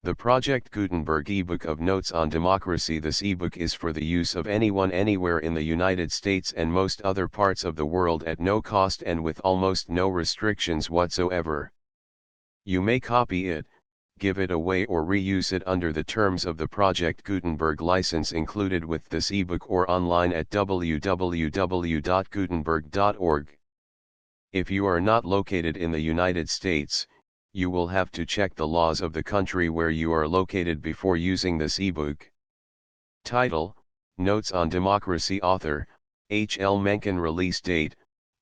The Project Gutenberg ebook of Notes on Democracy. This ebook is for the use of anyone anywhere in the United States and most other parts of the world at no cost and with almost no restrictions whatsoever. You may copy it, give it away or reuse it under the terms of the Project Gutenberg license included with this ebook or online at www.gutenberg.org. If you are not located in the United States, you will have to check the laws of the country where you are located before using this ebook. Title: Notes on Democracy. Author: H. L. Mencken. Release date: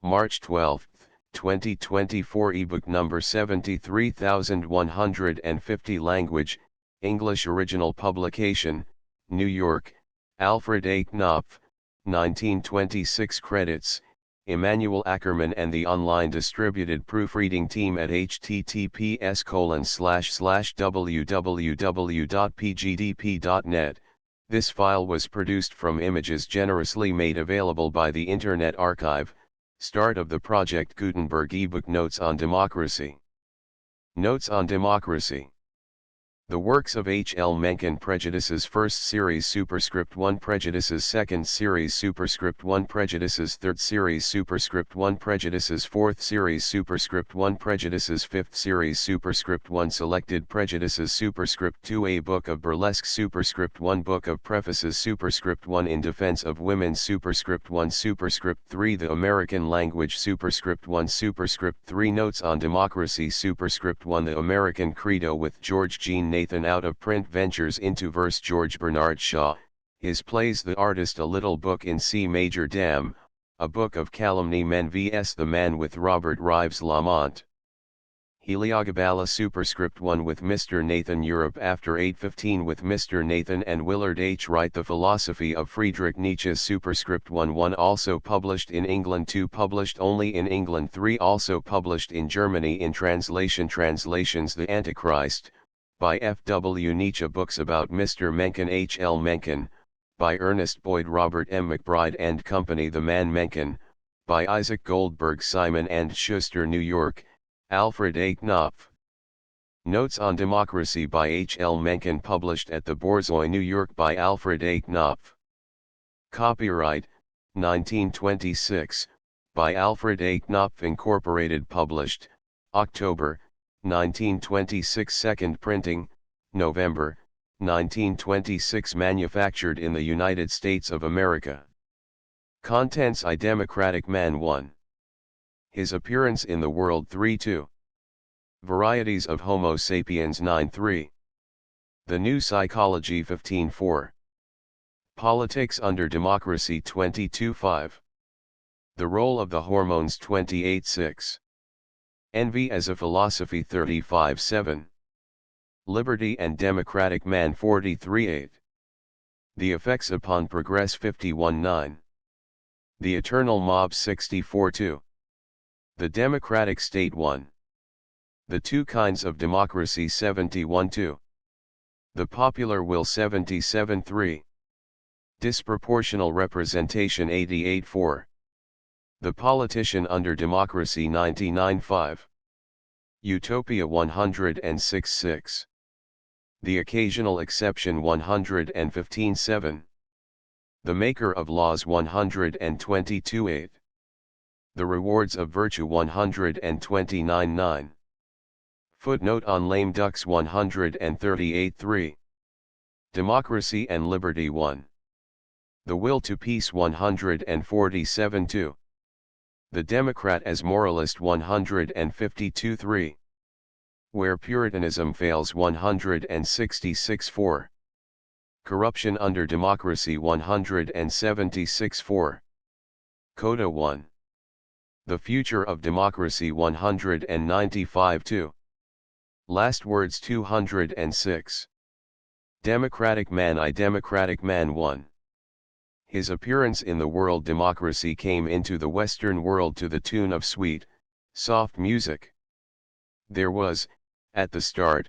March 12, 2024. Ebook number 73150. Language: English. Original publication: New York, Alfred A. Knopf, 1926. Credits: Emmanuel Ackerman and the online distributed proofreading team at https://www.pgdp.net. This file was produced from images generously made available by the Internet Archive. Start of the Project Gutenberg ebook. Notes on Democracy. Notes on Democracy. The works of H. L. Mencken. Prejudices. First Series. Superscript 1. Prejudices. Second Series. Superscript 1. Prejudices. Third Series. Superscript 1. Prejudices. Fourth Series. Superscript 1. Prejudices. Fifth Series. Superscript 1. Selected Prejudices. Superscript 2. A Book of Burlesque. Superscript 1. Book of Prefaces. Superscript 1. In Defense of Women. Superscript 1. Superscript 3. The American Language. Superscript 1. Superscript 3. Notes on Democracy. Superscript 1. The American Credo with George Jean Nathan. Out of Print. Ventures into Verse. George Bernard Shaw. His plays. The Artist. A Little Book in C Major. Damn, A Book of Calumny. Men vs. The Man with Robert Rives Lamont. Heliogabalus. Superscript 1 with Mr. Nathan. Europe after 815 with Mr. Nathan and Willard H. Wright. The Philosophy of Friedrich Nietzsche. Superscript 1 also published in England. 2 published only in England. 3 also published in Germany in translation. Translations. The Antichrist, by F. W. Nietzsche. Books about Mr. Mencken. H. L. Mencken, by Ernest Boyd. Robert M. McBride and Company. The Man Mencken, by Isaac Goldberg. Simon and Schuster. New York, Alfred A. Knopf. Notes on Democracy by H. L. Mencken. Published at the Borzoi, New York by Alfred A. Knopf. Copyright, 1926, by Alfred A. Knopf Incorporated. Published, October, 1926. Second printing, November, 1926. Manufactured in the United States of America. Contents: A Democratic Man 1. His Appearance in the World 3-2. Varieties of Homo sapiens 9-3. The New Psychology 15-4. Politics under Democracy 22-5. The Role of the Hormones 28-6. Envy as a Philosophy 35-7. Liberty and Democratic Man 43-8. The Effects upon Progress 51-9. The Eternal Mob 64-2. The Democratic State 1. The Two Kinds of Democracy 71-2. The Popular Will 77-3. Disproportional Representation 88-4. The Politician under Democracy 99-5. Utopia 106-6. The Occasional Exception 115-7. The Maker of Laws 122-8. The Rewards of Virtue 129-9. Footnote on Lame Ducks 138-3. Democracy and Liberty 1. The Will to Peace 147-2. The Democrat as Moralist 152-3. Where Puritanism Fails 166-4. Corruption under Democracy 176-4. Coda 1. The Future of Democracy 195-2. Last Words 206. Democratic Man. I Democratic Man 1. His appearance in the world. Democracy came into the Western world to the tune of sweet, soft music. There was, at the start,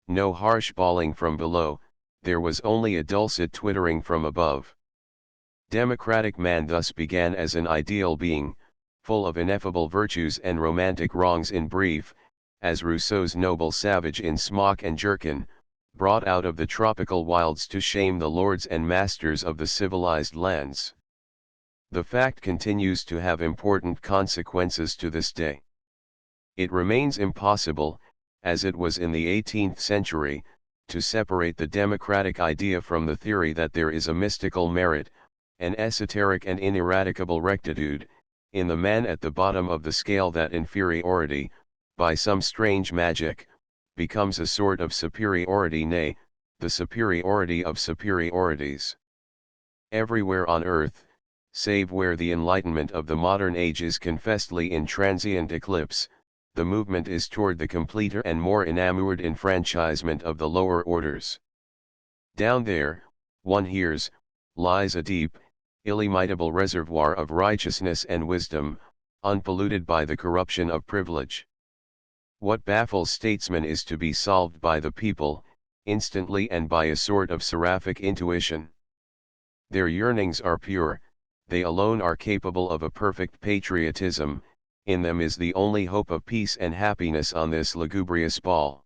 no harsh bawling from below, there was only a dulcet twittering from above. Democratic Man thus began as an ideal being, full of ineffable virtues and romantic wrongs. In brief, as Rousseau's noble savage in smock and jerkin, brought out of the tropical wilds to shame the lords and masters of the civilized lands. The fact continues to have important consequences to this day. It remains impossible, as it was in the 18th century, to separate the democratic idea from the theory that there is a mystical merit, an esoteric and ineradicable rectitude, in the man at the bottom of the scale, that inferiority, by some strange magic, becomes a sort of superiority, nay, the superiority of superiorities. Everywhere on earth, save where the enlightenment of the modern age is confessedly in transient eclipse, the movement is toward the completer and more enamored enfranchisement of the lower orders. Down there, one hears, lies a deep, illimitable reservoir of righteousness and wisdom, unpolluted by the corruption of privilege. What baffles statesmen is to be solved by the people, instantly and by a sort of seraphic intuition. Their yearnings are pure, they alone are capable of a perfect patriotism, in them is the only hope of peace and happiness on this lugubrious ball.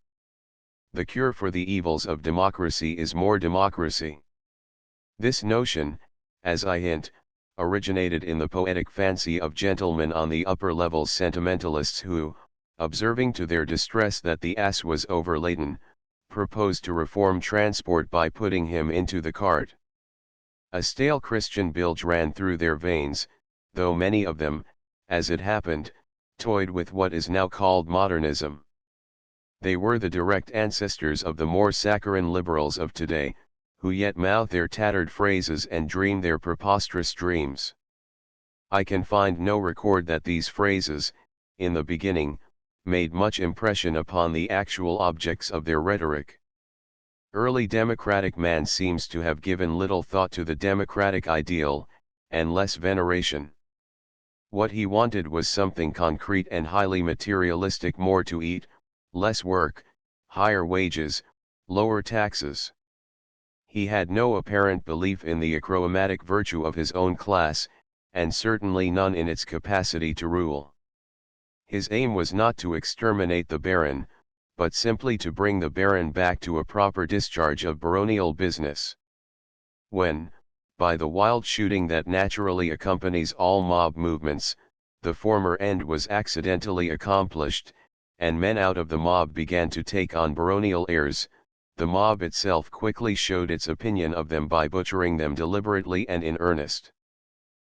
The cure for the evils of democracy is more democracy. This notion, as I hint, originated in the poetic fancy of gentlemen on the upper levels, sentimentalists who, observing to their distress that the ass was overladen, proposed to reform transport by putting him into the cart. A stale Christian bilge ran through their veins, though many of them, as it happened, toyed with what is now called modernism. They were the direct ancestors of the more saccharine liberals of today, who yet mouth their tattered phrases and dream their preposterous dreams. I can find no record that these phrases, in the beginning, made much impression upon the actual objects of their rhetoric. Early democratic man seems to have given little thought to the democratic ideal, and less veneration. What he wanted was something concrete and highly materialistic: more to eat, less work, higher wages, lower taxes. He had no apparent belief in the achromatic virtue of his own class, and certainly none in its capacity to rule. His aim was not to exterminate the baron, but simply to bring the baron back to a proper discharge of baronial business. When, by the wild shooting that naturally accompanies all mob movements, the former end was accidentally accomplished, and men out of the mob began to take on baronial airs, the mob itself quickly showed its opinion of them by butchering them deliberately and in earnest.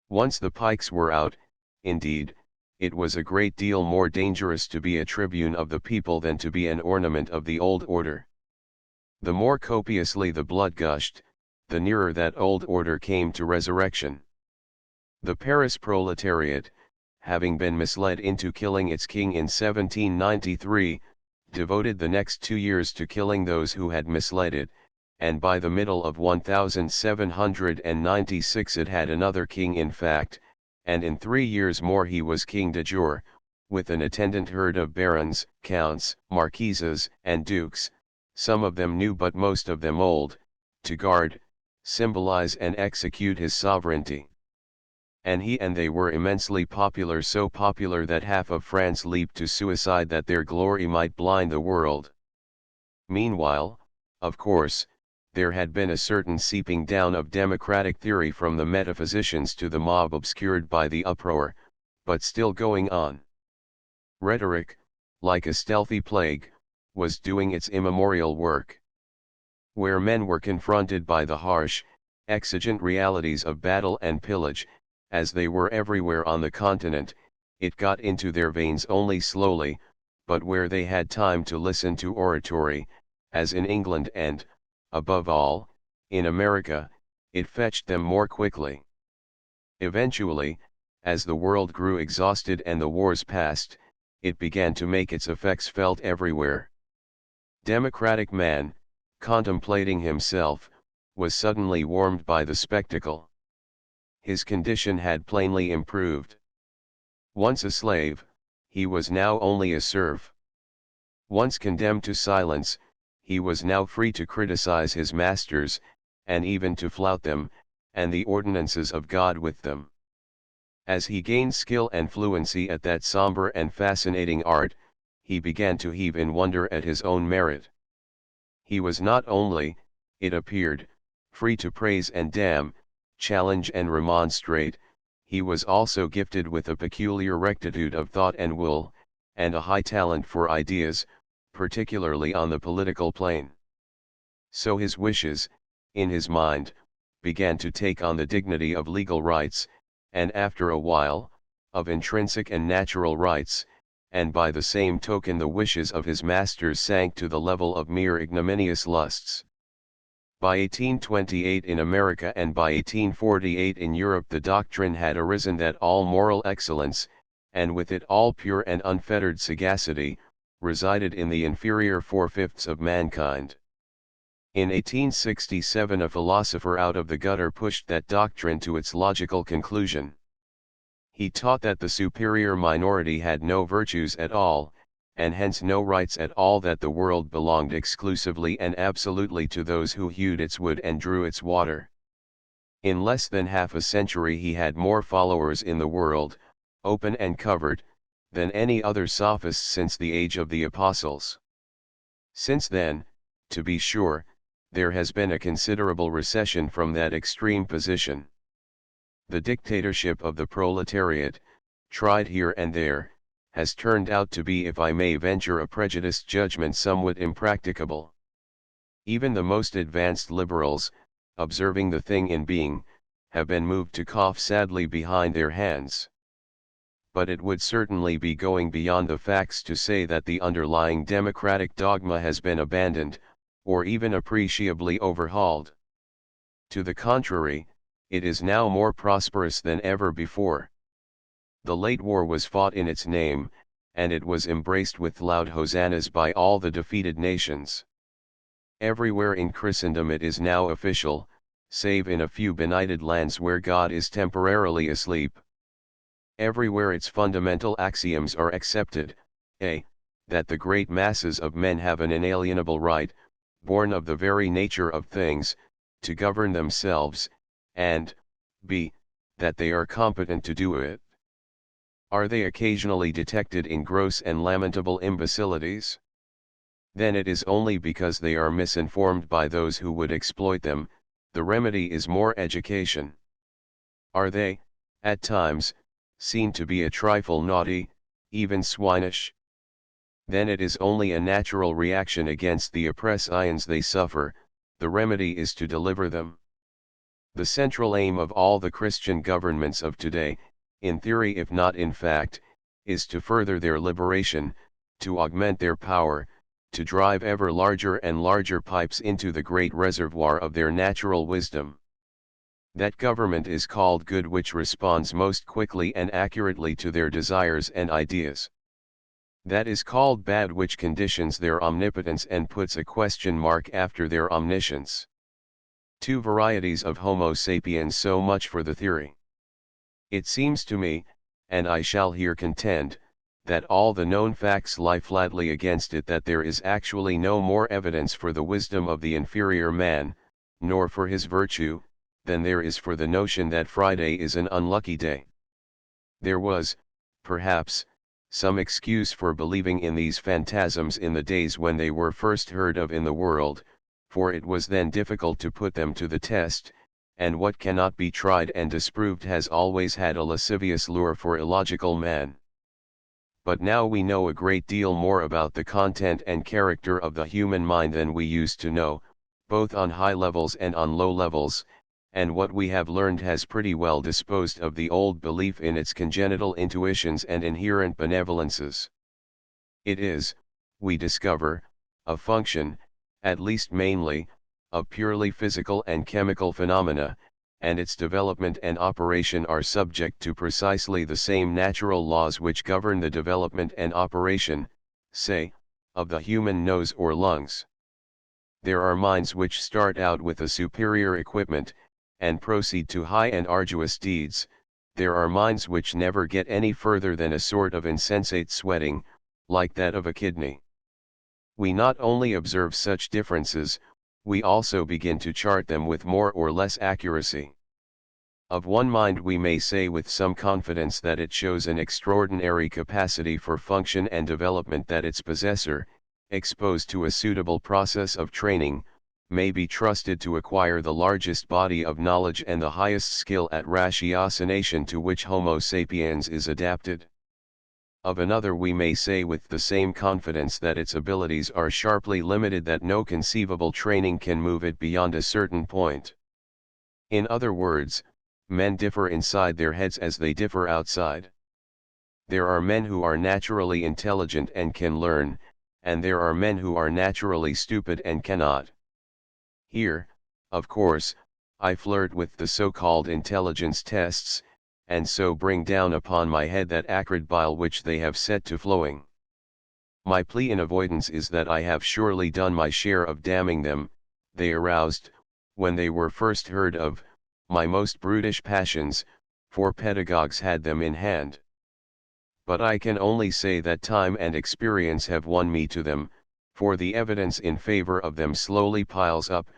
Once the pikes were out, indeed, it was a great deal more dangerous to be a tribune of the people than to be an ornament of the old order. The more copiously the blood gushed, the nearer that old order came to resurrection. The Paris proletariat, having been misled into killing its king in 1793, devoted the next 2 years to killing those who had misled it, and by the middle of 1796 it had another king in fact, and in 3 years more he was king de jure, with an attendant herd of barons, counts, marquises, and dukes, some of them new but most of them old, to guard, symbolize and execute his sovereignty. And he and they were immensely popular, so popular that half of France leaped to suicide that their glory might blind the world. Meanwhile, of course, there had been a certain seeping down of democratic theory from the metaphysicians to the mob obscured by the uproar, but still going on. Rhetoric, like a stealthy plague, was doing its immemorial work. Where men were confronted by the harsh, exigent realities of battle and pillage, as they were everywhere on the continent, it got into their veins only slowly, but where they had time to listen to oratory, as in England and, above all, in America, it fetched them more quickly. Eventually, as the world grew exhausted and the wars passed, it began to make its effects felt everywhere. Democratic man, contemplating himself, was suddenly warmed by the spectacle. His condition had plainly improved. Once a slave, he was now only a serf. Once condemned to silence, he was now free to criticize his masters, and even to flout them, and the ordinances of God with them. As he gained skill and fluency at that somber and fascinating art, he began to heave in wonder at his own merit. He was not only, it appeared, free to praise and damn, challenge and remonstrate, he was also gifted with a peculiar rectitude of thought and will, and a high talent for ideas, particularly on the political plane. So his wishes, in his mind, began to take on the dignity of legal rights, and after a while, of intrinsic and natural rights, and by the same token the wishes of his masters sank to the level of mere ignominious lusts. By 1828 in America and by 1848 in Europe the doctrine had arisen that all moral excellence, and with it all pure and unfettered sagacity, resided in the inferior four-fifths of mankind. In 1867 a philosopher out of the gutter pushed that doctrine to its logical conclusion. He taught that the superior minority had no virtues at all, and hence no rights at all, that the world belonged exclusively and absolutely to those who hewed its wood and drew its water. In less than half a century he had more followers in the world, open and covered, than any other sophist since the age of the apostles. Since then, to be sure, there has been a considerable recession from that extreme position. The dictatorship of the proletariat, tried here and there, has turned out to be, if I may venture a prejudiced judgment, somewhat impracticable. Even the most advanced liberals, observing the thing in being, have been moved to cough sadly behind their hands. But it would certainly be going beyond the facts to say that the underlying democratic dogma has been abandoned, or even appreciably overhauled. To the contrary, it is now more prosperous than ever before. The late war was fought in its name, and it was embraced with loud hosannas by all the defeated nations. Everywhere in Christendom it is now official, save in a few benighted lands where God is temporarily asleep. Everywhere its fundamental axioms are accepted: a. That the great masses of men have an inalienable right, born of the very nature of things, to govern themselves, and b. That they are competent to do it. Are they occasionally detected in gross and lamentable imbecilities? Then it is only because they are misinformed by those who would exploit them. The remedy is more education. Are they, at times, seen to be a trifle naughty, even swinish? Then it is only a natural reaction against the oppressions they suffer. The remedy is to deliver them. The central aim of all the Christian governments of today, in theory if not in fact, is to further their liberation, to augment their power, to drive ever larger and larger pipes into the great reservoir of their natural wisdom. That government is called good which responds most quickly and accurately to their desires and ideas. That is called bad which conditions their omnipotence and puts a question mark after their omniscience. Two varieties of Homo sapiens. So much for the theory. It seems to me, and I shall here contend, that all the known facts lie flatly against it, that there is actually no more evidence for the wisdom of the inferior man, nor for his virtue, than there is for the notion that Friday is an unlucky day. There was, perhaps, some excuse for believing in these phantasms in the days when they were first heard of in the world, for it was then difficult to put them to the test, and what cannot be tried and disproved has always had a lascivious lure for illogical man. But now we know a great deal more about the content and character of the human mind than we used to know, both on high levels and on low levels, and what we have learned has pretty well disposed of the old belief in its congenital intuitions and inherent benevolences. It is, we discover, a function, at least mainly, of purely physical and chemical phenomena, and its development and operation are subject to precisely the same natural laws which govern the development and operation, say, of the human nose or lungs. There are minds which start out with a superior equipment, and proceed to high and arduous deeds. There are minds which never get any further than a sort of insensate sweating, like that of a kidney. We not only observe such differences, we also begin to chart them with more or less accuracy. Of one mind we may say with some confidence that it shows an extraordinary capacity for function and development, that its possessor, exposed to a suitable process of training, may be trusted to acquire the largest body of knowledge and the highest skill at ratiocination to which Homo sapiens is adapted. Of another we may say with the same confidence that its abilities are sharply limited, that no conceivable training can move it beyond a certain point. In other words, men differ inside their heads as they differ outside. There are men who are naturally intelligent and can learn, and there are men who are naturally stupid and cannot. Here, of course, I flirt with the so-called intelligence tests, and so bring down upon my head that acrid bile which they have set to flowing. My plea in avoidance is that I have surely done my share of damning them. They aroused, when they were first heard of, my most brutish passions, for pedagogues had them in hand. But I can only say that time and experience have won me to them, for the evidence in favor of them slowly piles up,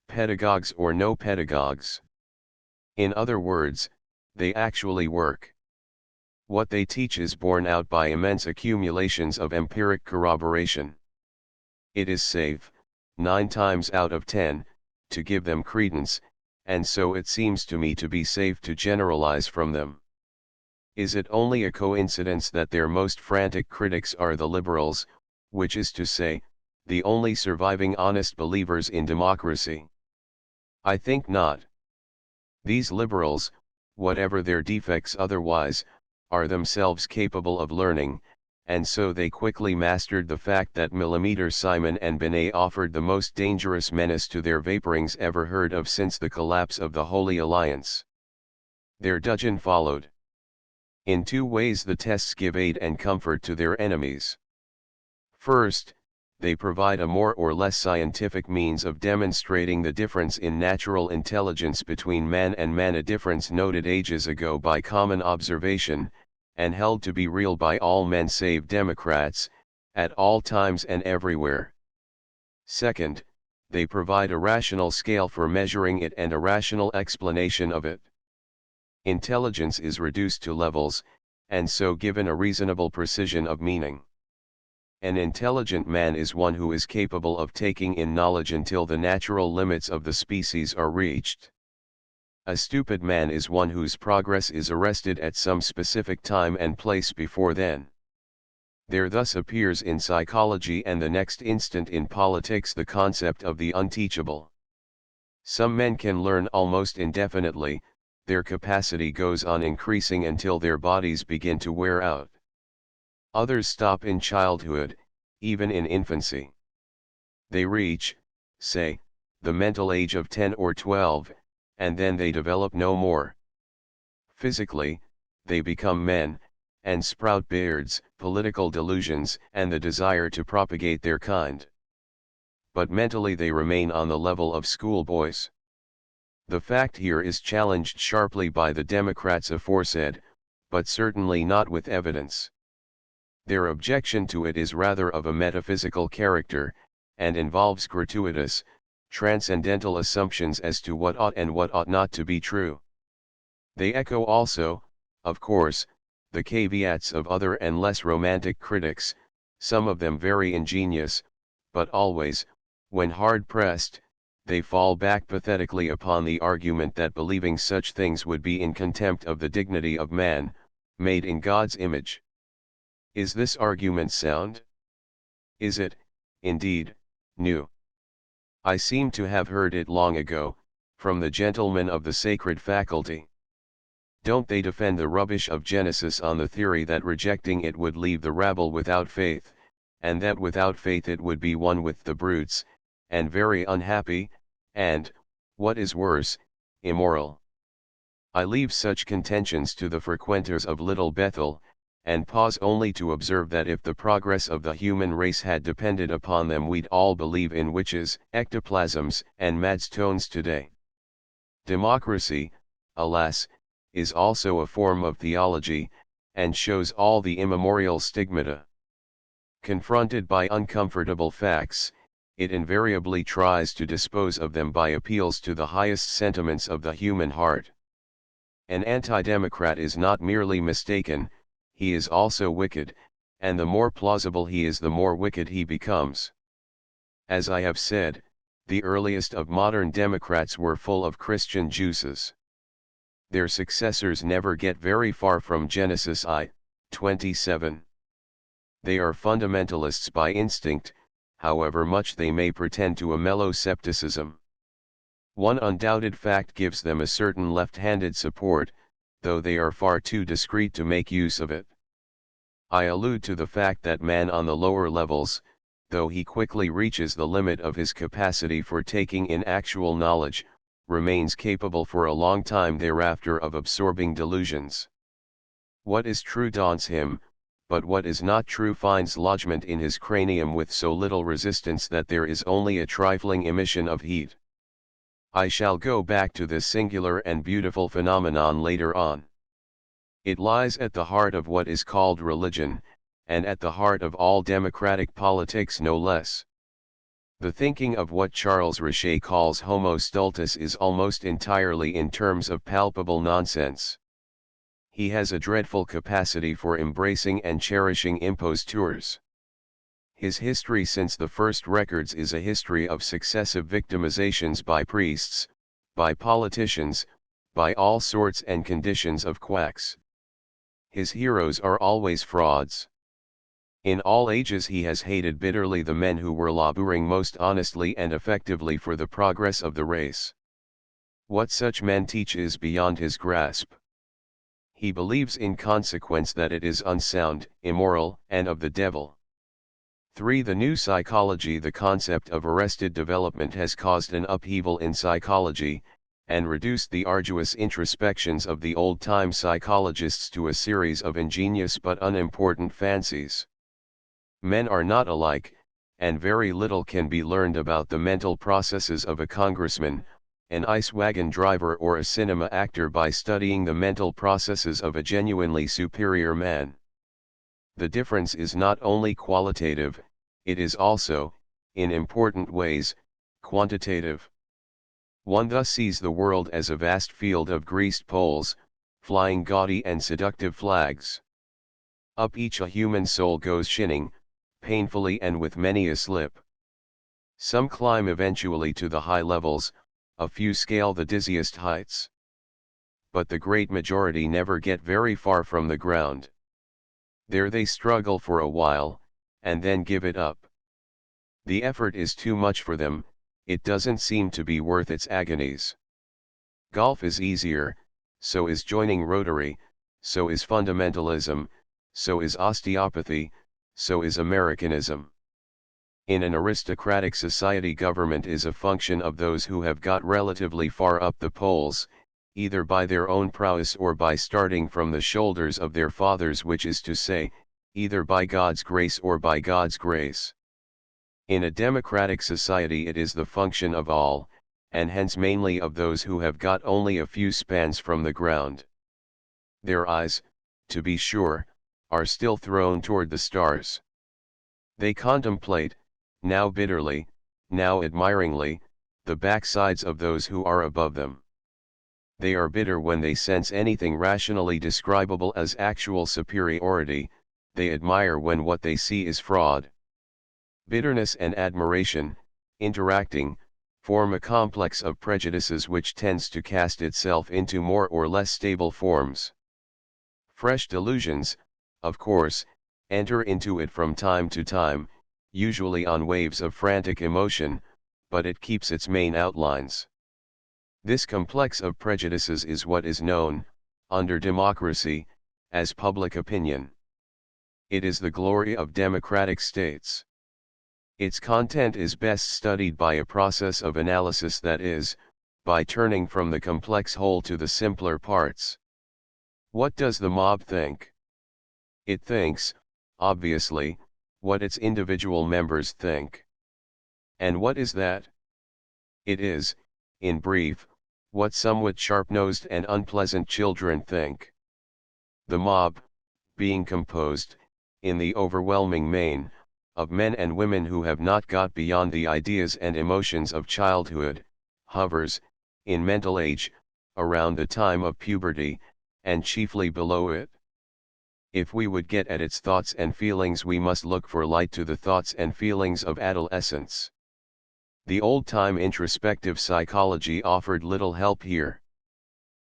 pedagogues or no pedagogues. In other words, they actually work. What they teach is borne out by immense accumulations of empiric corroboration. It is safe, 9 times out of 10, to give them credence, and so it seems to me to be safe to generalize from them. Is it only a coincidence that their most frantic critics are the liberals, which is to say, the only surviving honest believers in democracy? I think not. These liberals, whatever their defects otherwise, are themselves capable of learning, and so they quickly mastered the fact that Simon and Binet offered the most dangerous menace to their vaporings ever heard of since the collapse of the Holy Alliance. Their dudgeon followed. In 2 ways the tests give aid and comfort to their enemies. First, they provide a more or less scientific means of demonstrating the difference in natural intelligence between man and man, a difference noted ages ago by common observation, and held to be real by all men save Democrats, at all times and everywhere. Second, they provide a rational scale for measuring it and a rational explanation of it. Intelligence is reduced to levels, and so given a reasonable precision of meaning. An intelligent man is one who is capable of taking in knowledge until the natural limits of the species are reached. A stupid man is one whose progress is arrested at some specific time and place before then. There thus appears in psychology and the next instant in politics the concept of the unteachable. Some men can learn almost indefinitely, their capacity goes on increasing until their bodies begin to wear out. Others stop in childhood, even in infancy. They reach, say, the mental age of 10 or 12, and then they develop no more. Physically, they become men, and sprout beards, political delusions, and the desire to propagate their kind. But mentally they remain on the level of schoolboys. The fact here is challenged sharply by the Democrats aforesaid, but certainly not with evidence. Their objection to it is rather of a metaphysical character, and involves gratuitous, transcendental assumptions as to what ought and what ought not to be true. They echo also, of course, the caveats of other and less romantic critics, some of them very ingenious, but always, when hard pressed, they fall back pathetically upon the argument that believing such things would be in contempt of the dignity of man, made in God's image. Is this argument sound? Is it, indeed, new? I seem to have heard it long ago, from the gentlemen of the sacred faculty. Don't they defend the rubbish of Genesis on the theory that rejecting it would leave the rabble without faith, and that without faith it would be one with the brutes, and very unhappy, and, what is worse, immoral? I leave such contentions to the frequenters of Little Bethel, and pause only to observe that if the progress of the human race had depended upon them we'd all believe in witches, ectoplasms, and madstones today. Democracy, alas, is also a form of theology, and shows all the immemorial stigmata. Confronted by uncomfortable facts, it invariably tries to dispose of them by appeals to the highest sentiments of the human heart. An anti-democrat is not merely mistaken, he is also wicked, and the more plausible he is the more wicked he becomes. As I have said, the earliest of modern democrats were full of Christian juices. Their successors never get very far from Genesis I:27. They are fundamentalists by instinct, however much they may pretend to a mellow scepticism. One undoubted fact gives them a certain left-handed support, though they are far too discreet to make use of it. I allude to the fact that man on the lower levels, though he quickly reaches the limit of his capacity for taking in actual knowledge, remains capable for a long time thereafter of absorbing delusions. What is true daunts him, but what is not true finds lodgment in his cranium with so little resistance that there is only a trifling emission of heat. I shall go back to this singular and beautiful phenomenon later on. It lies at the heart of what is called religion, and at the heart of all democratic politics no less. The thinking of what Charles Richet calls homo stultus is almost entirely in terms of palpable nonsense. He has a dreadful capacity for embracing and cherishing impostures. His history since the first records is a history of successive victimizations by priests, by politicians, by all sorts and conditions of quacks. His heroes are always frauds. In all ages he has hated bitterly the men who were laboring most honestly and effectively for the progress of the race. What such men teach is beyond his grasp. He believes in consequence that it is unsound, immoral, and of the devil. 3. The new psychology. The concept of arrested development has caused an upheaval in psychology, and reduced the arduous introspections of the old-time psychologists to a series of ingenious but unimportant fancies. Men are not alike, and very little can be learned about the mental processes of a congressman, an ice wagon driver or a cinema actor by studying the mental processes of a genuinely superior man. The difference is not only qualitative, it is also, in important ways, quantitative. One thus sees the world as a vast field of greased poles, flying gaudy and seductive flags. Up each a human soul goes shinning, painfully and with many a slip. Some climb eventually to the high levels, a few scale the dizziest heights. But the great majority never get very far from the ground. There they struggle for a while, and then give it up. The effort is too much for them, it doesn't seem to be worth its agonies. Golf is easier, so is joining Rotary, so is fundamentalism, so is osteopathy, so is Americanism. In an aristocratic society, government is a function of those who have got relatively far up the polls, either by their own prowess or by starting from the shoulders of their fathers, which is to say, either by God's grace or by God's grace. In a democratic society it is the function of all, and hence mainly of those who have got only a few spans from the ground. Their eyes, to be sure, are still thrown toward the stars. They contemplate, now bitterly, now admiringly, the backsides of those who are above them. They are bitter when they sense anything rationally describable as actual superiority, they admire when what they see is fraud. Bitterness and admiration, interacting, form a complex of prejudices which tends to cast itself into more or less stable forms. Fresh delusions, of course, enter into it from time to time, usually on waves of frantic emotion, but it keeps its main outlines. This complex of prejudices is what is known, under democracy, as public opinion. It is the glory of democratic states. Its content is best studied by a process of analysis, that is, by turning from the complex whole to the simpler parts. What does the mob think? It thinks, obviously, what its individual members think. And what is that? It is, in brief, what somewhat sharp-nosed and unpleasant children think. The mob, being composed, in the overwhelming main, of men and women who have not got beyond the ideas and emotions of childhood, hovers, in mental age, around the time of puberty, and chiefly below it. If we would get at its thoughts and feelings, we must look for light to the thoughts and feelings of adolescence. The old-time introspective psychology offered little help here.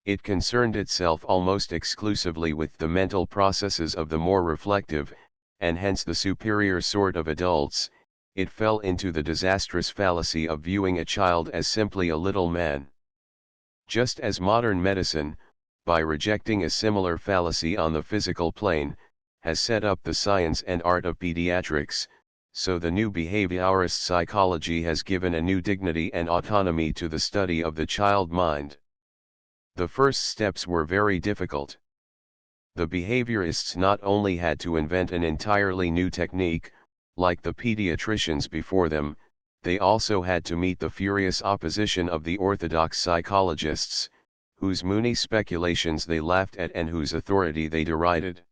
It concerned itself almost exclusively with the mental processes of the more reflective, and hence the superior sort of adults. It fell into the disastrous fallacy of viewing a child as simply a little man. Just as modern medicine, by rejecting a similar fallacy on the physical plane, has set up the science and art of pediatrics, so the new behaviorist psychology has given a new dignity and autonomy to the study of the child mind. The first steps were very difficult. The behaviorists not only had to invent an entirely new technique, like the pediatricians before them, they also had to meet the furious opposition of the orthodox psychologists, whose moony speculations they laughed at and whose authority they derided.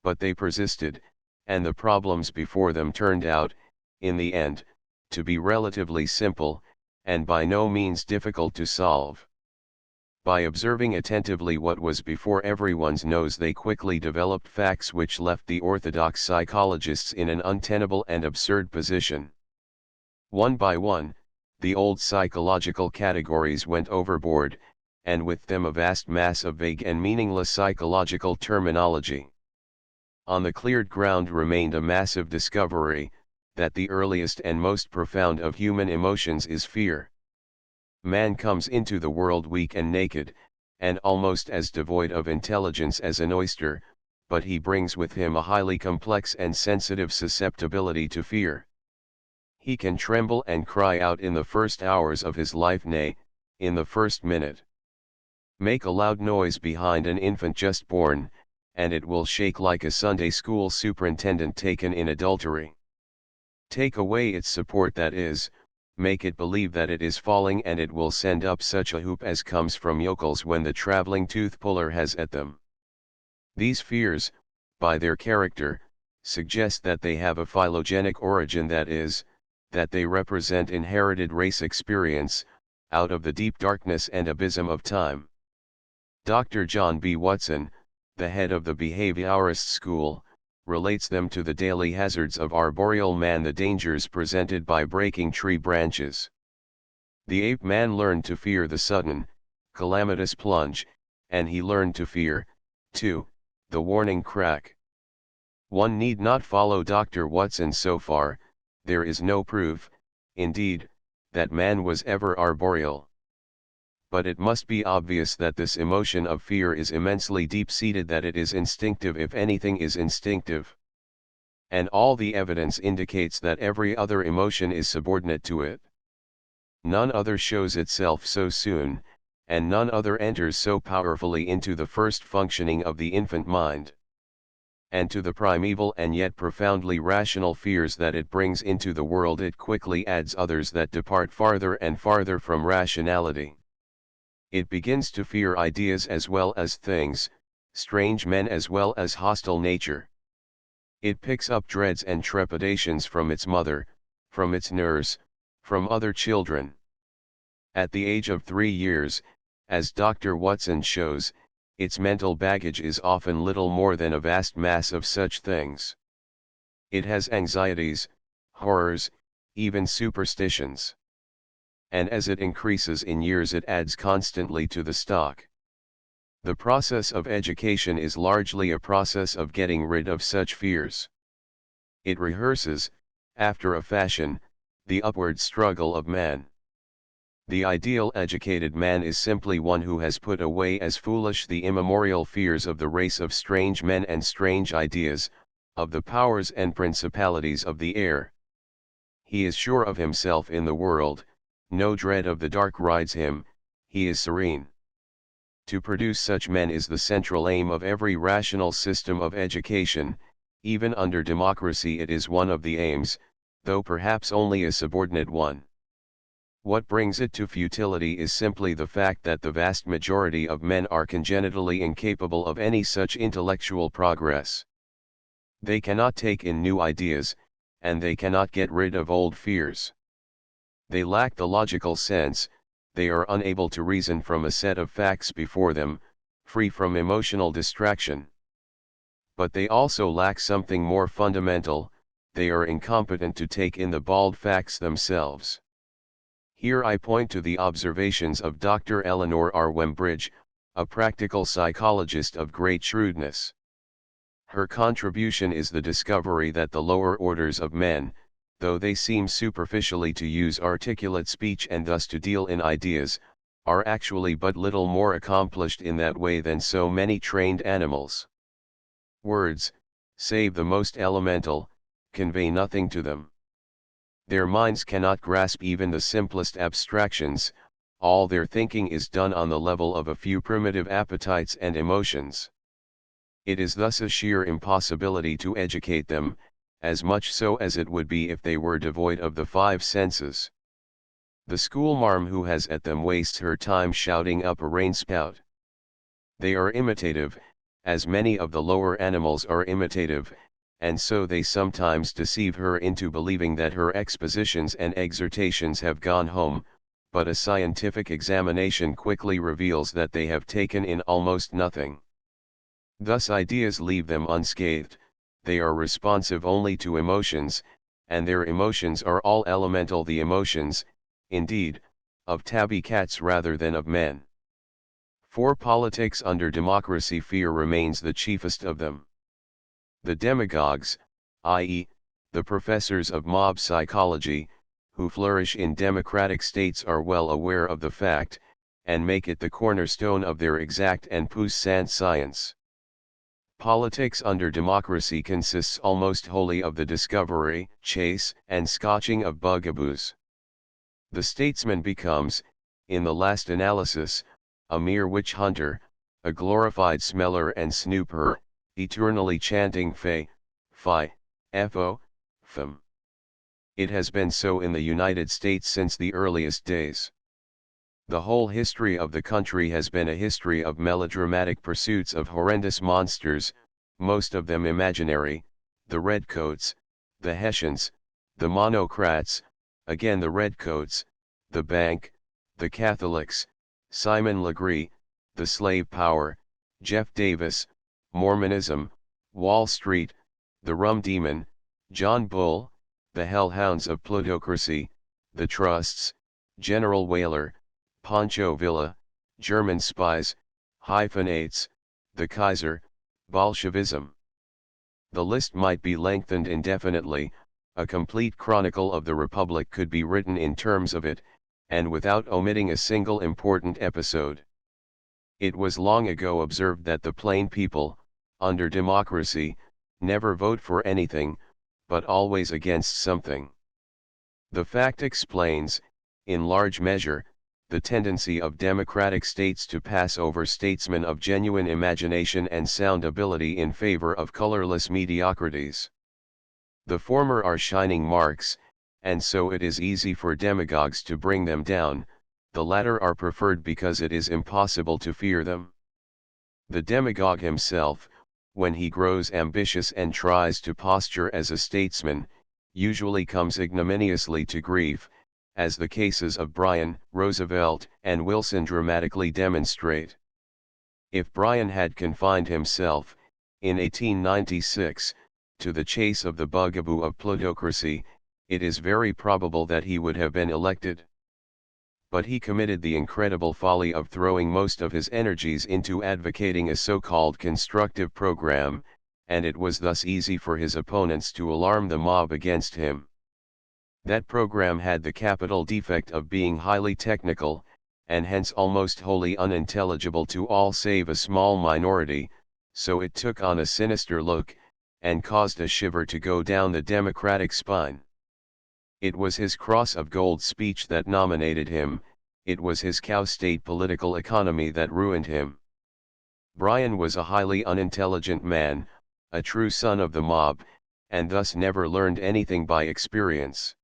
But they persisted, and the problems before them turned out, in the end, to be relatively simple, and by no means difficult to solve. By observing attentively what was before everyone's nose, they quickly developed facts which left the orthodox psychologists in an untenable and absurd position. One by one, the old psychological categories went overboard, and with them a vast mass of vague and meaningless psychological terminology. On the cleared ground remained a massive discovery, that the earliest and most profound of human emotions is fear. Man comes into the world weak and naked, and almost as devoid of intelligence as an oyster, but he brings with him a highly complex and sensitive susceptibility to fear. He can tremble and cry out in the first hours of his life, nay, in the first minute. Make a loud noise behind an infant just born, and it will shake like a Sunday school superintendent taken in adultery. Take away its support, that is, make it believe that it is falling, and it will send up such a whoop as comes from yokels when the traveling tooth puller has at them. These fears, by their character, suggest that they have a phylogenic origin, that is, that they represent inherited race experience, out of the deep darkness and abysm of time. Dr. John B. Watson, the head of the behaviorist school, relates them to the daily hazards of arboreal man, the dangers presented by breaking tree branches. The ape man learned to fear the sudden, calamitous plunge, and he learned to fear, too, the warning crack. One need not follow Dr. Watson so far. There is no proof, indeed, that man was ever arboreal. But it must be obvious that this emotion of fear is immensely deep-seated, that it is instinctive if anything is instinctive. And all the evidence indicates that every other emotion is subordinate to it. None other shows itself so soon, and none other enters so powerfully into the first functioning of the infant mind. And to the primeval and yet profoundly rational fears that it brings into the world, it quickly adds others that depart farther and farther from rationality. It begins to fear ideas as well as things, strange men as well as hostile nature. It picks up dreads and trepidations from its mother, from its nurse, from other children. At the age of 3 years, as Dr. Watson shows, its mental baggage is often little more than a vast mass of such things. It has anxieties, horrors, even superstitions. And as it increases in years, it adds constantly to the stock. The process of education is largely a process of getting rid of such fears. It rehearses, after a fashion, the upward struggle of man. The ideal educated man is simply one who has put away as foolish the immemorial fears of the race of strange men and strange ideas, of the powers and principalities of the air. He is sure of himself in the world. No dread of the dark rides him, he is serene. To produce such men is the central aim of every rational system of education. Even under democracy it is one of the aims, though perhaps only a subordinate one. What brings it to futility is simply the fact that the vast majority of men are congenitally incapable of any such intellectual progress. They cannot take in new ideas, and they cannot get rid of old fears. They lack the logical sense, they are unable to reason from a set of facts before them, free from emotional distraction. But they also lack something more fundamental: they are incompetent to take in the bald facts themselves. Here I point to the observations of Dr. Eleanor R. Wembridge, a practical psychologist of great shrewdness. Her contribution is the discovery that the lower orders of men, though they seem superficially to use articulate speech and thus to deal in ideas, are actually but little more accomplished in that way than so many trained animals. Words, save the most elemental, convey nothing to them. Their minds cannot grasp even the simplest abstractions. All their thinking is done on the level of a few primitive appetites and emotions. It is thus a sheer impossibility to educate them, as much so as it would be if they were devoid of the five senses. The schoolmarm who has at them wastes her time shouting up a rain-spout. They are imitative, as many of the lower animals are imitative, and so they sometimes deceive her into believing that her expositions and exhortations have gone home, but a scientific examination quickly reveals that they have taken in almost nothing. Thus ideas leave them unscathed, they are responsive only to emotions, and their emotions are all elemental, the emotions, indeed, of tabby cats rather than of men. For politics under democracy, fear remains the chiefest of them. The demagogues, i.e., the professors of mob psychology, who flourish in democratic states, are well aware of the fact, and make it the cornerstone of their exact and puissant science. Politics under democracy consists almost wholly of the discovery, chase, and scotching of bugaboos. The statesman becomes, in the last analysis, a mere witch hunter, a glorified smeller and snooper, eternally chanting fe, fi, fo, fum. It has been so in the United States since the earliest days. The whole history of the country has been a history of melodramatic pursuits of horrendous monsters, most of them imaginary: the redcoats, the Hessians, the monocrats, again the redcoats, the bank, the Catholics, Simon Legree, the slave power, Jeff Davis, Mormonism, Wall Street, the rum demon, John Bull, the hellhounds of plutocracy, the trusts, General Whaler, Pancho Villa, German spies, hyphenates, the Kaiser, Bolshevism. The list might be lengthened indefinitely. A complete chronicle of the Republic could be written in terms of it, and without omitting a single important episode. It was long ago observed that the plain people, under democracy, never vote for anything, but always against something. The fact explains, in large measure, the tendency of democratic states to pass over statesmen of genuine imagination and sound ability in favor of colorless mediocrities. The former are shining marks, and so it is easy for demagogues to bring them down; the latter are preferred because it is impossible to fear them. The demagogue himself, when he grows ambitious and tries to posture as a statesman, usually comes ignominiously to grief, as the cases of Bryan, Roosevelt, and Wilson dramatically demonstrate. If Bryan had confined himself, in 1896, to the chase of the bugaboo of plutocracy, it is very probable that he would have been elected. But he committed the incredible folly of throwing most of his energies into advocating a so-called constructive program, and it was thus easy for his opponents to alarm the mob against him. That program had the capital defect of being highly technical, and hence almost wholly unintelligible to all save a small minority, so it took on a sinister look, and caused a shiver to go down the Democratic spine. It was his cross of gold speech that nominated him, it was his cow state political economy that ruined him. Bryan was a highly unintelligent man, a true son of the mob, and thus never learned anything by experience.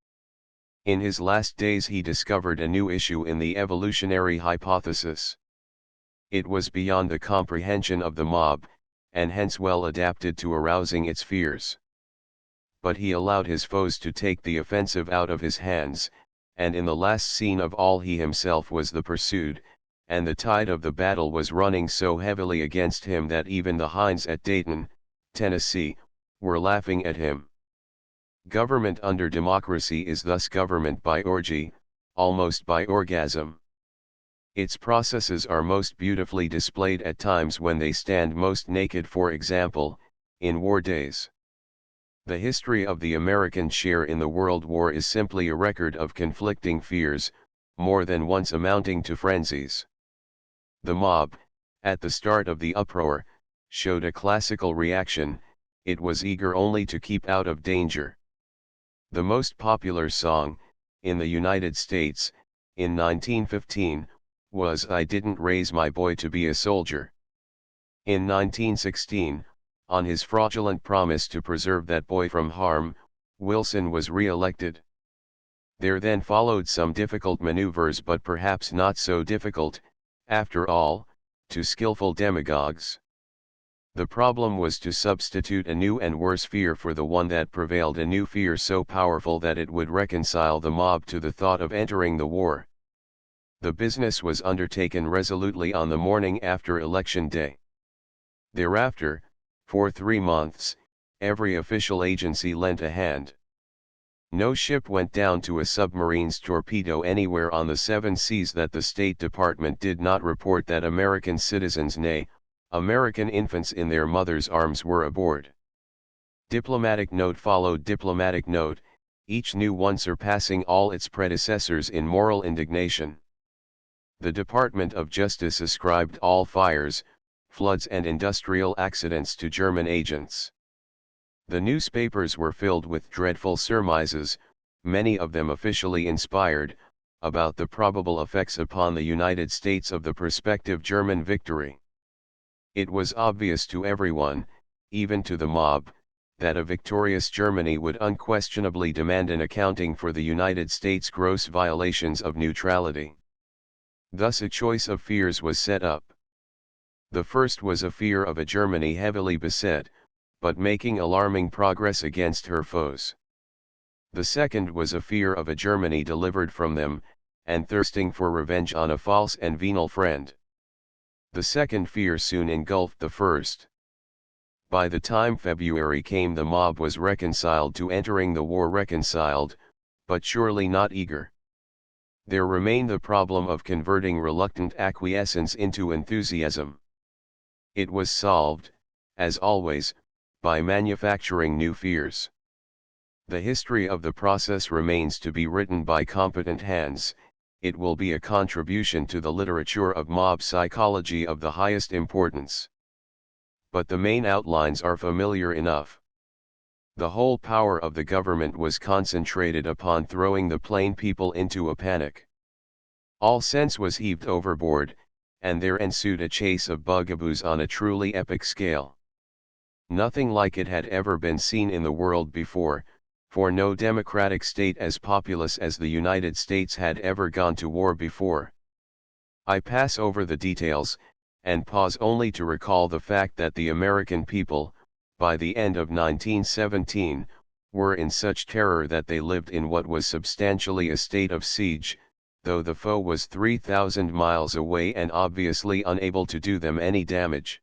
In his last days he discovered a new issue in the evolutionary hypothesis. It was beyond the comprehension of the mob, and hence well adapted to arousing its fears. But he allowed his foes to take the offensive out of his hands, and in the last scene of all he himself was the pursued, and the tide of the battle was running so heavily against him that even the hinds at Dayton, Tennessee, were laughing at him. Government under democracy is thus government by orgy, almost by orgasm. Its processes are most beautifully displayed at times when they stand most naked, for example, in war days. The history of the American share in the World War is simply a record of conflicting fears, more than once amounting to frenzies. The mob, at the start of the uproar, showed a classical reaction. It was eager only to keep out of danger. The most popular song, in the United States, in 1915, was "I Didn't Raise My Boy to Be a Soldier." In 1916, on his fraudulent promise to preserve that boy from harm, Wilson was re-elected. There then followed some difficult maneuvers, but perhaps not so difficult, after all, to skillful demagogues. The problem was to substitute a new and worse fear for the one that prevailed, a new fear so powerful that it would reconcile the mob to the thought of entering the war. The business was undertaken resolutely on the morning after Election Day. Thereafter, for 3 months, every official agency lent a hand. No ship went down to a submarine's torpedo anywhere on the 7 seas that the State Department did not report that American citizens, nay, American infants in their mothers' arms, were aboard. Diplomatic note followed diplomatic note, each new one surpassing all its predecessors in moral indignation. The Department of Justice ascribed all fires, floods and industrial accidents to German agents. The newspapers were filled with dreadful surmises, many of them officially inspired, about the probable effects upon the United States of the prospective German victory. It was obvious to everyone, even to the mob, that a victorious Germany would unquestionably demand an accounting for the United States' gross violations of neutrality. Thus a choice of fears was set up. The first was a fear of a Germany heavily beset, but making alarming progress against her foes. The second was a fear of a Germany delivered from them, and thirsting for revenge on a false and venal friend. The second fear soon engulfed the first. By the time February came, the mob was reconciled to entering the war, reconciled, but surely not eager. There remained the problem of converting reluctant acquiescence into enthusiasm. It was solved, as always, by manufacturing new fears. The history of the process remains to be written by competent hands. It will be a contribution to the literature of mob psychology of the highest importance. But the main outlines are familiar enough. The whole power of the government was concentrated upon throwing the plain people into a panic. All sense was heaved overboard, and there ensued a chase of bugaboos on a truly epic scale. Nothing like it had ever been seen in the world before, for no democratic state as populous as the United States had ever gone to war before. I pass over the details, and pause only to recall the fact that the American people, by the end of 1917, were in such terror that they lived in what was substantially a state of siege, though the foe was 3,000 miles away and obviously unable to do them any damage.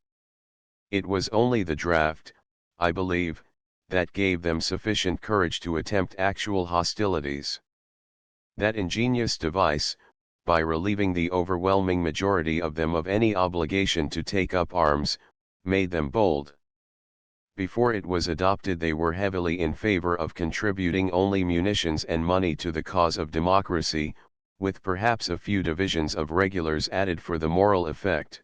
It was only the draft, I believe, that gave them sufficient courage to attempt actual hostilities. That ingenious device, by relieving the overwhelming majority of them of any obligation to take up arms, made them bold. Before it was adopted, they were heavily in favor of contributing only munitions and money to the cause of democracy, with perhaps a few divisions of regulars added for the moral effect.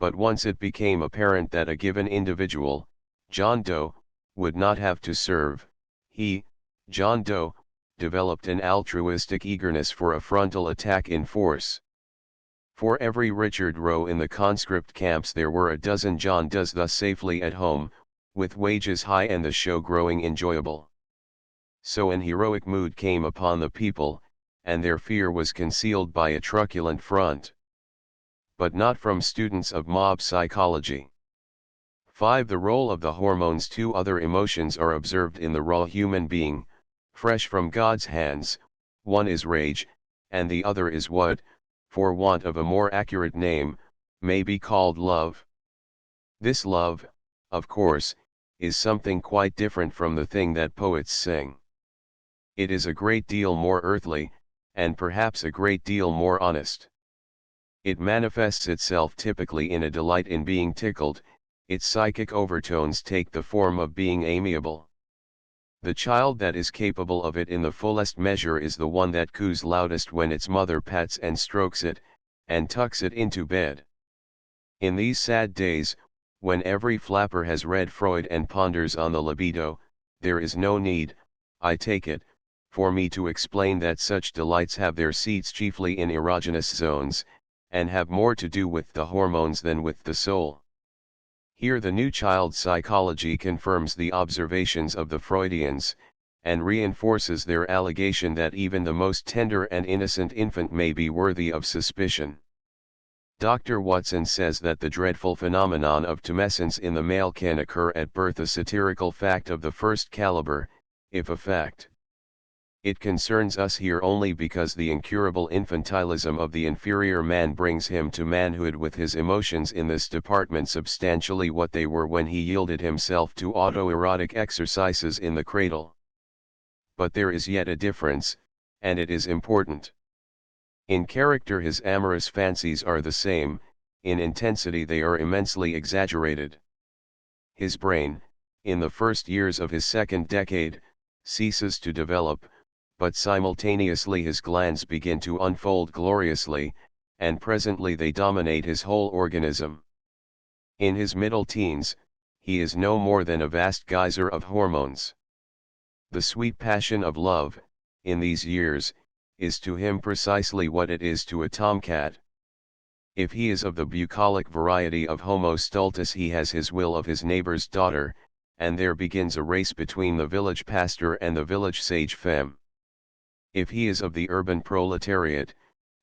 But once it became apparent that a given individual, John Doe, would not have to serve, he, John Doe, developed an altruistic eagerness for a frontal attack in force. For every Richard Roe in the conscript camps there were a dozen John Does thus safely at home, with wages high and the show growing enjoyable. So an heroic mood came upon the people, and their fear was concealed by a truculent front. But not from students of mob psychology. 5. The role of the hormones. 2 other emotions are observed in the raw human being, fresh from God's hands. One is rage, and the other is what, for want of a more accurate name, may be called love. This love, of course, is something quite different from the thing that poets sing. It is a great deal more earthly, and perhaps a great deal more honest. It manifests itself typically in a delight in being tickled. Its psychic overtones take the form of being amiable. The child that is capable of it in the fullest measure is the one that coos loudest when its mother pats and strokes it, and tucks it into bed. In these sad days, when every flapper has read Freud and ponders on the libido, there is no need, I take it, for me to explain that such delights have their seats chiefly in erogenous zones, and have more to do with the hormones than with the soul. Here the new child psychology confirms the observations of the Freudians, and reinforces their allegation that even the most tender and innocent infant may be worthy of suspicion. Dr. Watson says that the dreadful phenomenon of tumescence in the male can occur at birth, a satirical fact of the first caliber, if a fact. It concerns us here only because the incurable infantilism of the inferior man brings him to manhood with his emotions in this department substantially what they were when he yielded himself to autoerotic exercises in the cradle. But there is yet a difference, and it is important. In character his amorous fancies are the same, in intensity they are immensely exaggerated. His brain, in the first years of his second decade, ceases to develop, but simultaneously his glands begin to unfold gloriously, and presently they dominate his whole organism. In his middle teens, he is no more than a vast geyser of hormones. The sweet passion of love, in these years, is to him precisely what it is to a tomcat. If he is of the bucolic variety of Homo stultus, he has his will of his neighbor's daughter, and there begins a race between the village pastor and the village sage femme. If he is of the urban proletariat,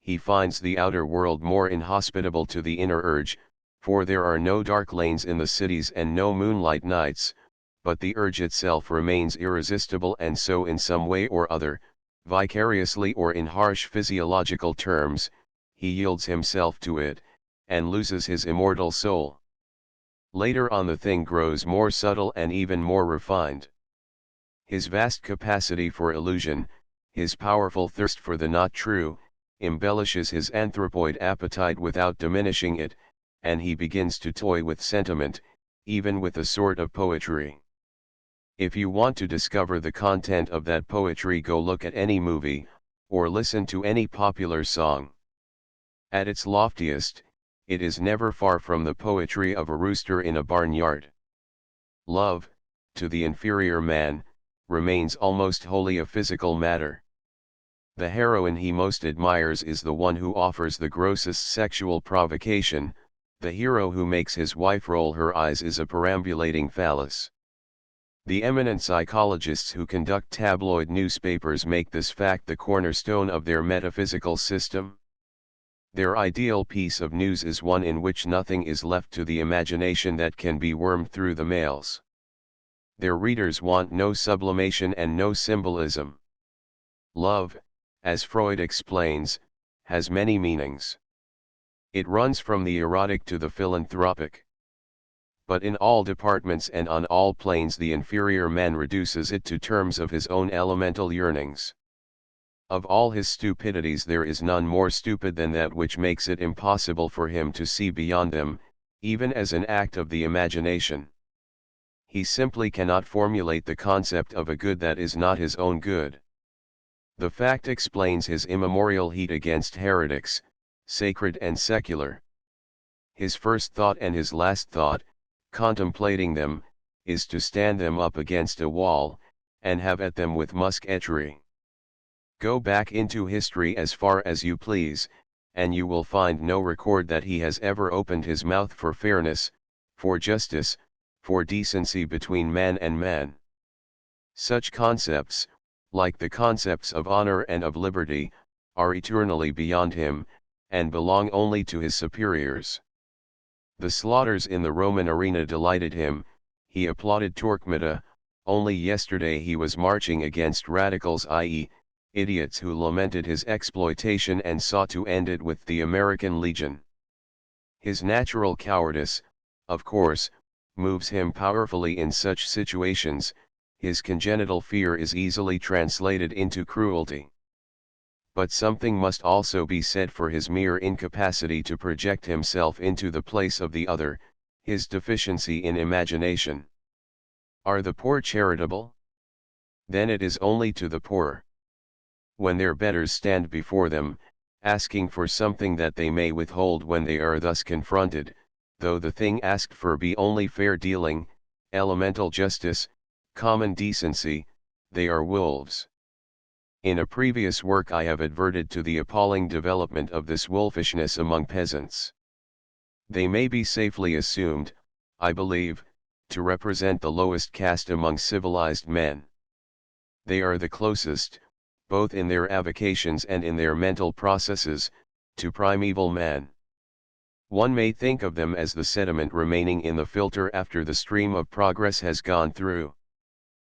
he finds the outer world more inhospitable to the inner urge, for there are no dark lanes in the cities and no moonlight nights, but the urge itself remains irresistible, and so in some way or other, vicariously or in harsh physiological terms, he yields himself to it, and loses his immortal soul. Later on the thing grows more subtle and even more refined. His vast capacity for illusion, his powerful thirst for the not true, embellishes his anthropoid appetite without diminishing it, and he begins to toy with sentiment, even with a sort of poetry. If you want to discover the content of that poetry, go look at any movie, or listen to any popular song. At its loftiest, it is never far from the poetry of a rooster in a barnyard. Love, to the inferior man, remains almost wholly a physical matter. The heroine he most admires is the one who offers the grossest sexual provocation. The hero who makes his wife roll her eyes is a perambulating phallus. The eminent psychologists who conduct tabloid newspapers make this fact the cornerstone of their metaphysical system. Their ideal piece of news is one in which nothing is left to the imagination that can be wormed through the mails. Their readers want no sublimation and no symbolism. Love, as Freud explains, has many meanings. It runs from the erotic to the philanthropic. But in all departments and on all planes the inferior man reduces it to terms of his own elemental yearnings. Of all his stupidities there is none more stupid than that which makes it impossible for him to see beyond them, even as an act of the imagination. He simply cannot formulate the concept of a good that is not his own good. The fact explains his immemorial heat against heretics, sacred and secular. His first thought and his last thought, contemplating them, is to stand them up against a wall, and have at them with musketry. Go back into history as far as you please, and you will find no record that he has ever opened his mouth for fairness, for justice, for decency between man and man. Such concepts, like the concepts of honor and of liberty, are eternally beyond him, and belong only to his superiors. The slaughters in the Roman arena delighted him. He applauded Torquemada. Only yesterday he was marching against radicals, i.e., idiots who lamented his exploitation and sought to end it with the American Legion. His natural cowardice, of course, moves him powerfully in such situations, his congenital fear is easily translated into cruelty. But something must also be said for his mere incapacity to project himself into the place of the other, his deficiency in imagination. Are the poor charitable? Then it is only to the poor. When their betters stand before them, asking for something that they may withhold when they are thus confronted, though the thing asked for be only fair dealing, elemental justice, common decency, they are wolves. In a previous work I have adverted to the appalling development of this wolfishness among peasants. They may be safely assumed, I believe, to represent the lowest caste among civilized men. They are the closest, both in their avocations and in their mental processes, to primeval man. One may think of them as the sediment remaining in the filter after the stream of progress has gone through.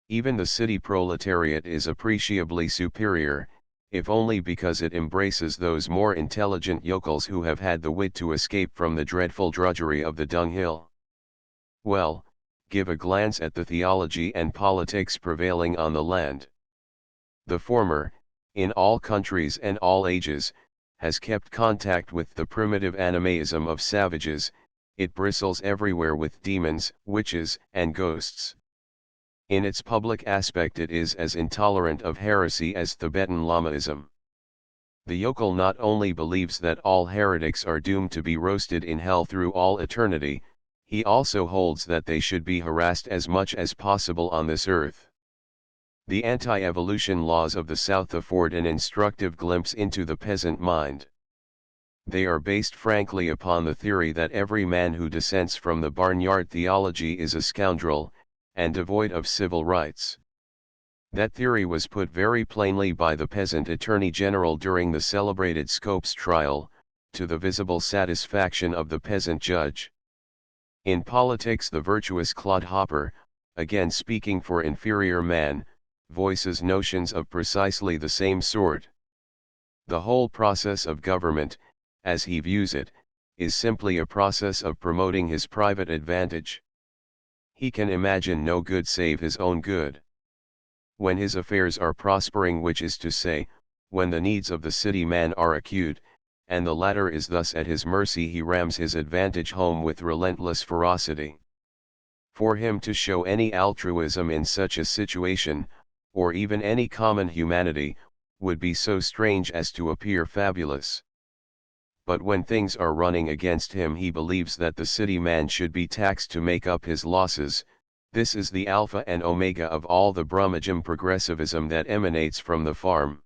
Even the city proletariat is appreciably superior, if only because it embraces those more intelligent yokels who have had the wit to escape from the dreadful drudgery of the dunghill. Well, give a glance at the theology and politics prevailing on the land. The former, in all countries and all ages, has kept contact with the primitive animaism of savages, it bristles everywhere with demons, witches, and ghosts. In its public aspect it is as intolerant of heresy as Tibetan Lamaism. The yokel not only believes that all heretics are doomed to be roasted in hell through all eternity, he also holds that they should be harassed as much as possible on this earth. The anti-evolution laws of the South afford an instructive glimpse into the peasant mind. They are based frankly upon the theory that every man who dissents from the barnyard theology is a scoundrel, and devoid of civil rights. That theory was put very plainly by the peasant attorney general during the celebrated Scopes trial, to the visible satisfaction of the peasant judge. In politics the virtuous clodhopper, again speaking for inferior man, voices notions of precisely the same sort. The whole process of government, as he views it, is simply a process of promoting his private advantage. He can imagine no good save his own good. When his affairs are prospering, which is to say, when the needs of the city man are acute, and the latter is thus at his mercy, he rams his advantage home with relentless ferocity. For him to show any altruism in such a situation, or even any common humanity, would be so strange as to appear fabulous. But when things are running against him, he believes that the city man should be taxed to make up his losses. This is the alpha and omega of all the brummagem progressivism that emanates from the farm.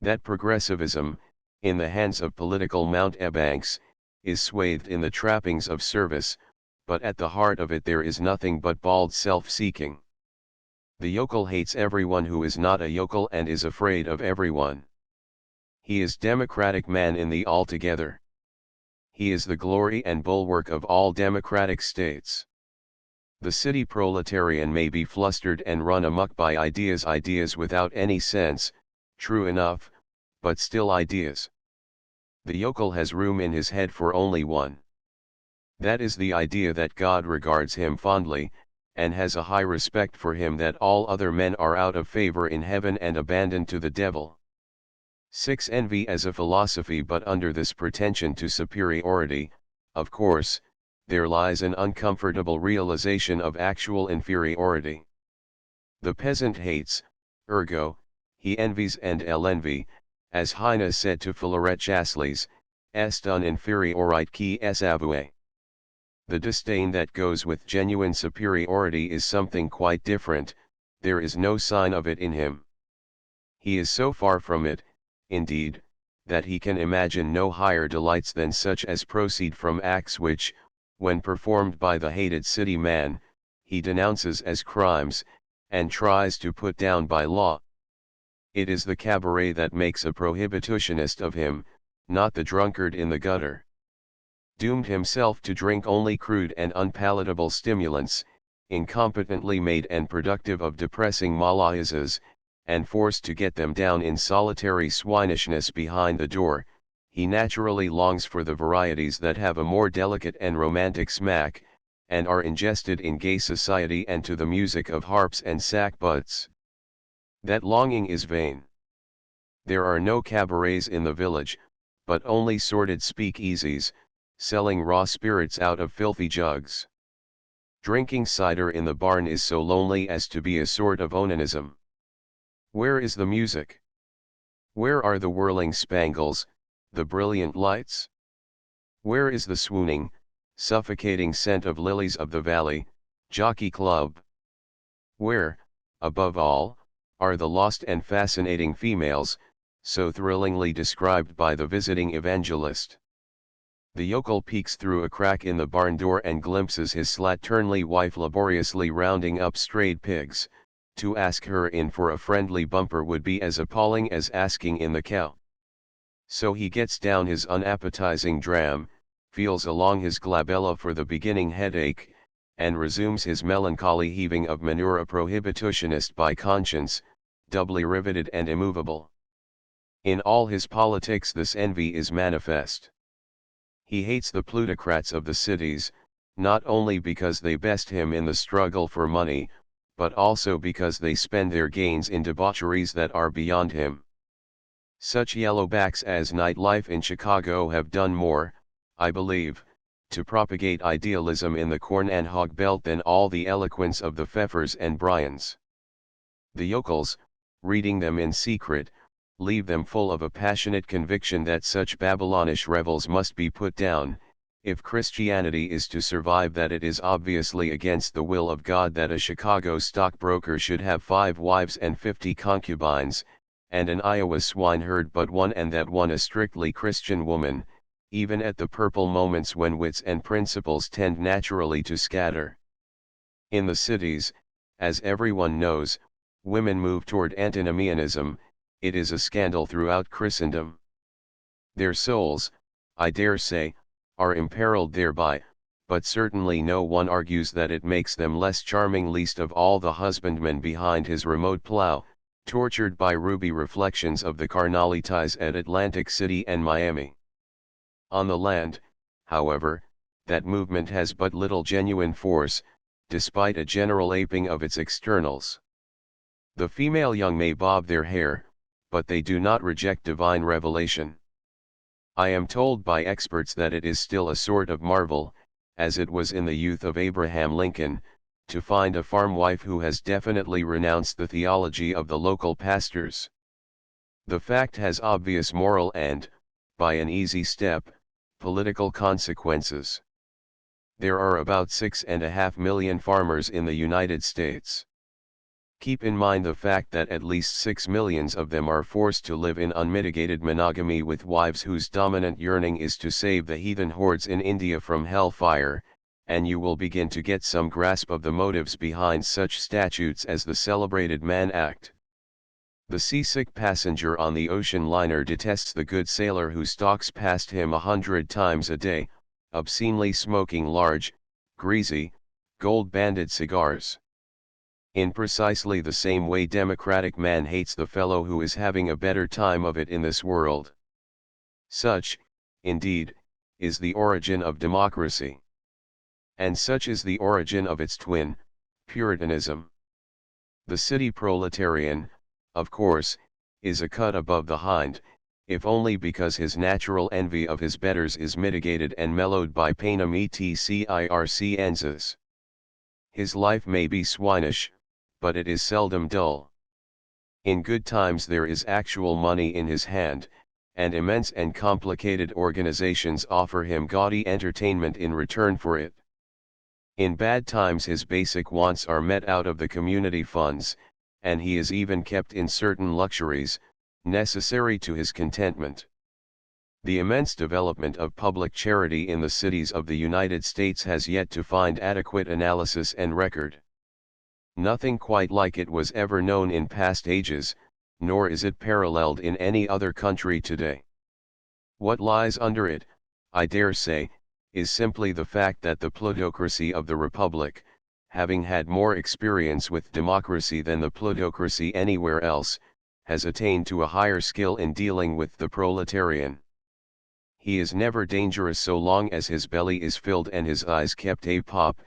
That progressivism, in the hands of political mountebanks, is swathed in the trappings of service, but at the heart of it there is nothing but bald self-seeking. The yokel hates everyone who is not a yokel and is afraid of everyone. He is democratic man in the altogether. He is the glory and bulwark of all democratic states. The city proletarian may be flustered and run amok by ideas without any sense, true enough, but still ideas. The yokel has room in his head for only one. That is the idea that God regards him fondly, and has a high respect for him, that all other men are out of favor in heaven and abandoned to the devil. 6. Envy as a philosophy. But under this pretension to superiority, of course, there lies an uncomfortable realization of actual inferiority. The peasant hates, ergo, he envies and envy, as Heine said to Philaret Chasles, est un inferiorite qui es avoué. The disdain that goes with genuine superiority is something quite different, there is no sign of it in him. He is so far from it, indeed, that he can imagine no higher delights than such as proceed from acts which, when performed by the hated city man, he denounces as crimes, and tries to put down by law. It is the cabaret that makes a prohibitionist of him, not the drunkard in the gutter. Doomed himself to drink only crude and unpalatable stimulants, incompetently made and productive of depressing malaisas, and forced to get them down in solitary swinishness behind the door, he naturally longs for the varieties that have a more delicate and romantic smack, and are ingested in gay society and to the music of harps and sackbuts. That longing is vain. There are no cabarets in the village, but only sordid speakeasies, selling raw spirits out of filthy jugs. Drinking cider in the barn is so lonely as to be a sort of onanism. Where is the music? Where are the whirling spangles, the brilliant lights? Where is the swooning, suffocating scent of lilies of the valley, jockey club? Where, above all, are the lost and fascinating females, so thrillingly described by the visiting evangelist? The yokel peeks through a crack in the barn door and glimpses his slatternly wife laboriously rounding up strayed pigs. To ask her in for a friendly bumper would be as appalling as asking in the cow. So he gets down his unappetizing dram, feels along his glabella for the beginning headache, and resumes his melancholy heaving of manure, a prohibitionist by conscience, doubly riveted and immovable. In all his politics this envy is manifest. He hates the plutocrats of the cities, not only because they best him in the struggle for money, but also because they spend their gains in debaucheries that are beyond him. Such yellowbacks as nightlife in Chicago have done more, I believe, to propagate idealism in the corn and hog belt than all the eloquence of the Pfeffers and Bryans. The yokels, reading them in secret, leave them full of a passionate conviction that such Babylonish revels must be put down, if Christianity is to survive, that it is obviously against the will of God that a Chicago stockbroker should have 5 wives and 50 concubines, and an Iowa swineherd but one, and that one a strictly Christian woman, even at the purple moments when wits and principles tend naturally to scatter. In the cities, as everyone knows, women move toward antinomianism. It is a scandal throughout Christendom. Their souls, I dare say, are imperiled thereby, but certainly no one argues that it makes them less charming, least of all the husbandman behind his remote plow, tortured by ruby reflections of the carnalities at Atlantic City and Miami. On the land, however, that movement has but little genuine force, despite a general aping of its externals. The female young may bob their hair, but they do not reject divine revelation. I am told by experts that it is still a sort of marvel, as it was in the youth of Abraham Lincoln, to find a farm wife who has definitely renounced the theology of the local pastors. The fact has obvious moral and, by an easy step, political consequences. There are about 6.5 million farmers in the United States. Keep in mind the fact that at least 6 million of them are forced to live in unmitigated monogamy with wives whose dominant yearning is to save the heathen hordes in India from hellfire, and you will begin to get some grasp of the motives behind such statutes as the celebrated Mann Act. The seasick passenger on the ocean liner detests the good sailor who stalks past him 100 times a day, obscenely smoking large, greasy, gold-banded cigars. In precisely the same way democratic man hates the fellow who is having a better time of it in this world. Such, indeed, is the origin of democracy. And such is the origin of its twin, Puritanism. The city proletarian, of course, is a cut above the hind, if only because his natural envy of his betters is mitigated and mellowed by panem et circenses. His life may be swinish, but it is seldom dull. In good times there is actual money in his hand, and immense and complicated organizations offer him gaudy entertainment in return for it. In bad times his basic wants are met out of the community funds, and he is even kept in certain luxuries, necessary to his contentment. The immense development of public charity in the cities of the United States has yet to find adequate analysis and record. Nothing quite like it was ever known in past ages, nor is it paralleled in any other country today. What lies under it, I dare say, is simply the fact that the plutocracy of the Republic, having had more experience with democracy than the plutocracy anywhere else, has attained to a higher skill in dealing with the proletarian. He is never dangerous so long as his belly is filled and his eyes kept a-pop,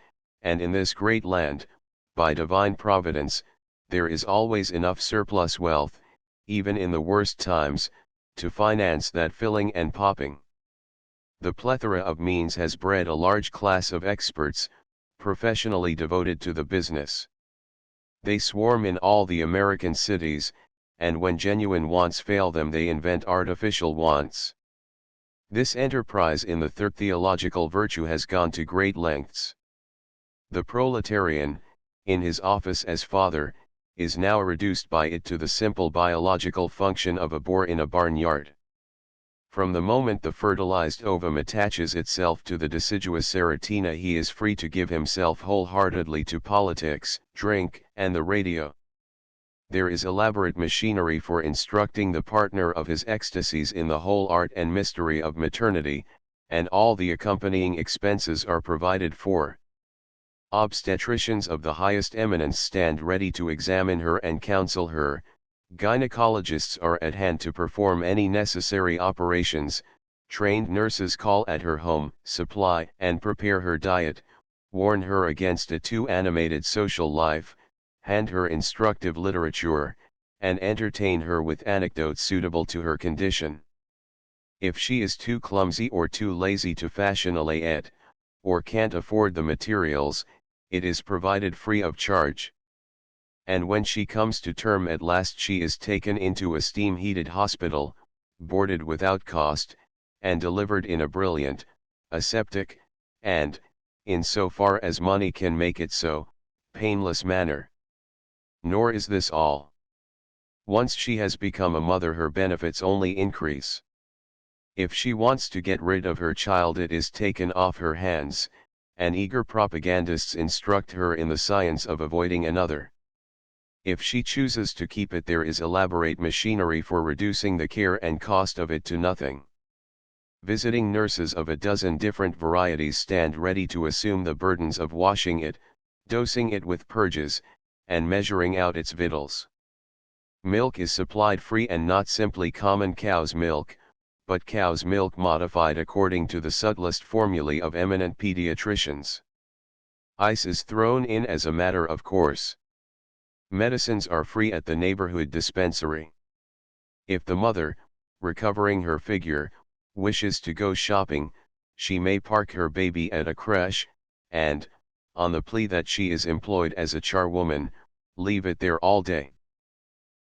and in this great land, by divine providence, there is always enough surplus wealth, even in the worst times, to finance that filling and popping. The plethora of means has bred a large class of experts, professionally devoted to the business. They swarm in all the American cities, and when genuine wants fail them they invent artificial wants. This enterprise in the third theological virtue has gone to great lengths. The proletarian, in his office as father, is now reduced by it to the simple biological function of a boar in a barnyard. From the moment the fertilized ovum attaches itself to the deciduous Ceratina he is free to give himself wholeheartedly to politics, drink, and the radio. There is elaborate machinery for instructing the partner of his ecstasies in the whole art and mystery of maternity, and all the accompanying expenses are provided for. Obstetricians of the highest eminence stand ready to examine her and counsel her, gynecologists are at hand to perform any necessary operations, trained nurses call at her home, supply and prepare her diet, warn her against a too animated social life, hand her instructive literature, and entertain her with anecdotes suitable to her condition. If she is too clumsy or too lazy to fashion a layette, or can't afford the materials, it is provided free of charge. And when she comes to term at last she is taken into a steam-heated hospital, boarded without cost, and delivered in a brilliant, aseptic, and, in so far as money can make it so, painless manner. Nor is this all. Once she has become a mother her benefits only increase. If she wants to get rid of her child it is taken off her hands, and eager propagandists instruct her in the science of avoiding another. If she chooses to keep it there is elaborate machinery for reducing the care and cost of it to nothing. Visiting nurses of a dozen different varieties stand ready to assume the burdens of washing it, dosing it with purges, and measuring out its victuals. Milk is supplied free and not simply common cow's milk, but cow's milk modified according to the subtlest formulae of eminent pediatricians. Ice is thrown in as a matter of course. Medicines are free at the neighborhood dispensary. If the mother, recovering her figure, wishes to go shopping, she may park her baby at a creche, and, on the plea that she is employed as a charwoman, leave it there all day.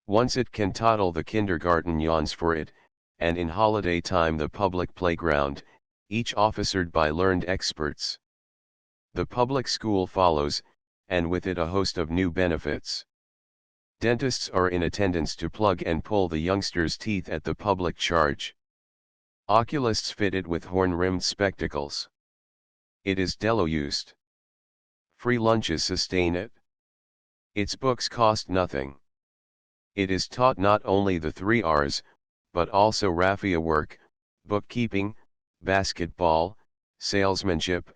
Once it can toddle the kindergarten yawns for it, and in holiday time the public playground, each officered by learned experts. The public school follows, and with it a host of new benefits. Dentists are in attendance to plug and pull the youngsters' teeth at the public charge. Oculists fitted with horn-rimmed spectacles. It is delo-used. Free lunches sustain it. Its books cost nothing. It is taught not only the 3 R's, but also raffia work, bookkeeping, basketball, salesmanship,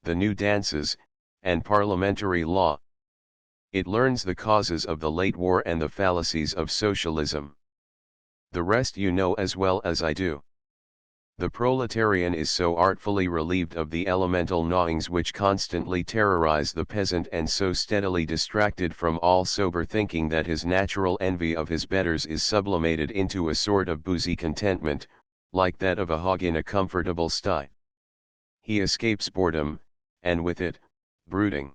the new dances, and parliamentary law. It learns the causes of the late war and the fallacies of socialism. The rest you know as well as I do. The proletarian is so artfully relieved of the elemental gnawings which constantly terrorize the peasant and so steadily distracted from all sober thinking that his natural envy of his betters is sublimated into a sort of boozy contentment, like that of a hog in a comfortable sty. He escapes boredom, and with it, brooding.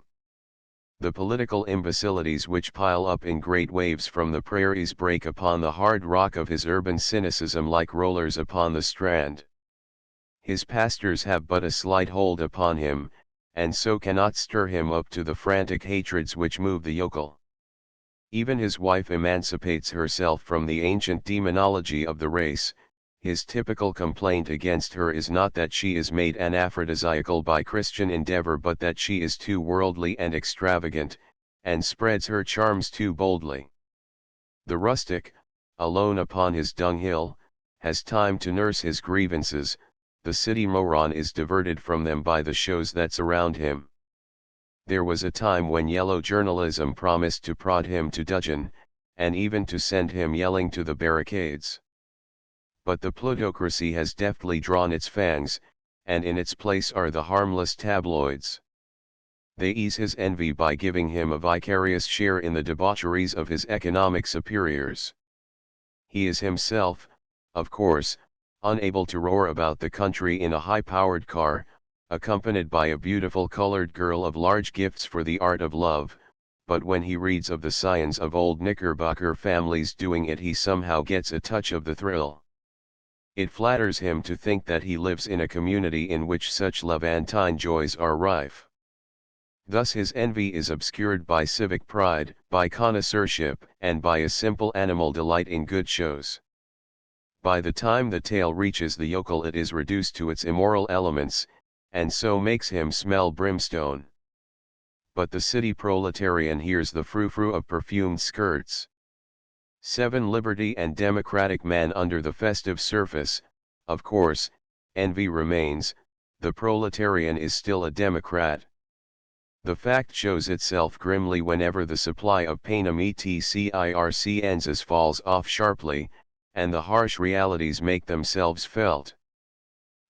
The political imbecilities which pile up in great waves from the prairies break upon the hard rock of his urban cynicism like rollers upon the strand. His pastors have but a slight hold upon him, and so cannot stir him up to the frantic hatreds which move the yokel. Even his wife emancipates herself from the ancient demonology of the race. His typical complaint against her is not that she is made anaphrodisiacal by Christian endeavor but that she is too worldly and extravagant, and spreads her charms too boldly. The rustic, alone upon his dunghill, has time to nurse his grievances, the city moron is diverted from them by the shows that surround him. There was a time when yellow journalism promised to prod him to dudgeon, and even to send him yelling to the barricades. But the plutocracy has deftly drawn its fangs, and in its place are the harmless tabloids. they ease his envy by giving him a vicarious share in the debaucheries of his economic superiors. He is himself, of course, unable to roar about the country in a high-powered car, accompanied by a beautiful colored girl of large gifts for the art of love, but when he reads of the scions of old Knickerbocker families doing it, he somehow gets a touch of the thrill. It flatters him to think that he lives in a community in which such Levantine joys are rife. Thus his envy is obscured by civic pride, by connoisseurship, and by a simple animal delight in good shows. By the time the tale reaches the yokel, it is reduced to its immoral elements, and so makes him smell brimstone. But the city proletarian hears the frou-frou of perfumed skirts. 7 Liberty and democratic man under the festive surface, of course, envy remains, the proletarian is still a democrat. The fact shows itself grimly whenever the supply of panem et circenses falls off sharply, and the harsh realities make themselves felt.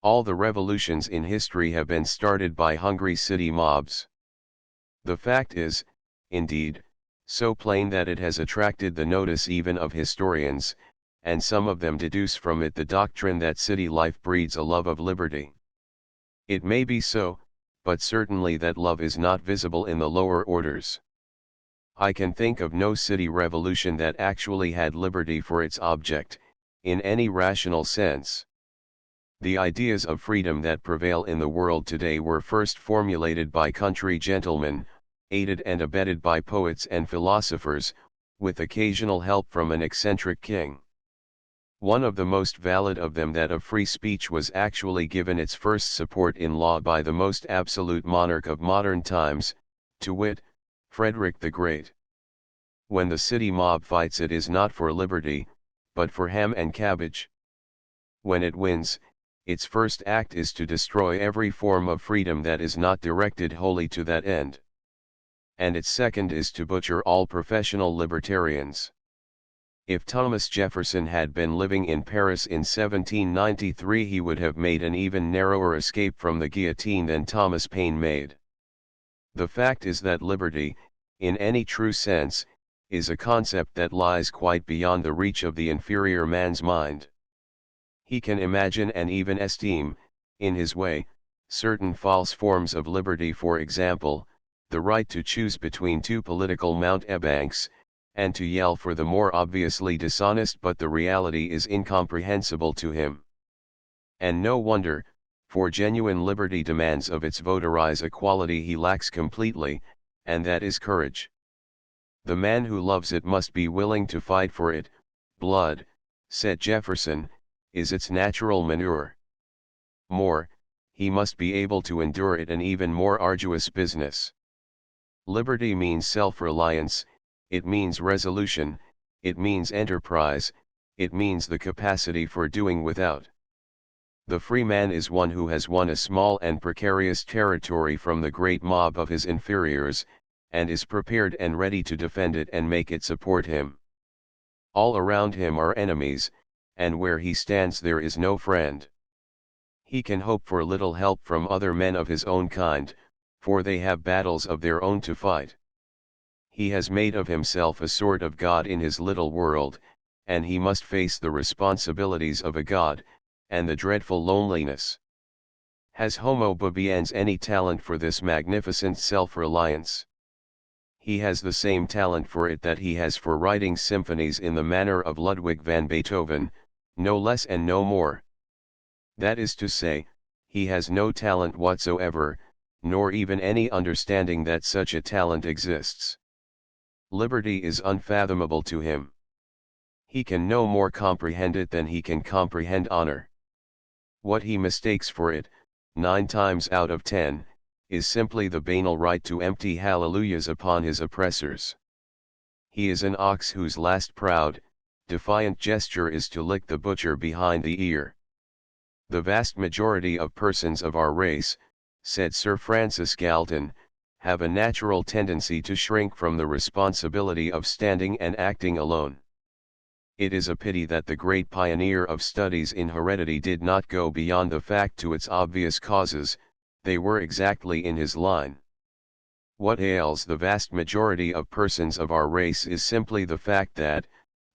All the revolutions in history have been started by hungry city mobs. The fact is, indeed, so plain that it has attracted the notice even of historians, and some of them deduce from it the doctrine that city life breeds a love of liberty. It may be so, but certainly that love is not visible in the lower orders. I can think of no city revolution that actually had liberty for its object, in any rational sense. The ideas of freedom that prevail in the world today were first formulated by country gentlemen, aided and abetted by poets and philosophers, with occasional help from an eccentric king. One of the most valid of them, that of free speech, was actually given its first support in law by the most absolute monarch of modern times, to wit, Frederick the Great. When the city mob fights, it is not for liberty, but for ham and cabbage. When it wins, its first act is to destroy every form of freedom that is not directed wholly to that end. And its second is to butcher all professional libertarians. If Thomas Jefferson had been living in Paris in 1793, he would have made an even narrower escape from the guillotine than Thomas Paine made. The fact is that liberty, in any true sense, is a concept that lies quite beyond the reach of the inferior man's mind. He can imagine and even esteem, in his way, certain false forms of liberty, for example, the right to choose between 2 political mountebanks, and to yell for the more obviously dishonest, but the reality is incomprehensible to him. And no wonder, for genuine liberty demands of its votaries a quality he lacks completely, and that is courage. The man who loves it must be willing to fight for it. Blood, said Jefferson, is its natural manure. More, he must be able to endure it, an even more arduous business. Liberty means self-reliance, it means resolution, it means enterprise, it means the capacity for doing without. The free man is one who has won a small and precarious territory from the great mob of his inferiors, and is prepared and ready to defend it and make it support him. All around him are enemies, and where he stands there is no friend. He can hope for little help from other men of his own kind, for they have battles of their own to fight. He has made of himself a sort of god in his little world, and he must face the responsibilities of a god, and the dreadful loneliness. Has Homo Bubiens any talent for this magnificent self-reliance? He has the same talent for it that he has for writing symphonies in the manner of Ludwig van Beethoven, no less and no more. That is to say, he has no talent whatsoever, nor even any understanding that such a talent exists. Liberty is unfathomable to him. He can no more comprehend it than he can comprehend honor. What he mistakes for it, 9 times out of 10, is simply the banal right to empty hallelujahs upon his oppressors. He is an ox whose last proud, defiant gesture is to lick the butcher behind the ear. The vast majority of persons of our race, said Sir Francis Galton, have a natural tendency to shrink from the responsibility of standing and acting alone. It is a pity that the great pioneer of studies in heredity did not go beyond the fact to its obvious causes, they were exactly in his line. What ails the vast majority of persons of our race is simply the fact that,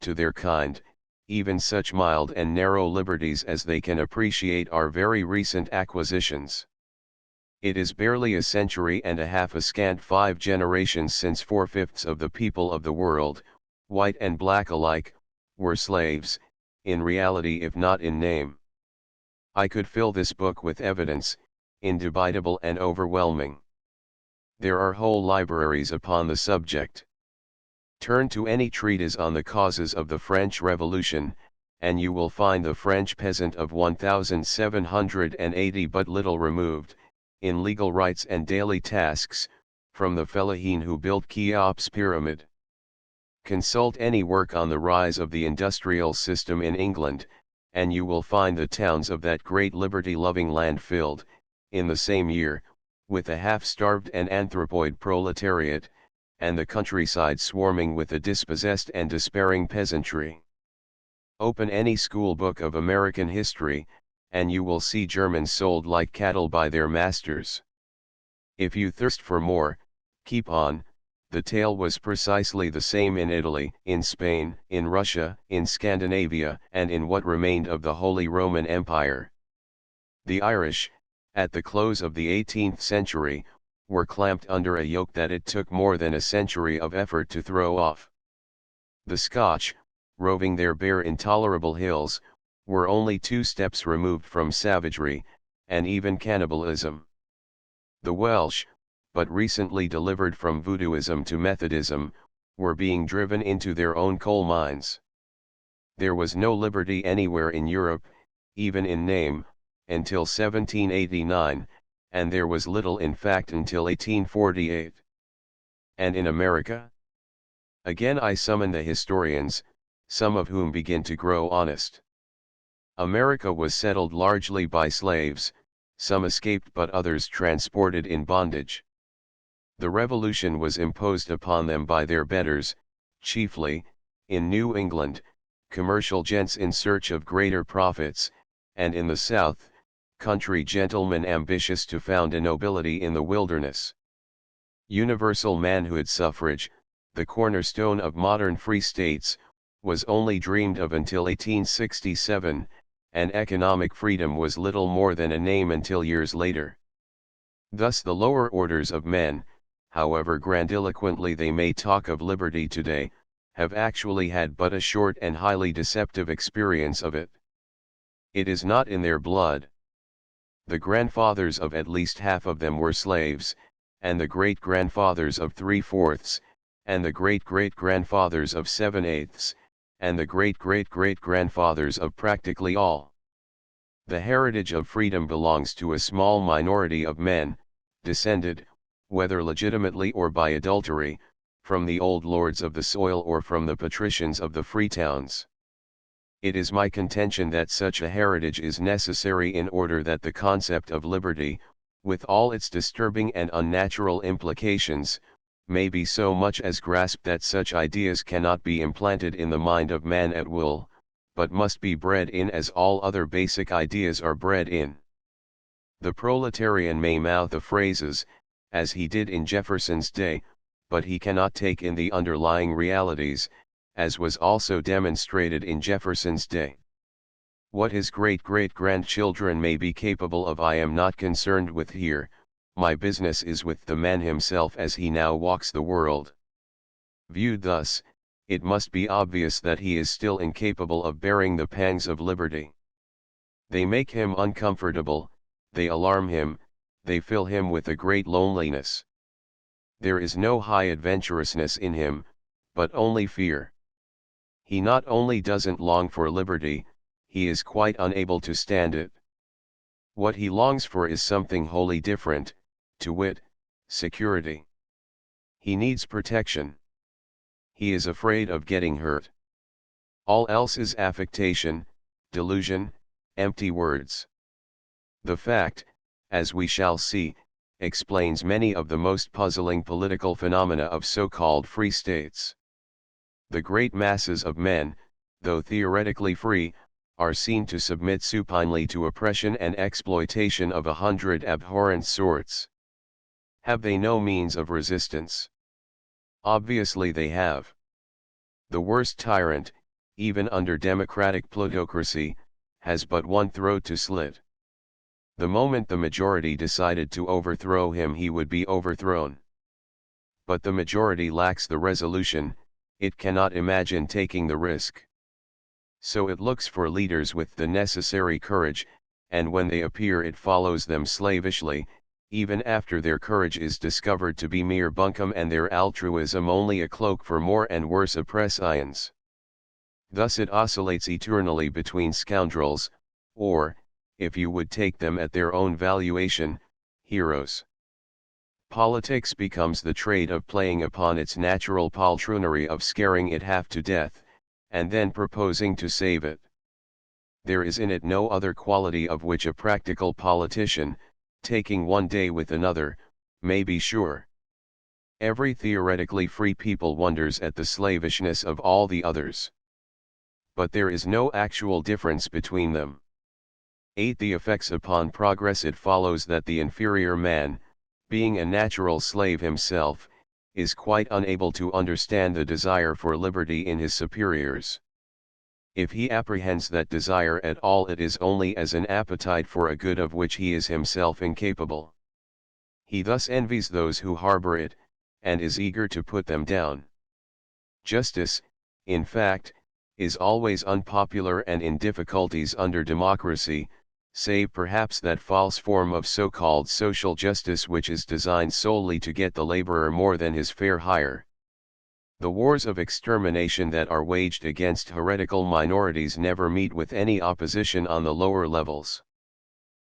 to their kind, even such mild and narrow liberties as they can appreciate are very recent acquisitions. It is barely a century and a half, a scant 5 generations, since 4/5 of the people of the world, white and black alike, were slaves, in reality if not in name. I could fill this book with evidence, indubitable and overwhelming. There are whole libraries upon the subject. Turn to any treatise on the causes of the French Revolution, and you will find the French peasant of 1780 but little removed, in legal rights and daily tasks, from the fellahin who built Cheops' pyramid. Consult any work on the rise of the industrial system in England, and you will find the towns of that great liberty-loving land filled, in the same year, with a half-starved and anthropoid proletariat, and the countryside swarming with a dispossessed and despairing peasantry. Open any school book of American history, and you will see Germans sold like cattle by their masters. If you thirst for more, keep on. The tale was precisely the same in Italy, in Spain, in Russia, in Scandinavia, and in what remained of the Holy Roman Empire. The Irish, at the close of the 18th century, were clamped under a yoke that it took more than a century of effort to throw off. The Scotch, roving their bare intolerable hills, were only 2 steps removed from savagery, and even cannibalism. The Welsh, but recently delivered from voodooism to Methodism, were being driven into their own coal mines. There was no liberty anywhere in Europe, even in name, until 1789, and there was little in fact until 1848. And in America? Again I summon the historians, some of whom begin to grow honest. America was settled largely by slaves, some escaped but others transported in bondage. The revolution was imposed upon them by their betters, chiefly, in New England, commercial gents in search of greater profits, and in the South, country gentlemen ambitious to found a nobility in the wilderness. Universal manhood suffrage, the cornerstone of modern free states, was only dreamed of until 1867, and economic freedom was little more than a name until years later. Thus the lower orders of men, however grandiloquently they may talk of liberty today, have actually had but a short and highly deceptive experience of it. It is not in their blood. The grandfathers of at least half of them were slaves, and the great-grandfathers of 3/4, and the great-great-grandfathers of 7/8, and the great-great-great-grandfathers of practically all. The heritage of freedom belongs to a small minority of men, descended, whether legitimately or by adultery, from the old lords of the soil or from the patricians of the free towns. It is my contention that such a heritage is necessary in order that the concept of liberty, with all its disturbing and unnatural implications, may be so much as grasped that such ideas cannot be implanted in the mind of man at will, but must be bred in as all other basic ideas are bred in. The proletarian may mouth the phrases, as he did in Jefferson's day, but he cannot take in the underlying realities, as was also demonstrated in Jefferson's day. What his great-great-grandchildren may be capable of I am not concerned with here, my business is with the man himself as he now walks the world. Viewed thus, it must be obvious that he is still incapable of bearing the pangs of liberty. They make him uncomfortable, they alarm him, they fill him with a great loneliness. There is no high adventurousness in him, but only fear. He not only doesn't long for liberty, he is quite unable to stand it. What he longs for is something wholly different, to wit, security. He needs protection. He is afraid of getting hurt. All else is affectation, delusion, empty words. The fact, as we shall see, explains many of the most puzzling political phenomena of so-called free states. The great masses of men, though theoretically free, are seen to submit supinely to oppression and exploitation of 100 abhorrent sorts. Have they no means of resistance? Obviously they have. The worst tyrant, even under democratic plutocracy, has but one throat to slit. The moment the majority decided to overthrow him, he would be overthrown. But the majority lacks the resolution, it cannot imagine taking the risk. So it looks for leaders with the necessary courage, and when they appear it follows them slavishly, even after their courage is discovered to be mere bunkum and their altruism only a cloak for more and worse oppressions. Thus it oscillates eternally between scoundrels, or, if you would take them at their own valuation, heroes. Politics becomes the trade of playing upon its natural poltroonery of scaring it half to death, and then proposing to save it. There is in it no other quality of which a practical politician, taking one day with another, may be sure. Every theoretically free people wonders at the slavishness of all the others. But there is no actual difference between them. 8. The effects upon progress. It follows that the inferior man, being a natural slave himself, is quite unable to understand the desire for liberty in his superiors. If he apprehends that desire at all, it is only as an appetite for a good of which he is himself incapable. He thus envies those who harbor it, and is eager to put them down. Justice, in fact, is always unpopular and in difficulties under democracy, save perhaps that false form of so-called social justice which is designed solely to get the laborer more than his fair hire. The wars of extermination that are waged against heretical minorities never meet with any opposition on the lower levels.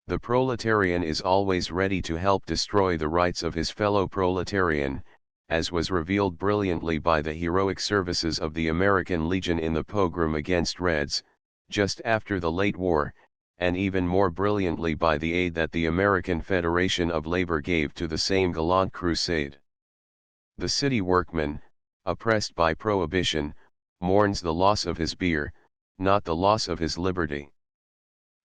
The proletarian is always ready to help destroy the rights of his fellow proletarian, as was revealed brilliantly by the heroic services of the American Legion in the pogrom against Reds, just after the late war, and even more brilliantly by the aid that the American Federation of Labor gave to the same gallant crusade. The city workman, oppressed by prohibition, mourns the loss of his beer, not the loss of his liberty.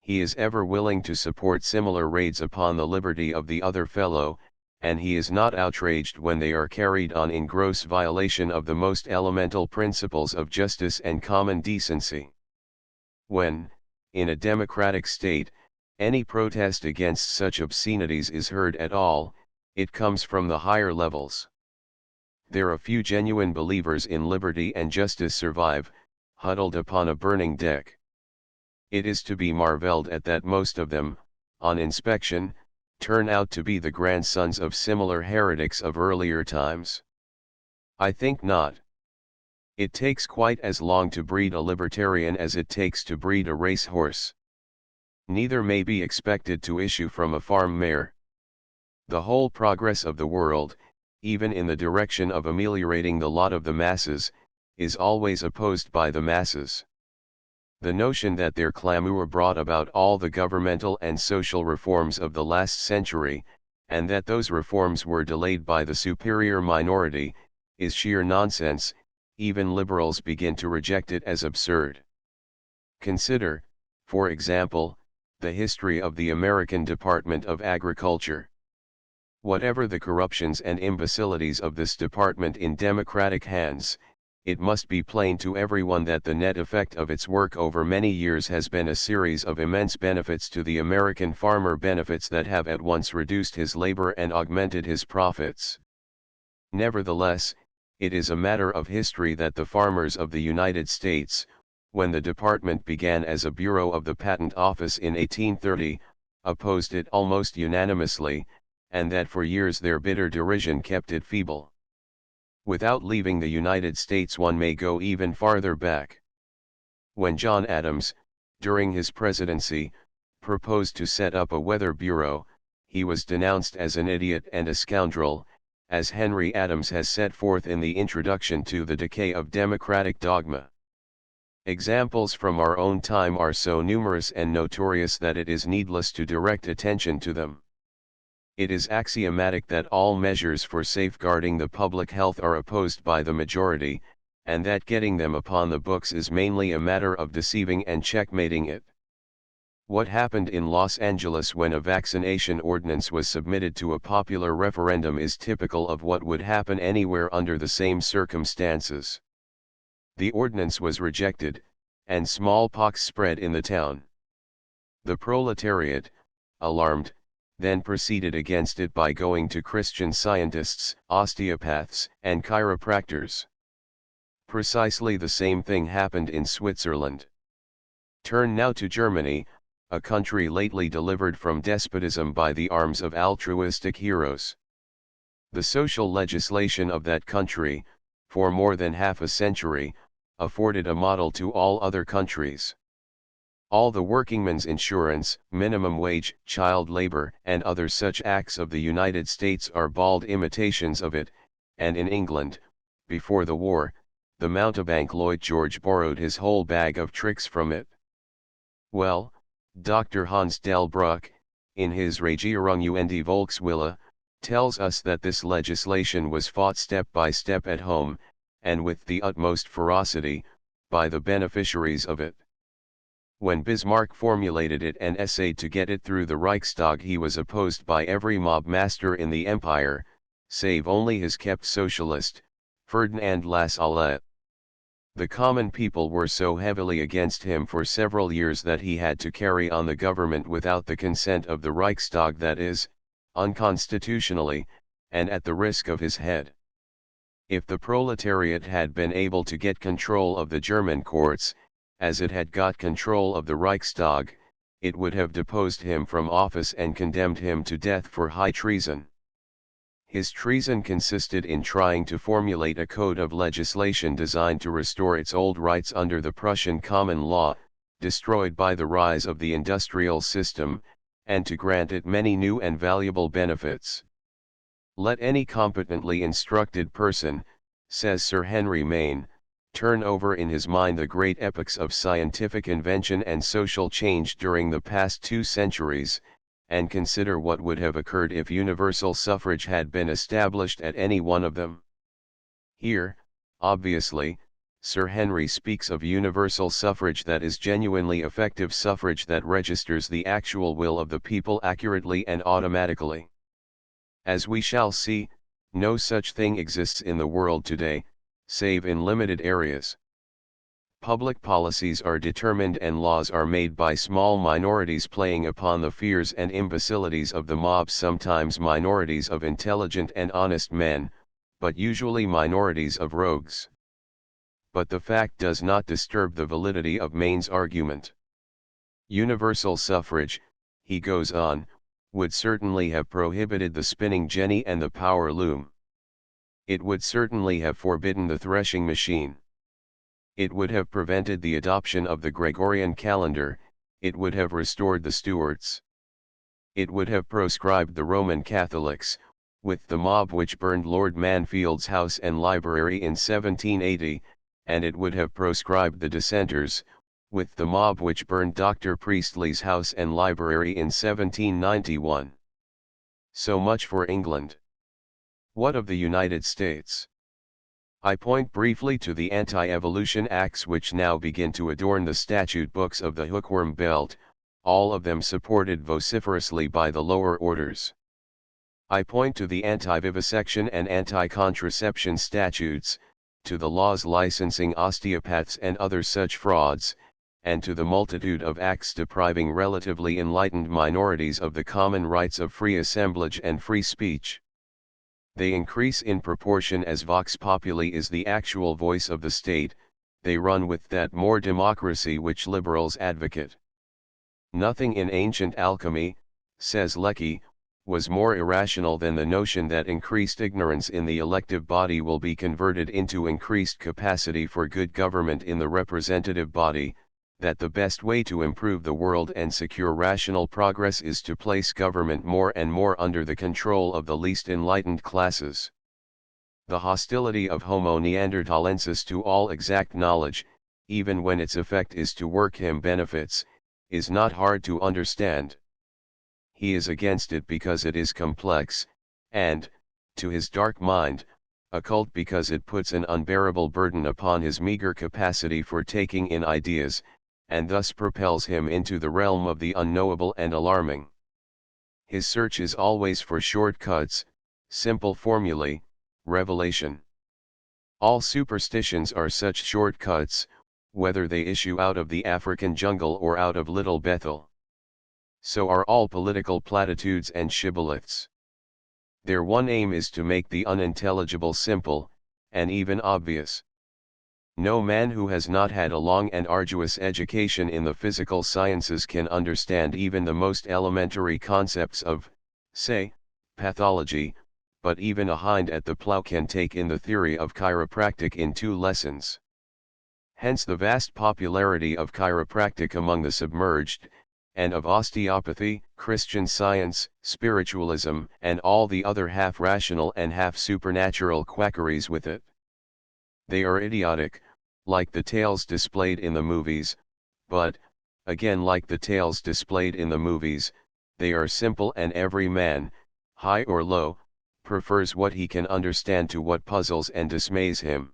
He is ever willing to support similar raids upon the liberty of the other fellow, and he is not outraged when they are carried on in gross violation of the most elemental principles of justice and common decency. When, in a democratic state, any protest against such obscenities is heard at all, it comes from the higher levels. There a few genuine believers in liberty and justice survive, huddled upon a burning deck. It is to be marveled at that most of them, on inspection, turn out to be the grandsons of similar heretics of earlier times. I think not. It takes quite as long to breed a libertarian as it takes to breed a racehorse. Neither may be expected to issue from a farm mare. The whole progress of the world, even in the direction of ameliorating the lot of the masses, is always opposed by the masses. The notion that their clamor brought about all the governmental and social reforms of the last century, and that those reforms were delayed by the superior minority, is sheer nonsense. Even liberals begin to reject it as absurd. Consider, for example, the history of the American Department of Agriculture. Whatever the corruptions and imbecilities of this department in democratic hands, it must be plain to everyone that the net effect of its work over many years has been a series of immense benefits to the American farmer, benefits that have at once reduced his labor and augmented his profits. Nevertheless, it is a matter of history that the farmers of the United States, when the department began as a bureau of the Patent Office in 1830, opposed it almost unanimously, and that for years their bitter derision kept it feeble. Without leaving the United States, one may go even farther back. When John Adams, during his presidency, proposed to set up a weather bureau, he was denounced as an idiot and a scoundrel, as Henry Adams has set forth in the introduction to The Decay of Democratic Dogma. Examples from our own time are so numerous and notorious that it is needless to direct attention to them. It is axiomatic that all measures for safeguarding the public health are opposed by the majority, and that getting them upon the books is mainly a matter of deceiving and checkmating it. What happened in Los Angeles when a vaccination ordinance was submitted to a popular referendum is typical of what would happen anywhere under the same circumstances. The ordinance was rejected, and smallpox spread in the town. The proletariat, alarmed, then proceeded against it by going to Christian Scientists, osteopaths, and chiropractors. Precisely the same thing happened in Switzerland. Turn now to Germany, a country lately delivered from despotism by the arms of altruistic heroes. The social legislation of that country, for more than half a century, afforded a model to all other countries. All the workingmen's insurance, minimum wage, child labor, and other such acts of the United States are bald imitations of it, and in England, before the war, the mountebank Lloyd George borrowed his whole bag of tricks from it. Well, Dr. Hans Delbruck, in his Regierung und die Volkswille, tells us that this legislation was fought step by step at home, and with the utmost ferocity, by the beneficiaries of it. When Bismarck formulated it and essayed to get it through the Reichstag, he was opposed by every mob master in the empire, save only his kept socialist, Ferdinand Lassalle. The common people were so heavily against him for several years that he had to carry on the government without the consent of the Reichstag, that is, unconstitutionally, and at the risk of his head. If the proletariat had been able to get control of the German courts, as it had got control of the Reichstag, it would have deposed him from office and condemned him to death for high treason. His treason consisted in trying to formulate a code of legislation designed to restore its old rights under the Prussian common law, destroyed by the rise of the industrial system, and to grant it many new and valuable benefits. Let any competently instructed person, says Sir Henry Maine, turn over in his mind the great epochs of scientific invention and social change during the past 2 centuries, and consider what would have occurred if universal suffrage had been established at any one of them. Here, obviously, Sir Henry speaks of universal suffrage that is genuinely effective suffrage that registers the actual will of the people accurately and automatically. As we shall see, no such thing exists in the world today, save in limited areas. Public policies are determined and laws are made by small minorities playing upon the fears and imbecilities of the mob, sometimes minorities of intelligent and honest men, but usually minorities of rogues. But the fact does not disturb the validity of Maine's argument. Universal suffrage, he goes on, would certainly have prohibited the spinning jenny and the power loom. It would certainly have forbidden the threshing machine. It would have prevented the adoption of the Gregorian calendar, it would have restored the Stuarts. It would have proscribed the Roman Catholics, with the mob which burned Lord Manfield's house and library in 1780, and it would have proscribed the dissenters, with the mob which burned Dr. Priestley's house and library in 1791. So much for England. What of the United States? I point briefly to the anti-evolution acts which now begin to adorn the statute books of the hookworm belt, all of them supported vociferously by the lower orders. I point to the anti-vivisection and anti-contraception statutes, to the laws licensing osteopaths and other such frauds, and to the multitude of acts depriving relatively enlightened minorities of the common rights of free assemblage and free speech. They increase in proportion as vox populi is the actual voice of the state, they run with that more democracy which liberals advocate. Nothing in ancient alchemy, says Lecky, was more irrational than the notion that increased ignorance in the elective body will be converted into increased capacity for good government in the representative body, that the best way to improve the world and secure rational progress is to place government more and more under the control of the least enlightened classes. The hostility of Homo neanderthalensis to all exact knowledge, even when its effect is to work him benefits, is not hard to understand. He is against it because it is complex, and, to his dark mind, occult because it puts an unbearable burden upon his meager capacity for taking in ideas, and thus propels him into the realm of the unknowable and alarming. His search is always for shortcuts, simple formulae, revelation. All superstitions are such shortcuts, whether they issue out of the African jungle or out of Little Bethel. So are all political platitudes and shibboleths. Their one aim is to make the unintelligible simple, and even obvious. No man who has not had a long and arduous education in the physical sciences can understand even the most elementary concepts of, say, pathology, but even a hind at the plow can take in the theory of chiropractic in 2 lessons. Hence the vast popularity of chiropractic among the submerged, and of osteopathy, Christian Science, spiritualism, and all the other half-rational and half-supernatural quackeries with it. They are idiotic, like the tales displayed in the movies, but, again like the tales displayed in the movies, they are simple and every man, high or low, prefers what he can understand to what puzzles and dismays him.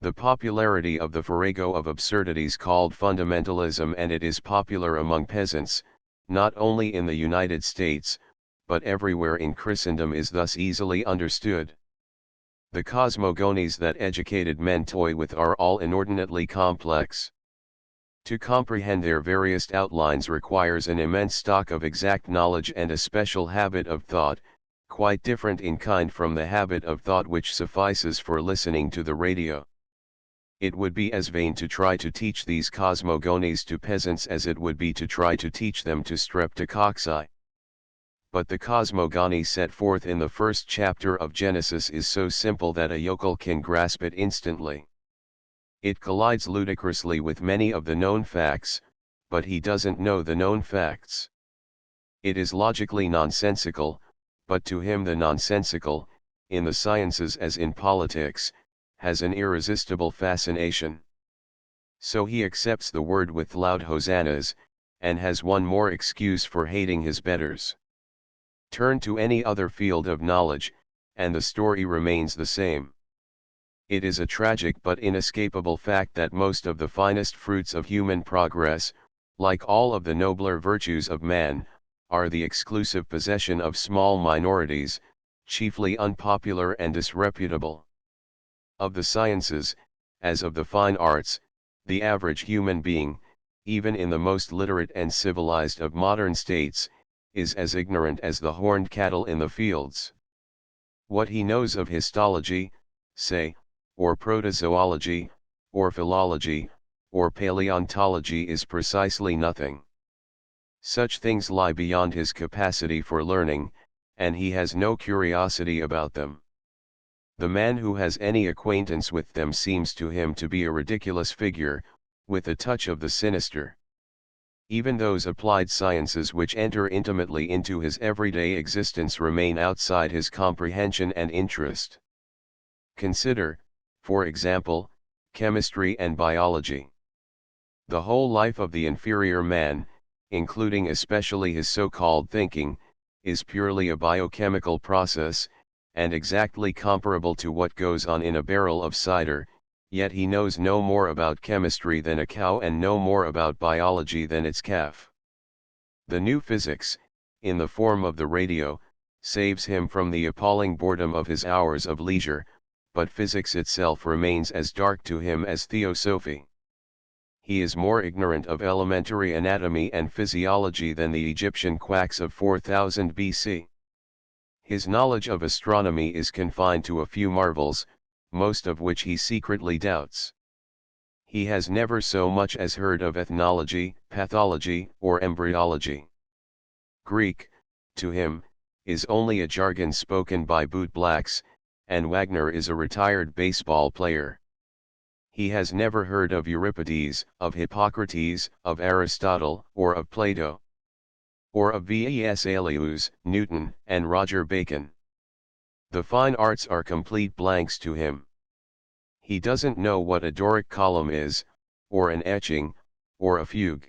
The popularity of the farrago of absurdities called fundamentalism, and it is popular among peasants, not only in the United States, but everywhere in Christendom, is thus easily understood. The cosmogonies that educated men toy with are all inordinately complex. To comprehend their various outlines requires an immense stock of exact knowledge and a special habit of thought, quite different in kind from the habit of thought which suffices for listening to the radio. It would be as vain to try to teach these cosmogonies to peasants as it would be to try to teach them to streptococci. But the cosmogony set forth in the first chapter of Genesis is so simple that a yokel can grasp it instantly. It collides ludicrously with many of the known facts, but he doesn't know the known facts. It is logically nonsensical, but to him the nonsensical, in the sciences as in politics, has an irresistible fascination. So he accepts the word with loud hosannas, and has one more excuse for hating his betters. Turn to any other field of knowledge, and the story remains the same. It is a tragic but inescapable fact that most of the finest fruits of human progress, like all of the nobler virtues of man, are the exclusive possession of small minorities, chiefly unpopular and disreputable. Of the sciences, as of the fine arts, the average human being, even in the most literate and civilized of modern states, is as ignorant as the horned cattle in the fields. What he knows of histology, say, or protozoology, or philology, or paleontology is precisely nothing. Such things lie beyond his capacity for learning, and he has no curiosity about them. The man who has any acquaintance with them seems to him to be a ridiculous figure, with a touch of the sinister. Even those applied sciences which enter intimately into his everyday existence remain outside his comprehension and interest. Consider, for example, chemistry and biology. The whole life of the inferior man, including especially his so-called thinking, is purely a biochemical process, and exactly comparable to what goes on in a barrel of cider, yet he knows no more about chemistry than a cow and no more about biology than its calf. The new physics, in the form of the radio, saves him from the appalling boredom of his hours of leisure, but physics itself remains as dark to him as theosophy. He is more ignorant of elementary anatomy and physiology than the Egyptian quacks of 4000 BC. His knowledge of astronomy is confined to a few marvels, most of which he secretly doubts. He has never so much as heard of ethnology, pathology, or embryology. Greek, to him, is only a jargon spoken by bootblacks, and Wagner is a retired baseball player. He has never heard of Euripides, of Hippocrates, of Aristotle, or of Plato. Or of Vesalius, Newton, and Roger Bacon. The fine arts are complete blanks to him. He doesn't know what a Doric column is, or an etching, or a fugue.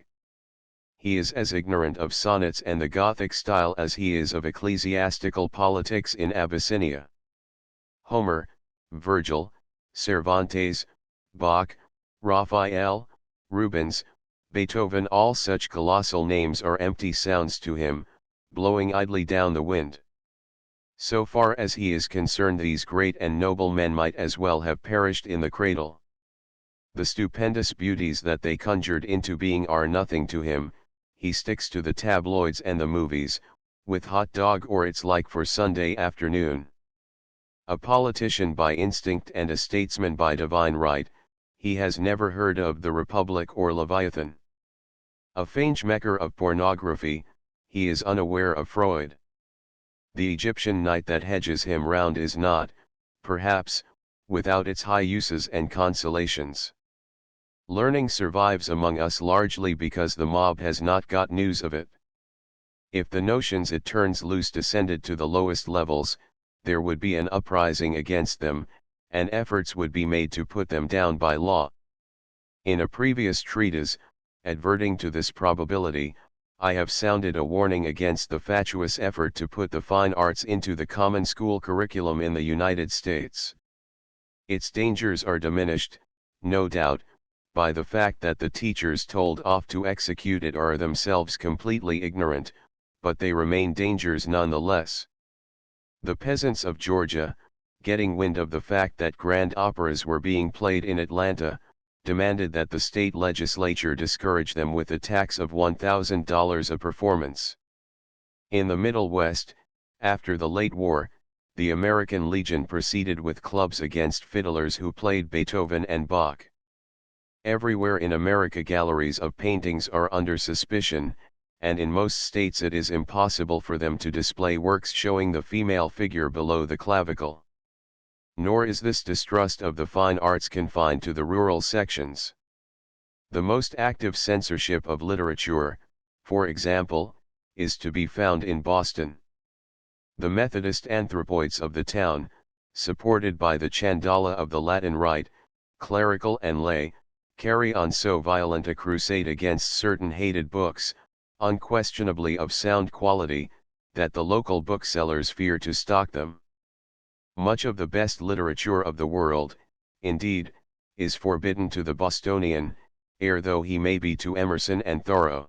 He is as ignorant of sonnets and the Gothic style as he is of ecclesiastical politics in Abyssinia. Homer, Virgil, Cervantes, Bach, Raphael, Rubens, Beethoven. All such colossal names are empty sounds to him, blowing idly down the wind. So far as he is concerned, these great and noble men might as well have perished in the cradle. The stupendous beauties that they conjured into being are nothing to him. He sticks to the tabloids and the movies, with hot dog or its like for Sunday afternoon. A politician by instinct and a statesman by divine right, he has never heard of the Republic or Leviathan. A fangemaker of pornography, he is unaware of Freud. The Egyptian night that hedges him round is not, perhaps, without its high uses and consolations. Learning survives among us largely because the mob has not got news of it. If the notions it turns loose descended to the lowest levels, there would be an uprising against them, and efforts would be made to put them down by law. In a previous treatise, adverting to this probability, I have sounded a warning against the fatuous effort to put the fine arts into the common school curriculum in the United States. Its dangers are diminished, no doubt, by the fact that the teachers told off to execute it are themselves completely ignorant, but they remain dangers nonetheless. The peasants of Georgia, getting wind of the fact that grand operas were being played in Atlanta, demanded that the state legislature discourage them with a tax of $1,000 a performance. In the Middle West, after the late war, the American Legion proceeded with clubs against fiddlers who played Beethoven and Bach. Everywhere in America galleries of paintings are under suspicion, and in most states it is impossible for them to display works showing the female figure below the clavicle. Nor is this distrust of the fine arts confined to the rural sections. The most active censorship of literature, for example, is to be found in Boston. The Methodist anthropoids of the town, supported by the Chandala of the Latin Rite, clerical and lay, carry on so violent a crusade against certain hated books, unquestionably of sound quality, that the local booksellers fear to stock them. Much of the best literature of the world, indeed, is forbidden to the Bostonian, ere though he may be to Emerson and Thoreau.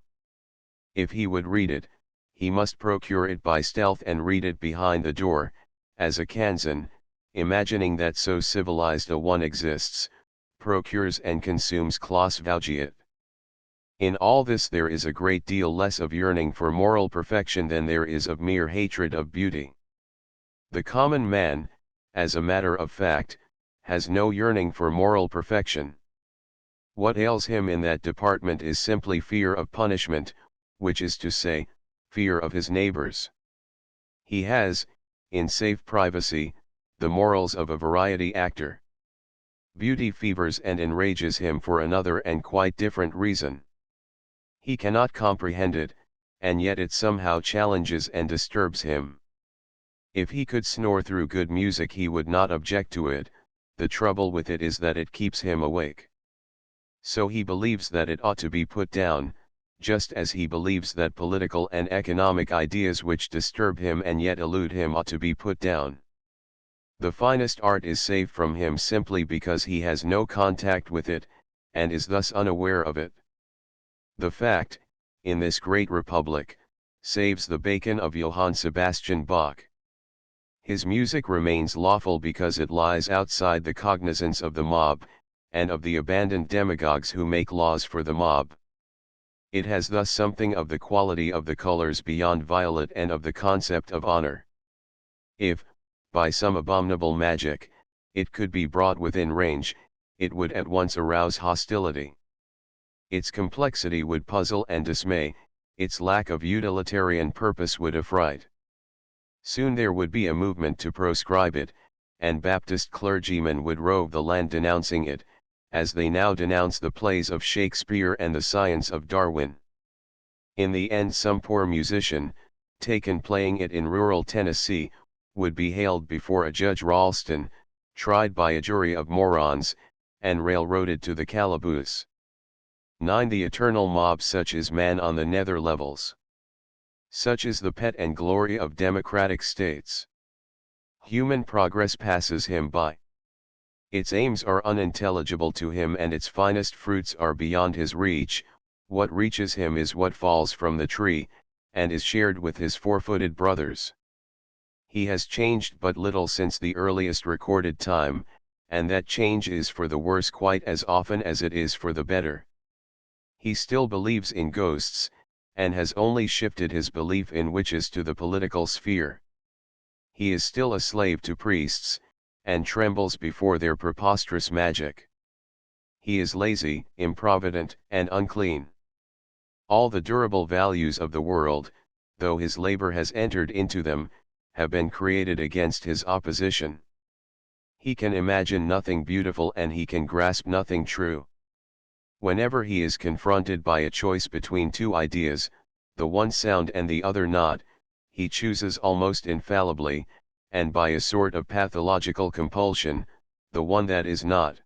If he would read it, he must procure it by stealth and read it behind the door, as a Kansan, imagining that so civilized a one exists, procures and consumes Klaus Vaugiat. In all this there is a great deal less of yearning for moral perfection than there is of mere hatred of beauty. The common man, as a matter of fact, has no yearning for moral perfection. What ails him in that department is simply fear of punishment, which is to say, fear of his neighbors. He has, in safe privacy, the morals of a variety actor. Beauty fevers and enrages him for another and quite different reason. He cannot comprehend it, and yet it somehow challenges and disturbs him. If he could snore through good music he would not object to it, the trouble with it is that it keeps him awake. So he believes that it ought to be put down, just as he believes that political and economic ideas which disturb him and yet elude him ought to be put down. The finest art is safe from him simply because he has no contact with it, and is thus unaware of it. The fact, in this great republic, saves the bacon of Johann Sebastian Bach. His music remains lawful because it lies outside the cognizance of the mob, and of the abandoned demagogues who make laws for the mob. It has thus something of the quality of the colors beyond violet and of the concept of honor. If, by some abominable magic, it could be brought within range, it would at once arouse hostility. Its complexity would puzzle and dismay, its lack of utilitarian purpose would affright. Soon there would be a movement to proscribe it, and Baptist clergymen would rove the land denouncing it, as they now denounce the plays of Shakespeare and the science of Darwin. In the end some poor musician, taken playing it in rural Tennessee, would be haled before a Judge Ralston, tried by a jury of morons, and railroaded to the calaboose. 9. The eternal mob. Such is man on the nether levels. Such is the pet and glory of democratic states. Human progress passes him by. Its aims are unintelligible to him and its finest fruits are beyond his reach, What reaches him is what falls from the tree, and is shared with his four-footed brothers. He has changed but little since the earliest recorded time, and that change is for the worse quite as often as it is for the better. He still believes in ghosts, and has only shifted his belief in witches to the political sphere. He is still a slave to priests, and trembles before their preposterous magic. He is lazy, improvident, and unclean. All the durable values of the world, though his labor has entered into them, have been created against his opposition. He can imagine nothing beautiful and he can grasp nothing true. Whenever he is confronted by a choice between two ideas, the one sound and the other not, he chooses almost infallibly, and by a sort of pathological compulsion, the one that is not.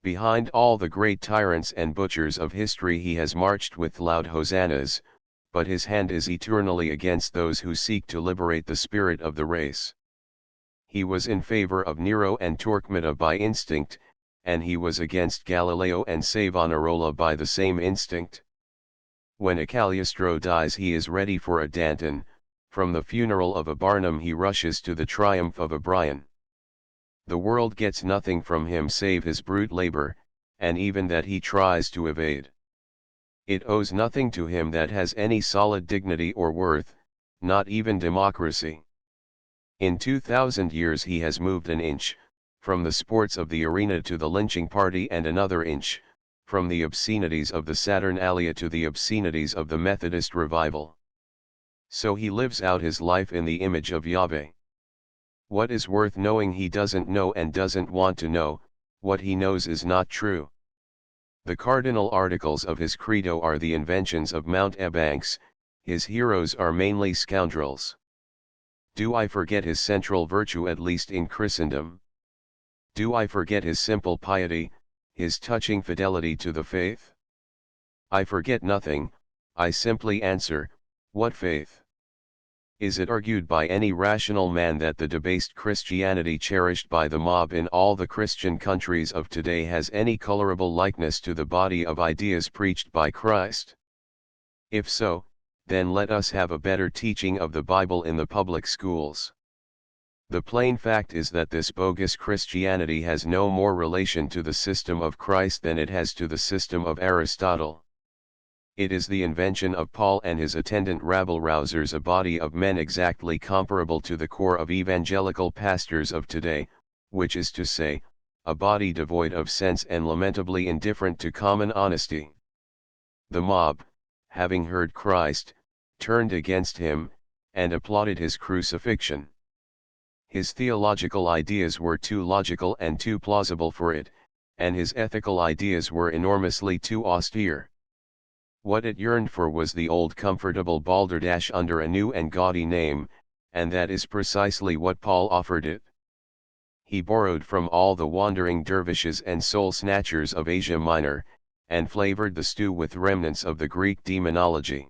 Behind all the great tyrants and butchers of history he has marched with loud hosannas, but his hand is eternally against those who seek to liberate the spirit of the race. He was in favor of Nero and Torquemada by instinct, and he was against Galileo and Savonarola by the same instinct. When a Cagliostro dies he is ready for a Danton, from the funeral of a Barnum he rushes to the triumph of a Bryan. The world gets nothing from him save his brute labor, and even that he tries to evade. It owes nothing to him that has any solid dignity or worth, not even democracy. In 2000 years he has moved an inch, from the sports of the arena to the lynching party, and another inch, from the obscenities of the Saturnalia to the obscenities of the Methodist revival. So he lives out his life in the image of Yahweh. What is worth knowing he doesn't know and doesn't want to know, what he knows is not true. The cardinal articles of his credo are the inventions of Mountebanks, his heroes are mainly scoundrels. Do I forget his central virtue at least in Christendom? Do I forget his simple piety, his touching fidelity to the faith? I forget nothing, I simply answer, what faith? Is it argued by any rational man that the debased Christianity cherished by the mob in all the Christian countries of today has any colorable likeness to the body of ideas preached by Christ? If so, then let us have a better teaching of the Bible in the public schools. The plain fact is that this bogus Christianity has no more relation to the system of Christ than it has to the system of Aristotle. It is the invention of Paul and his attendant rabble-rousers, a body of men exactly comparable to the core of evangelical pastors of today, which is to say, a body devoid of sense and lamentably indifferent to common honesty. The mob, having heard Christ, turned against him, and applauded his crucifixion. His theological ideas were too logical and too plausible for it, and his ethical ideas were enormously too austere. What it yearned for was the old comfortable balderdash under a new and gaudy name, and that is precisely what Paul offered it. He borrowed from all the wandering dervishes and soul-snatchers of Asia Minor, and flavored the stew with remnants of the Greek demonology.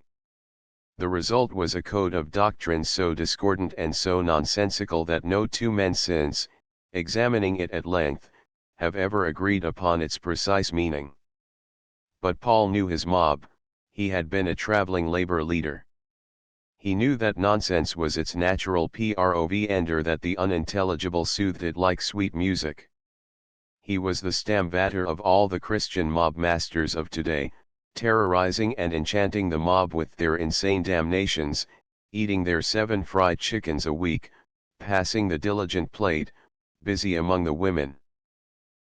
The result was a code of doctrines so discordant and so nonsensical that no two men since, examining it at length, have ever agreed upon its precise meaning. But Paul knew his mob, he had been a traveling labor leader. He knew that nonsense was its natural provender, that the unintelligible soothed it like sweet music. He was the Stammvater of all the Christian mob masters of today, terrorizing and enchanting the mob with their insane damnations, eating their 7 fried chickens a week, passing the diligent plate, busy among the women.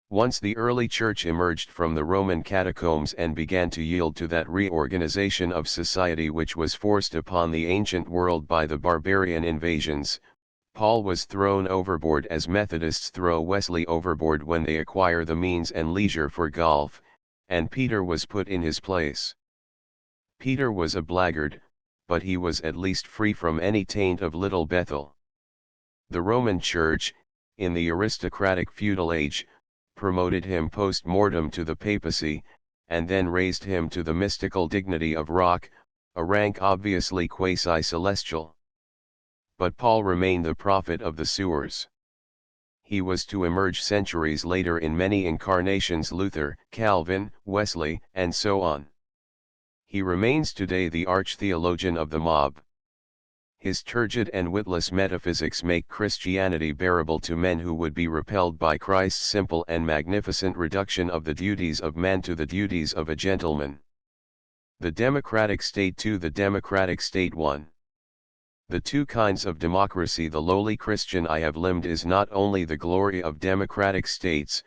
Once the early church emerged from the Roman catacombs and began to yield to that reorganization of society which was forced upon the ancient world by the barbarian invasions, Paul was thrown overboard as Methodists throw Wesley overboard when they acquire the means and leisure for golf, and Peter was put in his place. Peter was a blackguard, but he was at least free from any taint of Little Bethel. The Roman Church, in the aristocratic feudal age, promoted him post-mortem to the papacy, and then raised him to the mystical dignity of rock, a rank obviously quasi-celestial. But Paul remained the prophet of the sewers. He was to emerge centuries later in many incarnations: Luther, Calvin, Wesley, and so on. He remains today the arch-theologian of the mob. His turgid and witless metaphysics make Christianity bearable to men who would be repelled by Christ's simple and magnificent reduction of the duties of man to the duties of a gentleman. The democratic state 2. The democratic state 1. The two kinds of democracy the lowly Christian I have limned is not only the glory of democratic states,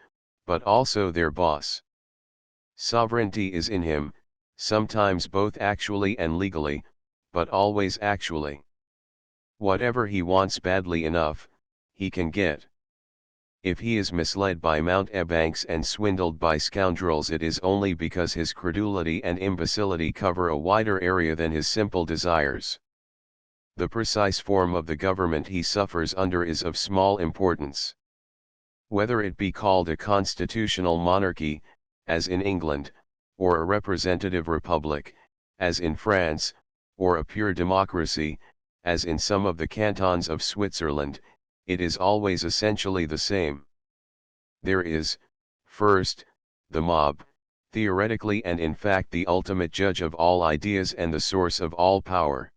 but also their boss. Sovereignty is in him, sometimes both actually and legally, but always actually. Whatever he wants badly enough, he can get. If he is misled by mountebanks and swindled by scoundrels, it is only because his credulity and imbecility cover a wider area than his simple desires. The precise form of the government he suffers under is of small importance. Whether it be called a constitutional monarchy, as in England, or a representative republic, as in France, or a pure democracy, as in some of the cantons of Switzerland, it is always essentially the same. There is, first, the mob, theoretically and in fact the ultimate judge of all ideas and the source of all power.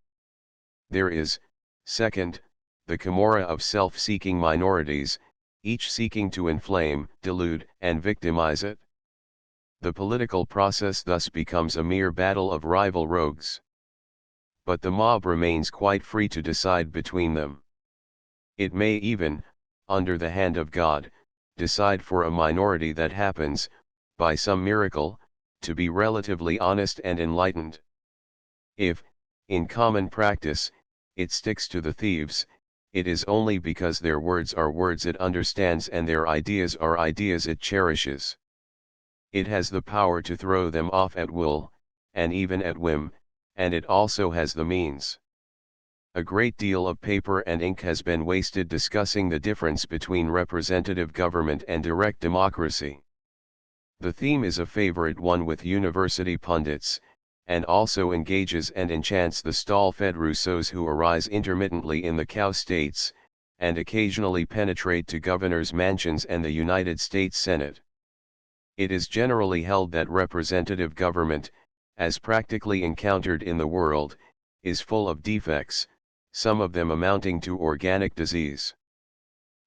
There is, second, the Camorra of self-seeking minorities, each seeking to inflame, delude, and victimize it. The political process thus becomes a mere battle of rival rogues. But the mob remains quite free to decide between them. It may even, under the hand of God, decide for a minority that happens, by some miracle, to be relatively honest and enlightened. If, in common practice, it sticks to the thieves, it is only because their words are words it understands and their ideas are ideas it cherishes. It has the power to throw them off at will, and even at whim, and it also has the means. A great deal of paper and ink has been wasted discussing the difference between representative government and direct democracy. The theme is a favorite one with university pundits, and also engages and enchants the stall-fed Rousseaus who arise intermittently in the cow states, and occasionally penetrate to governors' mansions and the United States Senate. It is generally held that representative government, as practically encountered in the world, is full of defects, some of them amounting to organic disease.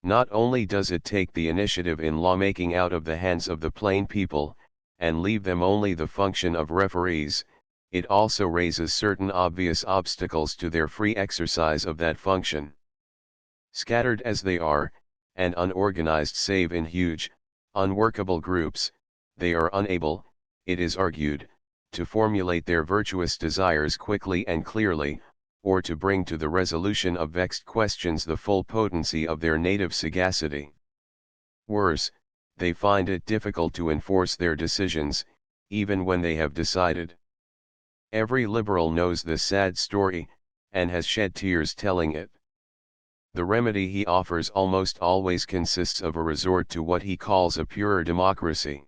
Not only does it take the initiative in lawmaking out of the hands of the plain people, and leave them only the function of referees, it also raises certain obvious obstacles to their free exercise of that function. Scattered as they are, and unorganized save in huge, unworkable groups, they are unable, it is argued, to formulate their virtuous desires quickly and clearly, or to bring to the resolution of vexed questions the full potency of their native sagacity. Worse, they find it difficult to enforce their decisions, even when they have decided. Every liberal knows this sad story, and has shed tears telling it. The remedy he offers almost always consists of a resort to what he calls a purer democracy.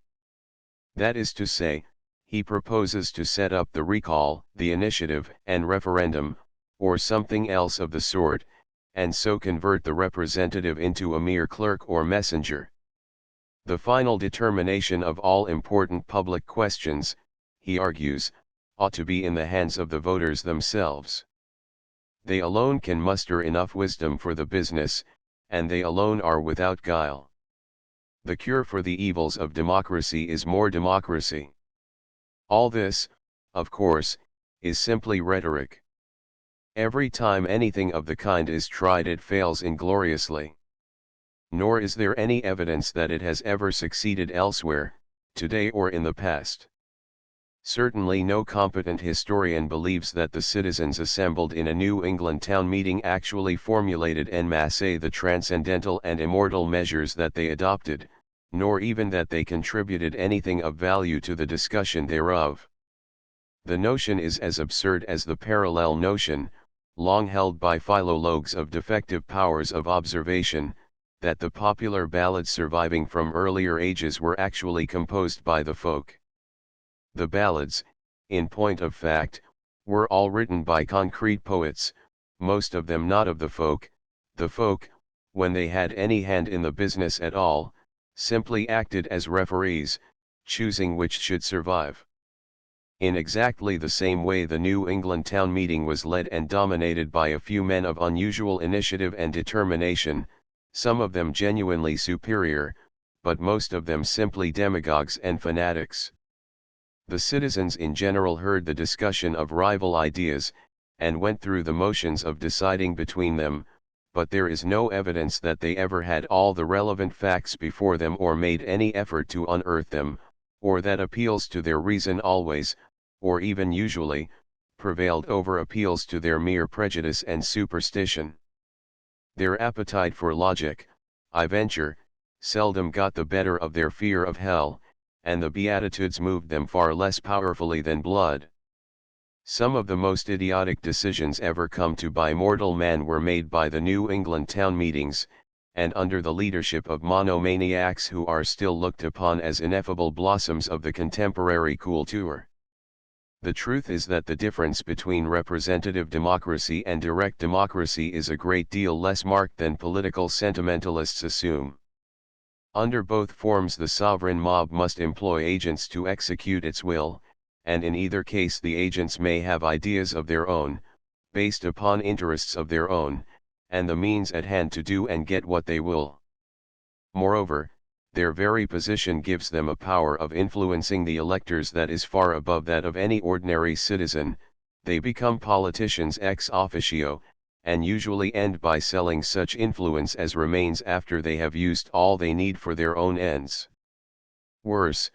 That is to say, he proposes to set up the recall, the initiative, and referendum, or something else of the sort, and so convert the representative into a mere clerk or messenger. The final determination of all important public questions, he argues, ought to be in the hands of the voters themselves. They alone can muster enough wisdom for the business, and they alone are without guile. The cure for the evils of democracy is more democracy. All this, of course, is simply rhetoric. Every time anything of the kind is tried it fails ingloriously. Nor is there any evidence that it has ever succeeded elsewhere, today or in the past. Certainly no competent historian believes that the citizens assembled in a New England town meeting actually formulated en masse the transcendental and immortal measures that they adopted, nor even that they contributed anything of value to the discussion thereof. The notion is as absurd as the parallel notion, long held by philologues of defective powers of observation, that the popular ballads surviving from earlier ages were actually composed by the folk. The ballads, in point of fact, were all written by concrete poets, most of them not of the folk. The folk, when they had any hand in the business at all, simply acted as referees, choosing which should survive. In exactly the same way the New England town meeting was led and dominated by a few men of unusual initiative and determination, some of them genuinely superior, but most of them simply demagogues and fanatics. The citizens in general heard the discussion of rival ideas, and went through the motions of deciding between them, but there is no evidence that they ever had all the relevant facts before them or made any effort to unearth them, or that appeals to their reason always, or even usually, prevailed over appeals to their mere prejudice and superstition. Their appetite for logic, I venture, seldom got the better of their fear of hell, and the Beatitudes moved them far less powerfully than blood. Some of the most idiotic decisions ever come to by mortal man were made by the New England town meetings, and under the leadership of monomaniacs who are still looked upon as ineffable blossoms of the contemporary culture. The truth is that the difference between representative democracy and direct democracy is a great deal less marked than political sentimentalists assume. Under both forms the sovereign mob must employ agents to execute its will, and in either case the agents may have ideas of their own, based upon interests of their own, and the means at hand to do and get what they will. Moreover, their very position gives them a power of influencing the electors that is far above that of any ordinary citizen. They become politicians ex officio, and usually end by selling such influence as remains after they have used all they need for their own ends. Worse,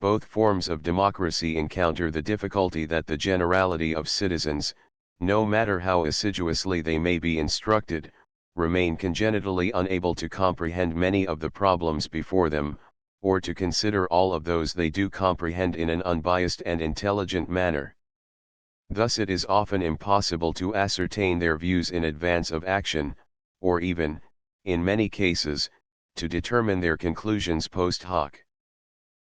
both forms of democracy encounter the difficulty that the generality of citizens, no matter how assiduously they may be instructed, remain congenitally unable to comprehend many of the problems before them, or to consider all of those they do comprehend in an unbiased and intelligent manner. Thus it is often impossible to ascertain their views in advance of action, or even, in many cases, to determine their conclusions post hoc.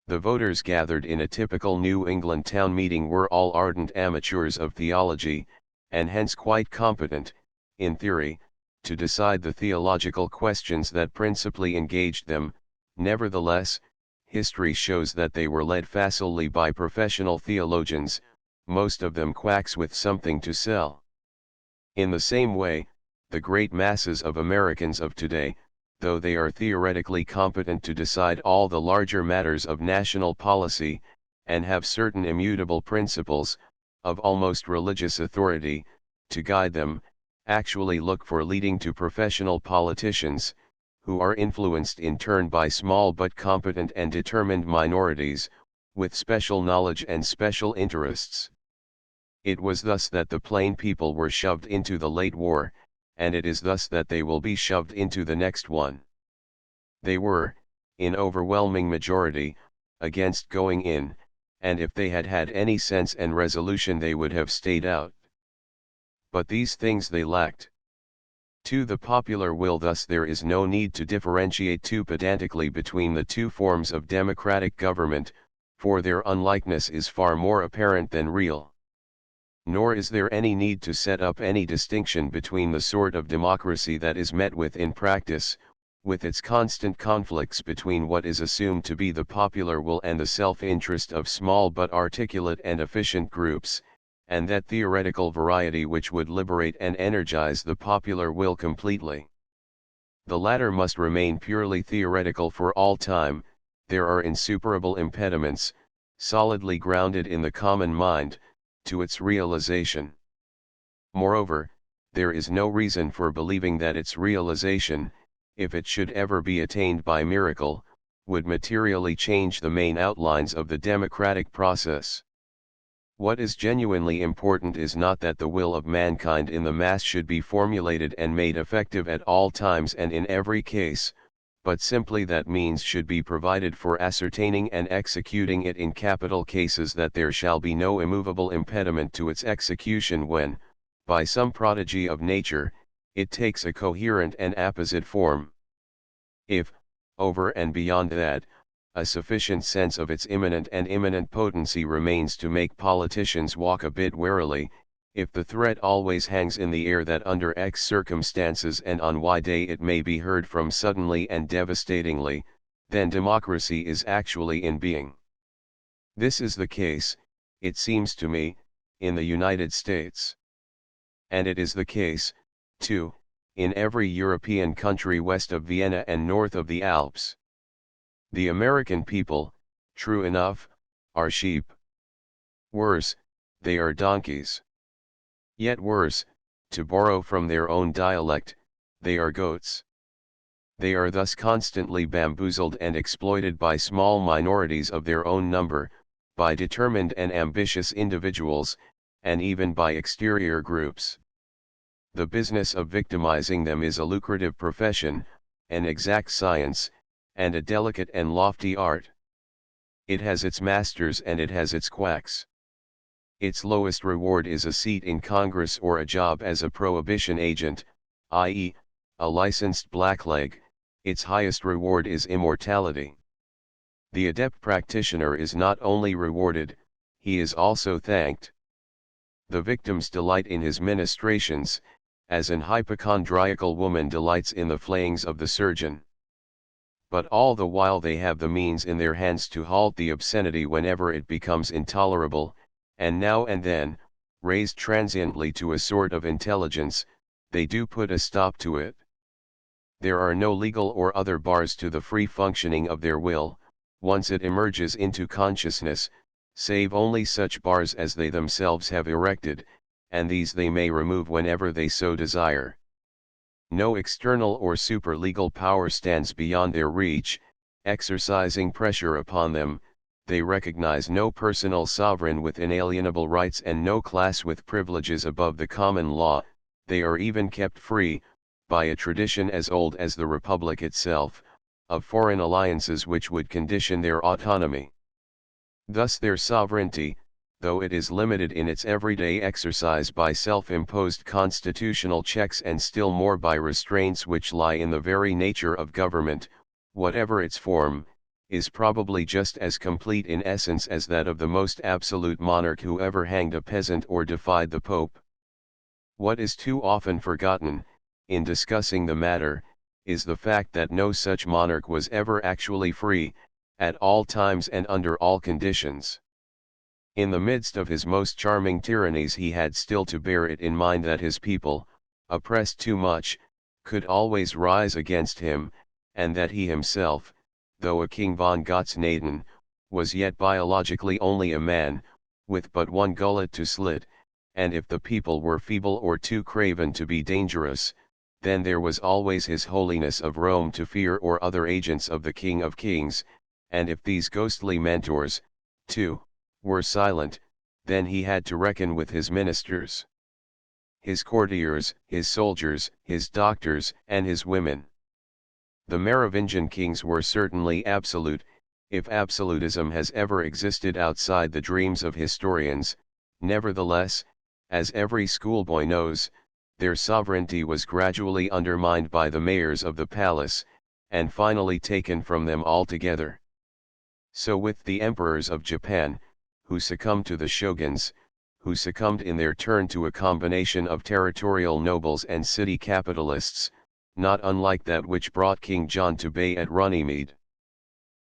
The voters gathered in a typical New England town meeting were all ardent amateurs of theology, and hence quite competent, in theory, to decide the theological questions that principally engaged them. Nevertheless, history shows that they were led facilely by professional theologians, most of them quacks with something to sell. In the same way, the great masses of Americans of today, though they are theoretically competent to decide all the larger matters of national policy, and have certain immutable principles, of almost religious authority, to guide them, actually look for leading to professional politicians, who are influenced in turn by small but competent and determined minorities, with special knowledge and special interests. It was thus that the plain people were shoved into the late war, and it is thus that they will be shoved into the next one. They were, in overwhelming majority, against going in, and if they had had any sense and resolution they would have stayed out. But these things they lacked. To the popular will thus there is no need to differentiate too pedantically between the two forms of democratic government, for their unlikeness is far more apparent than real. Nor is there any need to set up any distinction between the sort of democracy that is met with in practice, with its constant conflicts between what is assumed to be the popular will and the self-interest of small but articulate and efficient groups, and that theoretical variety which would liberate and energize the popular will completely. The latter must remain purely theoretical for all time. There are insuperable impediments, solidly grounded in the common mind, to its realization. Moreover, there is no reason for believing that its realization, if it should ever be attained by miracle, would materially change the main outlines of the democratic process. What is genuinely important is not that the will of mankind in the mass should be formulated and made effective at all times and in every case, but simply that means should be provided for ascertaining and executing it in capital cases, that there shall be no immovable impediment to its execution when, by some prodigy of nature, it takes a coherent and apposite form. If, over and beyond that, a sufficient sense of its imminent and imminent potency remains to make politicians walk a bit warily, if the threat always hangs in the air that under X circumstances and on Y day it may be heard from suddenly and devastatingly, then democracy is actually in being. This is the case, it seems to me, in the United States. And it is the case, too, in every European country west of Vienna and north of the Alps. The American people, true enough, are sheep. Worse, they are donkeys. Yet worse, to borrow from their own dialect, they are goats. They are thus constantly bamboozled and exploited by small minorities of their own number, by determined and ambitious individuals, and even by exterior groups. The business of victimizing them is a lucrative profession, an exact science, and a delicate and lofty art. It has its masters and it has its quacks. Its lowest reward is a seat in Congress or a job as a prohibition agent, i.e., a licensed blackleg. Its highest reward is immortality. The adept practitioner is not only rewarded, he is also thanked. The victims delight in his ministrations, as an hypochondriacal woman delights in the flayings of the surgeon. But all the while they have the means in their hands to halt the obscenity whenever it becomes intolerable, and now and then, raised transiently to a sort of intelligence, they do put a stop to it. There are no legal or other bars to the free functioning of their will, once it emerges into consciousness, save only such bars as they themselves have erected, and these they may remove whenever they so desire. No external or super-legal power stands beyond their reach, exercising pressure upon them. They recognize no personal sovereign with inalienable rights and no class with privileges above the common law. They are even kept free, by a tradition as old as the Republic itself, of foreign alliances which would condition their autonomy. Thus their sovereignty, though it is limited in its everyday exercise by self-imposed constitutional checks and still more by restraints which lie in the very nature of government, whatever its form, is probably just as complete in essence as that of the most absolute monarch who ever hanged a peasant or defied the Pope. What is too often forgotten, in discussing the matter, is the fact that no such monarch was ever actually free, at all times and under all conditions. In the midst of his most charming tyrannies he had still to bear it in mind that his people, oppressed too much, could always rise against him, and that he himself, though a king von Gottsnaden, was yet biologically only a man, with but one gullet to slit, and if the people were feeble or too craven to be dangerous, then there was always His Holiness of Rome to fear or other agents of the King of Kings, and if these ghostly mentors, too, were silent, then he had to reckon with his ministers, his courtiers, his soldiers, his doctors, and his women. The Merovingian kings were certainly absolute, if absolutism has ever existed outside the dreams of historians. Nevertheless, as every schoolboy knows, their sovereignty was gradually undermined by the mayors of the palace, and finally taken from them altogether. So with the emperors of Japan, who succumbed to the shoguns, who succumbed in their turn to a combination of territorial nobles and city capitalists, not unlike that which brought King John to bay at Runnymede.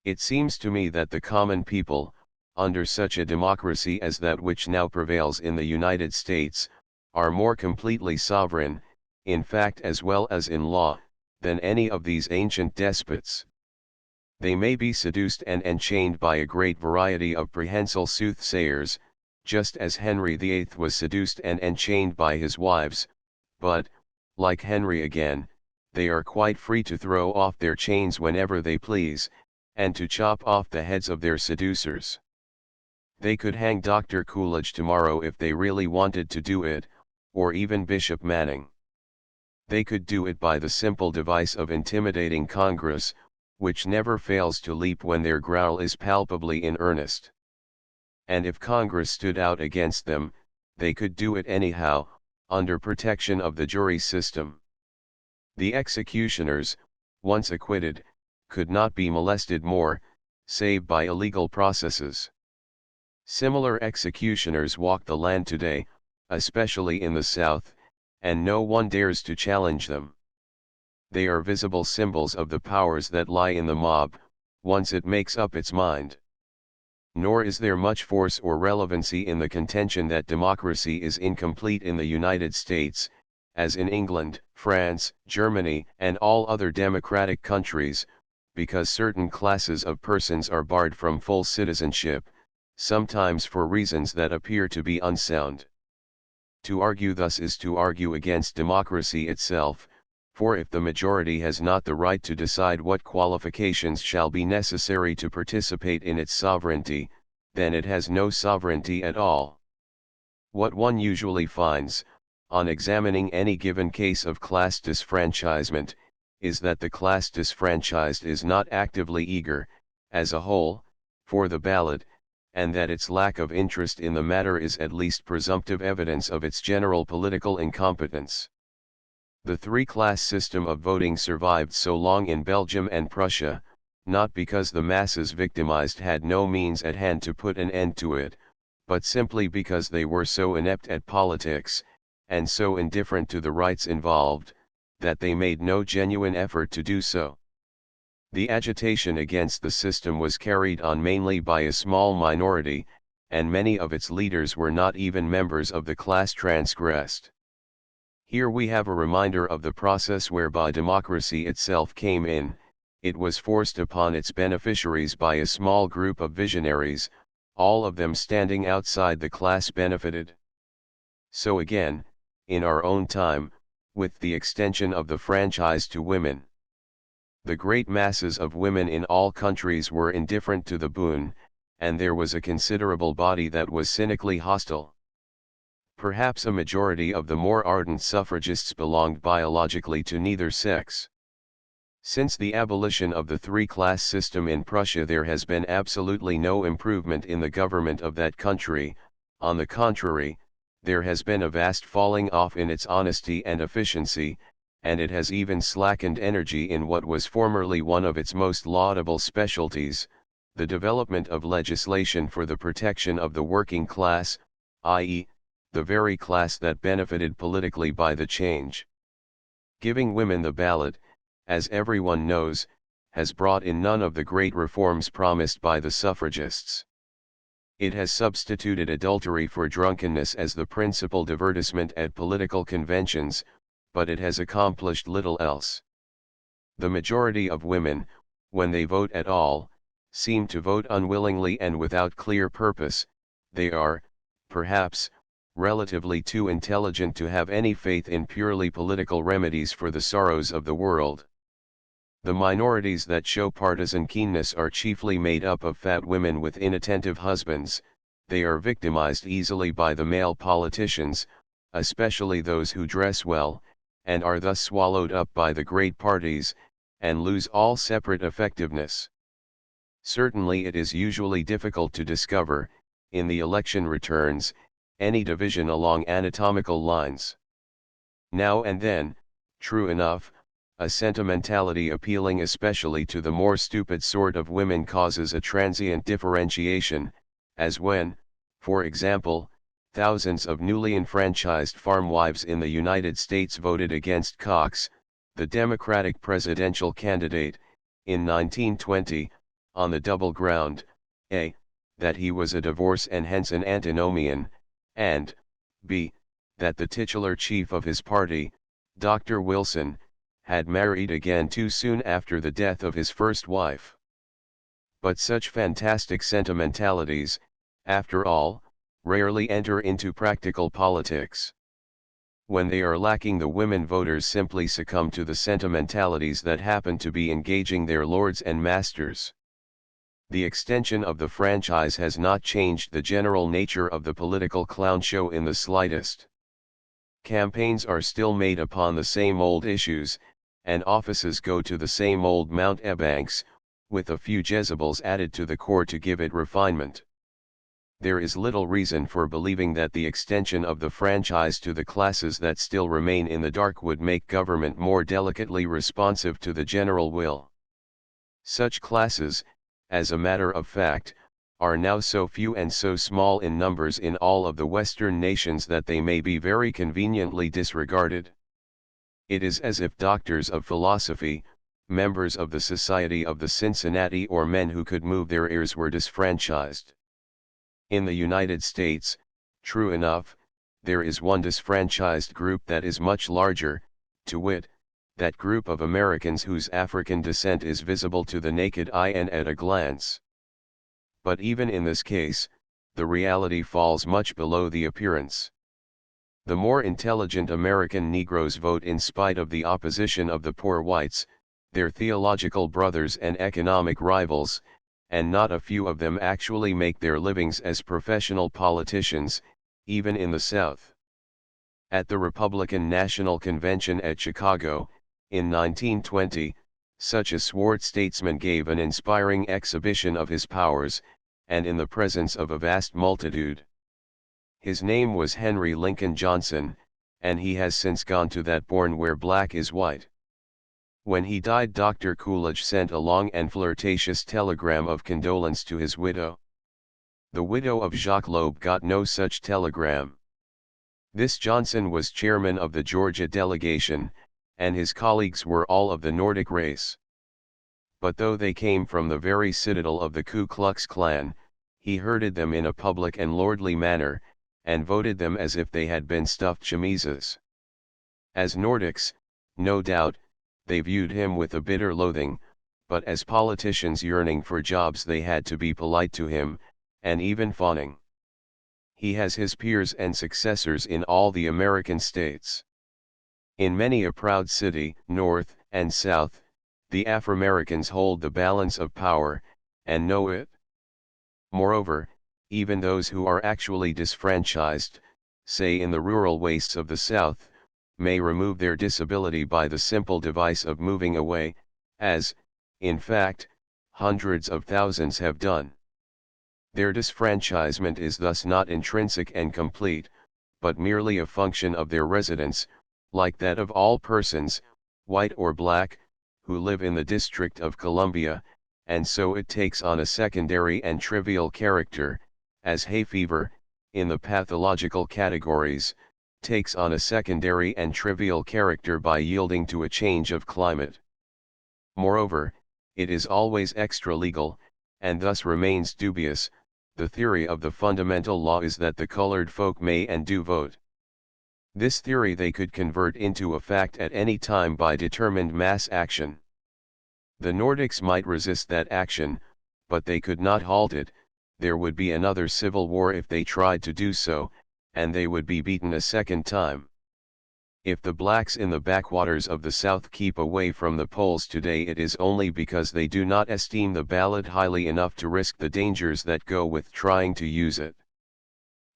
It seems to me that the common people, under such a democracy as that which now prevails in the United States, are more completely sovereign, in fact as well as in law, than any of these ancient despots. They may be seduced and enchained by a great variety of prehensile soothsayers, just as Henry VIII was seduced and enchained by his wives, but, like Henry again, they are quite free to throw off their chains whenever they please, and to chop off the heads of their seducers. They could hang Dr. Coolidge tomorrow if they really wanted to do it, or even Bishop Manning. They could do it by the simple device of intimidating Congress, which never fails to leap when their growl is palpably in earnest. And if Congress stood out against them, they could do it anyhow, under protection of the jury system. The executioners, once acquitted, could not be molested more, save by illegal processes. Similar executioners walk the land today, especially in the South, and no one dares to challenge them. They are visible symbols of the powers that lie in the mob, once it makes up its mind. Nor is there much force or relevancy in the contention that democracy is incomplete in the United States, as in England, France, Germany, and all other democratic countries, because certain classes of persons are barred from full citizenship, sometimes for reasons that appear to be unsound. To argue thus is to argue against democracy itself, for if the majority has not the right to decide what qualifications shall be necessary to participate in its sovereignty, then it has no sovereignty at all. What one usually finds, on examining any given case of class disfranchisement, is that the class disfranchised is not actively eager, as a whole, for the ballot, and that its lack of interest in the matter is at least presumptive evidence of its general political incompetence. The three-class system of voting survived so long in Belgium and Prussia, not because the masses victimized had no means at hand to put an end to it, but simply because they were so inept at politics, and so indifferent to the rights involved, that they made no genuine effort to do so. The agitation against the system was carried on mainly by a small minority, and many of its leaders were not even members of the class transgressed. Here we have a reminder of the process whereby democracy itself came in. It was forced upon its beneficiaries by a small group of visionaries, all of them standing outside the class benefited. So again, in our own time, with the extension of the franchise to women. The great masses of women in all countries were indifferent to the boon, and there was a considerable body that was cynically hostile. Perhaps a majority of the more ardent suffragists belonged biologically to neither sex. Since the abolition of the three-class system in Prussia, there has been absolutely no improvement in the government of that country. On the contrary, there has been a vast falling off in its honesty and efficiency, and it has even slackened energy in what was formerly one of its most laudable specialties, the development of legislation for the protection of the working class, i.e., the very class that benefited politically by the change. Giving women the ballot, as everyone knows, has brought in none of the great reforms promised by the suffragists. It has substituted adultery for drunkenness as the principal divertissement at political conventions, but it has accomplished little else. The majority of women, when they vote at all, seem to vote unwillingly and without clear purpose. They are, perhaps, relatively too intelligent to have any faith in purely political remedies for the sorrows of the world. The minorities that show partisan keenness are chiefly made up of fat women with inattentive husbands. They are victimized easily by the male politicians, especially those who dress well, and are thus swallowed up by the great parties, and lose all separate effectiveness. Certainly it is usually difficult to discover, in the election returns, any division along anatomical lines. Now and then, true enough, a sentimentality appealing especially to the more stupid sort of women causes a transient differentiation, as when, for example, thousands of newly enfranchised farm wives in the United States voted against Cox, the Democratic presidential candidate, in 1920, on the double ground, a, that he was a divorce and hence an antinomian, and, b, that the titular chief of his party, Dr. Wilson, had married again too soon after the death of his first wife. But such fantastic sentimentalities, after all, rarely enter into practical politics. When they are lacking, the women voters simply succumb to the sentimentalities that happen to be engaging their lords and masters. The extension of the franchise has not changed the general nature of the political clown show in the slightest. Campaigns are still made upon the same old issues, and offices go to the same old mountebanks, with a few Jezebels added to the corps to give it refinement. There is little reason for believing that the extension of the franchise to the classes that still remain in the dark would make government more delicately responsive to the general will. Such classes, as a matter of fact, are now so few and so small in numbers in all of the Western nations that they may be very conveniently disregarded. It is as if doctors of philosophy, members of the Society of the Cincinnati, or men who could move their ears were disfranchised. In the United States, true enough, there is one disfranchised group that is much larger, to wit, that group of Americans whose African descent is visible to the naked eye and at a glance. But even in this case, the reality falls much below the appearance. The more intelligent American Negroes vote in spite of the opposition of the poor whites, their theological brothers and economic rivals, and not a few of them actually make their livings as professional politicians, even in the South. At the Republican National Convention at Chicago, in 1920, such a swart statesman gave an inspiring exhibition of his powers, and in the presence of a vast multitude. His name was Henry Lincoln Johnson, and he has since gone to that bourne where black is white. When he died, Dr. Coolidge sent a long and flirtatious telegram of condolence to his widow. The widow of Jacques Loeb got no such telegram. This Johnson was chairman of the Georgia delegation, and his colleagues were all of the Nordic race. But though they came from the very citadel of the Ku Klux Klan, he herded them in a public and lordly manner, and voted them as if they had been stuffed chemises. As Nordics, no doubt, they viewed him with a bitter loathing, but as politicians yearning for jobs they had to be polite to him, and even fawning. He has his peers and successors in all the American states. In many a proud city, North and South, the Afro-Americans hold the balance of power, and know it. Moreover, even those who are actually disfranchised, say in the rural wastes of the South, may remove their disability by the simple device of moving away, as, in fact, hundreds of thousands have done. Their disfranchisement is thus not intrinsic and complete, but merely a function of their residence, like that of all persons, white or black, who live in the District of Columbia, and so it takes on a secondary and trivial character, as hay fever, in the pathological categories, takes on a secondary and trivial character by yielding to a change of climate. Moreover, it is always extra-legal, and thus remains dubious. The theory of the fundamental law is that the colored folk may and do vote. This theory they could convert into a fact at any time by determined mass action. The Nordics might resist that action, but they could not halt it. There would be another civil war if they tried to do so, and they would be beaten a second time. If the blacks in the backwaters of the South keep away from the polls today, it is only because they do not esteem the ballot highly enough to risk the dangers that go with trying to use it.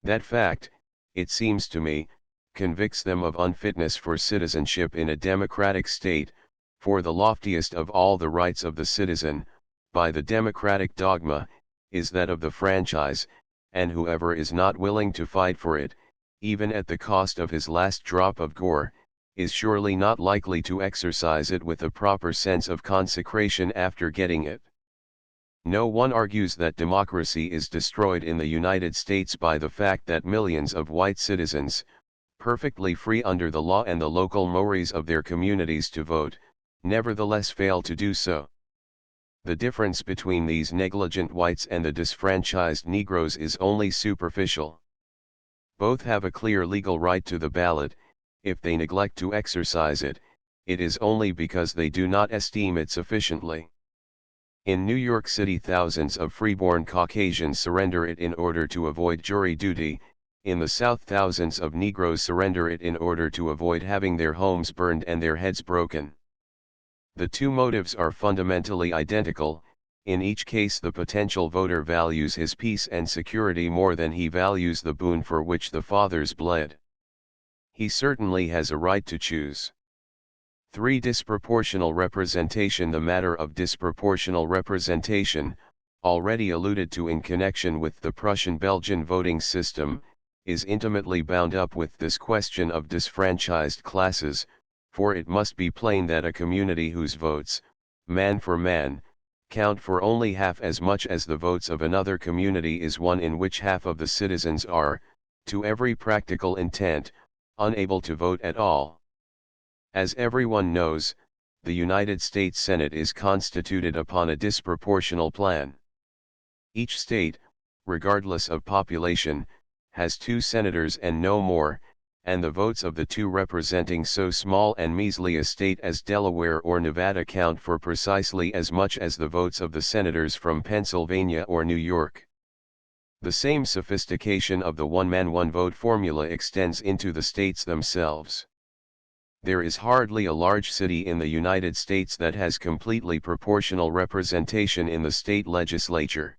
That fact, it seems to me, convicts them of unfitness for citizenship in a democratic state, for the loftiest of all the rights of the citizen, by the democratic dogma, is that of the franchise, and whoever is not willing to fight for it, even at the cost of his last drop of gore, is surely not likely to exercise it with a proper sense of consecration after getting it. No one argues that democracy is destroyed in the United States by the fact that millions of white citizens, perfectly free under the law and the local mores of their communities to vote, nevertheless fail to do so. The difference between these negligent whites and the disfranchised Negroes is only superficial. Both have a clear legal right to the ballot. If they neglect to exercise it, it is only because they do not esteem it sufficiently. In New York City, thousands of freeborn Caucasians surrender it in order to avoid jury duty. In the South, thousands of Negroes surrender it in order to avoid having their homes burned and their heads broken. The two motives are fundamentally identical. In each case, the potential voter values his peace and security more than he values the boon for which the fathers bled. He certainly has a right to choose. 3. Disproportional representation. The matter of disproportional representation, already alluded to in connection with the Prussian-Belgian voting system, is intimately bound up with this question of disfranchised classes, for it must be plain that a community whose votes, man for man, count for only half as much as the votes of another community is one in which half of the citizens are, to every practical intent, unable to vote at all. As everyone knows, the United States Senate is constituted upon a disproportional plan. Each state, regardless of population, has 2 senators and no more, and the votes of the 2 representing so small and measly a state as Delaware or Nevada count for precisely as much as the votes of the senators from Pennsylvania or New York. The same sophistication of the one-man one-vote formula extends into the states themselves. There is hardly a large city in the United States that has completely proportional representation in the state legislature.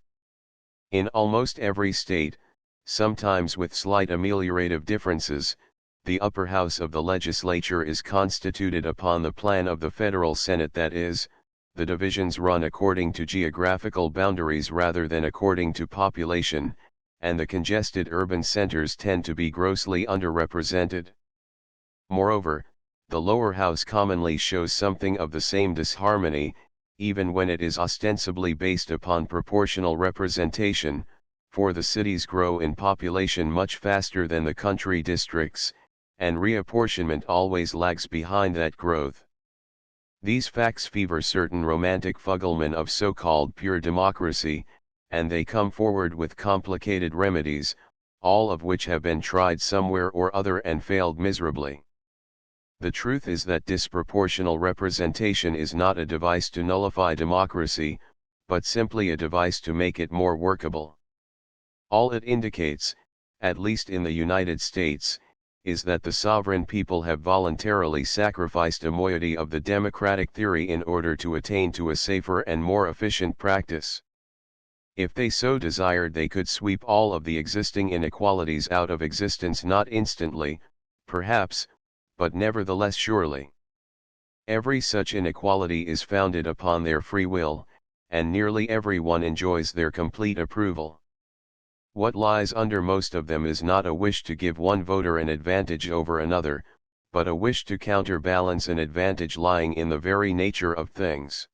In almost every state, sometimes with slight ameliorative differences, the upper house of the legislature is constituted upon the plan of the federal Senate, that is, the divisions run according to geographical boundaries rather than according to population, and the congested urban centers tend to be grossly underrepresented. Moreover, the lower house commonly shows something of the same disharmony, even when it is ostensibly based upon proportional representation, for the cities grow in population much faster than the country districts, and reapportionment always lags behind that growth. These facts fever certain romantic fugglemen of so-called pure democracy, and they come forward with complicated remedies, all of which have been tried somewhere or other and failed miserably. The truth is that disproportional representation is not a device to nullify democracy, but simply a device to make it more workable. All it indicates, at least in the United States, is that the sovereign people have voluntarily sacrificed a moiety of the democratic theory in order to attain to a safer and more efficient practice. If they so desired, they could sweep all of the existing inequalities out of existence, not instantly, perhaps, but nevertheless surely. Every such inequality is founded upon their free will, and nearly everyone enjoys their complete approval. What lies under most of them is not a wish to give one voter an advantage over another, but a wish to counterbalance an advantage lying in the very nature of things.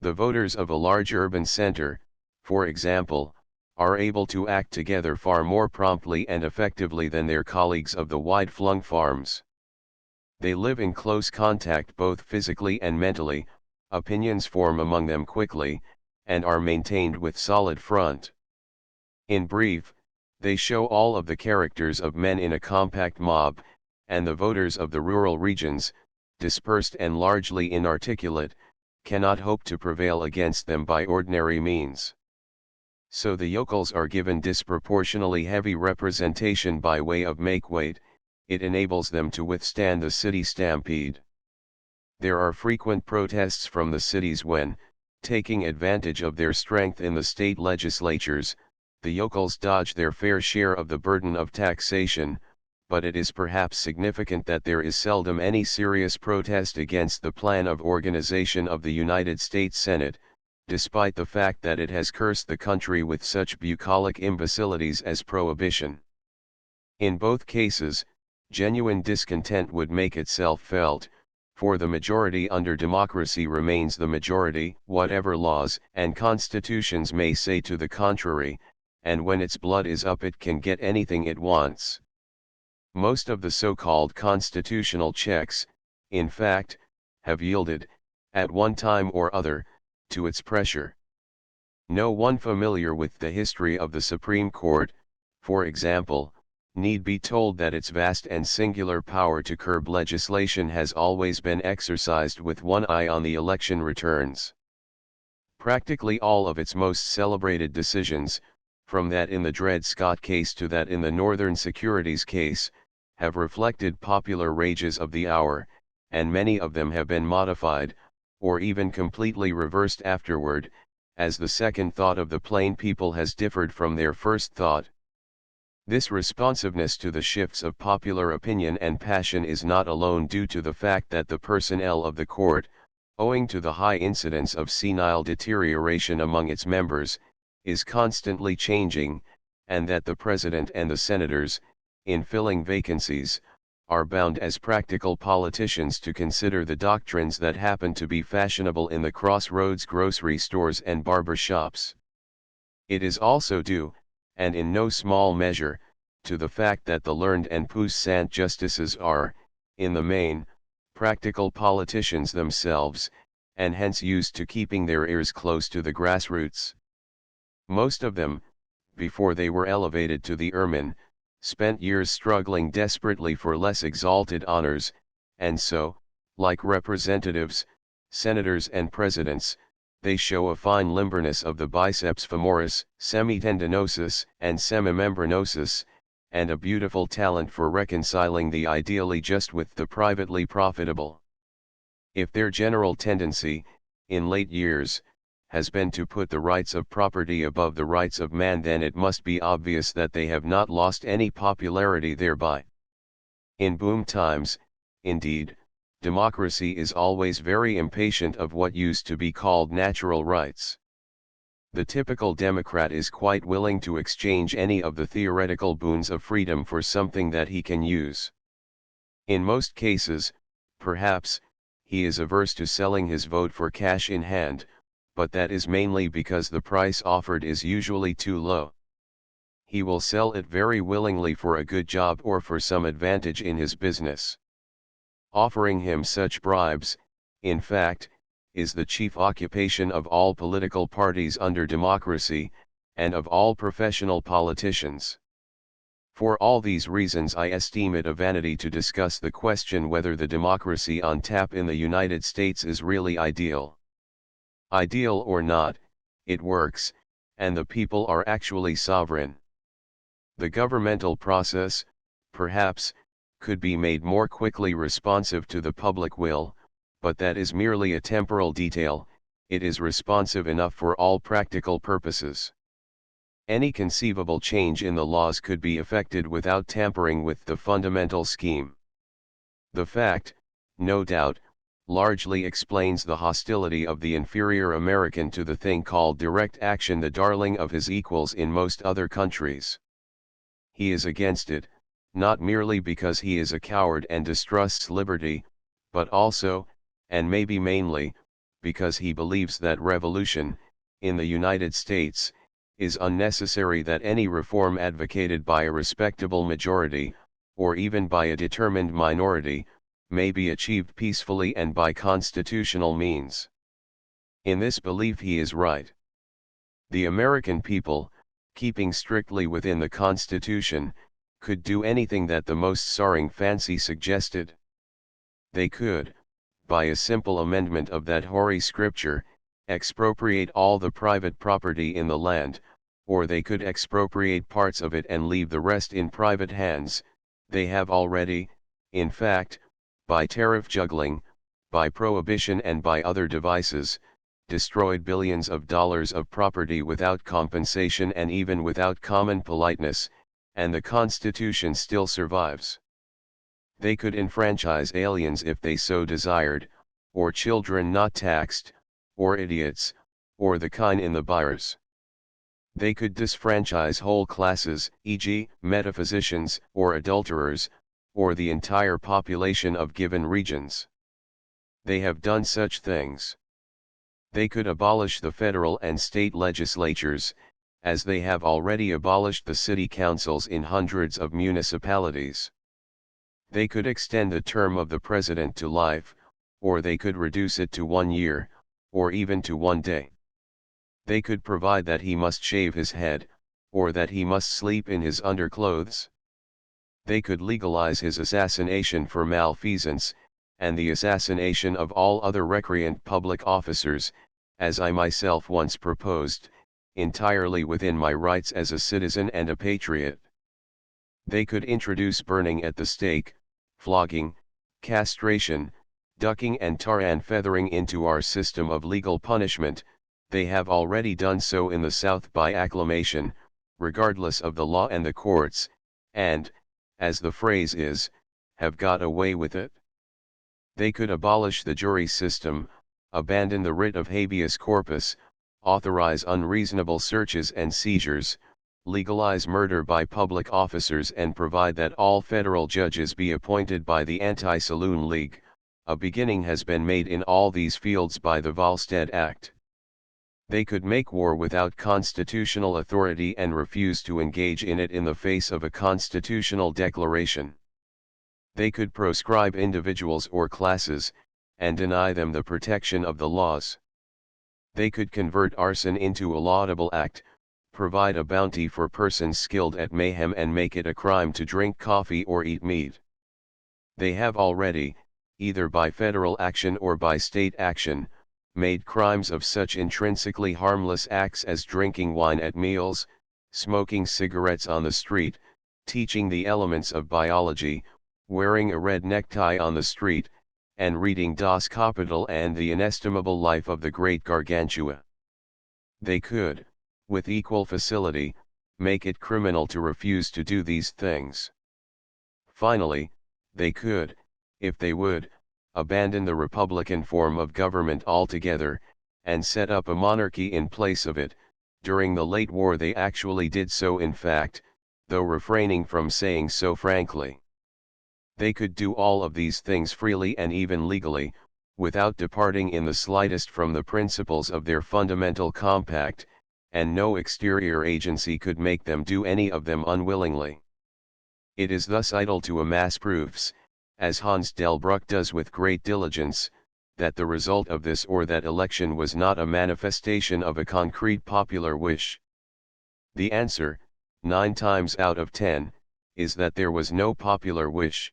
The voters of a large urban center, for example, are able to act together far more promptly and effectively than their colleagues of the wide-flung farms. They live in close contact both physically and mentally, opinions form among them quickly, and are maintained with solid front. In brief, they show all of the characters of men in a compact mob, and the voters of the rural regions, dispersed and largely inarticulate, cannot hope to prevail against them by ordinary means. So the yokels are given disproportionately heavy representation by way of make-weight. It enables them to withstand the city stampede. There are frequent protests from the cities when, taking advantage of their strength in the state legislatures, the yokels dodge their fair share of the burden of taxation, but it is perhaps significant that there is seldom any serious protest against the plan of organization of the United States Senate, despite the fact that it has cursed the country with such bucolic imbecilities as prohibition. In both cases, genuine discontent would make itself felt, for the majority under democracy remains the majority, whatever laws and constitutions may say to the contrary, and when its blood is up it can get anything it wants. Most of the so-called constitutional checks, in fact, have yielded, at one time or other, to its pressure. No one familiar with the history of the Supreme Court, for example, need be told that its vast and singular power to curb legislation has always been exercised with one eye on the election returns. Practically all of its most celebrated decisions, from that in the Dred Scott case to that in the Northern Securities case, have reflected popular rages of the hour, and many of them have been modified, or even completely reversed afterward, as the second thought of the plain people has differed from their first thought. This responsiveness to the shifts of popular opinion and passion is not alone due to the fact that the personnel of the court, owing to the high incidence of senile deterioration among its members, is constantly changing, and that the president and the senators, in filling vacancies, are bound as practical politicians to consider the doctrines that happen to be fashionable in the crossroads grocery stores and barber shops. It is also due, and in no small measure, to the fact that the learned and puissant justices are, in the main, practical politicians themselves, and hence used to keeping their ears close to the grassroots. Most of them, before they were elevated to the ermine, spent years struggling desperately for less exalted honors, and so, like representatives, senators and presidents, they show a fine limberness of the biceps femoris, semitendinosus and semimembranosus, and a beautiful talent for reconciling the ideally just with the privately profitable. If their general tendency, in late years, has been to put the rights of property above the rights of man, then it must be obvious that they have not lost any popularity thereby. In boom times, indeed, democracy is always very impatient of what used to be called natural rights. The typical Democrat is quite willing to exchange any of the theoretical boons of freedom for something that he can use. In most cases, perhaps, he is averse to selling his vote for cash in hand, but that is mainly because the price offered is usually too low. He will sell it very willingly for a good job or for some advantage in his business. Offering him such bribes, in fact, is the chief occupation of all political parties under democracy, and of all professional politicians. For all these reasons I esteem it a vanity to discuss the question whether the democracy on tap in the United States is really ideal. Ideal or not, it works, and the people are actually sovereign. The governmental process, perhaps, could be made more quickly responsive to the public will, but that is merely a temporal detail. It is responsive enough for all practical purposes. Any conceivable change in the laws could be effected without tampering with the fundamental scheme. The fact, no doubt, largely explains the hostility of the inferior American to the thing called direct action, the darling of his equals in most other countries. He is against it, not merely because he is a coward and distrusts liberty, but also, and maybe mainly, because he believes that revolution, in the United States, is unnecessary, that any reform advocated by a respectable majority, or even by a determined minority, may be achieved peacefully and by constitutional means. In this belief he is right. The American people, keeping strictly within the Constitution, could do anything that the most soaring fancy suggested. They could, by a simple amendment of that hoary scripture, expropriate all the private property in the land, or they could expropriate parts of it and leave the rest in private hands. They have already, in fact, by tariff juggling, by prohibition and by other devices, destroyed billions of dollars of property without compensation and even without common politeness, and the Constitution still survives. They could enfranchise aliens if they so desired, or children not taxed, or idiots, or the kine in the byres. They could disfranchise whole classes, e.g., metaphysicians, or adulterers, or the entire population of given regions. They have done such things. They could abolish the federal and state legislatures, as they have already abolished the city councils in hundreds of municipalities. They could extend the term of the president to life, or they could reduce it to 1 year, or even to 1 day. They could provide that he must shave his head, or that he must sleep in his underclothes. They could legalize his assassination for malfeasance, and the assassination of all other recreant public officers, as I myself once proposed, entirely within my rights as a citizen and a patriot. They could introduce burning at the stake, flogging, castration, ducking and tar and feathering into our system of legal punishment. They have already done so in the South by acclamation, regardless of the law and the courts, and, as the phrase is, have got away with it. They could abolish the jury system, abandon the writ of habeas corpus, authorize unreasonable searches and seizures, legalize murder by public officers and provide that all federal judges be appointed by the Anti-Saloon League. A beginning has been made in all these fields by the Volstead Act. They could make war without constitutional authority and refuse to engage in it in the face of a constitutional declaration. They could proscribe individuals or classes, and deny them the protection of the laws. They could convert arson into a laudable act, provide a bounty for persons skilled at mayhem and make it a crime to drink coffee or eat meat. They have already, either by federal action or by state action, made crimes of such intrinsically harmless acts as drinking wine at meals, smoking cigarettes on the street, teaching the elements of biology, wearing a red necktie on the street, and reading Das Kapital and the inestimable life of the great Gargantua. They could, with equal facility, make it criminal to refuse to do these things. Finally, they could, if they would, abandon the republican form of government altogether, and set up a monarchy in place of it. During the late war they actually did so in fact, though refraining from saying so frankly. They could do all of these things freely and even legally, without departing in the slightest from the principles of their fundamental compact, and no exterior agency could make them do any of them unwillingly. It is thus idle to amass proofs, as Hans Delbruck does with great diligence, that the result of this or that election was not a manifestation of a concrete popular wish. The answer, 9 times out of 10, is that there was no popular wish.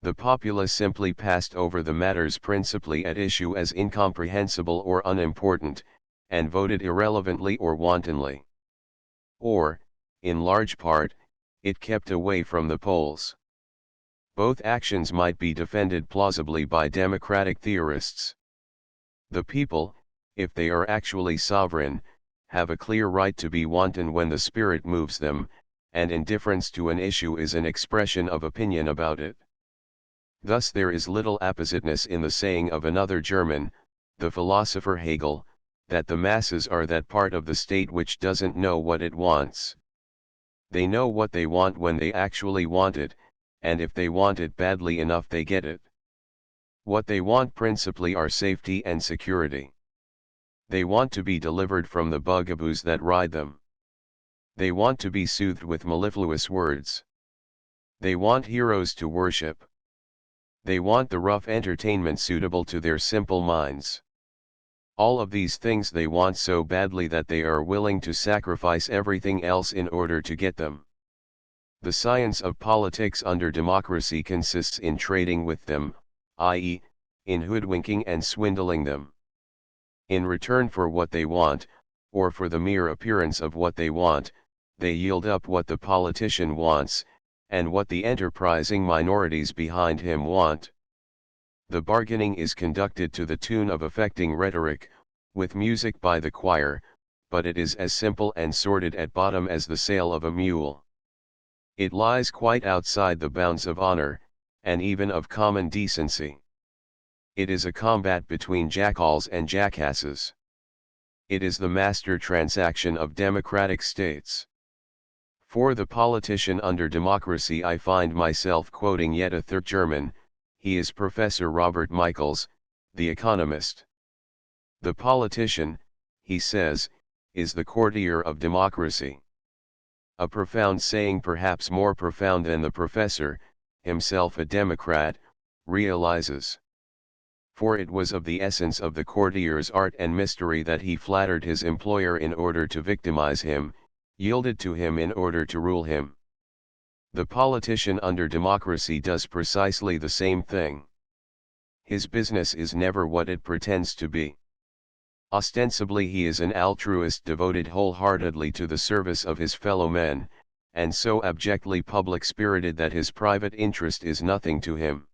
The populace simply passed over the matters principally at issue as incomprehensible or unimportant, and voted irrelevantly or wantonly. Or, in large part, it kept away from the polls. Both actions might be defended plausibly by democratic theorists. The people, if they are actually sovereign, have a clear right to be wanton when the spirit moves them, and indifference to an issue is an expression of opinion about it. Thus there is little appositeness in the saying of another German, the philosopher Hegel, that the masses are that part of the state which doesn't know what it wants. They know what they want when they actually want it, and if they want it badly enough they get it. What they want principally are safety and security. They want to be delivered from the bugaboos that ride them. They want to be soothed with mellifluous words. They want heroes to worship. They want the rough entertainment suitable to their simple minds. All of these things they want so badly that they are willing to sacrifice everything else in order to get them. The science of politics under democracy consists in trading with them, i.e., in hoodwinking and swindling them. In return for what they want, or for the mere appearance of what they want, they yield up what the politician wants, and what the enterprising minorities behind him want. The bargaining is conducted to the tune of affecting rhetoric, with music by the choir, but it is as simple and sordid at bottom as the sale of a mule. It lies quite outside the bounds of honor, and even of common decency. It is a combat between jackals and jackasses. It is the master transaction of democratic states. For the politician under democracy I find myself quoting yet a third German, he is Professor Robert Michels, the economist. The politician, he says, is the courtier of democracy. A profound saying, perhaps more profound than the professor, himself a Democrat, realizes. For it was of the essence of the courtier's art and mystery that he flattered his employer in order to victimize him, yielded to him in order to rule him. The politician under democracy does precisely the same thing. His business is never what it pretends to be. Ostensibly he is an altruist devoted wholeheartedly to the service of his fellow men, and so abjectly public-spirited that his private interest is nothing to him.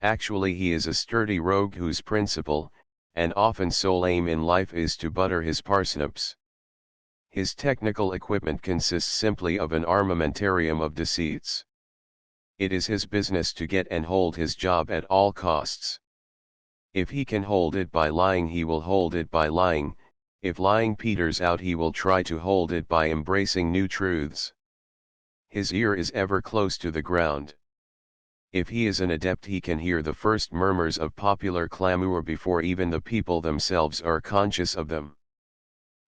Actually he is a sturdy rogue whose principal, and often sole aim in life is to butter his parsnips. His technical equipment consists simply of an armamentarium of deceits. It is his business to get and hold his job at all costs. If he can hold it by lying he will hold it by lying, if lying peters out he will try to hold it by embracing new truths. His ear is ever close to the ground. If he is an adept he can hear the first murmurs of popular clamor before even the people themselves are conscious of them.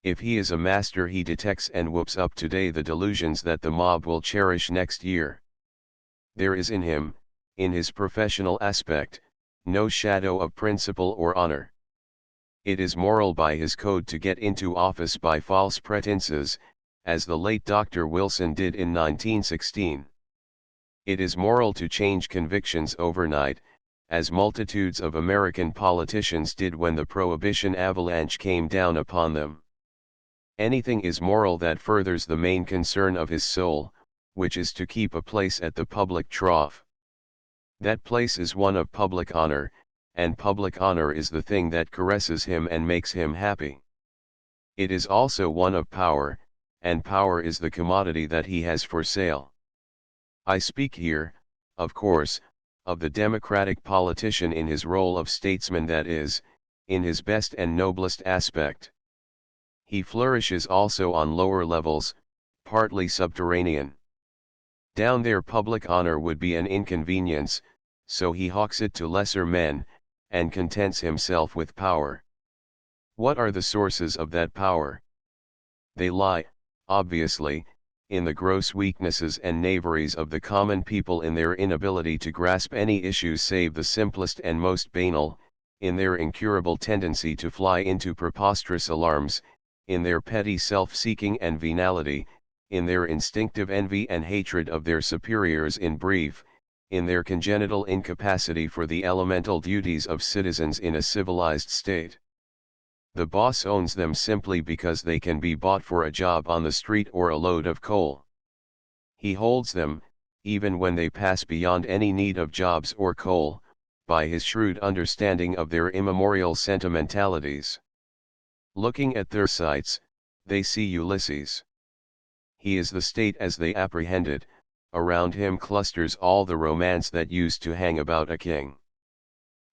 If he is a master he detects and whoops up today the delusions that the mob will cherish next year. There is in him, in his professional aspect, no shadow of principle or honor. It is moral by his code to get into office by false pretenses, as the late Dr. Wilson did in 1916. It is moral to change convictions overnight, as multitudes of American politicians did when the Prohibition avalanche came down upon them. Anything is moral that furthers the main concern of his soul, which is to keep a place at the public trough. That place is one of public honor, and public honor is the thing that caresses him and makes him happy. It is also one of power, and power is the commodity that he has for sale. I speak here, of course, of the democratic politician in his role of statesman, that is, in his best and noblest aspect. He flourishes also on lower levels, partly subterranean. Down there public honor would be an inconvenience, so he hawks it to lesser men, and contents himself with power. What are the sources of that power? They lie, obviously, in the gross weaknesses and knaveries of the common people, in their inability to grasp any issues save the simplest and most banal, in their incurable tendency to fly into preposterous alarms, in their petty self-seeking and venality, in their instinctive envy and hatred of their superiors, in brief, in their congenital incapacity for the elemental duties of citizens in a civilized state. The boss owns them simply because they can be bought for a job on the street or a load of coal. He holds them, even when they pass beyond any need of jobs or coal, by his shrewd understanding of their immemorial sentimentalities. Looking at their sights, they see Ulysses. He is the state as they apprehend it. Around him clusters all the romance that used to hang about a king.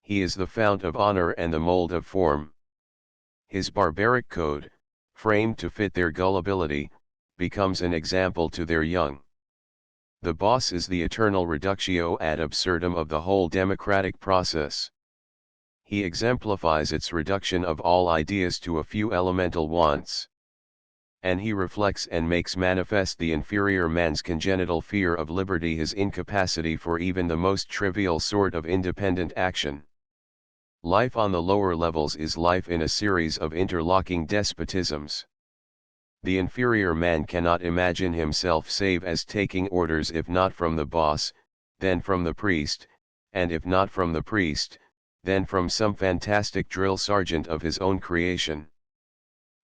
He is the fount of honor and the mold of form. His barbaric code, framed to fit their gullibility, becomes an example to their young. The boss is the eternal reductio ad absurdum of the whole democratic process. He exemplifies its reduction of all ideas to a few elemental wants. And he reflects and makes manifest the inferior man's congenital fear of liberty, his incapacity for even the most trivial sort of independent action. Life on the lower levels is life in a series of interlocking despotisms. The inferior man cannot imagine himself save as taking orders, if not from the boss, then from the priest, and if not from the priest, then from some fantastic drill sergeant of his own creation.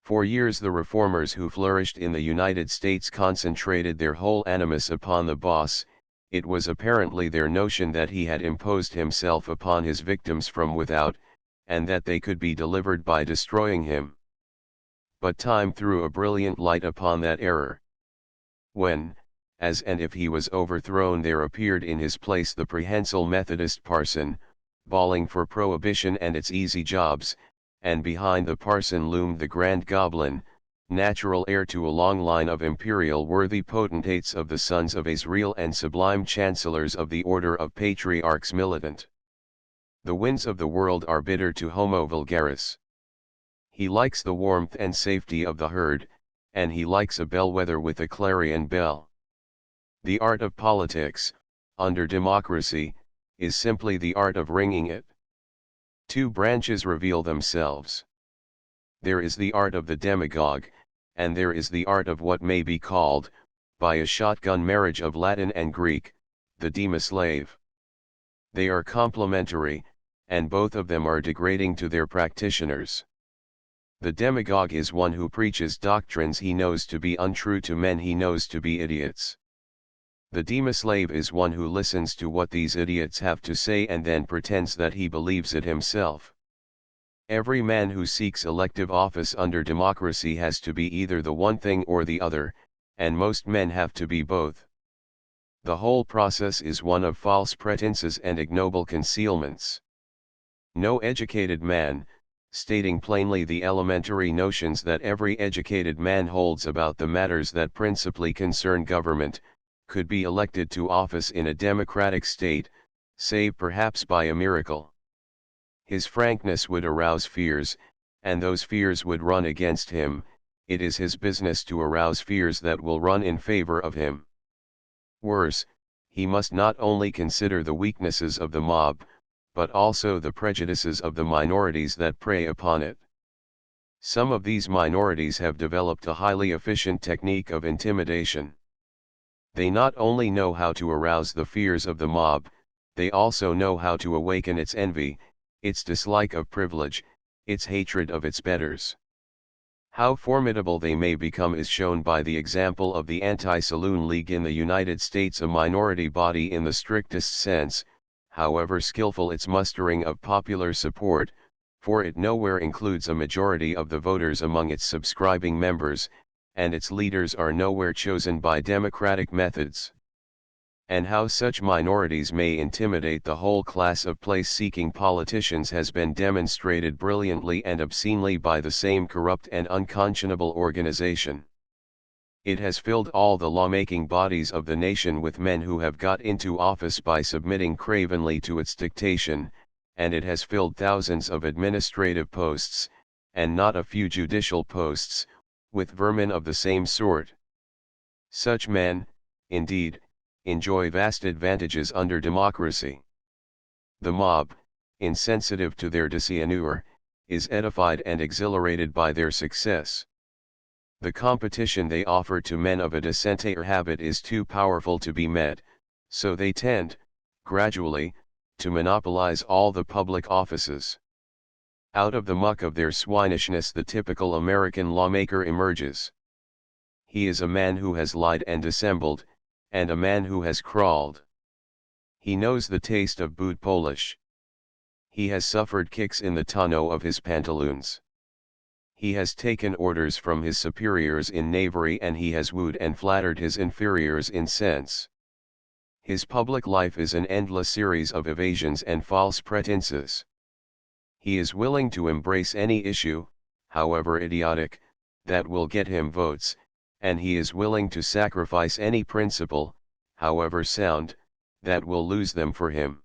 For years the reformers who flourished in the United States concentrated their whole animus upon the boss. It was apparently their notion that he had imposed himself upon his victims from without, and that they could be delivered by destroying him. But time threw a brilliant light upon that error. When, as and if he was overthrown, there appeared in his place the prehensile Methodist parson, bawling for prohibition and its easy jobs, and behind the parson loomed the grand goblin, natural heir to a long line of imperial worthy potentates of the sons of Israel and sublime chancellors of the order of patriarchs militant. The winds of the world are bitter to Homo vulgaris. He likes the warmth and safety of the herd, and he likes a bellwether with a clarion bell. The art of politics, under democracy, is simply the art of ringing it. Two branches reveal themselves. There is the art of the demagogue, and there is the art of what may be called, by a shotgun marriage of Latin and Greek, the dema-slave. They are complementary, and both of them are degrading to their practitioners. The demagogue is one who preaches doctrines he knows to be untrue to men he knows to be idiots. The dema-slave is one who listens to what these idiots have to say and then pretends that he believes it himself. Every man who seeks elective office under democracy has to be either the one thing or the other, and most men have to be both. The whole process is one of false pretenses and ignoble concealments. No educated man, stating plainly the elementary notions that every educated man holds about the matters that principally concern government, could be elected to office in a democratic state, save perhaps by a miracle. His frankness would arouse fears, and those fears would run against him. It is his business to arouse fears that will run in favor of him. Worse, he must not only consider the weaknesses of the mob, but also the prejudices of the minorities that prey upon it. Some of these minorities have developed a highly efficient technique of intimidation. They not only know how to arouse the fears of the mob, they also know how to awaken its envy, its dislike of privilege, its hatred of its betters. How formidable they may become is shown by the example of the Anti-Saloon League in the United States, a minority body in the strictest sense, however skillful its mustering of popular support, for it nowhere includes a majority of the voters among its subscribing members, and its leaders are nowhere chosen by democratic methods. And how such minorities may intimidate the whole class of place-seeking politicians has been demonstrated brilliantly and obscenely by the same corrupt and unconscionable organization. It has filled all the lawmaking bodies of the nation with men who have got into office by submitting cravenly to its dictation, and it has filled thousands of administrative posts, and not a few judicial posts, with vermin of the same sort. Such men, indeed, enjoy vast advantages under democracy. The mob, insensitive to their dishonor, is edified and exhilarated by their success. The competition they offer to men of a dissenter habit is too powerful to be met, so they tend, gradually, to monopolize all the public offices. Out of the muck of their swinishness the typical American lawmaker emerges. He is a man who has lied and dissembled, and a man who has crawled. He knows the taste of boot polish. He has suffered kicks in the tonneau of his pantaloons. He has taken orders from his superiors in knavery, and he has wooed and flattered his inferiors in sense. His public life is an endless series of evasions and false pretenses. He is willing to embrace any issue, however idiotic, that will get him votes, and he is willing to sacrifice any principle, however sound, that will lose them for him.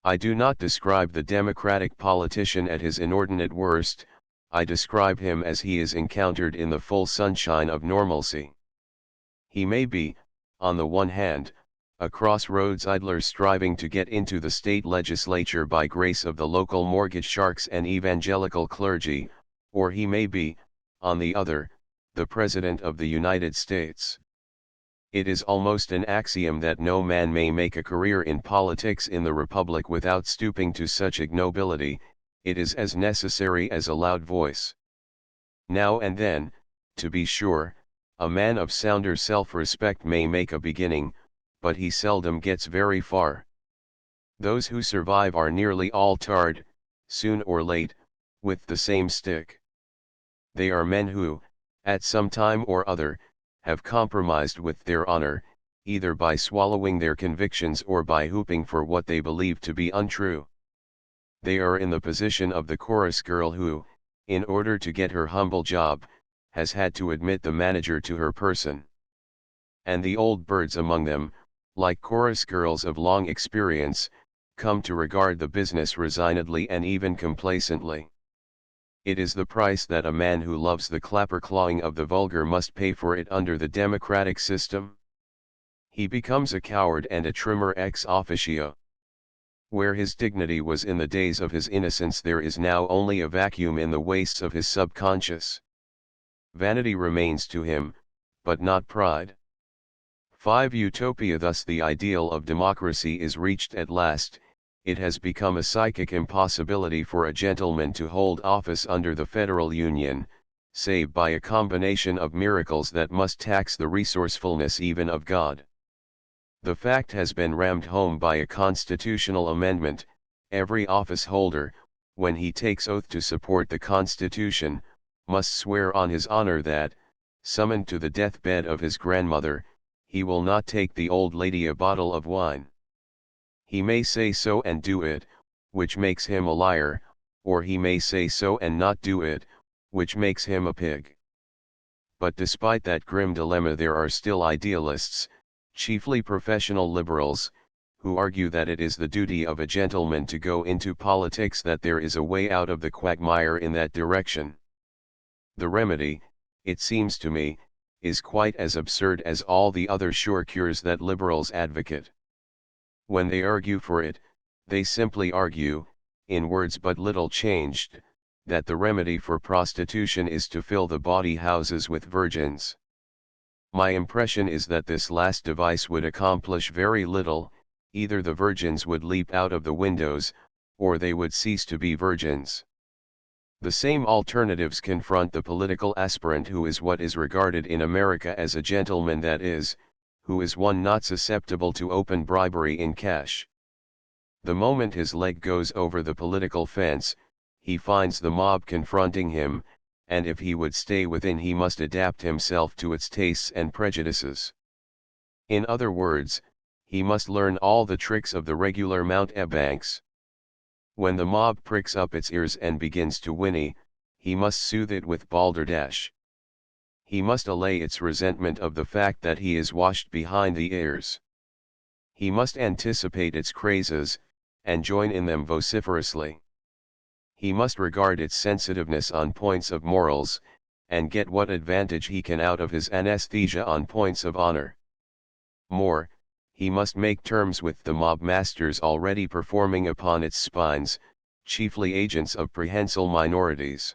I do not describe the democratic politician at his inordinate worst, I describe him as he is encountered in the full sunshine of normalcy. He may be, on the one hand, a crossroads idler striving to get into the state legislature by grace of the local mortgage sharks and evangelical clergy, or he may be, on the other, the President of the United States. It is almost an axiom that no man may make a career in politics in the Republic without stooping to such ignobility. It is as necessary as a loud voice. Now and then, to be sure, a man of sounder self-respect may make a beginning, but he seldom gets very far. Those who survive are nearly all tarred, soon or late, with the same stick. They are men who, at some time or other, have compromised with their honor, either by swallowing their convictions or by hooping for what they believe to be untrue. They are in the position of the chorus girl who, in order to get her humble job, has had to admit the manager to her person. And the old birds among them, like chorus girls of long experience, come to regard the business resignedly and even complacently. It is the price that a man who loves the clapper-clawing of the vulgar must pay for it under the democratic system. He becomes a coward and a trimmer ex officio. Where his dignity was in the days of his innocence, there is now only a vacuum in the wastes of his subconscious. Vanity remains to him, but not pride. 5. Utopia. Thus the ideal of democracy is reached at last. It has become a psychic impossibility for a gentleman to hold office under the Federal Union, save by a combination of miracles that must tax the resourcefulness even of God. The fact has been rammed home by a constitutional amendment. Every office holder, when he takes oath to support the Constitution, must swear on his honor that, summoned to the deathbed of his grandmother, he will not take the old lady a bottle of wine. He may say so and do it, which makes him a liar, or he may say so and not do it, which makes him a pig. But despite that grim dilemma, there are still idealists, chiefly professional liberals, who argue that it is the duty of a gentleman to go into politics, that there is a way out of the quagmire in that direction. The remedy, it seems to me, is quite as absurd as all the other sure cures that liberals advocate. When they argue for it, they simply argue, in words but little changed, that the remedy for prostitution is to fill the bawdy houses with virgins. My impression is that this last device would accomplish very little. Either the virgins would leap out of the windows, or they would cease to be virgins. The same alternatives confront the political aspirant who is what is regarded in America as a gentleman, that is, who is one not susceptible to open bribery in cash. The moment his leg goes over the political fence, he finds the mob confronting him, and if he would stay within he must adapt himself to its tastes and prejudices. In other words, he must learn all the tricks of the regular mountebanks. When the mob pricks up its ears and begins to whinny, he must soothe it with balderdash. He must allay its resentment of the fact that he is washed behind the ears. He must anticipate its crazes, and join in them vociferously. He must regard its sensitiveness on points of morals, and get what advantage he can out of his anesthesia on points of honor. More, he must make terms with the mob masters already performing upon its spines, chiefly agents of prehensile minorities.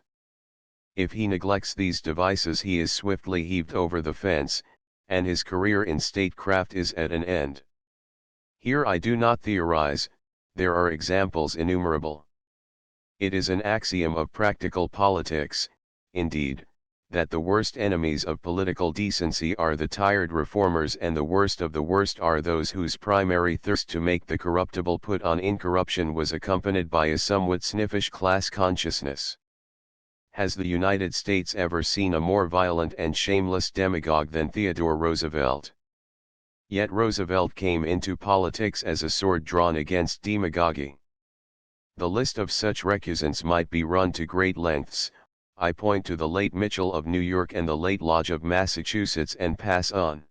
If he neglects these devices he is swiftly heaved over the fence, and his career in statecraft is at an end. Here I do not theorize, there are examples innumerable. It is an axiom of practical politics, indeed, that the worst enemies of political decency are the tired reformers, and the worst of the worst are those whose primary thirst to make the corruptible put on incorruption was accompanied by a somewhat sniffish class consciousness. Has the United States ever seen a more violent and shameless demagogue than Theodore Roosevelt? Yet Roosevelt came into politics as a sword drawn against demagoguery. The list of such recusants might be run to great lengths. I point to the late Mitchell of New York and the late Lodge of Massachusetts and pass on.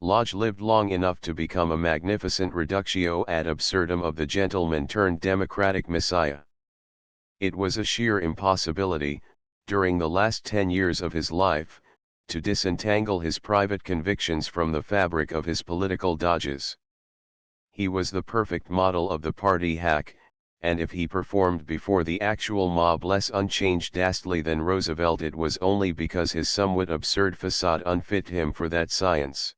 Lodge lived long enough to become a magnificent reductio ad absurdum of the gentleman-turned-democratic messiah. It was a sheer impossibility, during the last 10 years of his life, to disentangle his private convictions from the fabric of his political dodges. He was the perfect model of the party hack, and if he performed before the actual mob less unchangedly than Roosevelt, it was only because his somewhat absurd facade unfit him for that science.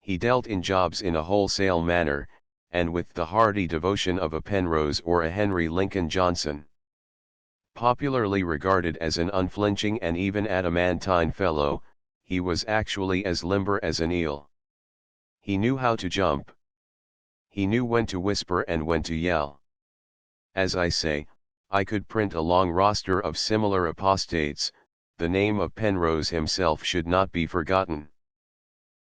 He dealt in jobs in a wholesale manner, and with the hearty devotion of a Penrose or a Henry Lincoln Johnson. Popularly regarded as an unflinching and even adamantine fellow, he was actually as limber as an eel. He knew how to jump. He knew when to whisper and when to yell. As I say, I could print a long roster of similar apostates. The name of Penrose himself should not be forgotten.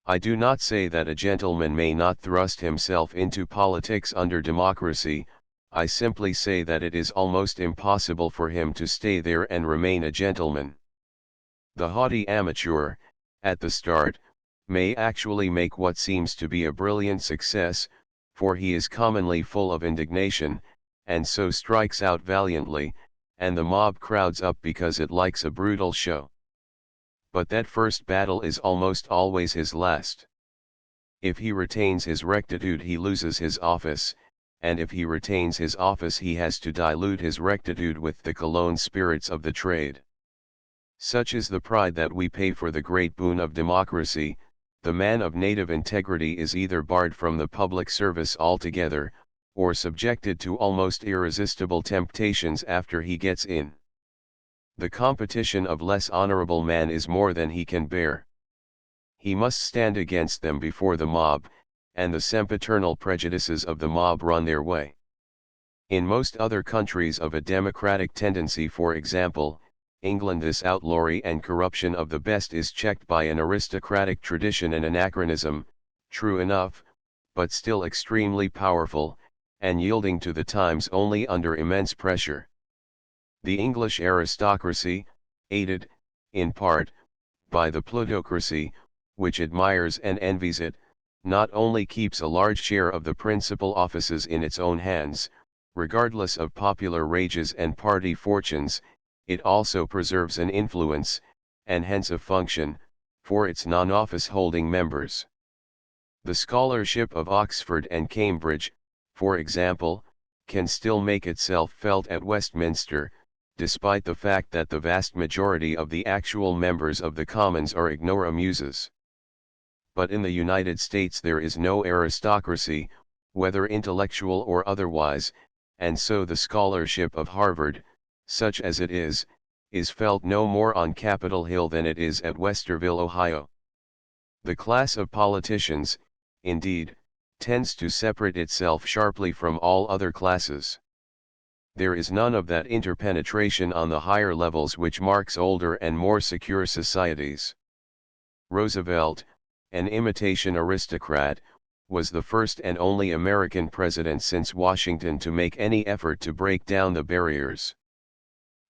I do not say that a gentleman may not thrust himself into politics under democracy, I simply say that it is almost impossible for him to stay there and remain a gentleman. The haughty amateur, at the start, may actually make what seems to be a brilliant success, for he is commonly full of indignation, and so strikes out valiantly, and the mob crowds up because it likes a brutal show. But that first battle is almost always his last. If he retains his rectitude he loses his office, and if he retains his office he has to dilute his rectitude with the cologne spirits of the trade. Such is the pride that we pay for the great boon of democracy. The man of native integrity is either barred from the public service altogether, or subjected to almost irresistible temptations after he gets in. The competition of less honorable men is more than he can bear. He must stand against them before the mob, and the sempiternal prejudices of the mob run their way. In most other countries of a democratic tendency, for example, England, this outlawry and corruption of the best is checked by an aristocratic tradition and anachronism, true enough, but still extremely powerful, and yielding to the times only under immense pressure. The English aristocracy, aided, in part, by the plutocracy, which admires and envies it, not only keeps a large share of the principal offices in its own hands, regardless of popular rages and party fortunes, it also preserves an influence, and hence a function, for its non-office holding members. The scholarship of Oxford and Cambridge, for example, can still make itself felt at Westminster, despite the fact that the vast majority of the actual members of the Commons are ignoramuses. But in the United States there is no aristocracy, whether intellectual or otherwise, and so the scholarship of Harvard, such as it is felt no more on Capitol Hill than it is at Westerville, Ohio. The class of politicians, indeed, tends to separate itself sharply from all other classes. There is none of that interpenetration on the higher levels which marks older and more secure societies. Roosevelt, an imitation aristocrat, was the first and only American president since Washington to make any effort to break down the barriers.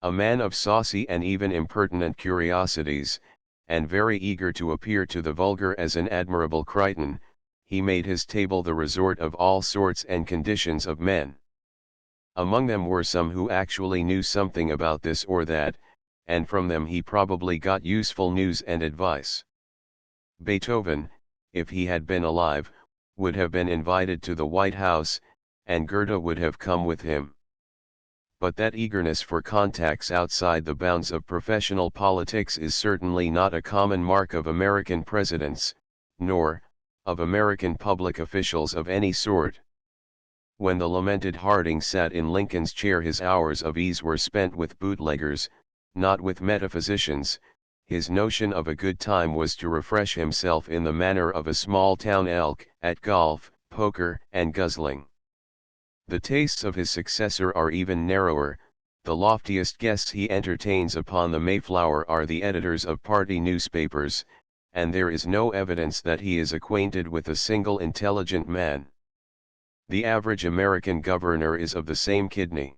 A man of saucy and even impertinent curiosities, and very eager to appear to the vulgar as an admirable Crichton, he made his table the resort of all sorts and conditions of men. Among them were some who actually knew something about this or that, and from them he probably got useful news and advice. Beethoven, if he had been alive, would have been invited to the White House, and Goethe would have come with him. But that eagerness for contacts outside the bounds of professional politics is certainly not a common mark of American presidents, nor of American public officials of any sort. When the lamented Harding sat in Lincoln's chair, his hours of ease were spent with bootleggers, not with metaphysicians. His notion of a good time was to refresh himself in the manner of a small-town elk, at golf, poker, and guzzling. The tastes of his successor are even narrower. The loftiest guests he entertains upon the Mayflower are the editors of party newspapers, and there is no evidence that he is acquainted with a single intelligent man. The average American governor is of the same kidney.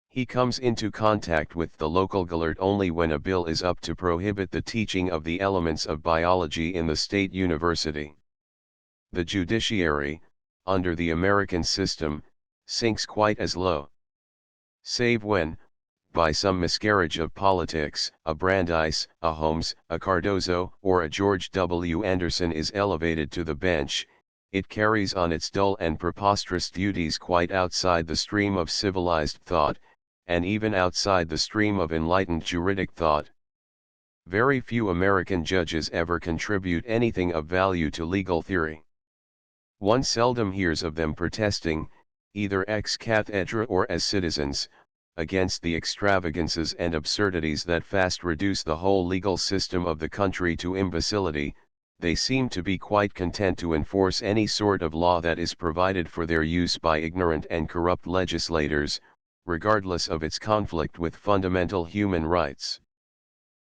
He comes into contact with the local gallert only when a bill is up to prohibit the teaching of the elements of biology in the state university. The judiciary, under the American system, sinks quite as low. Save when, by some miscarriage of politics, a Brandeis, a Holmes, a Cardozo, or a George W. Anderson is elevated to the bench, it carries on its dull and preposterous duties quite outside the stream of civilized thought, and even outside the stream of enlightened juridic thought. Very few American judges ever contribute anything of value to legal theory. One seldom hears of them protesting, either ex cathedra or as citizens, against the extravagances and absurdities that fast reduce the whole legal system of the country to imbecility. They seem to be quite content to enforce any sort of law that is provided for their use by ignorant and corrupt legislators, regardless of its conflict with fundamental human rights.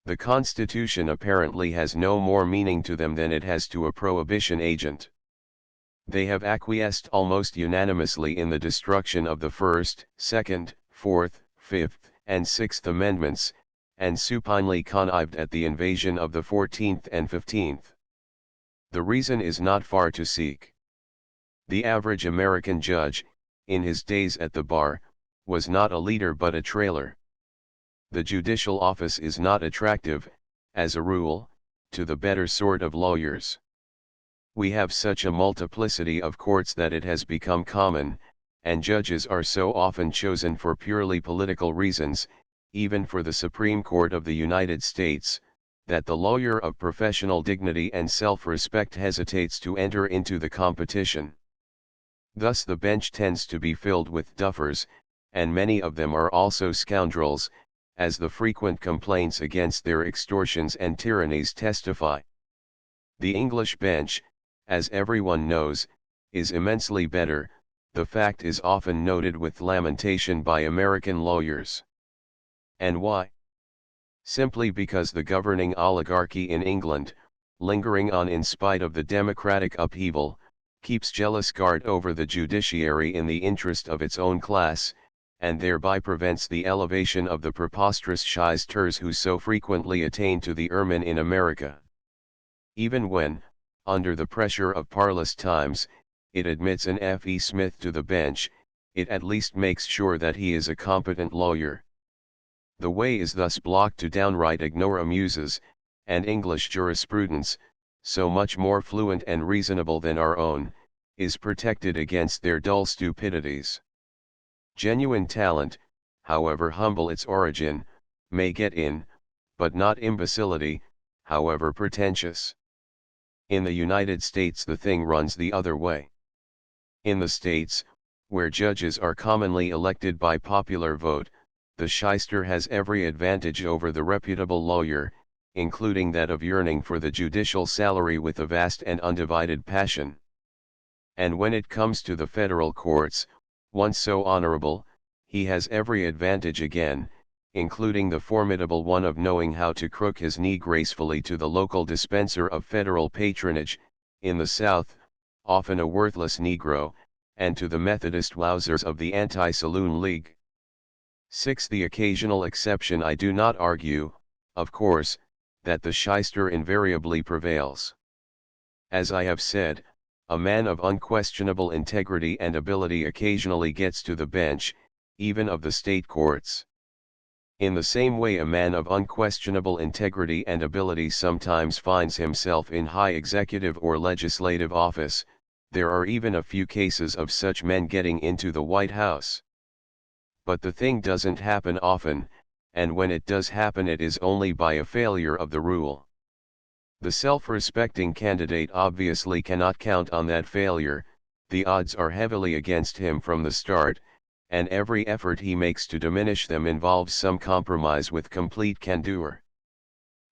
The Constitution apparently has no more meaning to them than it has to a prohibition agent. They have acquiesced almost unanimously in the destruction of the First, Second, Fourth, Fifth, and Sixth Amendments, and supinely connived at the invasion of the 14th and 15th. The reason is not far to seek. The average American judge, in his days at the bar, was not a leader but a trailer. The judicial office is not attractive, as a rule, to the better sort of lawyers. We have such a multiplicity of courts that it has become common, and judges are so often chosen for purely political reasons, even for the Supreme Court of the United States, that the lawyer of professional dignity and self-respect hesitates to enter into the competition. Thus the bench tends to be filled with duffers, and many of them are also scoundrels, as the frequent complaints against their extortions and tyrannies testify. The English bench, as everyone knows, is immensely better. The fact is often noted with lamentation by American lawyers. And why? Simply because the governing oligarchy in England, lingering on in spite of the democratic upheaval, keeps jealous guard over the judiciary in the interest of its own class, and thereby prevents the elevation of the preposterous shysters who so frequently attain to the ermine in America. Even when, under the pressure of parlous times, it admits an F.E. Smith to the bench, it at least makes sure that he is a competent lawyer. The way is thus blocked to downright ignoramuses, and English jurisprudence, so much more fluent and reasonable than our own, is protected against their dull stupidities. Genuine talent, however humble its origin, may get in, but not imbecility, however pretentious. In the United States the thing runs the other way. In the states, where judges are commonly elected by popular vote, the shyster has every advantage over the reputable lawyer, including that of yearning for the judicial salary with a vast and undivided passion. And when it comes to the federal courts, once so honorable, he has every advantage again, including the formidable one of knowing how to crook his knee gracefully to the local dispenser of federal patronage, in the South, often a worthless Negro, and to the Methodist wowsers of the Anti-Saloon League. 6. The occasional exception. I do not argue, of course, that the shyster invariably prevails. As I have said, a man of unquestionable integrity and ability occasionally gets to the bench, even of the state courts. In the same way a man of unquestionable integrity and ability sometimes finds himself in high executive or legislative office. There are even a few cases of such men getting into the White House. But the thing doesn't happen often, and when it does happen it is only by a failure of the rule. The self-respecting candidate obviously cannot count on that failure. The odds are heavily against him from the start, and every effort he makes to diminish them involves some compromise with complete candor.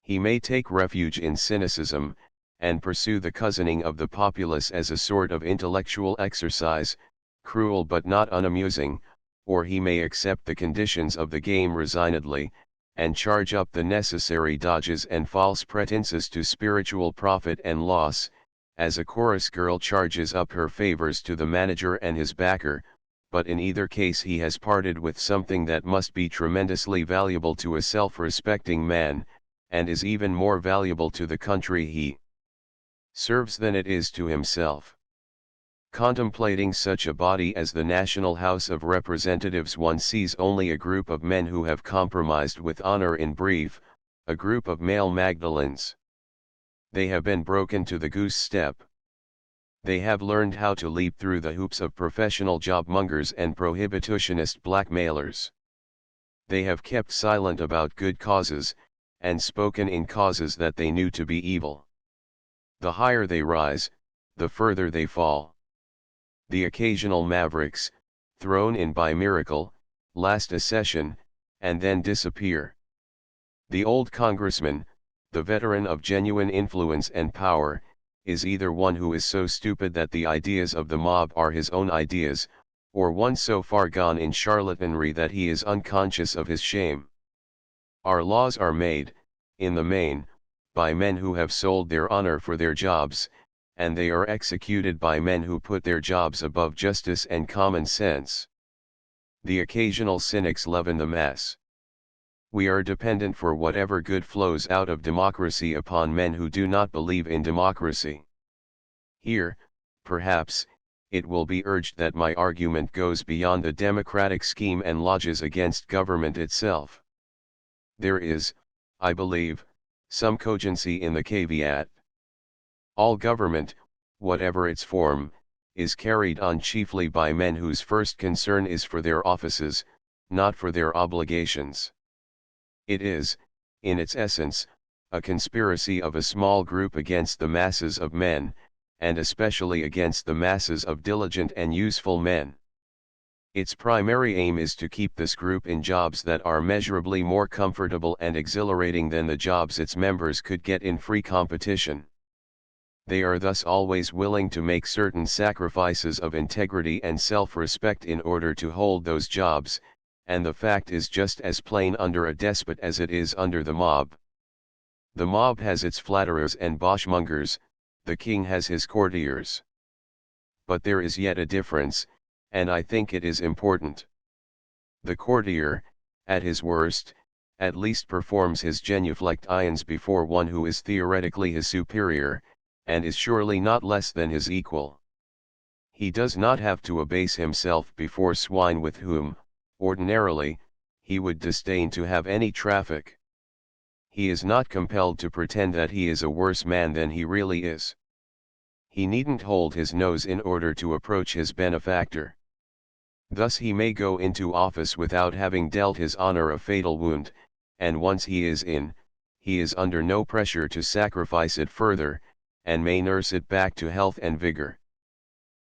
He may take refuge in cynicism, and pursue the cousining of the populace as a sort of intellectual exercise, cruel but not unamusing, or he may accept the conditions of the game resignedly, and charge up the necessary dodges and false pretenses to spiritual profit and loss, as a chorus girl charges up her favors to the manager and his backer. But in either case he has parted with something that must be tremendously valuable to a self-respecting man, and is even more valuable to the country he serves than it is to himself. Contemplating such a body as the National House of Representatives, one sees only a group of men who have compromised with honor. In brief, a group of male Magdalens. They have been broken to the goose step. They have learned how to leap through the hoops of professional jobmongers and prohibitionist blackmailers. They have kept silent about good causes, and spoken in causes that they knew to be evil. The higher they rise, the further they fall. The occasional mavericks, thrown in by miracle, last a session, and then disappear. The old congressman, the veteran of genuine influence and power, is either one who is so stupid that the ideas of the mob are his own ideas, or one so far gone in charlatanry that he is unconscious of his shame. Our laws are made, in the main, by men who have sold their honor for their jobs, and they are executed by men who put their jobs above justice and common sense. The occasional cynics leaven the mess. We are dependent for whatever good flows out of democracy upon men who do not believe in democracy. Here, perhaps, it will be urged that my argument goes beyond the democratic scheme and lodges against government itself. There is, I believe, some cogency in the caveat. All government, whatever its form, is carried on chiefly by men whose first concern is for their offices, not for their obligations. It is, in its essence, a conspiracy of a small group against the masses of men, and especially against the masses of diligent and useful men. Its primary aim is to keep this group in jobs that are measurably more comfortable and exhilarating than the jobs its members could get in free competition. They are thus always willing to make certain sacrifices of integrity and self-respect in order to hold those jobs, and the fact is just as plain under a despot as it is under the mob. The mob has its flatterers and boshmongers, the king has his courtiers. But there is yet a difference, and I think it is important. The courtier, at his worst, at least performs his genuflections before one who is theoretically his superior, and is surely not less than his equal. He does not have to abase himself before swine with whom, ordinarily, he would disdain to have any traffic. He is not compelled to pretend that he is a worse man than he really is. He needn't hold his nose in order to approach his benefactor. Thus he may go into office without having dealt his honor a fatal wound, and once he is in, he is under no pressure to sacrifice it further, and may nurse it back to health and vigor.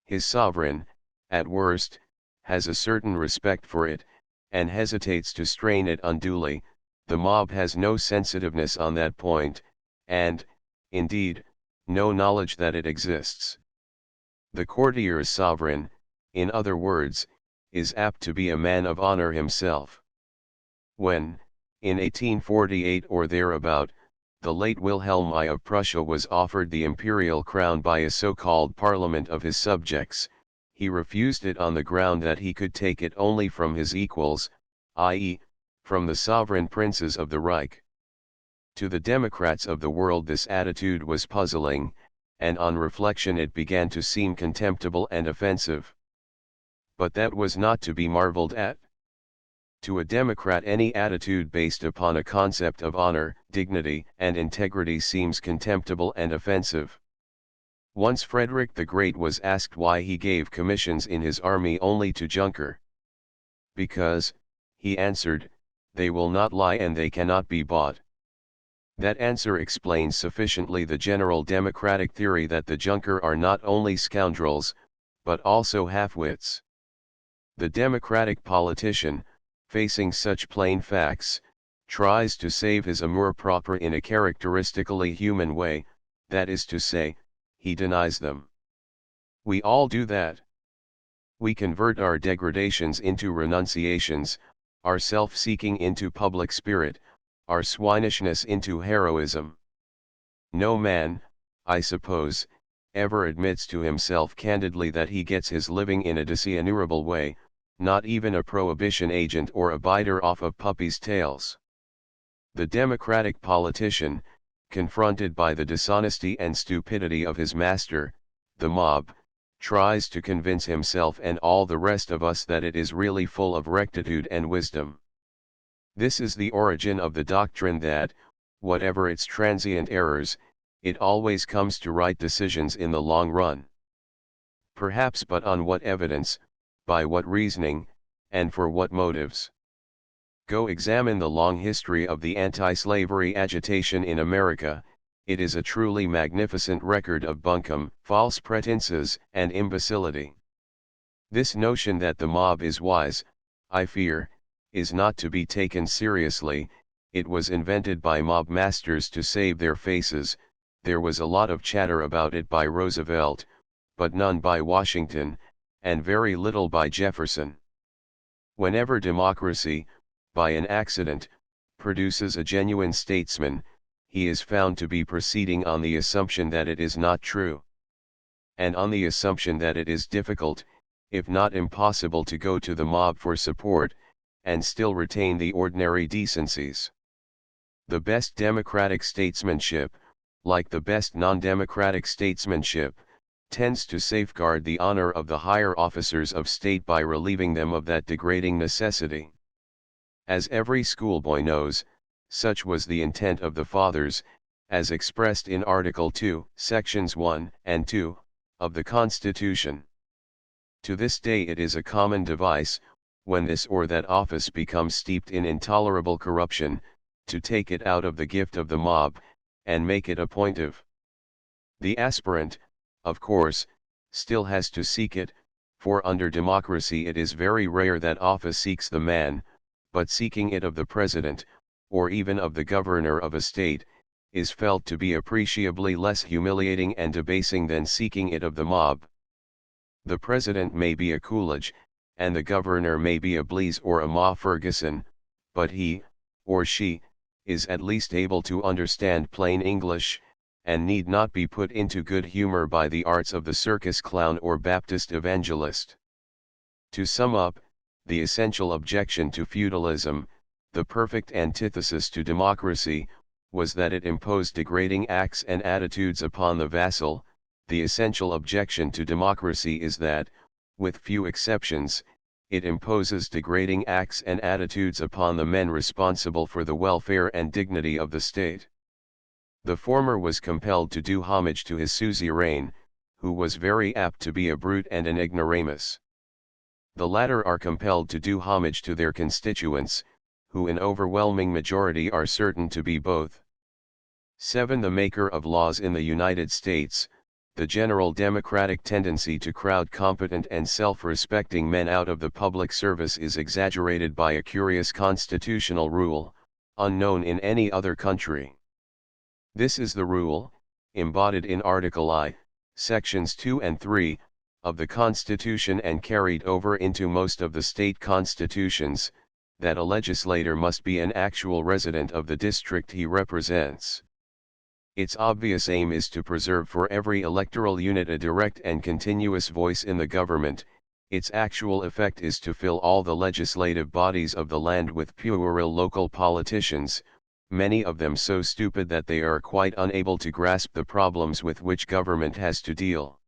His sovereign, at worst, has a certain respect for it, and hesitates to strain it unduly. The mob has no sensitiveness on that point, and, indeed, no knowledge that it exists. The courtier's sovereign, in other words, is apt to be a man of honor himself. When, in 1848 or thereabout, the late Wilhelm I of Prussia was offered the imperial crown by a so-called parliament of his subjects, he refused it on the ground that he could take it only from his equals, i.e., from the sovereign princes of the Reich. To the Democrats of the world this attitude was puzzling, and on reflection it began to seem contemptible and offensive. But that was not to be marveled at. To a Democrat any attitude based upon a concept of honor, dignity, and integrity seems contemptible and offensive. Once Frederick the Great was asked why he gave commissions in his army only to Junker. Because, he answered, they will not lie and they cannot be bought. That answer explains sufficiently the general democratic theory that the Junker are not only scoundrels, but also half-wits. The democratic politician, facing such plain facts, tries to save his amour-propre in a characteristically human way, that is to say, he denies them. We all do that. We convert our degradations into renunciations, our self-seeking into public spirit, our swinishness into heroism. No man, I suppose, ever admits to himself candidly that he gets his living in a dishonorable way, not even a prohibition agent or a biter off of puppies' tails. The democratic politician, confronted by the dishonesty and stupidity of his master, the mob, tries to convince himself and all the rest of us that it is really full of rectitude and wisdom. This is the origin of the doctrine that, whatever its transient errors, it always comes to right decisions in the long run. Perhaps, but on what evidence, by what reasoning, and for what motives? Go examine the long history of the anti-slavery agitation in America. It is a truly magnificent record of buncombe, false pretenses, and imbecility. This notion that the mob is wise, I fear, is not to be taken seriously. It was invented by mob masters to save their faces. There was a lot of chatter about it by Roosevelt, but none by Washington, and very little by Jefferson. Whenever democracy, by an accident, produces a genuine statesman, he is found to be proceeding on the assumption that it is not true. And on the assumption that it is difficult, if not impossible, to go to the mob for support, and still retain the ordinary decencies. The best democratic statesmanship, like the best non-democratic statesmanship, tends to safeguard the honor of the higher officers of state by relieving them of that degrading necessity. As every schoolboy knows, such was the intent of the Fathers, as expressed in Article 2, Sections 1 and 2, of the Constitution. To this day it is a common device, when this or that office becomes steeped in intolerable corruption, to take it out of the gift of the mob, and make it appointive. The aspirant, of course, still has to seek it, for under democracy it is very rare that office seeks the man, but seeking it of the president, or even of the governor of a state, is felt to be appreciably less humiliating and debasing than seeking it of the mob. The president may be a Coolidge, and the governor may be a Blease or a Ma Ferguson, but he, or she, is at least able to understand plain English, and need not be put into good humor by the arts of the circus clown or Baptist evangelist. To sum up, the essential objection to feudalism, the perfect antithesis to democracy, was that it imposed degrading acts and attitudes upon the vassal. The essential objection to democracy is that, with few exceptions, it imposes degrading acts and attitudes upon the men responsible for the welfare and dignity of the state. The former was compelled to do homage to his suzerain, who was very apt to be a brute and an ignoramus. The latter are compelled to do homage to their constituents, who in overwhelming majority are certain to be both. 7. The maker of laws in the United States. The general democratic tendency to crowd competent and self-respecting men out of the public service is exaggerated by a curious constitutional rule, unknown in any other country. This is the rule, embodied in Article I, Sections 2 and 3, of the Constitution and carried over into most of the state constitutions, that a legislator must be an actual resident of the district he represents. Its obvious aim is to preserve for every electoral unit a direct and continuous voice in the government. Its actual effect is to fill all the legislative bodies of the land with puerile local politicians, many of them so stupid that they are quite unable to grasp the problems with which government has to deal.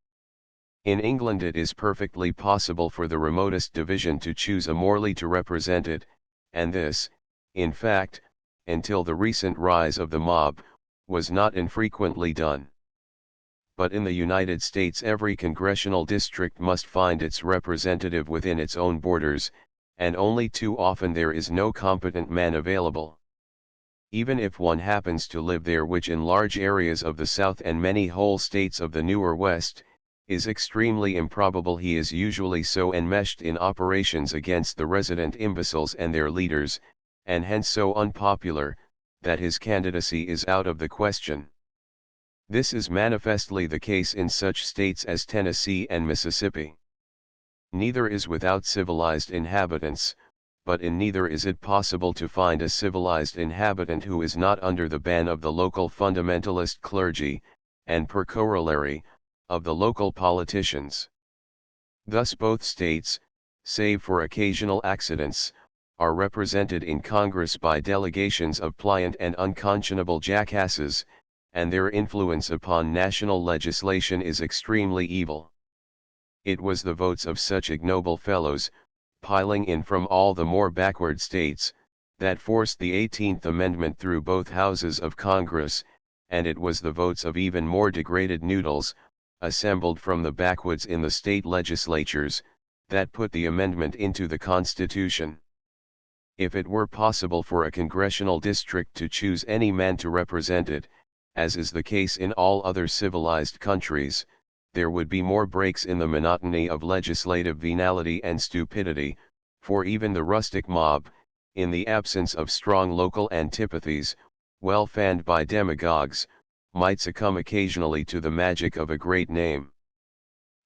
In England it is perfectly possible for the remotest division to choose a Morley to represent it, and this, in fact, until the recent rise of the mob, was not infrequently done. But in the United States every congressional district must find its representative within its own borders, and only too often there is no competent man available. Even if one happens to live there, which in large areas of the South and many whole states of the newer West, is extremely improbable, he is usually so enmeshed in operations against the resident imbeciles and their leaders, and hence so unpopular, that his candidacy is out of the question. This is manifestly the case in such states as Tennessee and Mississippi. Neither is without civilized inhabitants, but in neither is it possible to find a civilized inhabitant who is not under the ban of the local fundamentalist clergy, and per corollary, of the local politicians. Thus both states, save for occasional accidents, are represented in Congress by delegations of pliant and unconscionable jackasses, and their influence upon national legislation is extremely evil. It was the votes of such ignoble fellows, piling in from all the more backward states, that forced the 18th Amendment through both houses of Congress, and it was the votes of even more degraded noodles, assembled from the backwoods in the state legislatures, that put the amendment into the Constitution. If it were possible for a congressional district to choose any man to represent it, as is the case in all other civilized countries, there would be more breaks in the monotony of legislative venality and stupidity, for even the rustic mob, in the absence of strong local antipathies, well fanned by demagogues, might succumb occasionally to the magic of a great name.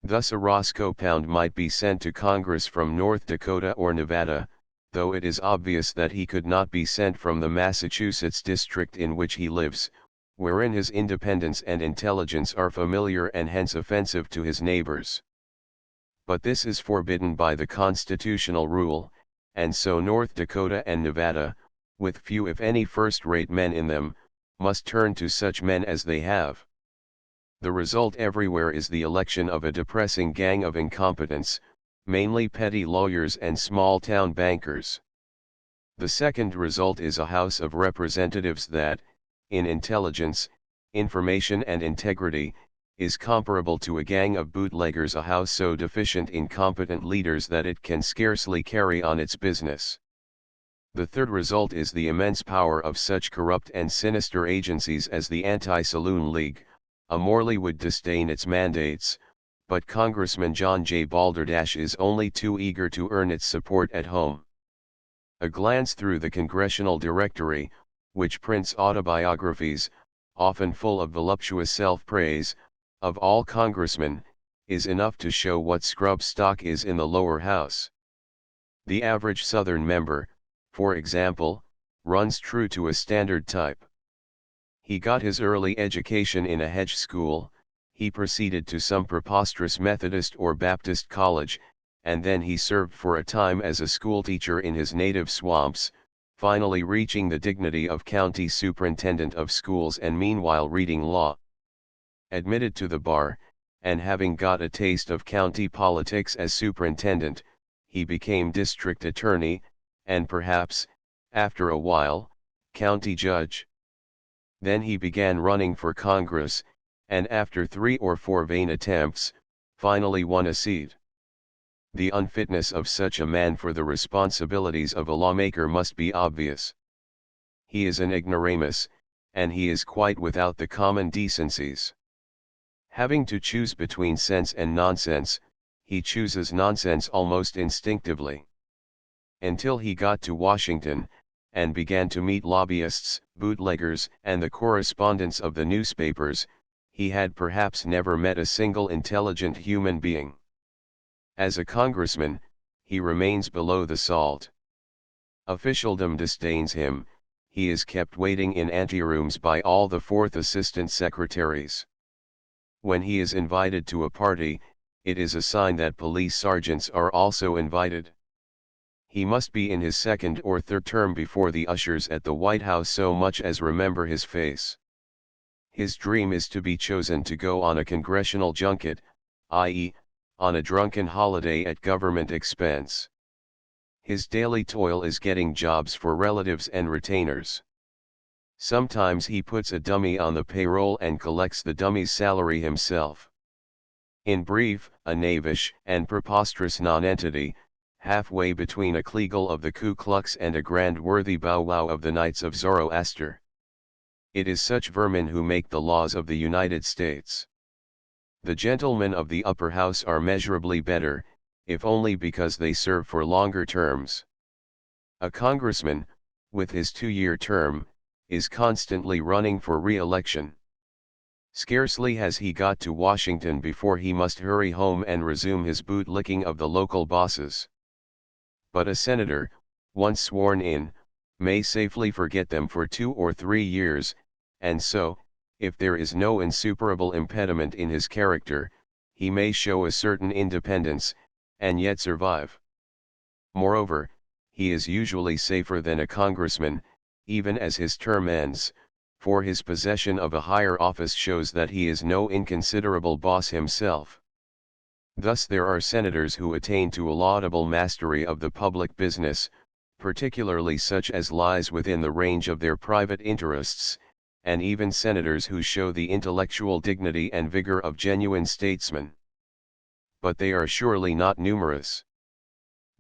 Thus a Roscoe Pound might be sent to Congress from North Dakota or Nevada, though it is obvious that he could not be sent from the Massachusetts district in which he lives, wherein his independence and intelligence are familiar and hence offensive to his neighbors. But this is forbidden by the constitutional rule, and so North Dakota and Nevada, with few if any first-rate men in them, must turn to such men as they have. The result everywhere is the election of a depressing gang of incompetents, mainly petty lawyers and small-town bankers. The second result is a House of Representatives that, in intelligence, information and integrity, is comparable to a gang of bootleggers, a house so deficient in competent leaders that it can scarcely carry on its business. The third result is the immense power of such corrupt and sinister agencies as the Anti-Saloon League. A Morley would disdain its mandates, but Congressman John J. Balderdash is only too eager to earn its support at home. A glance through the Congressional Directory, which prints autobiographies, often full of voluptuous self-praise, of all congressmen, is enough to show what scrub stock is in the lower house. The average Southern member, for example, runs true to a standard type. He got his early education in a hedge school, he proceeded to some preposterous Methodist or Baptist college, and then he served for a time as a schoolteacher in his native swamps, finally reaching the dignity of county superintendent of schools and meanwhile reading law. Admitted to the bar, and having got a taste of county politics as superintendent, he became district attorney, and perhaps, after a while, county judge. Then he began running for Congress, and after 3 or 4 vain attempts, finally won a seat. The unfitness of such a man for the responsibilities of a lawmaker must be obvious. He is an ignoramus, and he is quite without the common decencies. Having to choose between sense and nonsense, he chooses nonsense almost instinctively. Until he got to Washington, and began to meet lobbyists, bootleggers, and the correspondents of the newspapers, he had perhaps never met a single intelligent human being. As a congressman, he remains below the salt. Officialdom disdains him, he is kept waiting in anterooms by all the fourth assistant secretaries. When he is invited to a party, it is a sign that police sergeants are also invited. He must be in his second or third term before the ushers at the White House so much as remember his face. His dream is to be chosen to go on a congressional junket, i.e., on a drunken holiday at government expense. His daily toil is getting jobs for relatives and retainers. Sometimes he puts a dummy on the payroll and collects the dummy's salary himself. In brief, a knavish and preposterous nonentity, halfway between a Kleagle of the Ku Klux and a grand worthy Bow Wow of the Knights of Zoroaster. It is such vermin who make the laws of the United States. The gentlemen of the upper house are measurably better, if only because they serve for longer terms. A congressman, with his 2-year term, is constantly running for re-election. Scarcely has he got to Washington before he must hurry home and resume his boot-licking of the local bosses. But a senator, once sworn in, may safely forget them for 2 or 3 years, and so, if there is no insuperable impediment in his character, he may show a certain independence, and yet survive. Moreover, he is usually safer than a congressman, even as his term ends, for his possession of a higher office shows that he is no inconsiderable boss himself. Thus there are senators who attain to a laudable mastery of the public business, particularly such as lies within the range of their private interests, and even senators who show the intellectual dignity and vigor of genuine statesmen. But they are surely not numerous.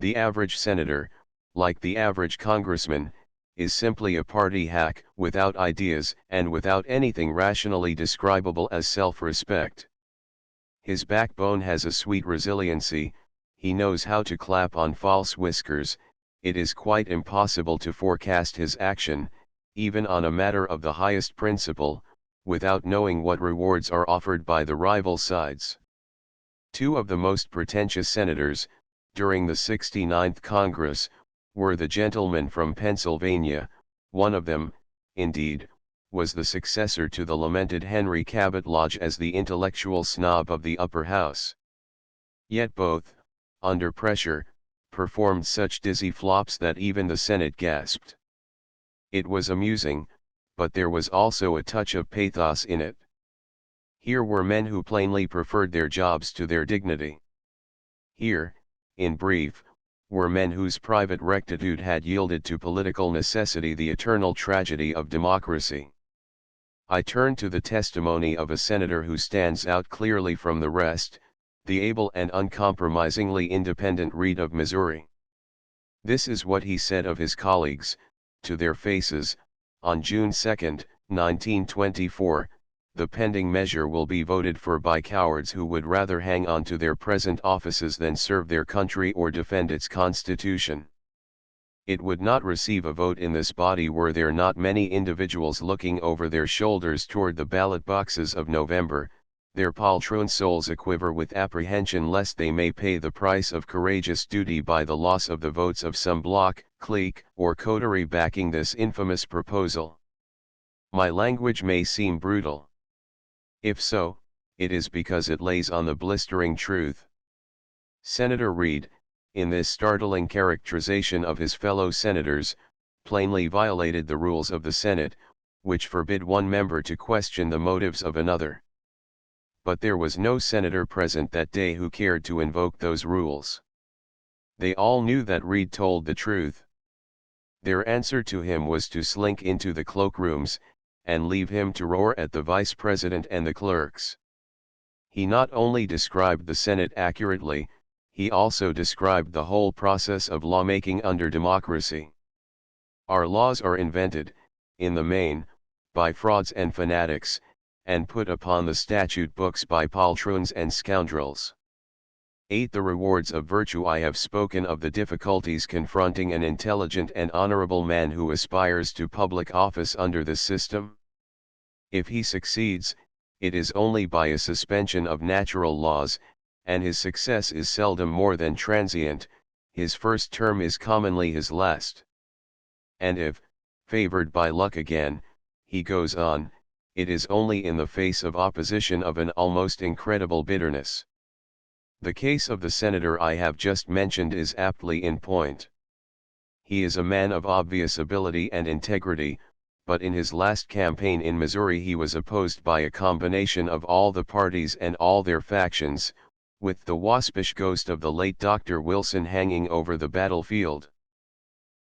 The average senator, like the average congressman, is simply a party hack, without ideas and without anything rationally describable as self-respect. His backbone has a sweet resiliency, he knows how to clap on false whiskers, it is quite impossible to forecast his action, even on a matter of the highest principle, without knowing what rewards are offered by the rival sides. 2 of the most pretentious senators, during the 69th Congress, were the gentlemen from Pennsylvania. One of them, indeed, was the successor to the lamented Henry Cabot Lodge as the intellectual snob of the upper house. Yet both, under pressure, performed such dizzy flops that even the Senate gasped. It was amusing, but there was also a touch of pathos in it. Here were men who plainly preferred their jobs to their dignity. Here, in brief, were men whose private rectitude had yielded to political necessity the eternal tragedy of democracy. I turn to the testimony of a senator who stands out clearly from the rest, the able and uncompromisingly independent Reed of Missouri. This is what he said of his colleagues, to their faces, on June 2, 1924, "The pending measure will be voted for by cowards who would rather hang on to their present offices than serve their country or defend its constitution. It would not receive a vote in this body were there not many individuals looking over their shoulders toward the ballot boxes of November, their poltroon souls aquiver with apprehension lest they may pay the price of courageous duty by the loss of the votes of some bloc, clique, or coterie backing this infamous proposal. My language may seem brutal. If so, it is because it lays on the blistering truth." Senator Reed, in this startling characterization of his fellow senators, plainly violated the rules of the Senate, which forbid one member to question the motives of another. But there was no senator present that day who cared to invoke those rules. They all knew that Reed told the truth. Their answer to him was to slink into the cloakrooms, and leave him to roar at the vice president and the clerks. He not only described the Senate accurately, He also described the whole process of lawmaking under democracy. Our laws are invented, in the main, by frauds and fanatics, and put upon the statute books by poltroons and scoundrels. 8. The rewards of virtue. I have spoken of the difficulties confronting an intelligent and honorable man who aspires to public office under this system. If he succeeds, it is only by a suspension of natural laws, and his success is seldom more than transient. His first term is commonly his last. And if, favored by luck again, he goes on, it is only in the face of opposition of an almost incredible bitterness. The case of the senator I have just mentioned is aptly in point. He is a man of obvious ability and integrity, but in his last campaign in Missouri he was opposed by a combination of all the parties and all their factions, with the waspish ghost of the late Dr. Wilson hanging over the battlefield.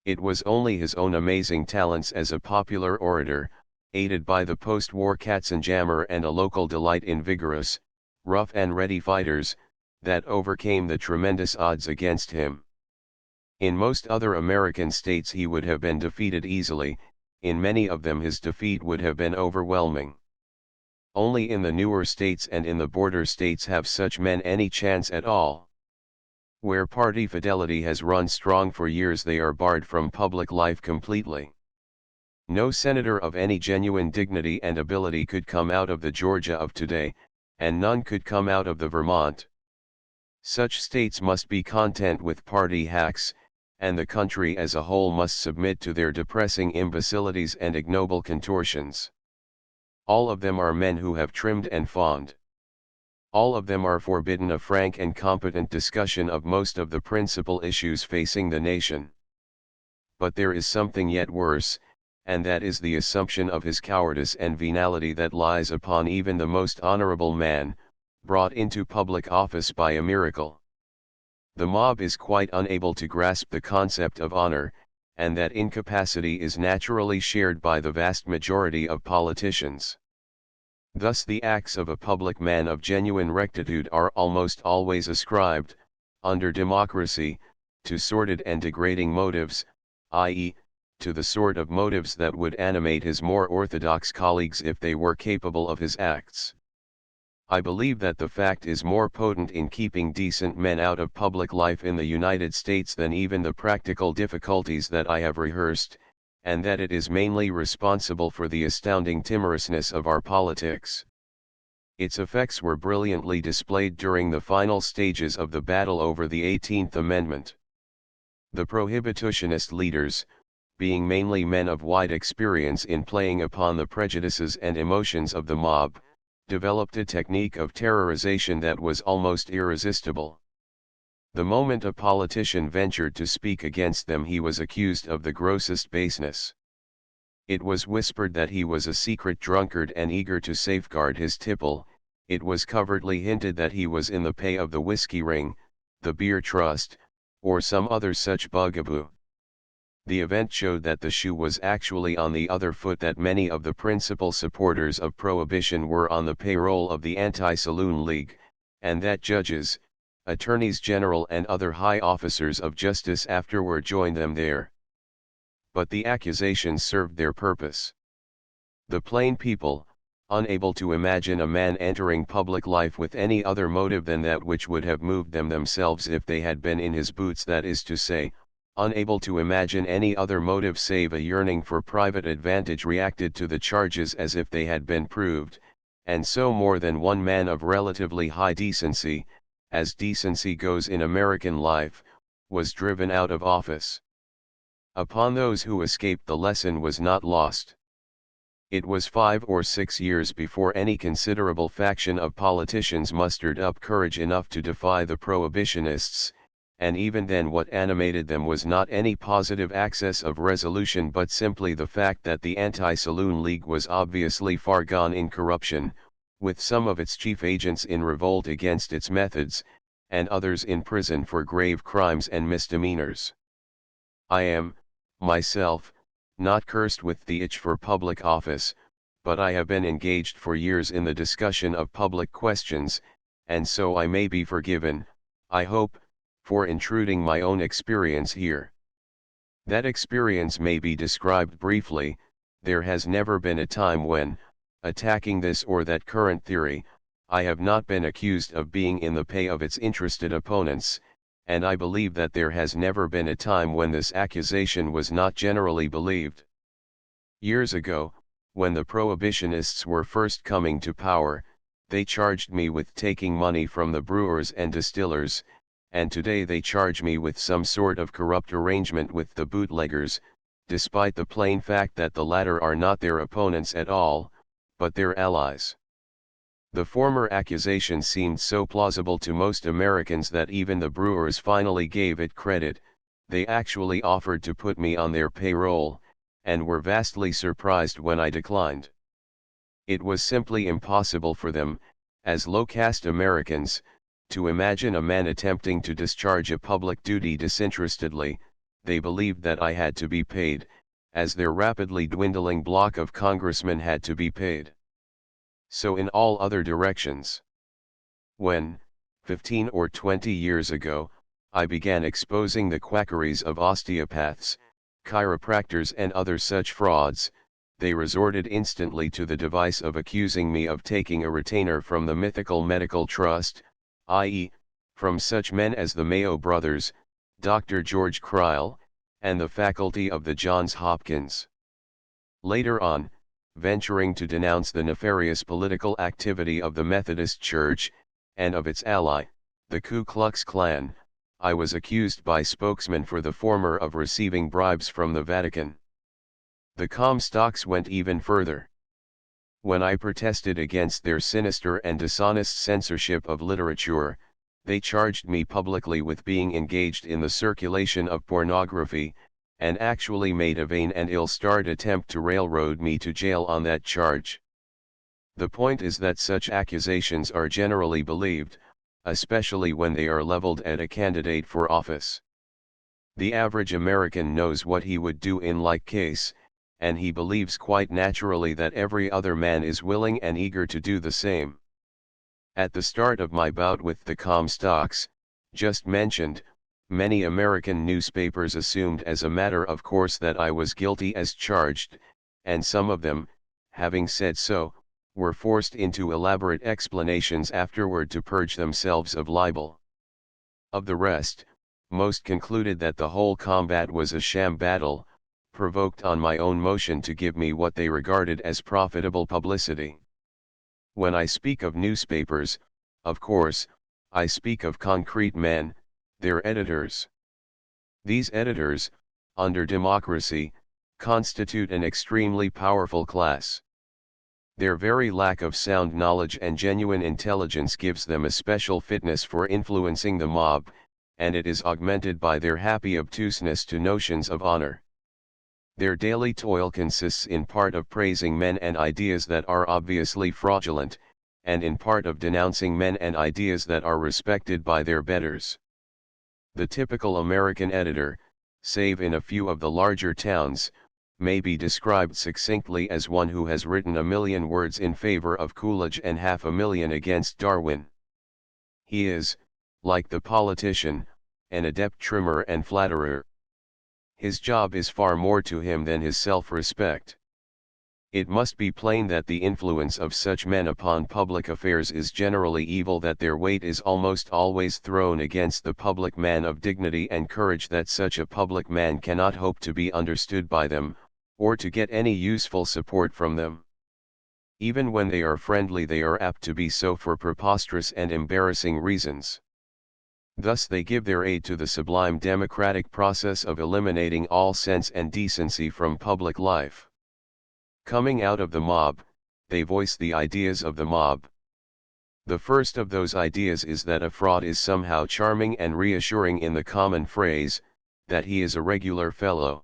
It was only his own amazing talents as a popular orator, aided by the post-war Katzenjammer and a local delight in vigorous, rough and ready fighters, that overcame the tremendous odds against him. In most other American states he would have been defeated easily, in many of them his defeat would have been overwhelming. Only in the newer states and in the border states have such men any chance at all. Where party fidelity has run strong for years they are barred from public life completely. No senator of any genuine dignity and ability could come out of the Georgia of today, and none could come out of the Vermont. Such states must be content with party hacks, and the country as a whole must submit to their depressing imbecilities and ignoble contortions. All of them are men who have trimmed and fawned. All of them are forbidden a frank and competent discussion of most of the principal issues facing the nation. But there is something yet worse, and that is the assumption of his cowardice and venality that lies upon even the most honorable man, brought into public office by a miracle. The mob is quite unable to grasp the concept of honor, and that incapacity is naturally shared by the vast majority of politicians. Thus the acts of a public man of genuine rectitude are almost always ascribed, under democracy, to sordid and degrading motives, i.e., to the sort of motives that would animate his more orthodox colleagues if they were capable of his acts. I believe that the fact is more potent in keeping decent men out of public life in the United States than even the practical difficulties that I have rehearsed, and that it is mainly responsible for the astounding timorousness of our politics. Its effects were brilliantly displayed during the final stages of the battle over the 18th Amendment. The prohibitionist leaders, being mainly men of wide experience in playing upon the prejudices and emotions of the mob, developed a technique of terrorization that was almost irresistible. The moment a politician ventured to speak against them he was accused of the grossest baseness. It was whispered that he was a secret drunkard and eager to safeguard his tipple, it was covertly hinted that he was in the pay of the whiskey ring, the beer trust, or some other such bugaboo. The event showed that the shoe was actually on the other foot, that many of the principal supporters of prohibition were on the payroll of the Anti-Saloon League, and that judges, attorneys general and other high officers of justice afterward joined them there. But the accusations served their purpose. The plain people, unable to imagine a man entering public life with any other motive than that which would have moved them themselves if they had been in his boots, that is to say, unable to imagine any other motive save a yearning for private advantage, reacted to the charges as if they had been proved, and so more than one man of relatively high decency, as decency goes in American life, was driven out of office. Upon those who escaped the lesson was not lost. It was 5 or 6 years before any considerable faction of politicians mustered up courage enough to defy the prohibitionists, and even then what animated them was not any positive access of resolution but simply the fact that the Anti-Saloon League was obviously far gone in corruption, with some of its chief agents in revolt against its methods, and others in prison for grave crimes and misdemeanors. I am, myself, not cursed with the itch for public office, but I have been engaged for years in the discussion of public questions, and so I may be forgiven, I hope, for intruding my own experience here. That experience may be described briefly. There has never been a time when, attacking this or that current theory, I have not been accused of being in the pay of its interested opponents, and I believe that there has never been a time when this accusation was not generally believed. Years ago, when the prohibitionists were first coming to power, they charged me with taking money from the brewers and distillers, and today they charge me with some sort of corrupt arrangement with the bootleggers, despite the plain fact that the latter are not their opponents at all, but their allies. The former accusation seemed so plausible to most Americans that even the brewers finally gave it credit. They actually offered to put me on their payroll, and were vastly surprised when I declined. It was simply impossible for them, as low-caste Americans, to imagine a man attempting to discharge a public duty disinterestedly. They believed that I had to be paid, as their rapidly dwindling block of congressmen had to be paid. So in all other directions. When, 15 or 20 years ago, I began exposing the quackeries of osteopaths, chiropractors and other such frauds, they resorted instantly to the device of accusing me of taking a retainer from the mythical medical trust, i.e., from such men as the Mayo brothers, Dr. George Crile, and the faculty of the Johns Hopkins. Later on, venturing to denounce the nefarious political activity of the Methodist Church, and of its ally, the Ku Klux Klan, I was accused by spokesmen for the former of receiving bribes from the Vatican. The Comstocks went even further. When I protested against their sinister and dishonest censorship of literature, they charged me publicly with being engaged in the circulation of pornography, and actually made a vain and ill-starred attempt to railroad me to jail on that charge. The point is that such accusations are generally believed, especially when they are leveled at a candidate for office. The average American knows what he would do in like case, and he believes quite naturally that every other man is willing and eager to do the same. At the start of my bout with the Comstocks, just mentioned, many American newspapers assumed as a matter of course that I was guilty as charged, and some of them, having said so, were forced into elaborate explanations afterward to purge themselves of libel. Of the rest, most concluded that the whole combat was a sham battle, provoked on my own motion to give me what they regarded as profitable publicity. When I speak of newspapers, of course, I speak of concrete men, their editors. These editors, under democracy, constitute an extremely powerful class. Their very lack of sound knowledge and genuine intelligence gives them a special fitness for influencing the mob, and it is augmented by their happy obtuseness to notions of honor. Their daily toil consists in part of praising men and ideas that are obviously fraudulent, and in part of denouncing men and ideas that are respected by their betters. The typical American editor, save in a few of the larger towns, may be described succinctly as one who has written 1,000,000 words in favor of Coolidge and 500,000 against Darwin. He is, like the politician, an adept trimmer and flatterer. His job is far more to him than his self-respect. It must be plain that the influence of such men upon public affairs is generally evil, that their weight is almost always thrown against the public man of dignity and courage, that such a public man cannot hope to be understood by them, or to get any useful support from them. Even when they are friendly, they are apt to be so for preposterous and embarrassing reasons. Thus they give their aid to the sublime democratic process of eliminating all sense and decency from public life. Coming out of the mob, they voice the ideas of the mob. The first of those ideas is that a fraud is somehow charming and reassuring in the common phrase, that he is a regular fellow.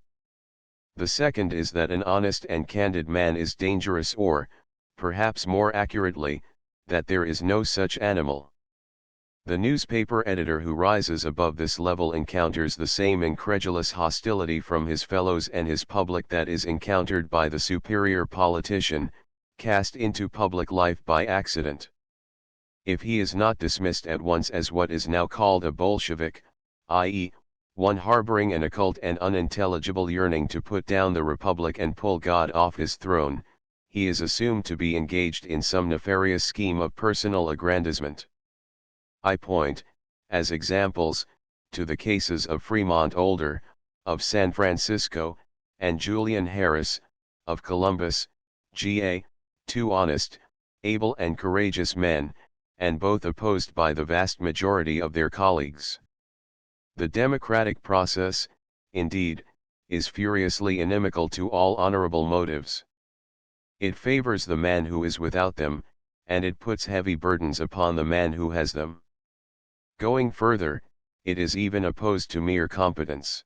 The second is that an honest and candid man is dangerous, or, perhaps more accurately, that there is no such animal. The newspaper editor who rises above this level encounters the same incredulous hostility from his fellows and his public that is encountered by the superior politician, cast into public life by accident. If he is not dismissed at once as what is now called a Bolshevik, i.e., one harboring an occult and unintelligible yearning to put down the republic and pull God off his throne, he is assumed to be engaged in some nefarious scheme of personal aggrandizement. I point, as examples, to the cases of Fremont Older, of San Francisco, and Julian Harris, of Columbus, GA, two honest, able and courageous men, and both opposed by the vast majority of their colleagues. The democratic process, indeed, is furiously inimical to all honorable motives. It favors the man who is without them, and it puts heavy burdens upon the man who has them. Going further, it is even opposed to mere competence.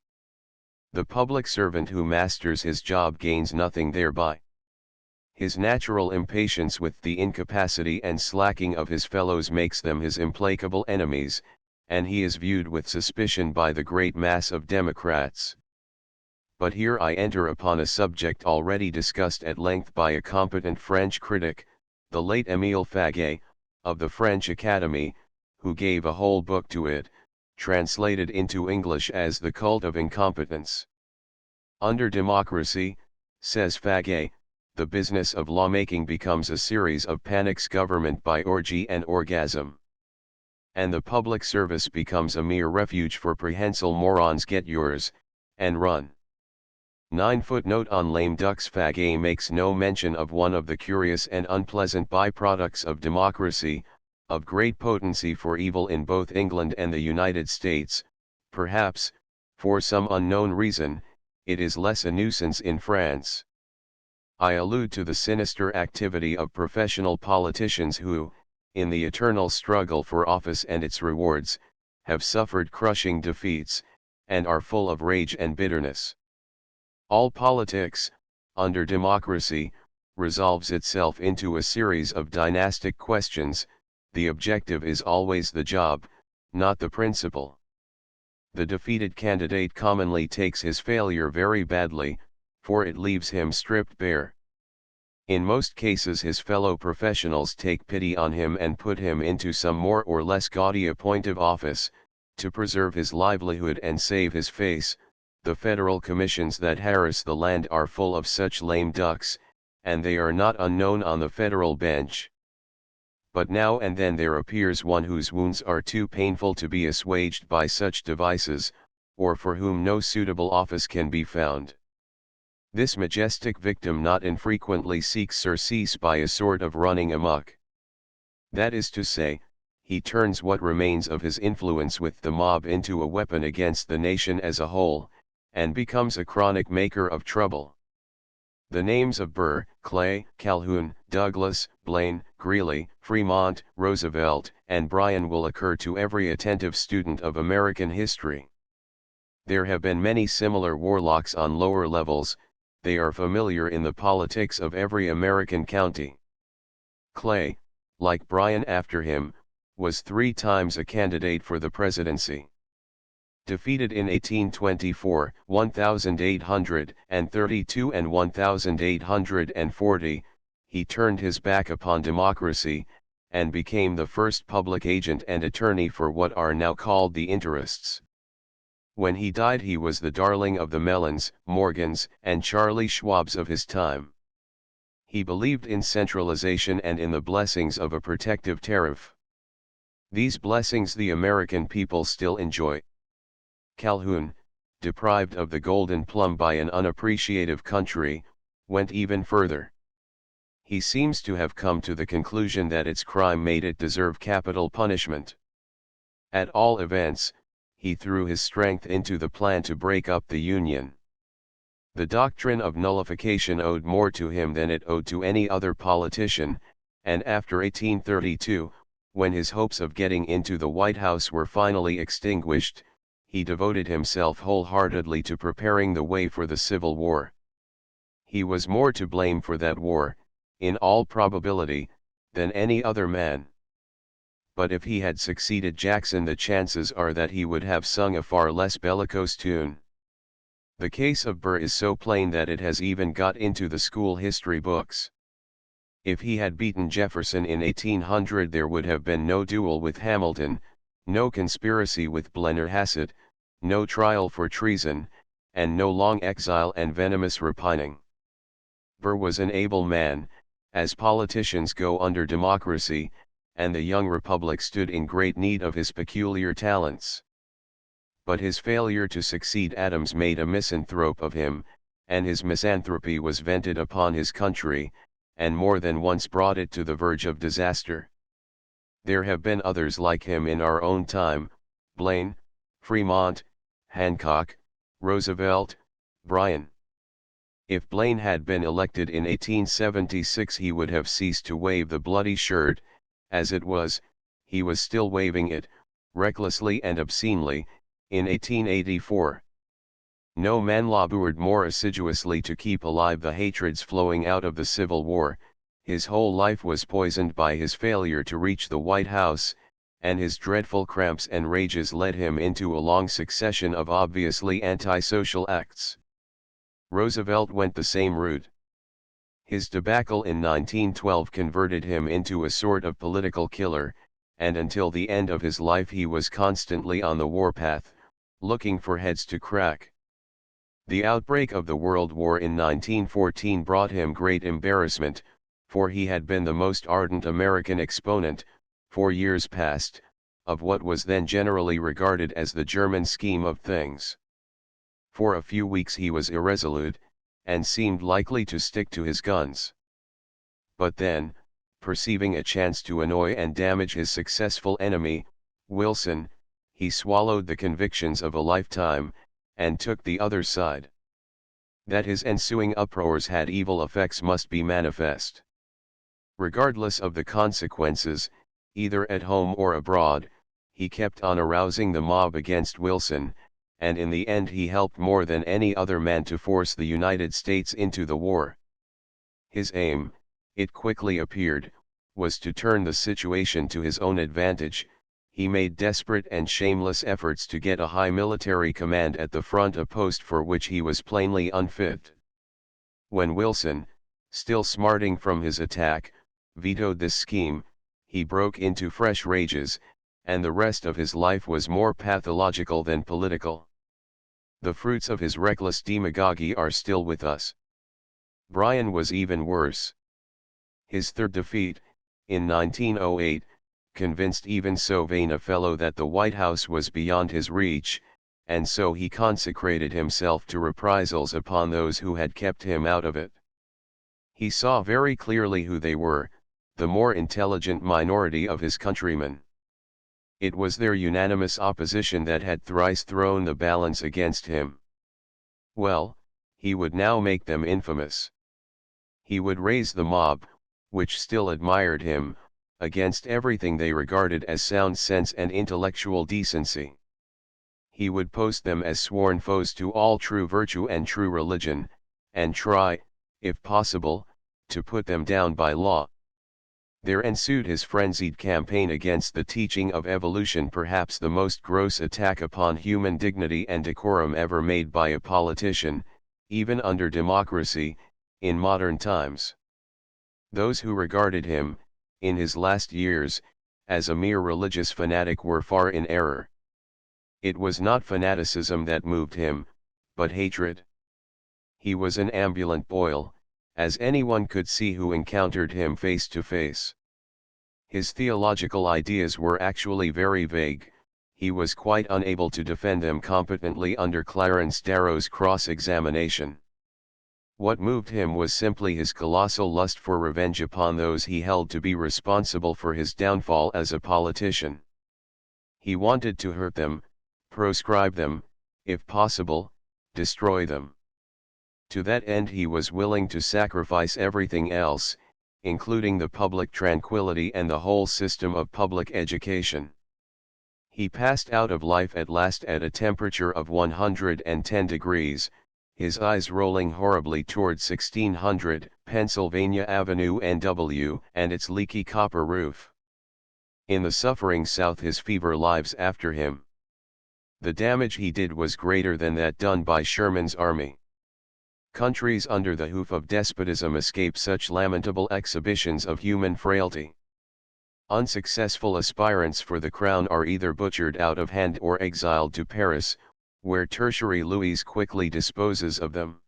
The public servant who masters his job gains nothing thereby. His natural impatience with the incapacity and slacking of his fellows makes them his implacable enemies, and he is viewed with suspicion by the great mass of Democrats. But here I enter upon a subject already discussed at length by a competent French critic, the late Émile Faguet, of the French Academy, who gave a whole book to it, translated into English as The Cult of Incompetence. Under democracy, says Faguet, the business of lawmaking becomes a series of panics government by orgy and orgasm. And the public service becomes a mere refuge for prehensile morons. Get yours, and run. 9 Footnote on lame ducks. Faguet makes no mention of one of the curious and unpleasant byproducts of democracy, of great potency for evil in both England and the United States. Perhaps, for some unknown reason, it is less a nuisance in France. I allude to the sinister activity of professional politicians who, in the eternal struggle for office and its rewards, have suffered crushing defeats, and are full of rage and bitterness. All politics, under democracy, resolves itself into a series of dynastic questions. The objective is always the job, not the principle. The defeated candidate commonly takes his failure very badly, for it leaves him stripped bare. In most cases his fellow professionals take pity on him and put him into some more or less gaudy appointive office, to preserve his livelihood and save his face. The federal commissions that harass the land are full of such lame ducks, and they are not unknown on the federal bench. But now and then there appears one whose wounds are too painful to be assuaged by such devices, or for whom no suitable office can be found. This majestic victim not infrequently seeks surcease by a sort of running amok. That is to say, he turns what remains of his influence with the mob into a weapon against the nation as a whole, and becomes a chronic maker of trouble. The names of Burr, Clay, Calhoun, Douglas, Blaine, Greeley, Fremont, Roosevelt, and Bryan will occur to every attentive student of American history. There have been many similar warlocks on lower levels. They are familiar in the politics of every American county. Clay, like Bryan after him, was 3 times a candidate for the presidency. Defeated in 1824, 1832 and 1840, he turned his back upon democracy, and became the first public agent and attorney for what are now called the Interists. When he died he was the darling of the Mellons, Morgans, and Charlie Schwabs of his time. He believed in centralization and in the blessings of a protective tariff. These blessings the American people still enjoy. Calhoun, deprived of the golden plum by an unappreciative country, went even further. He seems to have come to the conclusion that its crime made it deserve capital punishment. At all events, he threw his strength into the plan to break up the Union. The doctrine of nullification owed more to him than it owed to any other politician, and after 1832, when his hopes of getting into the White House were finally extinguished, he devoted himself wholeheartedly to preparing the way for the Civil War. He was more to blame for that war, in all probability, than any other man. But if he had succeeded Jackson, the chances are that he would have sung a far less bellicose tune. The case of Burr is so plain that it has even got into the school history books. If he had beaten Jefferson in 1800 there would have been no duel with Hamilton, no conspiracy with Blennerhassett, no trial for treason, and no long exile and venomous repining. Burr was an able man, as politicians go under democracy, and the young republic stood in great need of his peculiar talents. But his failure to succeed Adams made a misanthrope of him, and his misanthropy was vented upon his country, and more than once brought it to the verge of disaster. There have been others like him in our own time: Blaine, Fremont, Hancock, Roosevelt, Bryan. If Blaine had been elected in 1876, he would have ceased to wave the bloody shirt. As it was, he was still waving it, recklessly and obscenely, in 1884. No man labored more assiduously to keep alive the hatreds flowing out of the Civil War. His whole life was poisoned by his failure to reach the White House, and his dreadful cramps and rages led him into a long succession of obviously antisocial acts. Roosevelt went the same route. His debacle in 1912 converted him into a sort of political killer, and until the end of his life he was constantly on the warpath, looking for heads to crack. The outbreak of the World War in 1914 brought him great embarrassment, for he had been the most ardent American exponent, for years past, of what was then generally regarded as the German scheme of things. For a few weeks he was irresolute, and seemed likely to stick to his guns. But then, perceiving a chance to annoy and damage his successful enemy, Wilson, he swallowed the convictions of a lifetime, and took the other side. That his ensuing uproars had evil effects must be manifest. Regardless of the consequences, either at home or abroad, he kept on arousing the mob against Wilson, and in the end he helped more than any other man to force the United States into the war. His aim, it quickly appeared, was to turn the situation to his own advantage. He made desperate and shameless efforts to get a high military command at the front, a post for which he was plainly unfit. When Wilson, still smarting from his attack, vetoed this scheme, he broke into fresh rages, and the rest of his life was more pathological than political. The fruits of his reckless demagogy are still with us. Bryan was even worse. His third defeat, in 1908, convinced even so vain a fellow that the White House was beyond his reach, and so he consecrated himself to reprisals upon those who had kept him out of it. He saw very clearly who they were, the more intelligent minority of his countrymen. It was their unanimous opposition that had thrice thrown the balance against him. Well, he would now make them infamous. He would raise the mob, which still admired him, against everything they regarded as sound sense and intellectual decency. He would post them as sworn foes to all true virtue and true religion, and try, if possible, to put them down by law. There ensued his frenzied campaign against the teaching of evolution, perhaps the most gross attack upon human dignity and decorum ever made by a politician, even under democracy, in modern times. Those who regarded him, in his last years, as a mere religious fanatic were far in error. It was not fanaticism that moved him, but hatred. He was an ambulant boil, as anyone could see who encountered him face to face. His theological ideas were actually very vague. He was quite unable to defend them competently under Clarence Darrow's cross-examination. What moved him was simply his colossal lust for revenge upon those he held to be responsible for his downfall as a politician. He wanted to hurt them, proscribe them, if possible, destroy them. To that end he was willing to sacrifice everything else, including the public tranquility and the whole system of public education. He passed out of life at last at a temperature of 110 degrees, his eyes rolling horribly toward 1600 Pennsylvania Avenue NW and its leaky copper roof. In the suffering South his fever lives after him. The damage he did was greater than that done by Sherman's army. Countries under the hoof of despotism escape such lamentable exhibitions of human frailty. Unsuccessful aspirants for the crown are either butchered out of hand or exiled to Paris, where tertiary Louis quickly disposes of them.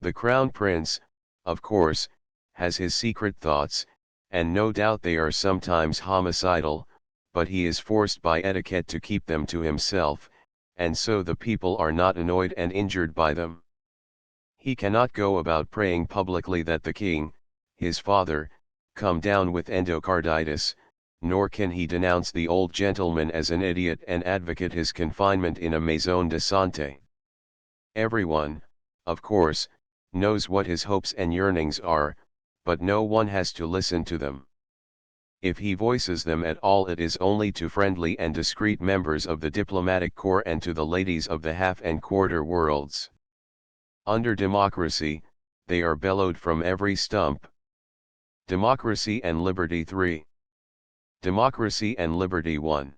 The Crown Prince, of course, has his secret thoughts, and no doubt they are sometimes homicidal, but he is forced by etiquette to keep them to himself, and so the people are not annoyed and injured by them. He cannot go about praying publicly that the king, his father, come down with endocarditis, nor can he denounce the old gentleman as an idiot and advocate his confinement in a maison de santé. Everyone, of course, knows what his hopes and yearnings are, but no one has to listen to them. If he voices them at all, it is only to friendly and discreet members of the diplomatic corps and to the ladies of the half and quarter worlds. Under democracy, they are bellowed from every stump. Democracy and Liberty 3. Democracy and Liberty 1.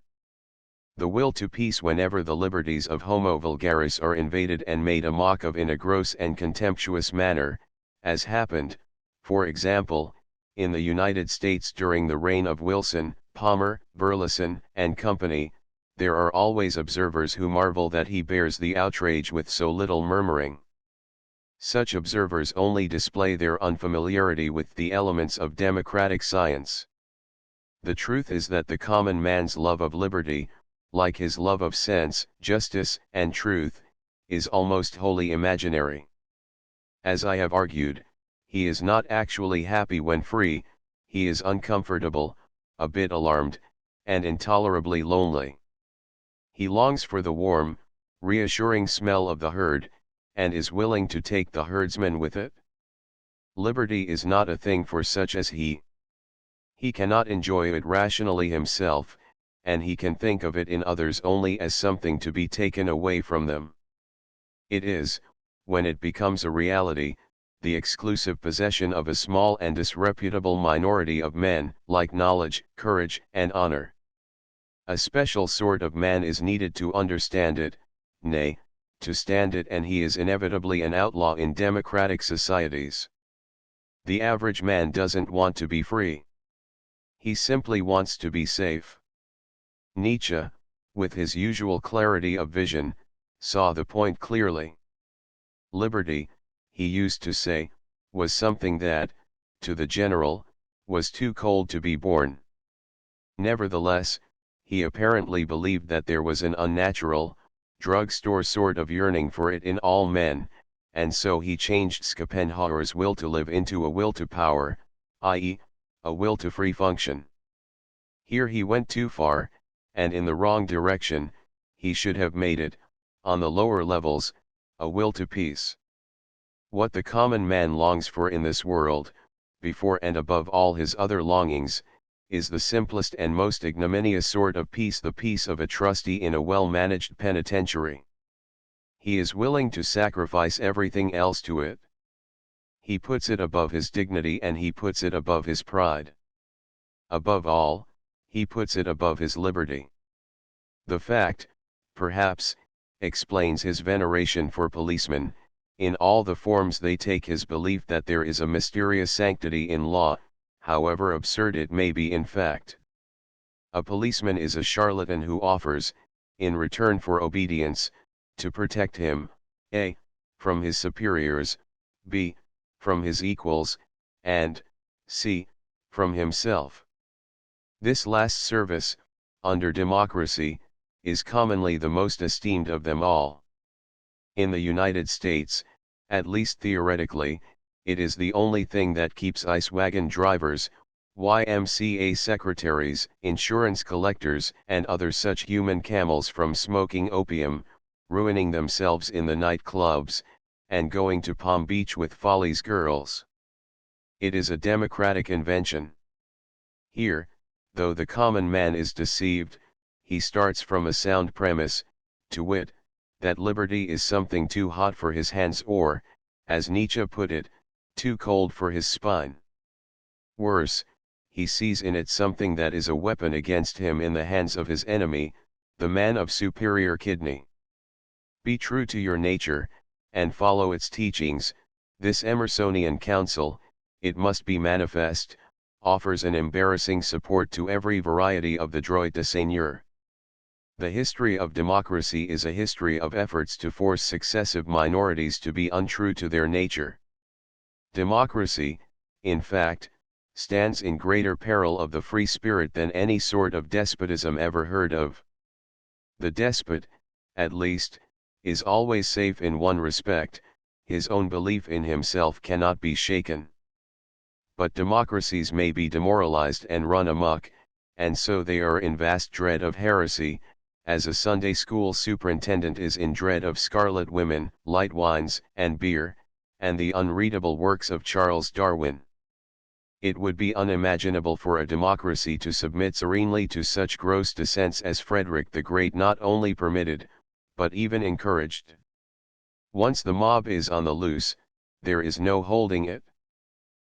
The will to peace whenever the liberties of homo vulgaris are invaded and made a mock of in a gross and contemptuous manner, as happened, for example, in the United States during the reign of Wilson, Palmer, Burleson, and Company, there are always observers who marvel that he bears the outrage with so little murmuring. Such observers only display their unfamiliarity with the elements of democratic science. The truth is that the common man's love of liberty, like his love of sense, justice, and truth, is almost wholly imaginary. As I have argued, he is not actually happy when free, he is uncomfortable, a bit alarmed, and intolerably lonely. He longs for the warm, reassuring smell of the herd, and is willing to take the herdsman with it. Liberty is not a thing for such as he. He cannot enjoy it rationally himself, and he can think of it in others only as something to be taken away from them. It is, when it becomes a reality, the exclusive possession of a small and disreputable minority of men, like knowledge, courage, and honor. A special sort of man is needed to understand it, nay, to stand it, and he is inevitably an outlaw in democratic societies. The average man doesn't want to be free. He simply wants to be safe. Nietzsche, with his usual clarity of vision, saw the point clearly. Liberty, he used to say, was something that, to the general, was too cold to be borne. Nevertheless, he apparently believed that there was an unnatural, drugstore sort of yearning for it in all men, and so he changed Schopenhauer's will to live into a will to power, i.e., a will to free function. Here he went too far, and in the wrong direction. He should have made it, on the lower levels, a will to peace. What the common man longs for in this world, before and above all his other longings, is the simplest and most ignominious sort of peace, the peace of a trustee in a well-managed penitentiary. He is willing to sacrifice everything else to it. He puts it above his dignity and he puts it above his pride. Above all, he puts it above his liberty. The fact, perhaps, explains his veneration for policemen, in all the forms they take, his belief that there is a mysterious sanctity in law, however absurd it may be in fact. A policeman is a charlatan who offers, in return for obedience, to protect him, a. from his superiors, b. from his equals, and c. from himself. This last service, under democracy, is commonly the most esteemed of them all. In the United States, at least theoretically, it is the only thing that keeps ice wagon drivers, YMCA secretaries, insurance collectors, and other such human camels from smoking opium, ruining themselves in the night clubs, and going to Palm Beach with Folly's girls. It is a democratic invention. Here, though the common man is deceived, he starts from a sound premise, to wit, that liberty is something too hot for his hands, or, as Nietzsche put it, too cold for his spine. Worse, he sees in it something that is a weapon against him in the hands of his enemy, the man of superior kidney. Be true to your nature, and follow its teachings. This Emersonian counsel, it must be manifest, offers an embarrassing support to every variety of the droit de seigneur. The history of democracy is a history of efforts to force successive minorities to be untrue to their nature. Democracy, in fact, stands in greater peril of the free spirit than any sort of despotism ever heard of. The despot, at least, is always safe in one respect: his own belief in himself cannot be shaken. But democracies may be demoralized and run amok, and so they are in vast dread of heresy, as a Sunday school superintendent is in dread of scarlet women, light wines and beer, and the unreadable works of Charles Darwin. It would be unimaginable for a democracy to submit serenely to such gross dissents as Frederick the Great not only permitted, but even encouraged. Once the mob is on the loose, there is no holding it.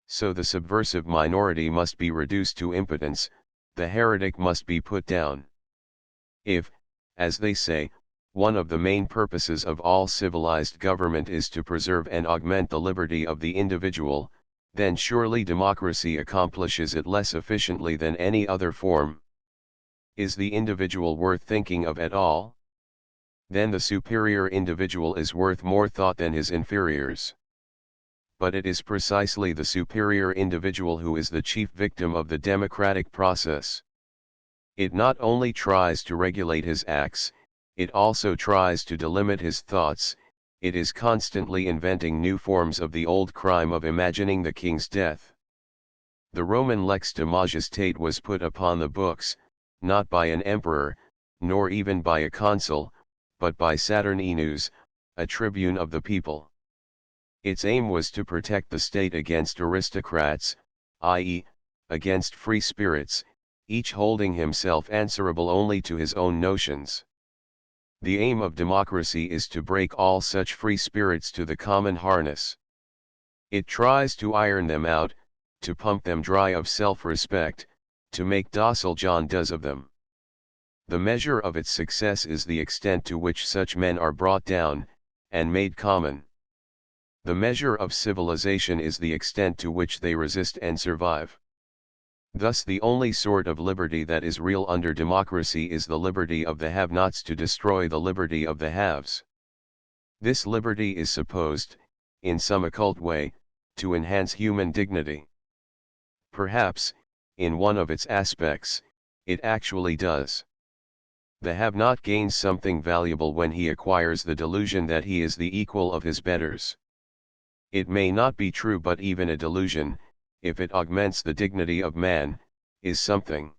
So the subversive minority must be reduced to impotence, the heretic must be put down. If, as they say, one of the main purposes of all civilized government is to preserve and augment the liberty of the individual, then surely democracy accomplishes it less efficiently than any other form. Is the individual worth thinking of at all? Then the superior individual is worth more thought than his inferiors. But it is precisely the superior individual who is the chief victim of the democratic process. It not only tries to regulate his acts, it also tries to delimit his thoughts. It is constantly inventing new forms of the old crime of imagining the king's death. The Roman lex de majestate was put upon the books, not by an emperor, nor even by a consul, but by Saturninus, a tribune of the people. Its aim was to protect the state against aristocrats, i.e., against free spirits, each holding himself answerable only to his own notions. The aim of democracy is to break all such free spirits to the common harness. It tries to iron them out, to pump them dry of self-respect, to make docile John Does of them. The measure of its success is the extent to which such men are brought down, and made common. The measure of civilization is the extent to which they resist and survive. Thus the only sort of liberty that is real under democracy is the liberty of the have-nots to destroy the liberty of the haves. This liberty is supposed, in some occult way, to enhance human dignity. Perhaps, in one of its aspects, it actually does. The have-not gains something valuable when he acquires the delusion that he is the equal of his betters. It may not be true, but even a delusion, if it augments the dignity of man, is something.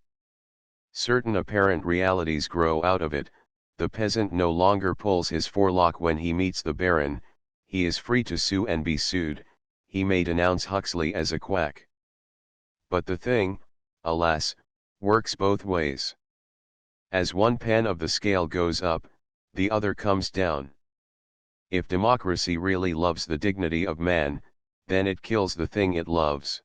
Certain apparent realities grow out of it. The peasant no longer pulls his forelock when he meets the baron, he is free to sue and be sued, he may denounce Huxley as a quack. But the thing, alas, works both ways. As one pan of the scale goes up, the other comes down. If democracy really loves the dignity of man, then it kills the thing it loves.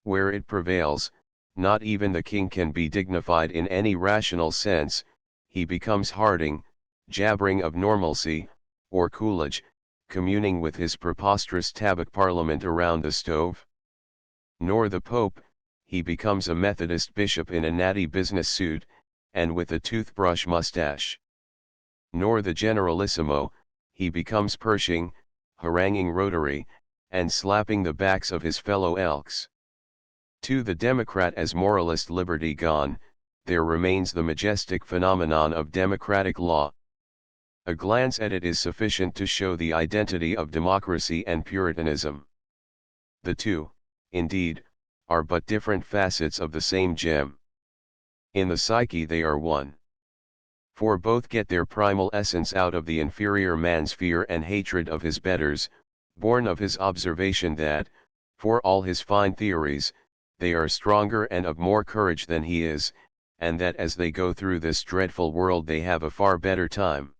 Where it prevails, not even the king can be dignified in any rational sense, he becomes Harding, jabbering of normalcy, or Coolidge, communing with his preposterous Tabac Parliament around the stove. Nor the Pope, he becomes a Methodist bishop in a natty business suit, and with a toothbrush mustache. Nor the Generalissimo, he becomes Pershing, haranguing Rotary, and slapping the backs of his fellow elks. To the Democrat, as moralist liberty gone, there remains the majestic phenomenon of democratic law. A glance at it is sufficient to show the identity of democracy and Puritanism. The two, indeed, are but different facets of the same gem. In the psyche they are one. For both get their primal essence out of the inferior man's fear and hatred of his betters, born of his observation that, for all his fine theories, they are stronger and of more courage than he is, and that as they go through this dreadful world they have a far better time.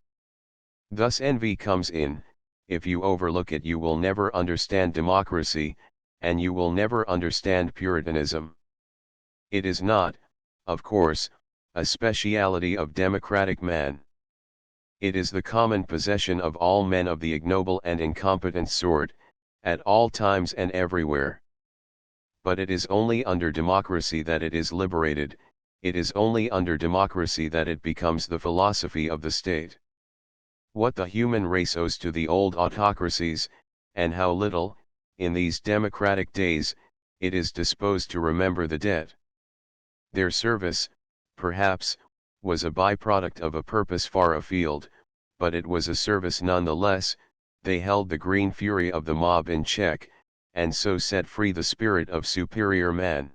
Thus envy comes in. If you overlook it you will never understand democracy, and you will never understand Puritanism. It is not, of course, a speciality of democratic man. It is the common possession of all men of the ignoble and incompetent sort, at all times and everywhere. But it is only under democracy that it is liberated, it is only under democracy that it becomes the philosophy of the state. What the human race owes to the old autocracies, and how little, in these democratic days, it is disposed to remember the debt. Their service, perhaps, was a byproduct of a purpose far afield, but it was a service nonetheless. They held the green fury of the mob in check, and so set free the spirit of superior man.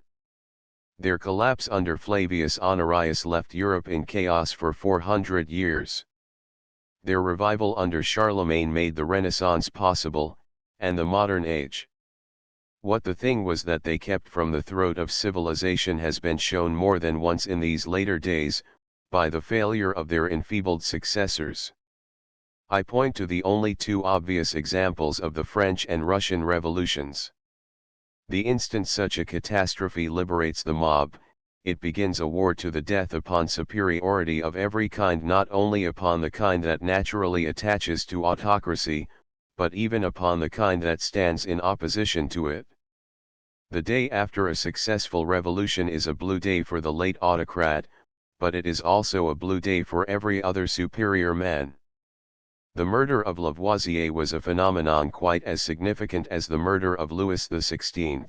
Their collapse under Flavius Honorius left Europe in chaos for 400 years. Their revival under Charlemagne made the Renaissance possible, and the modern age. What the thing was that they kept from the throat of civilization has been shown more than once in these later days, by the failure of their enfeebled successors. I point to the only two obvious examples of the French and Russian revolutions. The instant such a catastrophe liberates the mob, it begins a war to the death upon superiority of every kind, not only upon the kind that naturally attaches to autocracy, but even upon the kind that stands in opposition to it. The day after a successful revolution is a blue day for the late autocrat, but it is also a blue day for every other superior man. The murder of Lavoisier was a phenomenon quite as significant as the murder of Louis XVI.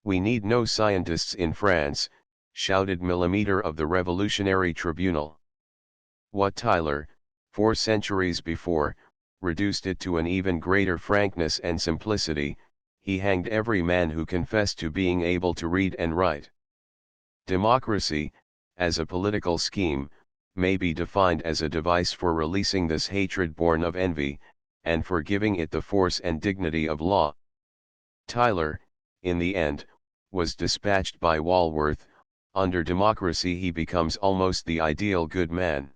"We need no scientists in France," shouted Millimeter of the Revolutionary Tribunal. What Tyler, 4 centuries before, reduced it to an even greater frankness and simplicity: he hanged every man who confessed to being able to read and write. Democracy, as a political scheme, may be defined as a device for releasing this hatred born of envy, and for giving it the force and dignity of law. Tyler, in the end, was dispatched by Walworth. Under democracy he becomes almost the ideal good man.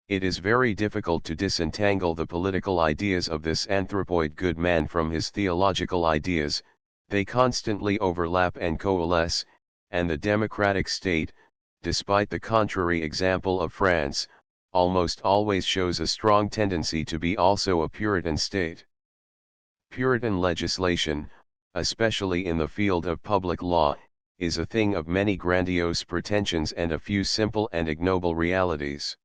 It is very difficult to disentangle the political ideas of this anthropoid good man from his theological ideas. They constantly overlap and coalesce, and the democratic state, despite the contrary example of France, almost always shows a strong tendency to be also a Puritan state. Puritan legislation, especially in the field of public law, is a thing of many grandiose pretensions and a few simple and ignoble realities.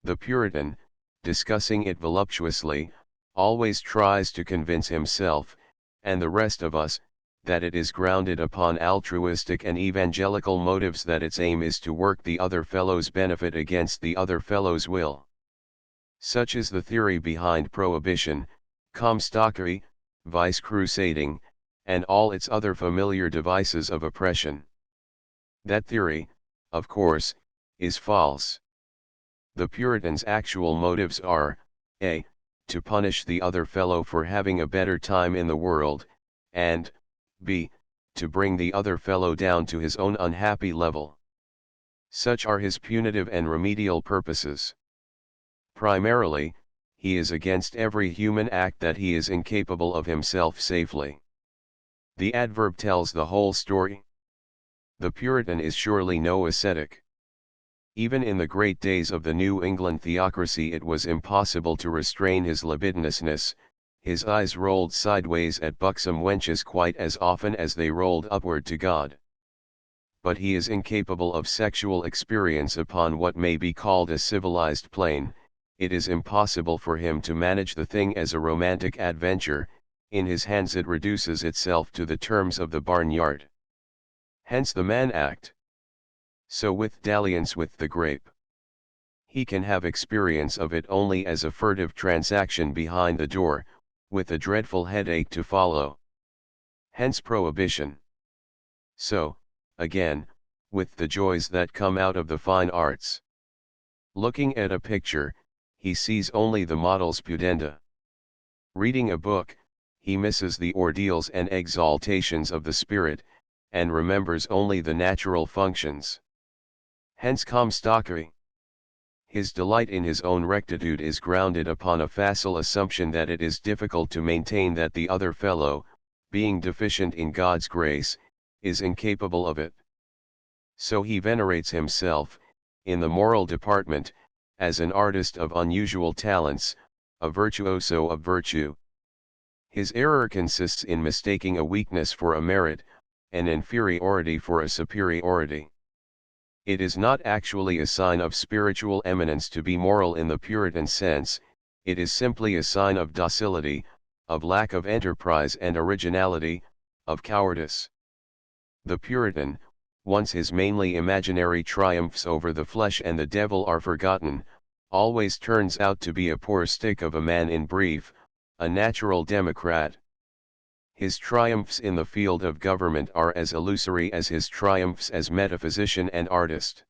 The Puritan, discussing it voluptuously, always tries to convince himself, and the rest of us, that it is grounded upon altruistic and evangelical motives, that its aim is to work the other fellow's benefit against the other fellow's will. Such is the theory behind prohibition, comstockery, vice crusading, and all its other familiar devices of oppression. That theory, of course, is false. The Puritans' actual motives are, a. to punish the other fellow for having a better time in the world, and b. to bring the other fellow down to his own unhappy level. Such are his punitive and remedial purposes. Primarily, he is against every human act that he is incapable of himself safely. The adverb tells the whole story. The Puritan is surely no ascetic. Even in the great days of the New England theocracy it was impossible to restrain his libidinousness. His eyes rolled sideways at buxom wenches quite as often as they rolled upward to God. But he is incapable of sexual experience upon what may be called a civilized plane. It is impossible for him to manage the thing as a romantic adventure. In his hands it reduces itself to the terms of the barnyard. Hence the man act. So with dalliance with the grape. He can have experience of it only as a furtive transaction behind the door, with a dreadful headache to follow. Hence prohibition. So, again, with the joys that come out of the fine arts. Looking at a picture, he sees only the model's pudenda. Reading a book, he misses the ordeals and exaltations of the spirit, and remembers only the natural functions. Hence comstockery. His delight in his own rectitude is grounded upon a facile assumption that it is difficult to maintain that the other fellow, being deficient in God's grace, is incapable of it. So he venerates himself, in the moral department, as an artist of unusual talents, a virtuoso of virtue. His error consists in mistaking a weakness for a merit, an inferiority for a superiority. It is not actually a sign of spiritual eminence to be moral in the Puritan sense, it is simply a sign of docility, of lack of enterprise and originality, of cowardice. The Puritan, once his mainly imaginary triumphs over the flesh and the devil are forgotten, always turns out to be a poor stick of a man, in brief, a natural democrat. His triumphs in the field of government are as illusory as his triumphs as metaphysician and artist.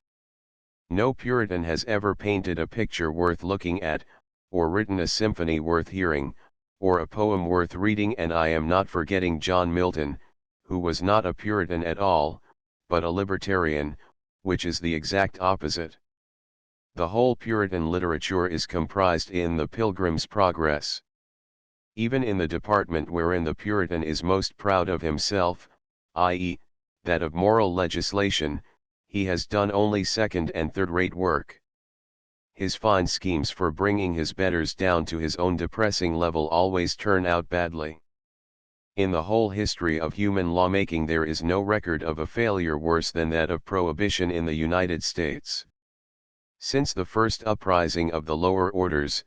No Puritan has ever painted a picture worth looking at, or written a symphony worth hearing, or a poem worth reading, and I am not forgetting John Milton, who was not a Puritan at all, but a libertarian, which is the exact opposite. The whole Puritan literature is comprised in the Pilgrim's Progress. Even in the department wherein the Puritan is most proud of himself, i.e., that of moral legislation, he has done only second and third-rate work. His fine schemes for bringing his betters down to his own depressing level always turn out badly. In the whole history of human lawmaking there is no record of a failure worse than that of prohibition in the United States. Since the first uprising of the lower orders,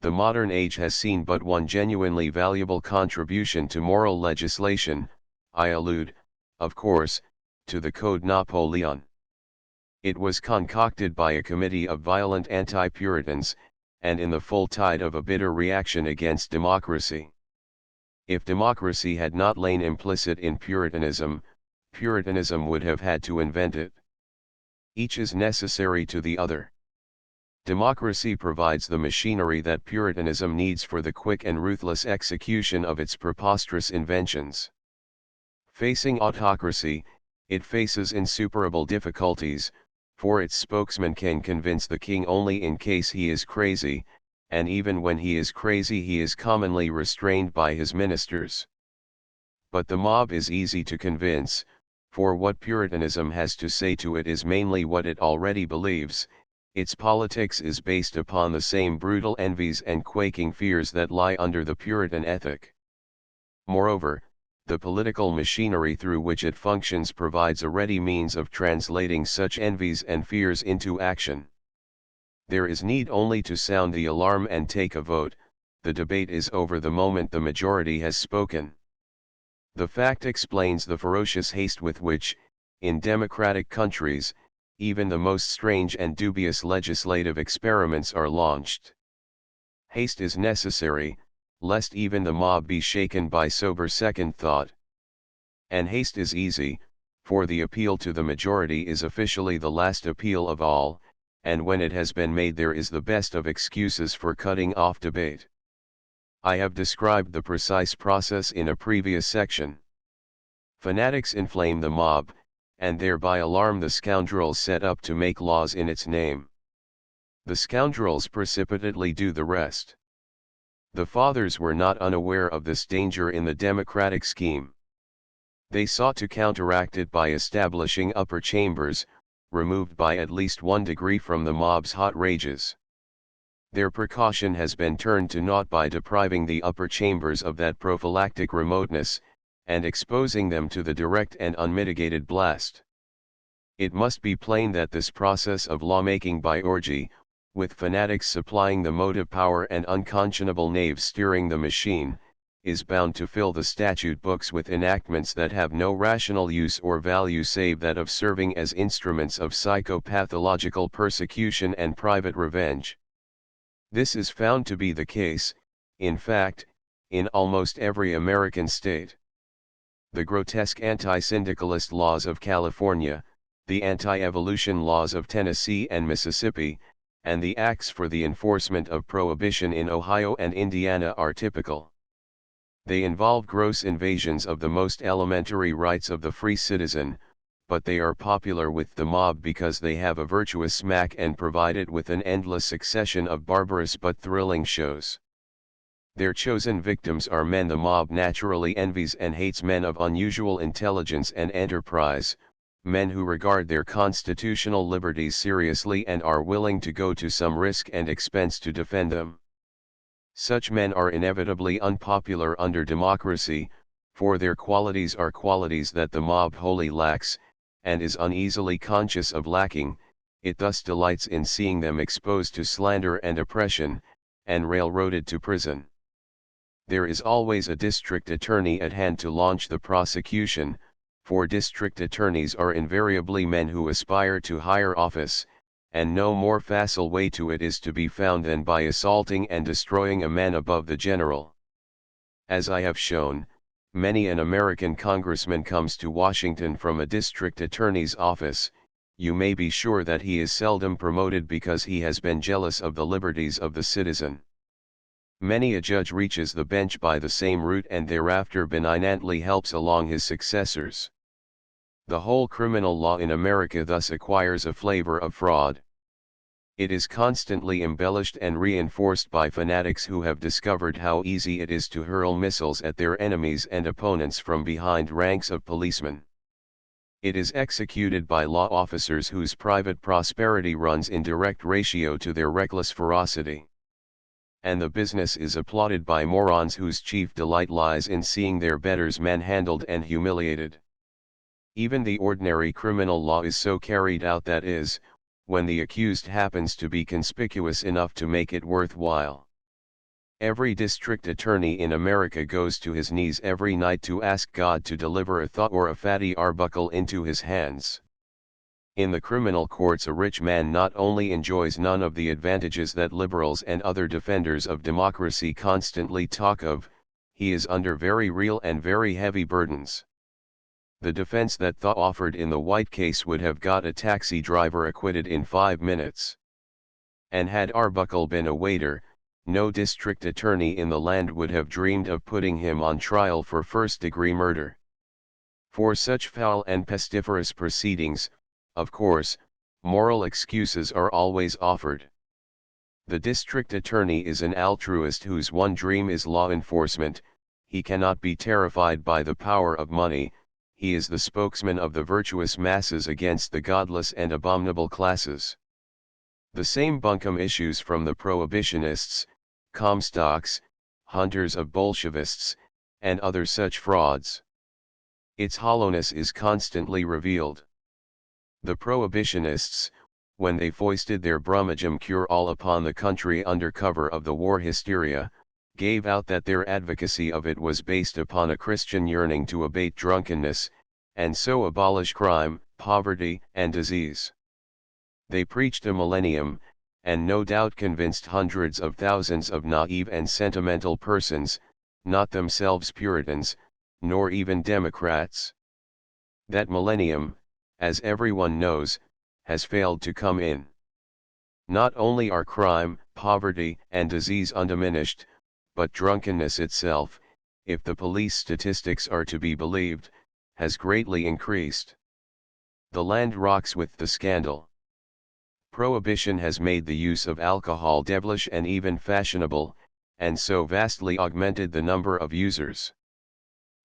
the modern age has seen but one genuinely valuable contribution to moral legislation. I allude, of course, to the Code Napoleon. It was concocted by a committee of violent anti-Puritans, and in the full tide of a bitter reaction against democracy. If democracy had not lain implicit in Puritanism, Puritanism would have had to invent it. Each is necessary to the other. Democracy provides the machinery that Puritanism needs for the quick and ruthless execution of its preposterous inventions. Facing autocracy, it faces insuperable difficulties, for its spokesman can convince the king only in case he is crazy, and even when he is crazy he is commonly restrained by his ministers. But the mob is easy to convince, for what Puritanism has to say to it is mainly what it already believes. Its politics is based upon the same brutal envies and quaking fears that lie under the Puritan ethic. Moreover, the political machinery through which it functions provides a ready means of translating such envies and fears into action. There is need only to sound the alarm and take a vote, the debate is over the moment the majority has spoken. The fact explains the ferocious haste with which, in democratic countries, even the most strange and dubious legislative experiments are launched. Haste is necessary, lest even the mob be shaken by sober second thought. And haste is easy, for the appeal to the majority is officially the last appeal of all, and when it has been made there is the best of excuses for cutting off debate. I have described the precise process in a previous section. Fanatics inflame the mob, and thereby alarm the scoundrels set up to make laws in its name. The scoundrels precipitately do the rest. The fathers were not unaware of this danger in the democratic scheme. They sought to counteract it by establishing upper chambers, removed by at least 1 degree from the mob's hot rages. Their precaution has been turned to naught by depriving the upper chambers of that prophylactic remoteness, and exposing them to the direct and unmitigated blast. It must be plain that this process of lawmaking by orgy, with fanatics supplying the motive power and unconscionable knaves steering the machine, is bound to fill the statute books with enactments that have no rational use or value save that of serving as instruments of psychopathological persecution and private revenge. This is found to be the case, in fact, in almost every American state. The grotesque anti-syndicalist laws of California, the anti-evolution laws of Tennessee and Mississippi, and the acts for the enforcement of prohibition in Ohio and Indiana are typical. They involve gross invasions of the most elementary rights of the free citizen, but they are popular with the mob because they have a virtuous smack and provide it with an endless succession of barbarous but thrilling shows. Their chosen victims are men the mob naturally envies and hates, men of unusual intelligence and enterprise, men who regard their constitutional liberties seriously and are willing to go to some risk and expense to defend them. Such men are inevitably unpopular under democracy, for their qualities are qualities that the mob wholly lacks, and is uneasily conscious of lacking, it thus delights in seeing them exposed to slander and oppression, and railroaded to prison. There is always a district attorney at hand to launch the prosecution, for district attorneys are invariably men who aspire to higher office, and no more facile way to it is to be found than by assaulting and destroying a man above the general. As I have shown, many an American congressman comes to Washington from a district attorney's office. You may be sure that he is seldom promoted because he has been jealous of the liberties of the citizen. Many a judge reaches the bench by the same route and thereafter benignantly helps along his successors. The whole criminal law in America thus acquires a flavor of fraud. It is constantly embellished and reinforced by fanatics who have discovered how easy it is to hurl missiles at their enemies and opponents from behind ranks of policemen. It is executed by law officers whose private prosperity runs in direct ratio to their reckless ferocity. And the business is applauded by morons whose chief delight lies in seeing their betters manhandled and humiliated. Even the ordinary criminal law is so carried out that is, when the accused happens to be conspicuous enough to make it worthwhile. Every district attorney in America goes to his knees every night to ask God to deliver a thought or a fatty arbuckle into his hands. In the criminal courts a rich man not only enjoys none of the advantages that liberals and other defenders of democracy constantly talk of, he is under very real and very heavy burdens. The defense that Thaw offered in the White case would have got a taxi driver acquitted in 5 minutes. And had Arbuckle been a waiter, no district attorney in the land would have dreamed of putting him on trial for first-degree murder. For such foul and pestiferous proceedings, of course, moral excuses are always offered. The district attorney is an altruist whose one dream is law enforcement. He cannot be terrified by the power of money. He is the spokesman of the virtuous masses against the godless and abominable classes. The same buncombe issues from the prohibitionists, Comstocks, hunters of Bolshevists, and other such frauds. Its hollowness is constantly revealed. The prohibitionists, when they foisted their brummagem cure-all upon the country under cover of the war hysteria, gave out that their advocacy of it was based upon a Christian yearning to abate drunkenness, and so abolish crime, poverty, and disease. They preached a millennium, and no doubt convinced hundreds of thousands of naive and sentimental persons, not themselves Puritans, nor even Democrats. That millennium, as everyone knows, has failed to come in. Not only are crime, poverty, and disease undiminished, but drunkenness itself, if the police statistics are to be believed, has greatly increased. The land rocks with the scandal. Prohibition has made the use of alcohol devilish and even fashionable, and so vastly augmented the number of users.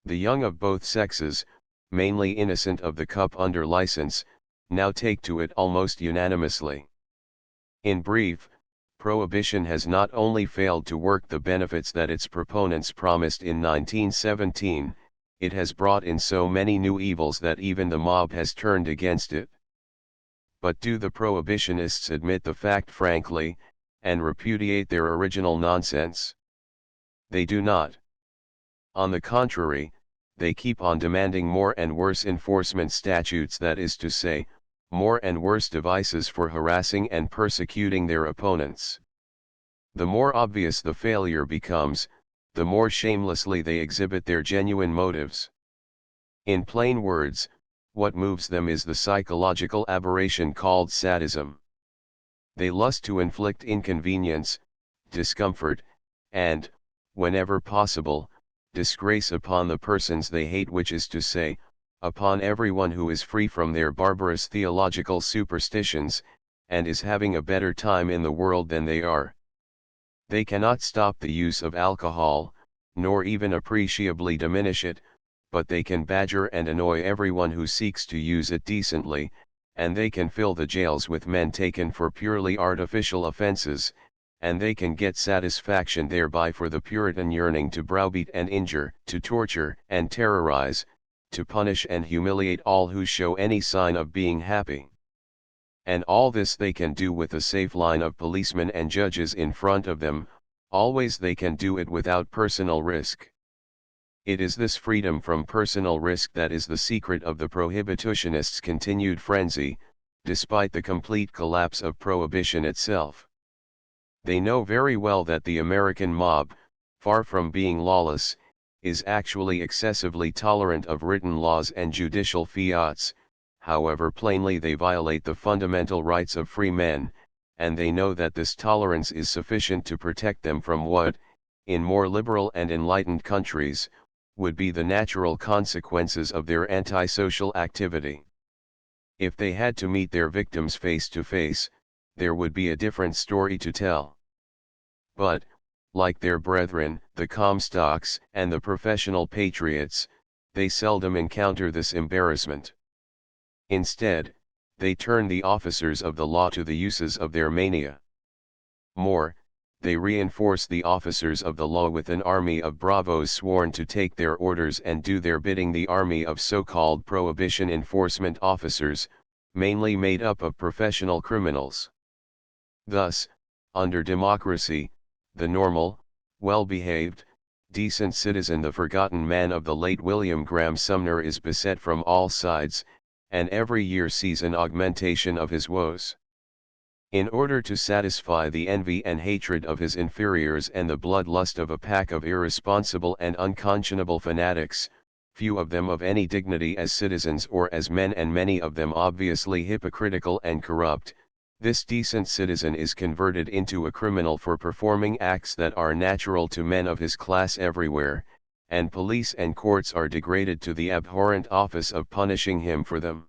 The young of both sexes, mainly innocent of the cup under license, now take to it almost unanimously. In brief, Prohibition has not only failed to work the benefits that its proponents promised in 1917, it has brought in so many new evils that even the mob has turned against it. But do the prohibitionists admit the fact frankly, and repudiate their original nonsense? They do not. On the contrary, they keep on demanding more and worse enforcement statutes, that is to say, more and worse devices for harassing and persecuting their opponents. The more obvious the failure becomes, the more shamelessly they exhibit their genuine motives. In plain words, what moves them is the psychological aberration called sadism. They lust to inflict inconvenience, discomfort, and, whenever possible, disgrace upon the persons they hate, which is to say, upon everyone who is free from their barbarous theological superstitions, and is having a better time in the world than they are. They cannot stop the use of alcohol, nor even appreciably diminish it, but they can badger and annoy everyone who seeks to use it decently, and they can fill the jails with men taken for purely artificial offenses, and they can get satisfaction thereby for the Puritan yearning to browbeat and injure, to torture and terrorize, to punish and humiliate all who show any sign of being happy. And all this they can do with a safe line of policemen and judges in front of them, always they can do it without personal risk. It is this freedom from personal risk that is the secret of the prohibitionists' continued frenzy, despite the complete collapse of prohibition itself. They know very well that the American mob, far from being lawless, is actually excessively tolerant of written laws and judicial fiats, however plainly they violate the fundamental rights of free men, and they know that this tolerance is sufficient to protect them from what, in more liberal and enlightened countries, would be the natural consequences of their antisocial activity. If they had to meet their victims face to face, there would be a different story to tell. But, like their brethren, the Comstocks and the professional patriots, they seldom encounter this embarrassment. Instead, they turn the officers of the law to the uses of their mania. More, they reinforce the officers of the law with an army of bravos sworn to take their orders and do their bidding, the army of so-called prohibition enforcement officers, mainly made up of professional criminals. Thus, under democracy, the normal, well-behaved, decent citizen, the forgotten man of the late William Graham Sumner, is beset from all sides, and every year sees an augmentation of his woes. In order to satisfy the envy and hatred of his inferiors and the bloodlust of a pack of irresponsible and unconscionable fanatics, few of them of any dignity as citizens or as men and many of them obviously hypocritical and corrupt, this decent citizen is converted into a criminal for performing acts that are natural to men of his class everywhere, and police and courts are degraded to the abhorrent office of punishing him for them.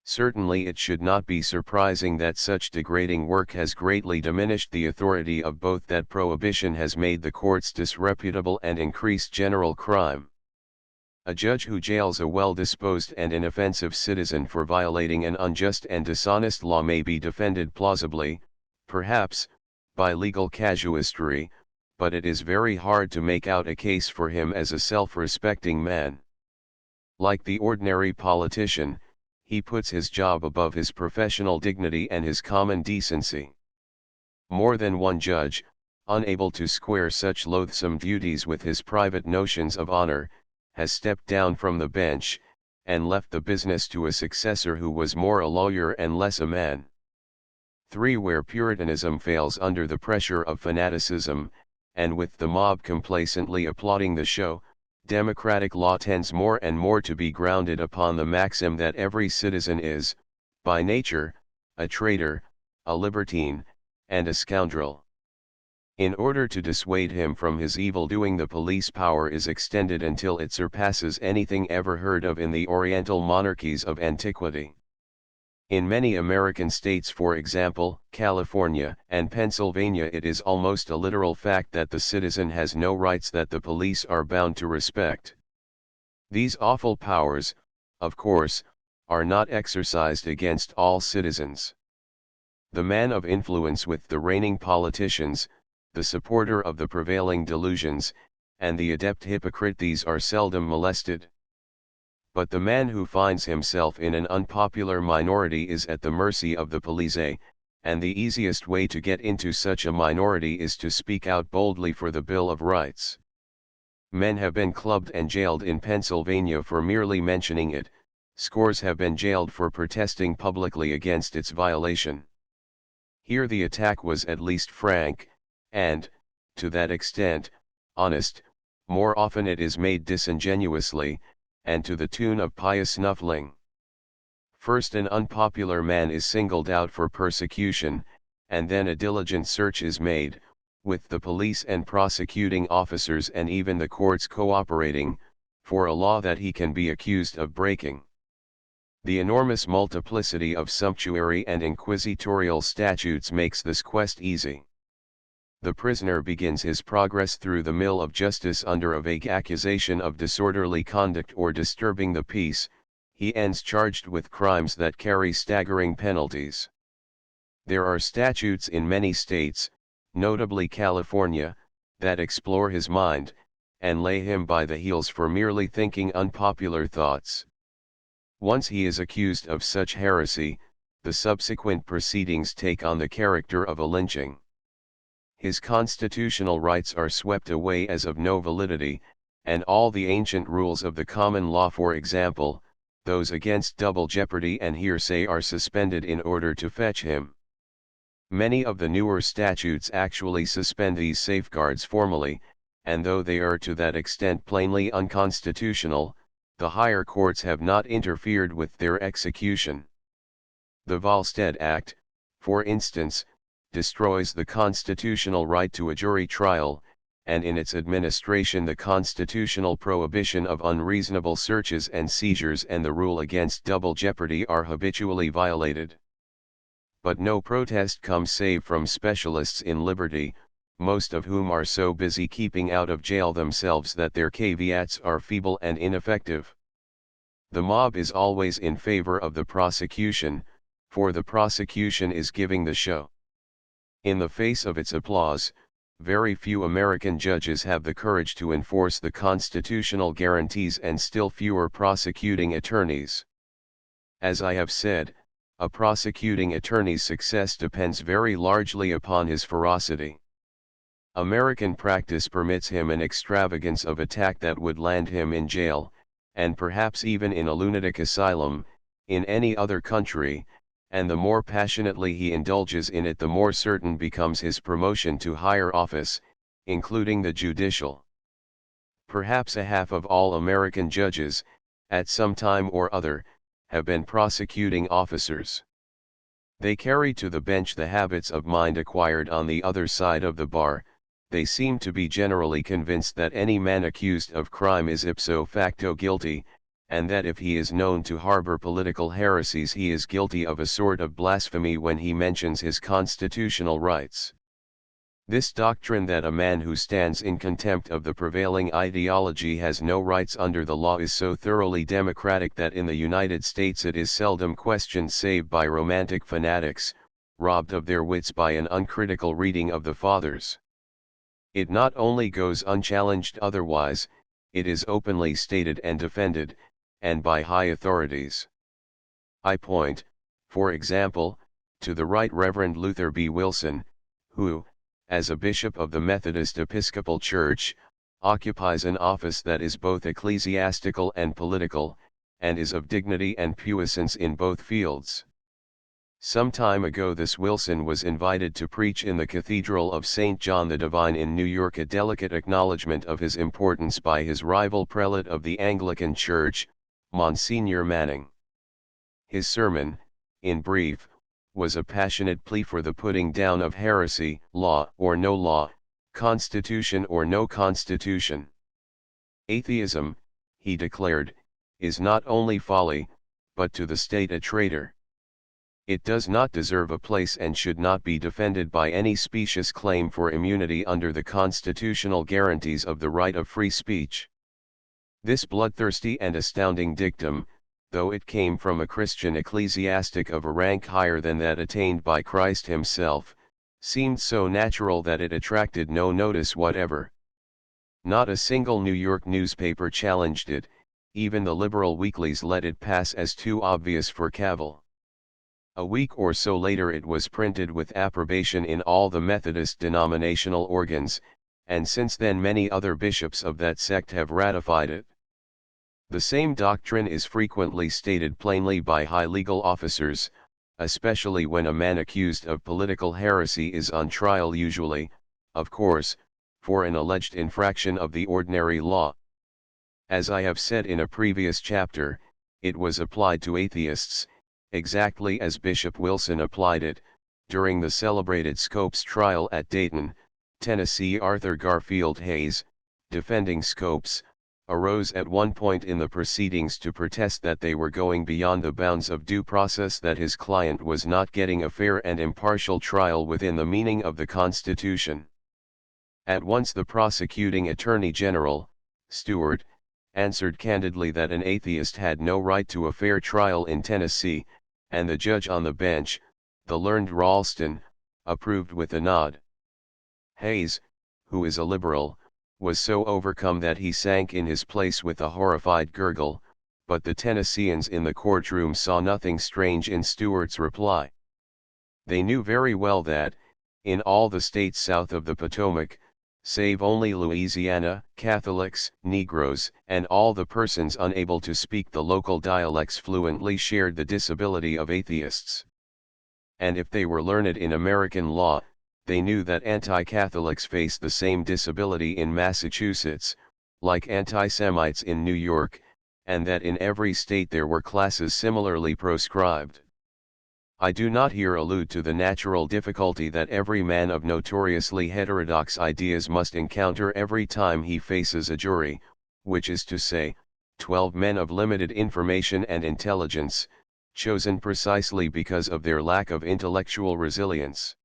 Certainly it should not be surprising that such degrading work has greatly diminished the authority of both, that prohibition has made the courts disreputable and increased general crime. A judge who jails a well-disposed and inoffensive citizen for violating an unjust and dishonest law may be defended plausibly, perhaps, by legal casuistry, but it is very hard to make out a case for him as a self-respecting man. Like the ordinary politician, he puts his job above his professional dignity and his common decency. More than one judge, unable to square such loathsome duties with his private notions of honor, has stepped down from the bench, and left the business to a successor who was more a lawyer and less a man. 3. Where Puritanism fails under the pressure of fanaticism, and with the mob complacently applauding the show, democratic law tends more and more to be grounded upon the maxim that every citizen is, by nature, a traitor, a libertine, and a scoundrel. In order to dissuade him from his evil doing, the police power is extended until it surpasses anything ever heard of in the Oriental monarchies of antiquity. In many American states, for example, California and Pennsylvania, it is almost a literal fact that the citizen has no rights that the police are bound to respect. These awful powers, of course, are not exercised against all citizens. The man of influence with the reigning politicians, the supporter of the prevailing delusions, and the adept hypocrite, these are seldom molested. But the man who finds himself in an unpopular minority is at the mercy of the police, and the easiest way to get into such a minority is to speak out boldly for the Bill of Rights. Men have been clubbed and jailed in Pennsylvania for merely mentioning it, scores have been jailed for protesting publicly against its violation. Here the attack was at least frank, and, to that extent, honest. More often it is made disingenuously, and to the tune of pious snuffling. First an unpopular man is singled out for persecution, and then a diligent search is made, with the police and prosecuting officers and even the courts cooperating, for a law that he can be accused of breaking. The enormous multiplicity of sumptuary and inquisitorial statutes makes this quest easy. The prisoner begins his progress through the mill of justice under a vague accusation of disorderly conduct or disturbing the peace. He ends charged with crimes that carry staggering penalties. There are statutes in many states, notably California, that explore his mind, and lay him by the heels for merely thinking unpopular thoughts. Once he is accused of such heresy, the subsequent proceedings take on the character of a lynching. His constitutional rights are swept away as of no validity, and all the ancient rules of the common law, for example, those against double jeopardy and hearsay, are suspended in order to fetch him. Many of the newer statutes actually suspend these safeguards formally, and though they are to that extent plainly unconstitutional, the higher courts have not interfered with their execution. The Volstead Act, for instance, destroys the constitutional right to a jury trial, and in its administration the constitutional prohibition of unreasonable searches and seizures and the rule against double jeopardy are habitually violated. But no protest comes save from specialists in liberty, most of whom are so busy keeping out of jail themselves that their caveats are feeble and ineffective. The mob is always in favor of the prosecution, for the prosecution is giving the show. In the face of its applause, very few American judges have the courage to enforce the constitutional guarantees, and still fewer prosecuting attorneys. As I have said, a prosecuting attorney's success depends very largely upon his ferocity. American practice permits him an extravagance of attack that would land him in jail, and perhaps even in a lunatic asylum, in any other country, and the more passionately he indulges in it the more certain becomes his promotion to higher office, including the judicial. Perhaps a half of all American judges, at some time or other, have been prosecuting officers. They carry to the bench the habits of mind acquired on the other side of the bar. They seem to be generally convinced that any man accused of crime is ipso facto guilty, and that if he is known to harbor political heresies he is guilty of a sort of blasphemy when he mentions his constitutional rights. This doctrine that a man who stands in contempt of the prevailing ideology has no rights under the law is so thoroughly democratic that in the United States it is seldom questioned save by romantic fanatics, robbed of their wits by an uncritical reading of the Fathers. It not only goes unchallenged otherwise, it is openly stated and defended, and by high authorities. I point, for example, to the Right Reverend Luther B. Wilson, who, as a bishop of the Methodist Episcopal Church, occupies an office that is both ecclesiastical and political, and is of dignity and puissance in both fields. Some time ago this Wilson was invited to preach in the Cathedral of St. John the Divine in New York, a delicate acknowledgement of his importance by his rival prelate of the Anglican Church, Monsignor Manning. His sermon, in brief, was a passionate plea for the putting down of heresy, law or no law, constitution or no constitution. Atheism, he declared, is not only folly, but to the state a traitor. It does not deserve a place and should not be defended by any specious claim for immunity under the constitutional guarantees of the right of free speech. This bloodthirsty and astounding dictum, though it came from a Christian ecclesiastic of a rank higher than that attained by Christ himself, seemed so natural that it attracted no notice whatever. Not a single New York newspaper challenged it, even the liberal weeklies let it pass as too obvious for cavil. A week or so later it was printed with approbation in all the Methodist denominational organs, and since then many other bishops of that sect have ratified it. The same doctrine is frequently stated plainly by high legal officers, especially when a man accused of political heresy is on trial, usually, of course, for an alleged infraction of the ordinary law. As I have said in a previous chapter, it was applied to atheists, exactly as Bishop Wilson applied it, during the celebrated Scopes trial at Dayton, Tennessee. Arthur Garfield Hayes, defending Scopes, arose at one point in the proceedings to protest that they were going beyond the bounds of due process, that his client was not getting a fair and impartial trial within the meaning of the Constitution. At once the prosecuting Attorney General, Stewart, answered candidly that an atheist had no right to a fair trial in Tennessee, and the judge on the bench, the learned Ralston, approved with a nod. Hayes, who is a liberal, was so overcome that he sank in his place with a horrified gurgle, but the Tennesseans in the courtroom saw nothing strange in Stuart's reply. They knew very well that, in all the states south of the Potomac, save only Louisiana, Catholics, Negroes, and all the persons unable to speak the local dialects fluently shared the disability of atheists. And if they were learned in American law, they knew that anti-Catholics faced the same disability in Massachusetts, like anti-Semites in New York, and that in every state there were classes similarly proscribed. I do not here allude to the natural difficulty that every man of notoriously heterodox ideas must encounter every time he faces a jury, which is to say, 12 men of limited information and intelligence, chosen precisely because of their lack of intellectual resilience.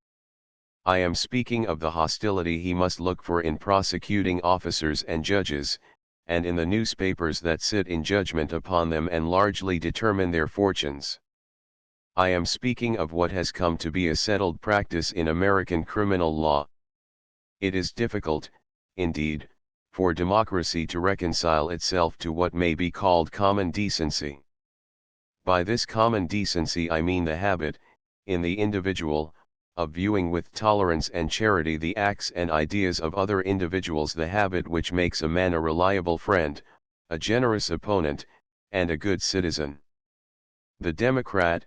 I am speaking of the hostility he must look for in prosecuting officers and judges, and in the newspapers that sit in judgment upon them and largely determine their fortunes. I am speaking of what has come to be a settled practice in American criminal law. It is difficult, indeed, for democracy to reconcile itself to what may be called common decency. By this common decency I mean the habit, in the individual, of viewing with tolerance and charity the acts and ideas of other individuals, the habit which makes a man a reliable friend, a generous opponent, and a good citizen. The Democrat,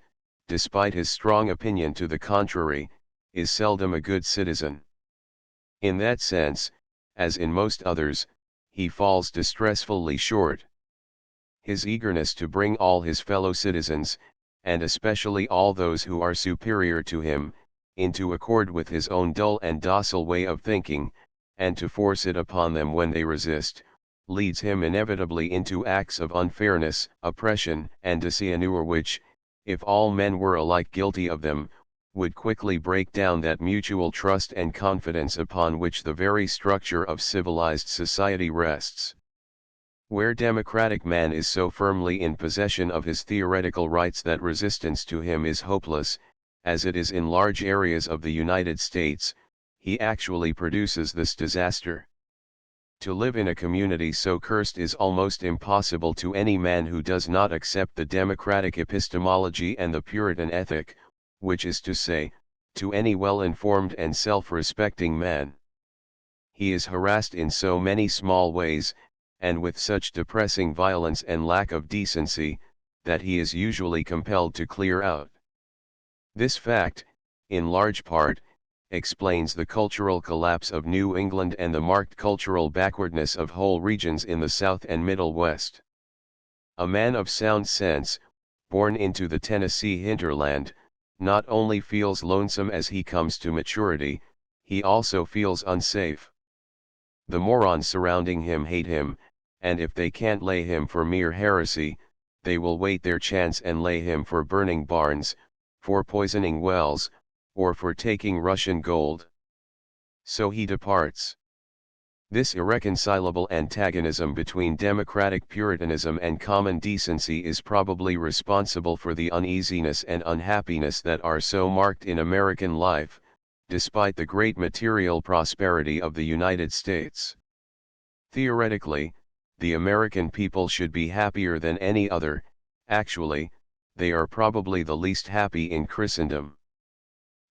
despite his strong opinion to the contrary, is seldom a good citizen. In that sense, as in most others, he falls distressfully short. His eagerness to bring all his fellow citizens, and especially all those who are superior to him, into accord with his own dull and docile way of thinking, and to force it upon them when they resist, leads him inevitably into acts of unfairness, oppression, and dishonor which, if all men were alike guilty of them, would quickly break down that mutual trust and confidence upon which the very structure of civilized society rests. Where democratic man is so firmly in possession of his theoretical rights that resistance to him is hopeless, as it is in large areas of the United States, he actually produces this disaster. To live in a community so cursed is almost impossible to any man who does not accept the democratic epistemology and the Puritan ethic, which is to say, to any well-informed and self-respecting man. He is harassed in so many small ways, and with such depressing violence and lack of decency, that he is usually compelled to clear out. This fact, in large part, explains the cultural collapse of New England and the marked cultural backwardness of whole regions in the South and Middle West. A man of sound sense, born into the Tennessee hinterland, not only feels lonesome as he comes to maturity, he also feels unsafe. The morons surrounding him hate him, and if they can't lay him for mere heresy, they will wait their chance and lay him for burning barns, for poisoning wells, or for taking Russian gold. So he departs. This irreconcilable antagonism between democratic Puritanism and common decency is probably responsible for the uneasiness and unhappiness that are so marked in American life, despite the great material prosperity of the United States. Theoretically, the American people should be happier than any other. Actually, they are probably the least happy in Christendom.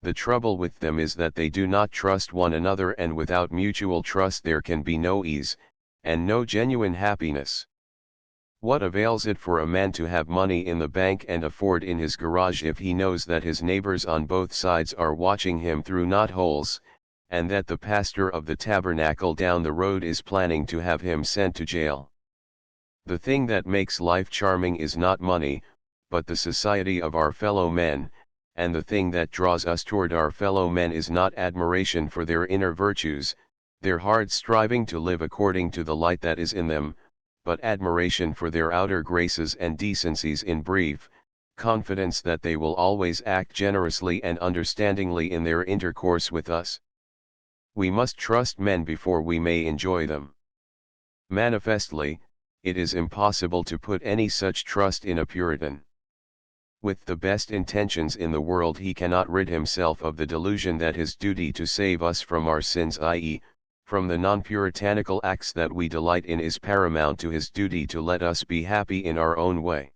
The trouble with them is that they do not trust one another, and without mutual trust there can be no ease, and no genuine happiness. What avails it for a man to have money in the bank and a Ford in his garage if he knows that his neighbors on both sides are watching him through knotholes, and that the pastor of the tabernacle down the road is planning to have him sent to jail? The thing that makes life charming is not money, but the society of our fellow men, and the thing that draws us toward our fellow men is not admiration for their inner virtues, their hard striving to live according to the light that is in them, but admiration for their outer graces and decencies, in brief, confidence that they will always act generously and understandingly in their intercourse with us. We must trust men before we may enjoy them. Manifestly, it is impossible to put any such trust in a Puritan. With the best intentions in the world he cannot rid himself of the delusion that his duty to save us from our sins, i.e., from the non-puritanical acts that we delight in is paramount to his duty to let us be happy in our own way.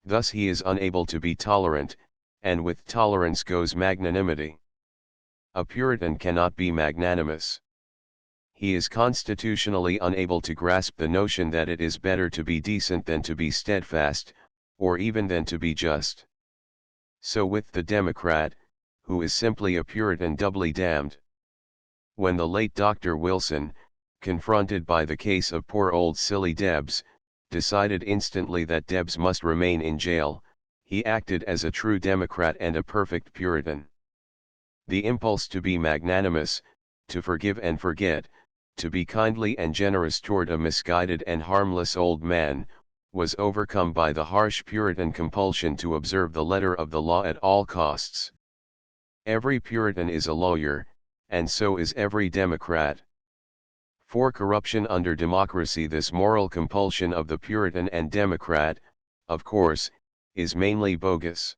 Thus he is unable to be tolerant, and with tolerance goes magnanimity. A Puritan cannot be magnanimous. He is constitutionally unable to grasp the notion that it is better to be decent than to be steadfast, or even than to be just. So with the Democrat, who is simply a Puritan doubly damned. When the late Dr. Wilson, confronted by the case of poor old silly Debs, decided instantly that Debs must remain in jail, he acted as a true Democrat and a perfect Puritan. The impulse to be magnanimous, to forgive and forget, to be kindly and generous toward a misguided and harmless old man, was overcome by the harsh Puritan compulsion to observe the letter of the law at all costs. Every Puritan is a lawyer, and so is every Democrat. For corruption under democracy, this moral compulsion of the Puritan and Democrat, of course, is mainly bogus.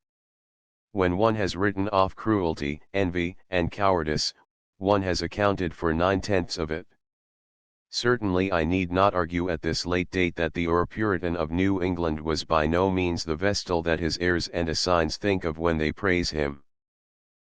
When one has written off cruelty, envy, and cowardice, one has accounted for 9/10 of it. Certainly I need not argue at this late date that the Puritan of New England was by no means the Vestal that his heirs and assigns think of when they praise him.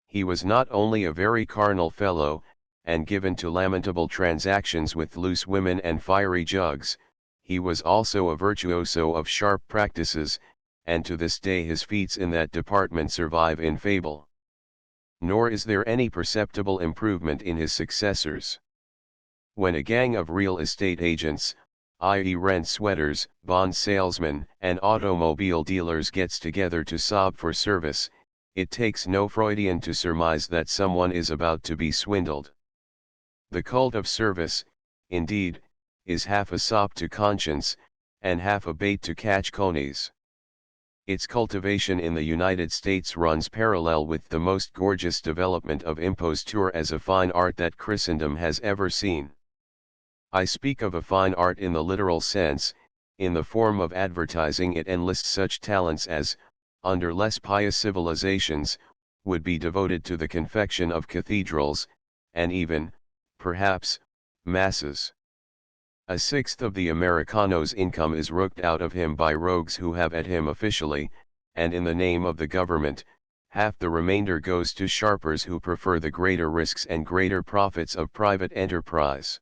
He was not only a very carnal fellow, and given to lamentable transactions with loose women and fiery jugs, he was also a virtuoso of sharp practices, and to this day his feats in that department survive in fable. Nor is there any perceptible improvement in his successors. When a gang of real estate agents, i.e. rent sweaters, bond salesmen, and automobile dealers gets together to sob for service, it takes no Freudian to surmise that someone is about to be swindled. The cult of service, indeed, is half a sop to conscience, and half a bait to catch conies. Its cultivation in the United States runs parallel with the most gorgeous development of imposture as a fine art that Christendom has ever seen. I speak of a fine art in the literal sense. In the form of advertising, it enlists such talents as, under less pious civilizations, would be devoted to the confection of cathedrals, and even, perhaps, masses. A sixth of the Americano's income is rooked out of him by rogues who have at him officially, and in the name of the government. Half the remainder goes to sharpers who prefer the greater risks and greater profits of private enterprise.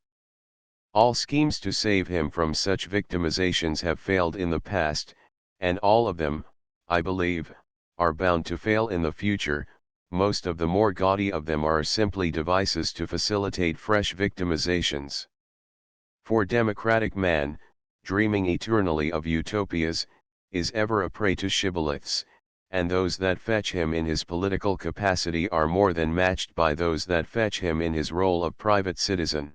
All schemes to save him from such victimizations have failed in the past, and all of them, I believe, are bound to fail in the future. Most of the more gaudy of them are simply devices to facilitate fresh victimizations. For democratic man, dreaming eternally of utopias, is ever a prey to shibboleths, and those that fetch him in his political capacity are more than matched by those that fetch him in his role of private citizen.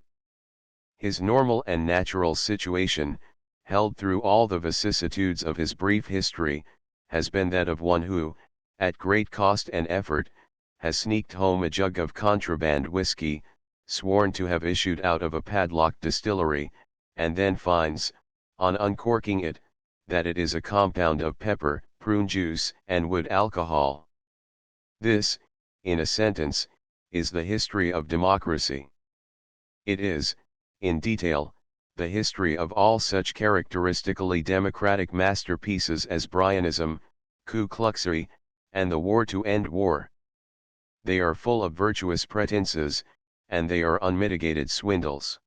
His normal and natural situation, held through all the vicissitudes of his brief history, has been that of one who, at great cost and effort, has sneaked home a jug of contraband whiskey, sworn to have issued out of a padlocked distillery, and then finds, on uncorking it, that it is a compound of pepper, prune juice, and wood alcohol. This, in a sentence, is the history of democracy. It is, in detail, the history of all such characteristically democratic masterpieces as Bryanism, Ku Kluxery, and the War to End War. They are full of virtuous pretenses, and they are unmitigated swindles.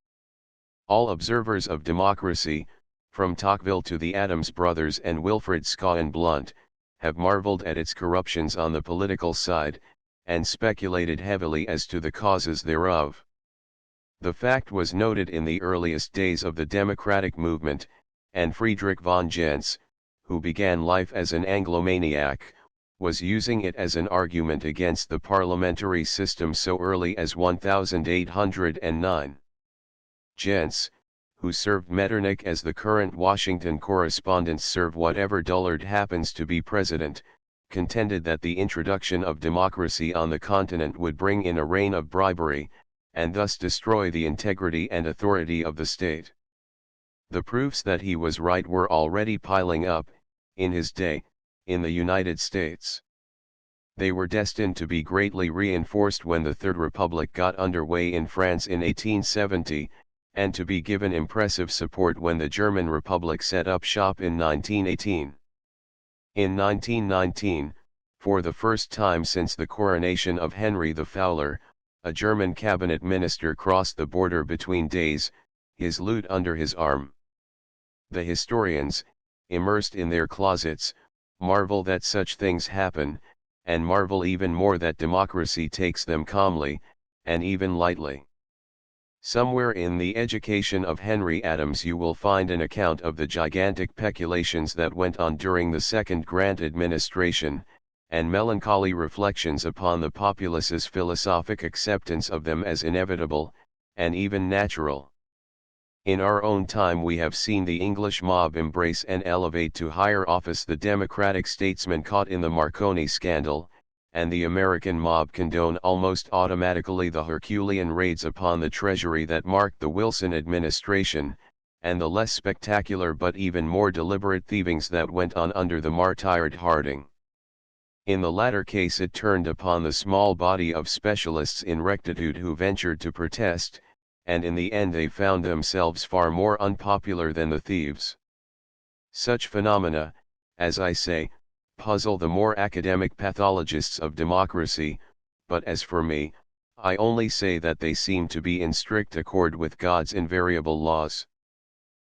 All observers of democracy, from Tocqueville to the Adams brothers and Wilfred Scawen Blunt, have marveled at its corruptions on the political side, and speculated heavily as to the causes thereof. The fact was noted in the earliest days of the democratic movement, and Friedrich von Gentz, who began life as an Anglomaniac, was using it as an argument against the parliamentary system so early as 1809. Gentz, who served Metternich as the current Washington correspondents serve whatever dullard happens to be president, contended that the introduction of democracy on the continent would bring in a reign of bribery, and thus destroy the integrity and authority of the state. The proofs that he was right were already piling up, in his day, in the United States. They were destined to be greatly reinforced when the Third Republic got underway in France in 1870, and to be given impressive support when the German Republic set up shop in 1918. In 1919, for the first time since the coronation of Henry the Fowler, a German cabinet minister crossed the border between days, his lute under his arm. The historians, immersed in their closets, marvel that such things happen, and marvel even more that democracy takes them calmly, and even lightly. Somewhere in the Education of Henry Adams you will find an account of the gigantic peculations that went on during the Second Grant administration, and melancholy reflections upon the populace's philosophic acceptance of them as inevitable, and even natural. In our own time we have seen the English mob embrace and elevate to higher office the Democratic statesmen caught in the Marconi scandal, and the American mob condone almost automatically the Herculean raids upon the Treasury that marked the Wilson administration, and the less spectacular but even more deliberate thievings that went on under the martyred Harding. In the latter case it turned upon the small body of specialists in rectitude who ventured to protest, and in the end they found themselves far more unpopular than the thieves. Such phenomena, as I say, puzzle the more academic pathologists of democracy, but as for me, I only say that they seem to be in strict accord with God's invariable laws.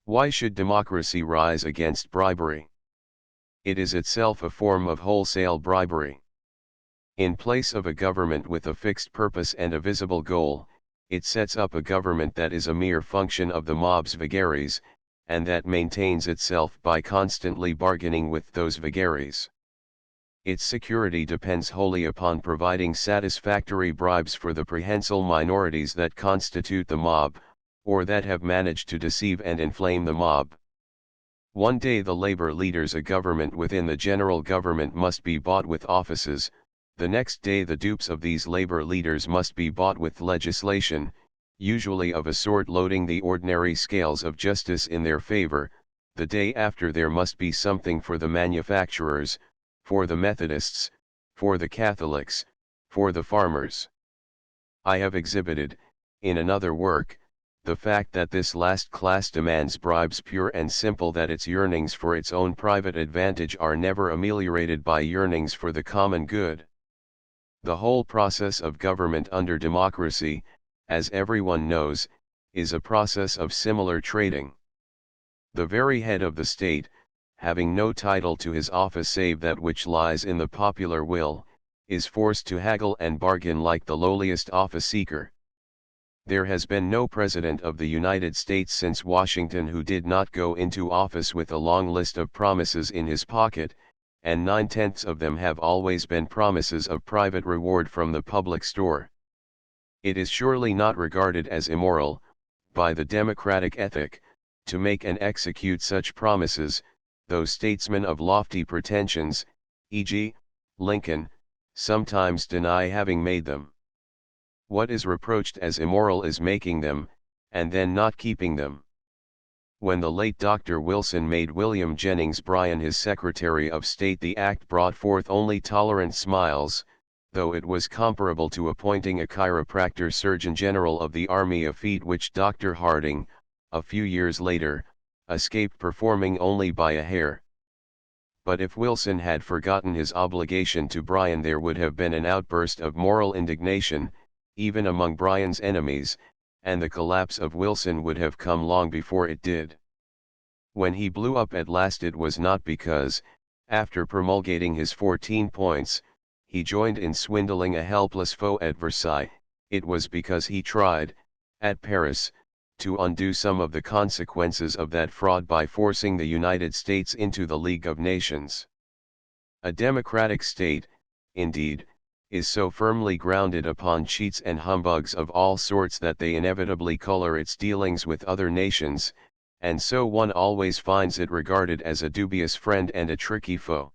Why should democracy rise against bribery? It is itself a form of wholesale bribery. In place of a government with a fixed purpose and a visible goal, it sets up a government that is a mere function of the mob's vagaries, and that maintains itself by constantly bargaining with those vagaries. Its security depends wholly upon providing satisfactory bribes for the prehensile minorities that constitute the mob, or that have managed to deceive and inflame the mob. One day the labor leaders a government within the general government must be bought with offices, the next day the dupes of these labor leaders must be bought with legislation, usually of a sort loading the ordinary scales of justice in their favor, the day after there must be something for the manufacturers, for the Methodists, for the Catholics, for the farmers. I have exhibited, in another work, the fact that this last class demands bribes pure and simple, that its yearnings for its own private advantage are never ameliorated by yearnings for the common good. The whole process of government under democracy, as everyone knows, is a process of similar trading. The very head of the state, having no title to his office save that which lies in the popular will, is forced to haggle and bargain like the lowliest office seeker. There has been no president of the United States since Washington who did not go into office with a long list of promises in his pocket, and 9/10 of them have always been promises of private reward from the public store. It is surely not regarded as immoral, by the democratic ethic, to make and execute such promises, though statesmen of lofty pretensions, e.g., Lincoln, sometimes deny having made them. What is reproached as immoral is making them, and then not keeping them. When the late Dr. Wilson made William Jennings Bryan his Secretary of State, the act brought forth only tolerant smiles, though it was comparable to appointing a chiropractor Surgeon General of the Army, a feat which Dr. Harding, a few years later, escaped performing only by a hair. But if Wilson had forgotten his obligation to Bryan, there would have been an outburst of moral indignation, even among Bryan's enemies, and the collapse of Wilson would have come long before it did. When he blew up at last, it was not because, after promulgating his 14 points, he joined in swindling a helpless foe at Versailles, it was because he tried, at Paris, to undo some of the consequences of that fraud by forcing the United States into the League of Nations. A democratic state, indeed, is so firmly grounded upon cheats and humbugs of all sorts that they inevitably color its dealings with other nations, and so one always finds it regarded as a dubious friend and a tricky foe.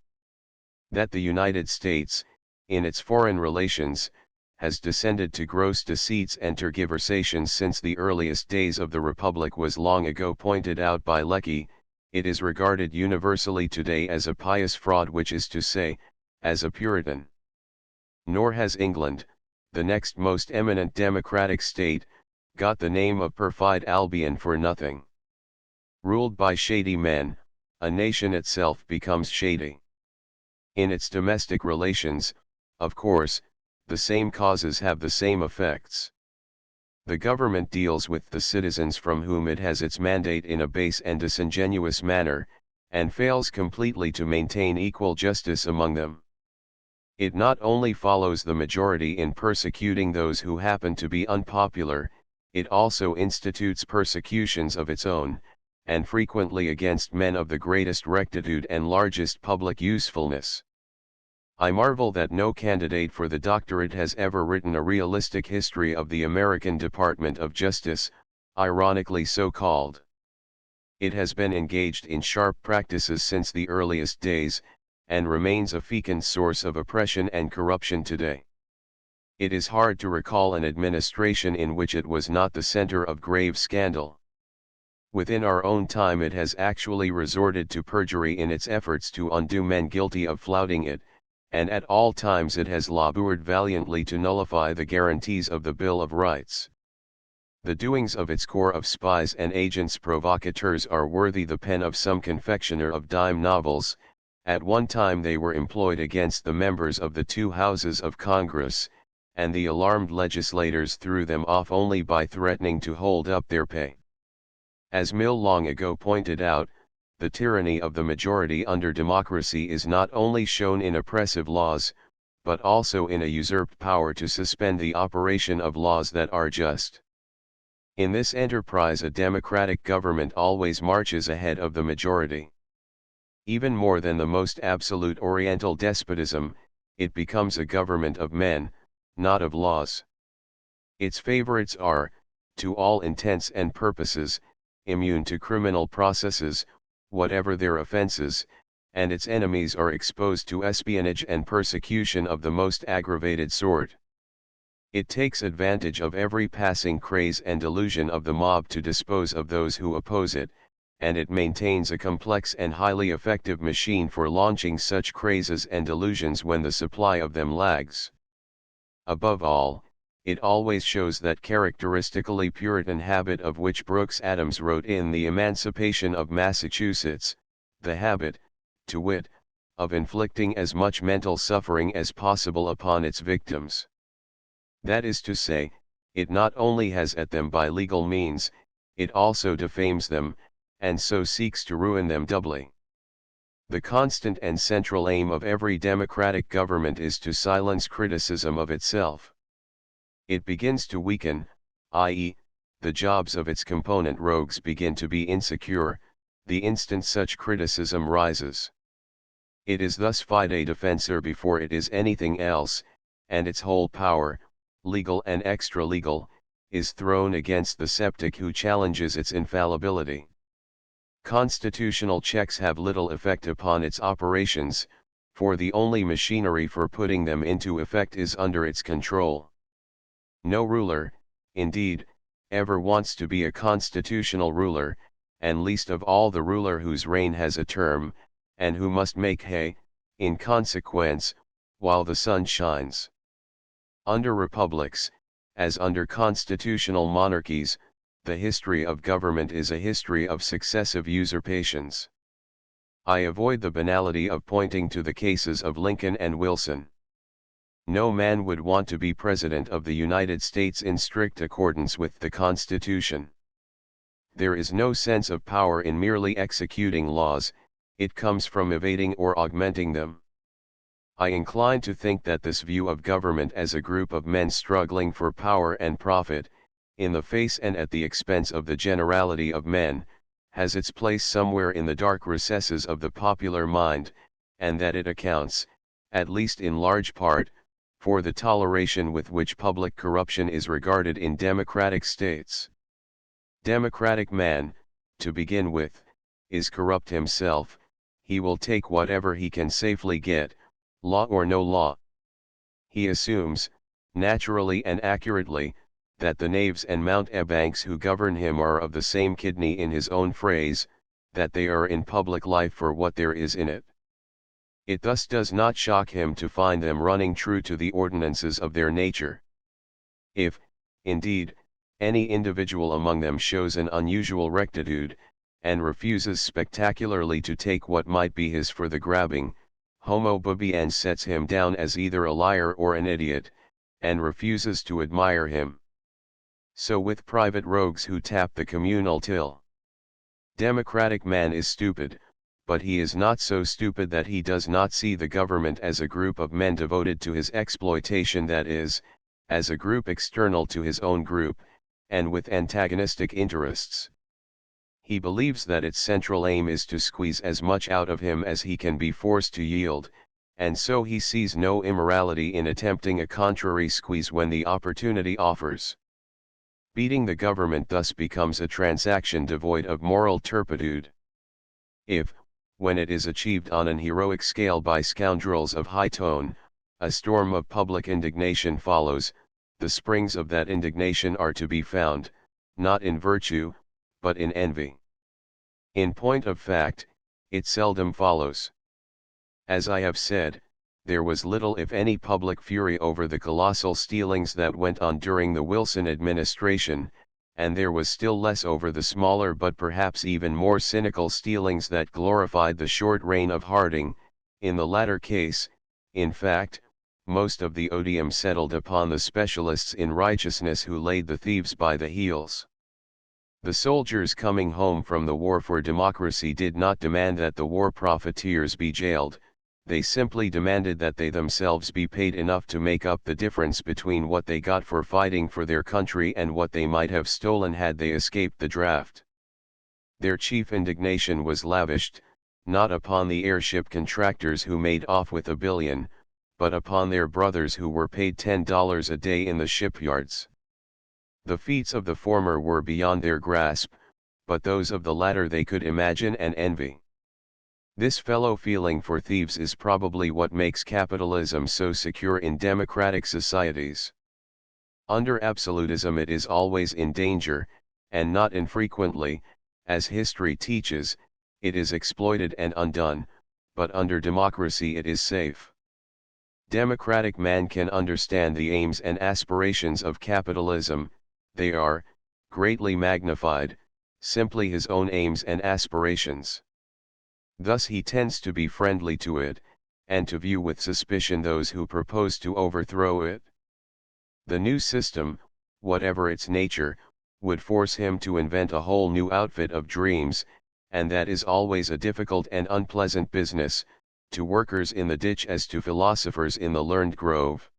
That the United States, in its foreign relations, has descended to gross deceits and tergiversations since the earliest days of the Republic was long ago pointed out by Lecky. It is regarded universally today as a pious fraud, which is to say, as a Puritan. Nor has England, the next most eminent democratic state, got the name of Perfide Albion for nothing. Ruled by shady men, a nation itself becomes shady. In its domestic relations, of course, the same causes have the same effects. The government deals with the citizens from whom it has its mandate in a base and disingenuous manner, and fails completely to maintain equal justice among them. It not only follows the majority in persecuting those who happen to be unpopular, it also institutes persecutions of its own, and frequently against men of the greatest rectitude and largest public usefulness. I marvel that no candidate for the doctorate has ever written a realistic history of the American Department of Justice, ironically so called. It has been engaged in sharp practices since the earliest days, and remains a fecund source of oppression and corruption today. It is hard to recall an administration in which it was not the center of grave scandal. Within our own time it has actually resorted to perjury in its efforts to undo men guilty of flouting it, and at all times it has labored valiantly to nullify the guarantees of the Bill of Rights. The doings of its corps of spies and agents provocateurs are worthy the pen of some confectioner of dime novels. At one time they were employed against the members of the two houses of Congress, and the alarmed legislators threw them off only by threatening to hold up their pay. As Mill long ago pointed out, the tyranny of the majority under democracy is not only shown in oppressive laws, but also in a usurped power to suspend the operation of laws that are just. In this enterprise a democratic government always marches ahead of the majority. Even more than the most absolute Oriental despotism, it becomes a government of men, not of laws. Its favorites are, to all intents and purposes, immune to criminal processes, whatever their offenses, and its enemies are exposed to espionage and persecution of the most aggravated sort. It takes advantage of every passing craze and delusion of the mob to dispose of those who oppose it, and it maintains a complex and highly effective machine for launching such crazes and delusions when the supply of them lags. Above all, it always shows that characteristically Puritan habit of which Brooks Adams wrote in The Emancipation of Massachusetts, the habit, to wit, of inflicting as much mental suffering as possible upon its victims. That is to say, it not only has at them by legal means, it also defames them, and so seeks to ruin them doubly. The constant and central aim of every democratic government is to silence criticism of itself. It begins to weaken, i.e., the jobs of its component rogues begin to be insecure, the instant such criticism rises. It is thus fide defensor before it is anything else, and its whole power, legal and extra-legal, is thrown against the sceptic who challenges its infallibility. Constitutional checks have little effect upon its operations, for the only machinery for putting them into effect is under its control. No ruler, indeed, ever wants to be a constitutional ruler, and least of all the ruler whose reign has a term, and who must make hay, in consequence, while the sun shines. Under republics, as under constitutional monarchies, the history of government is a history of successive usurpations. I avoid the banality of pointing to the cases of Lincoln and Wilson. No man would want to be President of the United States in strict accordance with the Constitution. There is no sense of power in merely executing laws, it comes from evading or augmenting them. I incline to think that this view of government as a group of men struggling for power and profit, in the face and at the expense of the generality of men, has its place somewhere in the dark recesses of the popular mind, and that it accounts, at least in large part, for the toleration with which public corruption is regarded in democratic states. Democratic man, to begin with, is corrupt himself, he will take whatever he can safely get, law or no law. He assumes, naturally and accurately, that the knaves and mountebanks who govern him are of the same kidney in his own phrase, that they are in public life for what there is in it. It thus does not shock him to find them running true to the ordinances of their nature. If, indeed, any individual among them shows an unusual rectitude, and refuses spectacularly to take what might be his for the grabbing, Homo Bubians sets him down as either a liar or an idiot, and refuses to admire him. So with private rogues who tap the communal till. Democratic man is stupid, but he is not so stupid that he does not see the government as a group of men devoted to his exploitation, that is, as a group external to his own group, and with antagonistic interests. He believes that its central aim is to squeeze as much out of him as he can be forced to yield, and so he sees no immorality in attempting a contrary squeeze when the opportunity offers. Beating the government thus becomes a transaction devoid of moral turpitude. If, when it is achieved on an heroic scale by scoundrels of high tone, a storm of public indignation follows, the springs of that indignation are to be found, not in virtue, but in envy. In point of fact, it seldom follows. As I have said, there was little if any public fury over the colossal stealings that went on during the Wilson administration, and there was still less over the smaller but perhaps even more cynical stealings that glorified the short reign of Harding. In the latter case, in fact, most of the odium settled upon the specialists in righteousness who laid the thieves by the heels. The soldiers coming home from the war for democracy did not demand that the war profiteers be jailed, they simply demanded that they themselves be paid enough to make up the difference between what they got for fighting for their country and what they might have stolen had they escaped the draft. Their chief indignation was lavished, not upon the airship contractors who made off with $1 billion, but upon their brothers who were paid $10 a day in the shipyards. The feats of the former were beyond their grasp, but those of the latter they could imagine and envy. This fellow feeling for thieves is probably what makes capitalism so secure in democratic societies. Under absolutism it is always in danger, and not infrequently, as history teaches, it is exploited and undone, but under democracy it is safe. Democratic man can understand the aims and aspirations of capitalism. They are, greatly magnified, simply his own aims and aspirations. Thus he tends to be friendly to it, and to view with suspicion those who propose to overthrow it. The new system, whatever its nature, would force him to invent a whole new outfit of dreams, and that is always a difficult and unpleasant business, to workers in the ditch as to philosophers in the learned grove.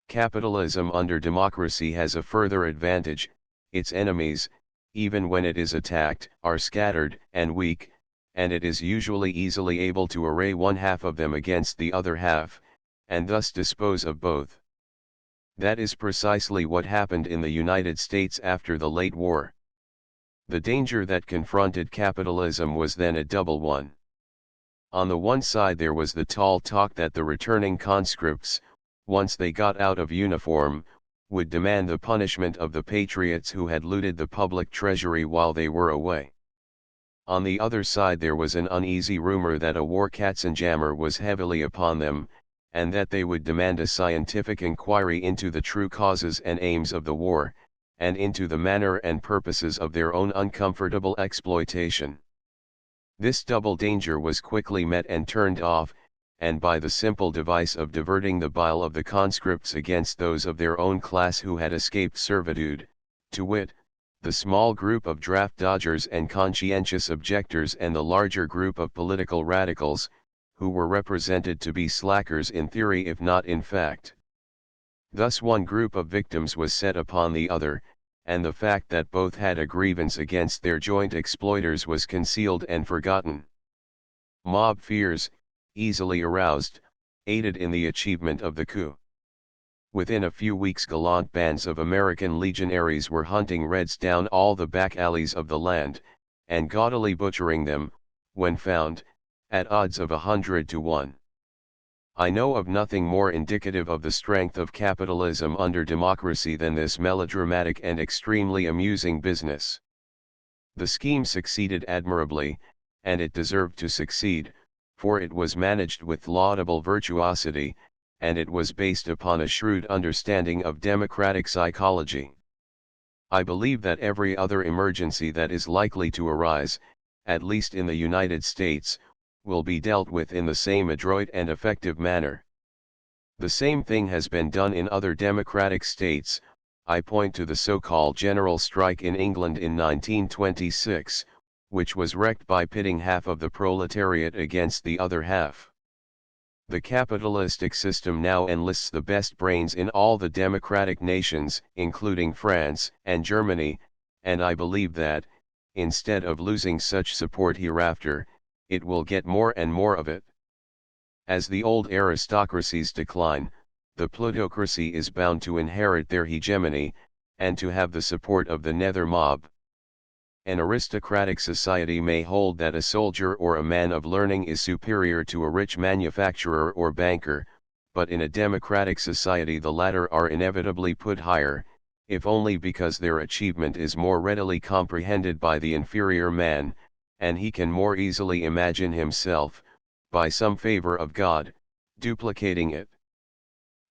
Capitalism under democracy has a further advantage: its enemies, even when it is attacked, are scattered and weak, and it is usually easily able to array one half of them against the other half, and thus dispose of both. That is precisely what happened in the United States after the late war. The danger that confronted capitalism was then a double one. On the one side there was the tall talk that the returning conscripts, once they got out of uniform, would demand the punishment of the patriots who had looted the public treasury while they were away. On the other side there was an uneasy rumor that a war katzenjammer was heavily upon them, and that they would demand a scientific inquiry into the true causes and aims of the war, and into the manner and purposes of their own uncomfortable exploitation. This double danger was quickly met and turned off, and by the simple device of diverting the bile of the conscripts against those of their own class who had escaped servitude, to wit, the small group of draft dodgers and conscientious objectors and the larger group of political radicals, who were represented to be slackers in theory if not in fact. Thus one group of victims was set upon the other, and the fact that both had a grievance against their joint exploiters was concealed and forgotten. Mob fears, easily aroused, aided in the achievement of the coup. Within a few weeks gallant bands of American legionaries were hunting Reds down all the back alleys of the land, and gaudily butchering them, when found, at odds of 100 to 1. I know of nothing more indicative of the strength of capitalism under democracy than this melodramatic and extremely amusing business. The scheme succeeded admirably, and it deserved to succeed, for it was managed with laudable virtuosity, and it was based upon a shrewd understanding of democratic psychology. I believe that every other emergency that is likely to arise, at least in the United States, will be dealt with in the same adroit and effective manner. The same thing has been done in other democratic states. I point to the so-called general strike in England in 1926, which was wrecked by pitting half of the proletariat against the other half. The capitalistic system now enlists the best brains in all the democratic nations, including France and Germany, and I believe that, instead of losing such support hereafter, it will get more and more of it. As the old aristocracies decline, the plutocracy is bound to inherit their hegemony, and to have the support of the nether mob. An aristocratic society may hold that a soldier or a man of learning is superior to a rich manufacturer or banker, but in a democratic society the latter are inevitably put higher, if only because their achievement is more readily comprehended by the inferior man, and he can more easily imagine himself, by some favor of God, duplicating it.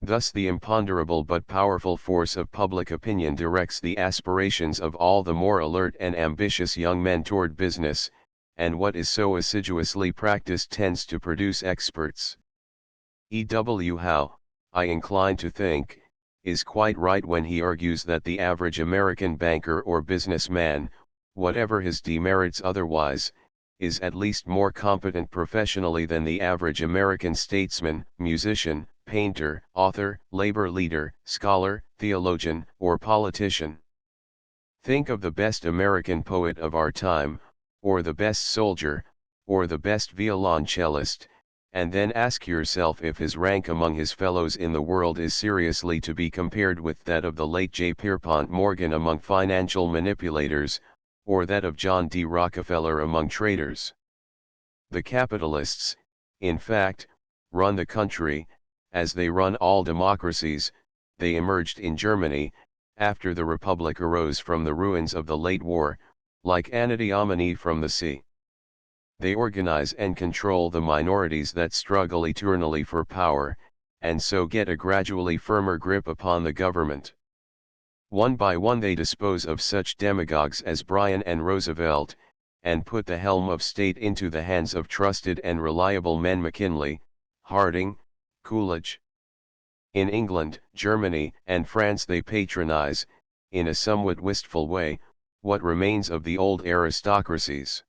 Thus the imponderable but powerful force of public opinion directs the aspirations of all the more alert and ambitious young men toward business, and what is so assiduously practiced tends to produce experts. E.W. Howe, I incline to think, is quite right when he argues that the average American banker or businessman, whatever his demerits otherwise, is at least more competent professionally than the average American statesman, musician, painter, author, labor leader, scholar, theologian, or politician. Think of the best American poet of our time, or the best soldier, or the best violoncellist, and then ask yourself if his rank among his fellows in the world is seriously to be compared with that of the late J. Pierpont Morgan among financial manipulators, or that of John D. Rockefeller among traders. The capitalists, in fact, run the country, as they run all democracies. They emerged in Germany, after the Republic arose from the ruins of the late war, like Anadyomene from the sea. They organize and control the minorities that struggle eternally for power, and so get a gradually firmer grip upon the government. One by one they dispose of such demagogues as Bryan and Roosevelt, and put the helm of state into the hands of trusted and reliable men McKinley, Harding, Coolidge. In England, Germany, and France they patronize, in a somewhat wistful way, what remains of the old aristocracies.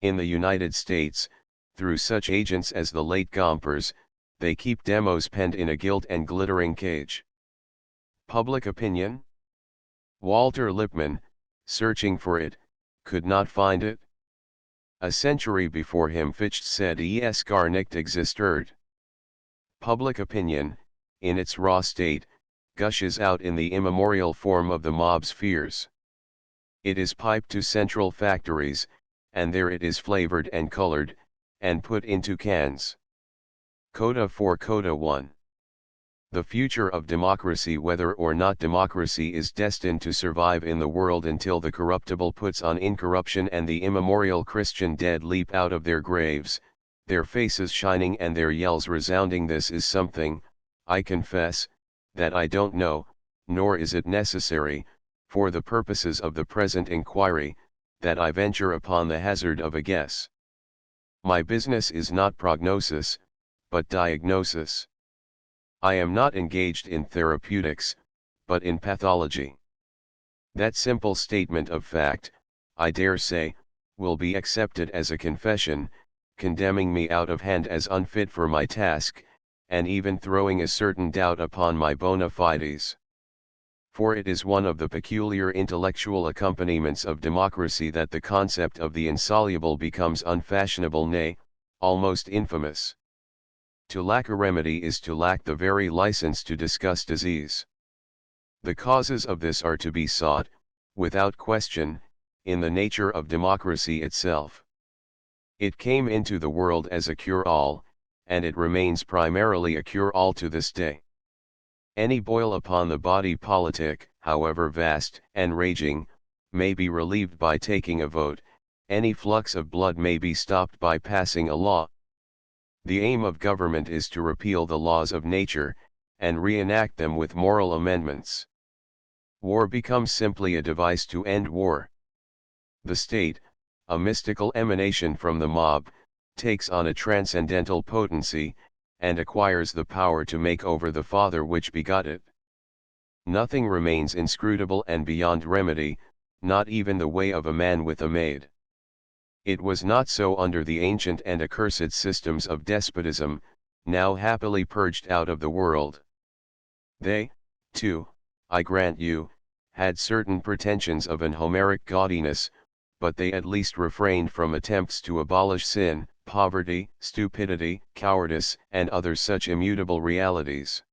In the United States, through such agents as the late Gompers, they keep demos penned in a gilt and glittering cage. Public opinion? Walter Lippmann, searching for it, could not find it. A century before him Fichte said es gar nicht existiert. Public opinion, in its raw state, gushes out in the immemorial form of the mob's fears. It is piped to central factories, and there it is flavored and colored, and put into cans. Coda 4 Coda 1. The future of democracy, whether or not democracy is destined to survive in the world until the corruptible puts on incorruption and the immemorial Christian dead leap out of their graves, their faces shining and their yells resounding, this is something, I confess, that I don't know, nor is it necessary, for the purposes of the present inquiry, that I venture upon the hazard of a guess. My business is not prognosis, but diagnosis. I am not engaged in therapeutics, but in pathology. That simple statement of fact, I dare say, will be accepted as a confession, condemning me out of hand as unfit for my task, and even throwing a certain doubt upon my bona fides. For it is one of the peculiar intellectual accompaniments of democracy that the concept of the insoluble becomes unfashionable, nay, almost infamous. To lack a remedy is to lack the very license to discuss disease. The causes of this are to be sought, without question, in the nature of democracy itself. It came into the world as a cure-all, and it remains primarily a cure-all to this day. Any boil upon the body politic, however vast and raging, may be relieved by taking a vote, any flux of blood may be stopped by passing a law, The aim of government is to repeal the laws of nature, and reenact them with moral amendments. War becomes simply a device to end war. The state, a mystical emanation from the mob, takes on a transcendental potency, and acquires the power to make over the Father which begot it. Nothing remains inscrutable and beyond remedy, not even the way of a man with a maid. It was not so under the ancient and accursed systems of despotism, now happily purged out of the world. They, too, I grant you, had certain pretensions of an Homeric gaudiness, but they at least refrained from attempts to abolish sin, poverty, stupidity, cowardice, and other such immutable realities.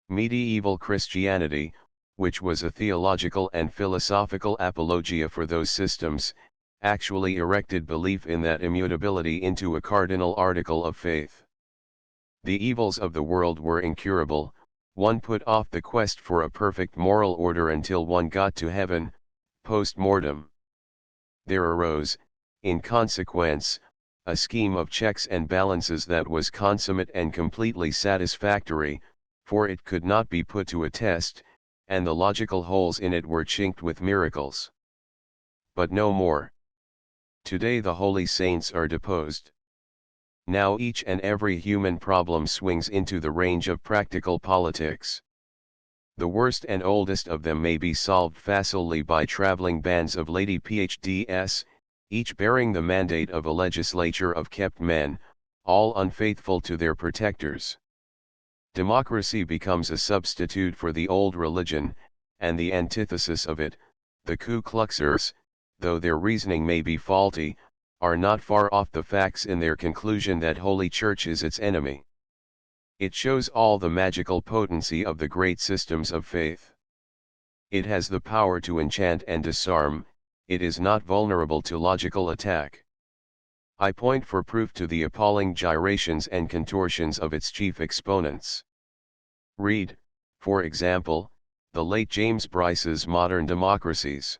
Medieval Christianity, which was a theological and philosophical apologia for those systems, actually erected belief in that immutability into a cardinal article of faith. The evils of the world were incurable, one put off the quest for a perfect moral order until one got to heaven, post-mortem. There arose, in consequence, a scheme of checks and balances that was consummate and completely satisfactory, for it could not be put to a test, and the logical holes in it were chinked with miracles. But no more. Today the holy saints are deposed. Now each and every human problem swings into the range of practical politics. The worst and oldest of them may be solved facilely by traveling bands of lady PhDs, each bearing the mandate of a legislature of kept men, all unfaithful to their protectors. Democracy becomes a substitute for the old religion, and the antithesis of it, the Ku Kluxers, though their reasoning may be faulty, are not far off the facts in their conclusion that Holy Church is its enemy. It shows all the magical potency of the great systems of faith. It has the power to enchant and disarm, it is not vulnerable to logical attack. I point for proof to the appalling gyrations and contortions of its chief exponents. Read, for example, the late James Bryce's Modern Democracies.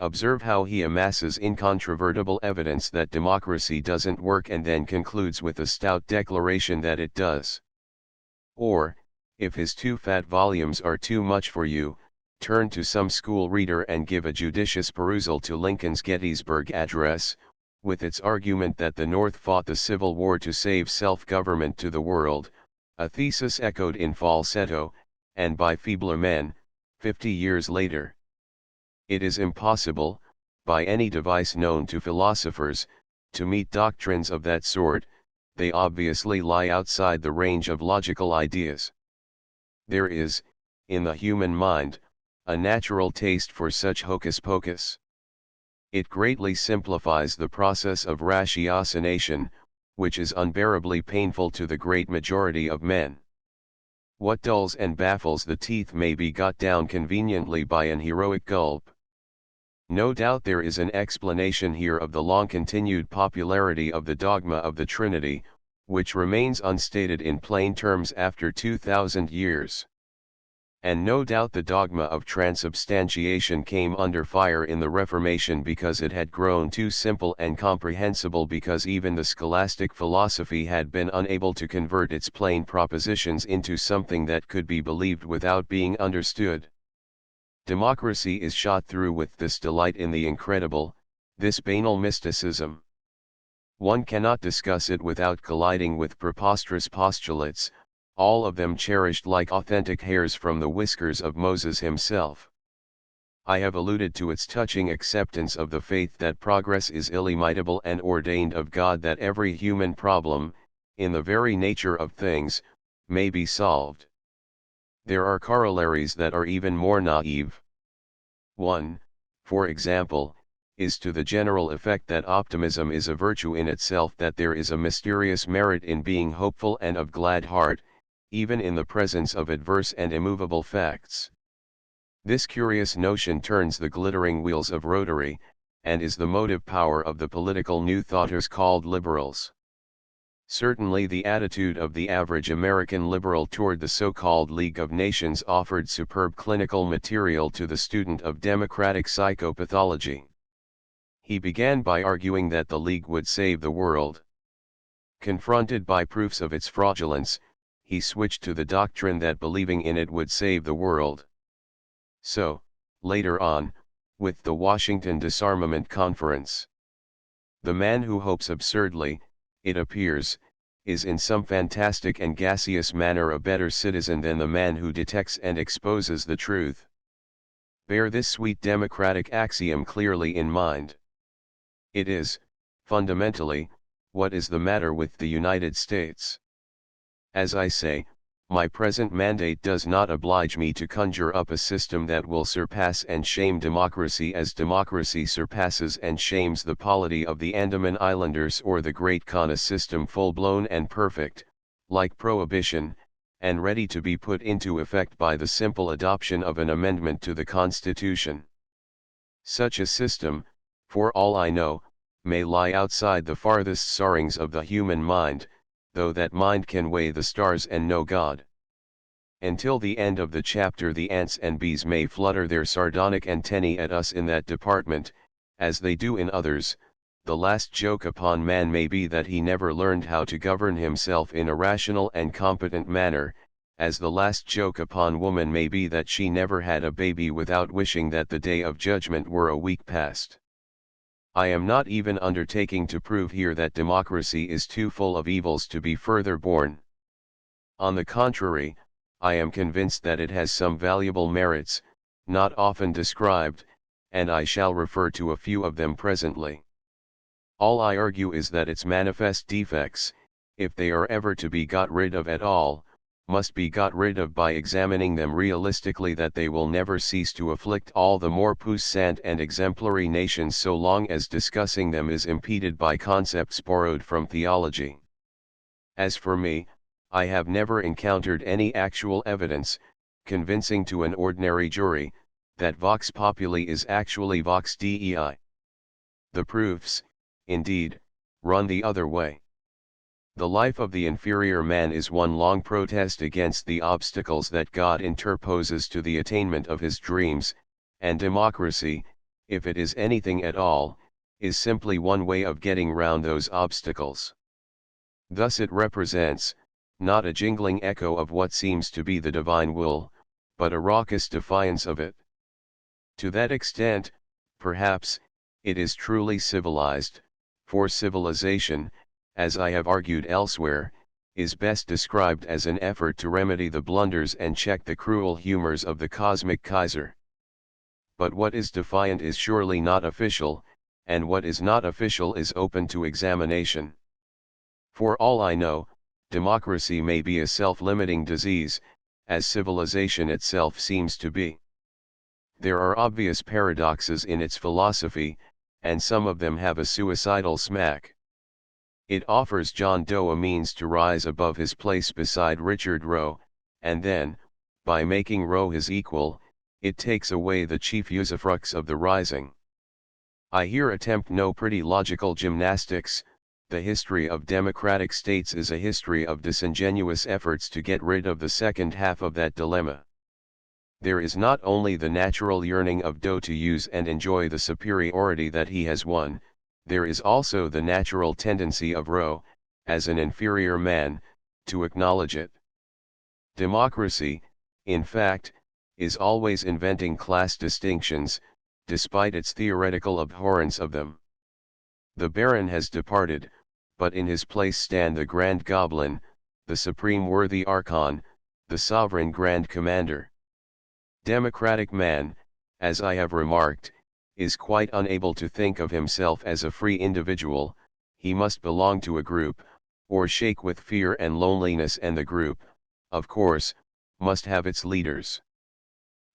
Observe how he amasses incontrovertible evidence that democracy doesn't work and then concludes with a stout declaration that it does. Or, if his 2 fat volumes are too much for you, turn to some school reader and give a judicious perusal to Lincoln's Gettysburg Address, with its argument that the North fought the Civil War to save self-government to the world, a thesis echoed in falsetto, and by feebler men, 50 years later. It is impossible, by any device known to philosophers, to meet doctrines of that sort, they obviously lie outside the range of logical ideas. There is, in the human mind, a natural taste for such hocus-pocus. It greatly simplifies the process of ratiocination, which is unbearably painful to the great majority of men. What dulls and baffles the teeth may be got down conveniently by an heroic gulp. No doubt there is an explanation here of the long-continued popularity of the dogma of the Trinity, which remains unstated in plain terms after 2,000 years. And no doubt the dogma of transubstantiation came under fire in the Reformation because it had grown too simple and comprehensible, because even the scholastic philosophy had been unable to convert its plain propositions into something that could be believed without being understood. Democracy is shot through with this delight in the incredible, this banal mysticism. One cannot discuss it without colliding with preposterous postulates, all of them cherished like authentic hairs from the whiskers of Moses himself. I have alluded to its touching acceptance of the faith that progress is illimitable and ordained of God, that every human problem, in the very nature of things, may be solved. There are corollaries that are even more naive. One, for example, is to the general effect that optimism is a virtue in itself, that there is a mysterious merit in being hopeful and of glad heart, even in the presence of adverse and immovable facts. This curious notion turns the glittering wheels of Rotary, and is the motive power of the political New Thoughters called liberals. Certainly the attitude of the average American liberal toward the so-called League of Nations offered superb clinical material to the student of democratic psychopathology. He began by arguing that the League would save the world. Confronted by proofs of its fraudulence, he switched to the doctrine that believing in it would save the world. So, later on, with the Washington Disarmament Conference, the man who hopes absurdly, it appears, is in some fantastic and gaseous manner a better citizen than the man who detects and exposes the truth. Bear this sweet democratic axiom clearly in mind. It is, fundamentally, what is the matter with the United States? As I say, my present mandate does not oblige me to conjure up a system that will surpass and shame democracy as democracy surpasses and shames the polity of the Andaman Islanders, or the Great Khana system full-blown and perfect, like prohibition, and ready to be put into effect by the simple adoption of an amendment to the Constitution. Such a system, for all I know, may lie outside the farthest soarings of the human mind, though that mind can weigh the stars and know God. Until the end of the chapter, the ants and bees may flutter their sardonic antennae at us in that department, as they do in others. The last joke upon man may be that he never learned how to govern himself in a rational and competent manner, as the last joke upon woman may be that she never had a baby without wishing that the day of judgment were a week past. I am not even undertaking to prove here that democracy is too full of evils to be further borne. On the contrary, I am convinced that it has some valuable merits, not often described, and I shall refer to a few of them presently. All I argue is that its manifest defects, if they are ever to be got rid of at all, must be got rid of by examining them realistically, that they will never cease to afflict all the more puissant and exemplary nations so long as discussing them is impeded by concepts borrowed from theology. As for me, I have never encountered any actual evidence, convincing to an ordinary jury, that vox populi is actually vox Dei. The proofs, indeed, run the other way. The life of the inferior man is one long protest against the obstacles that God interposes to the attainment of his dreams, and democracy, if it is anything at all, is simply one way of getting round those obstacles. Thus it represents, not a jingling echo of what seems to be the divine will, but a raucous defiance of it. To that extent, perhaps, it is truly civilized, for civilization, as I have argued elsewhere, is best described as an effort to remedy the blunders and check the cruel humors of the cosmic Kaiser. But what is defiant is surely not official, and what is not official is open to examination. For all I know, democracy may be a self-limiting disease, as civilization itself seems to be. There are obvious paradoxes in its philosophy, and some of them have a suicidal smack. It offers John Doe a means to rise above his place beside Richard Roe, and then, by making Roe his equal, it takes away the chief usufructs of the rising. I here attempt no pretty logical gymnastics. The history of democratic states is a history of disingenuous efforts to get rid of the second half of that dilemma. There is not only the natural yearning of Doe to use and enjoy the superiority that he has won, there is also the natural tendency of Roe, as an inferior man, to acknowledge it. Democracy, in fact, is always inventing class distinctions, despite its theoretical abhorrence of them. The Baron has departed, but in his place stand the Grand Goblin, the supreme worthy Archon, the sovereign Grand Commander. Democratic man, as I have remarked, is quite unable to think of himself as a free individual. He must belong to a group, or shake with fear and loneliness, and the group, of course, must have its leaders.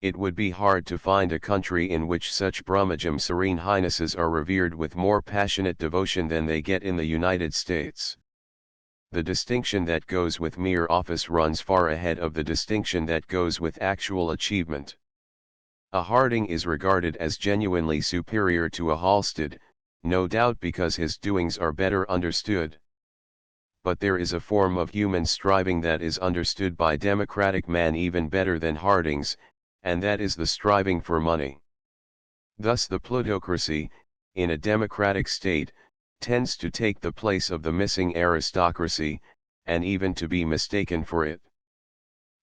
It would be hard to find a country in which such brummagem serene highnesses are revered with more passionate devotion than they get in the United States. The distinction that goes with mere office runs far ahead of the distinction that goes with actual achievement. A Harding is regarded as genuinely superior to a Halsted, no doubt because his doings are better understood. But there is a form of human striving that is understood by democratic man even better than Harding's, and that is the striving for money. Thus the plutocracy, in a democratic state, tends to take the place of the missing aristocracy, and even to be mistaken for it.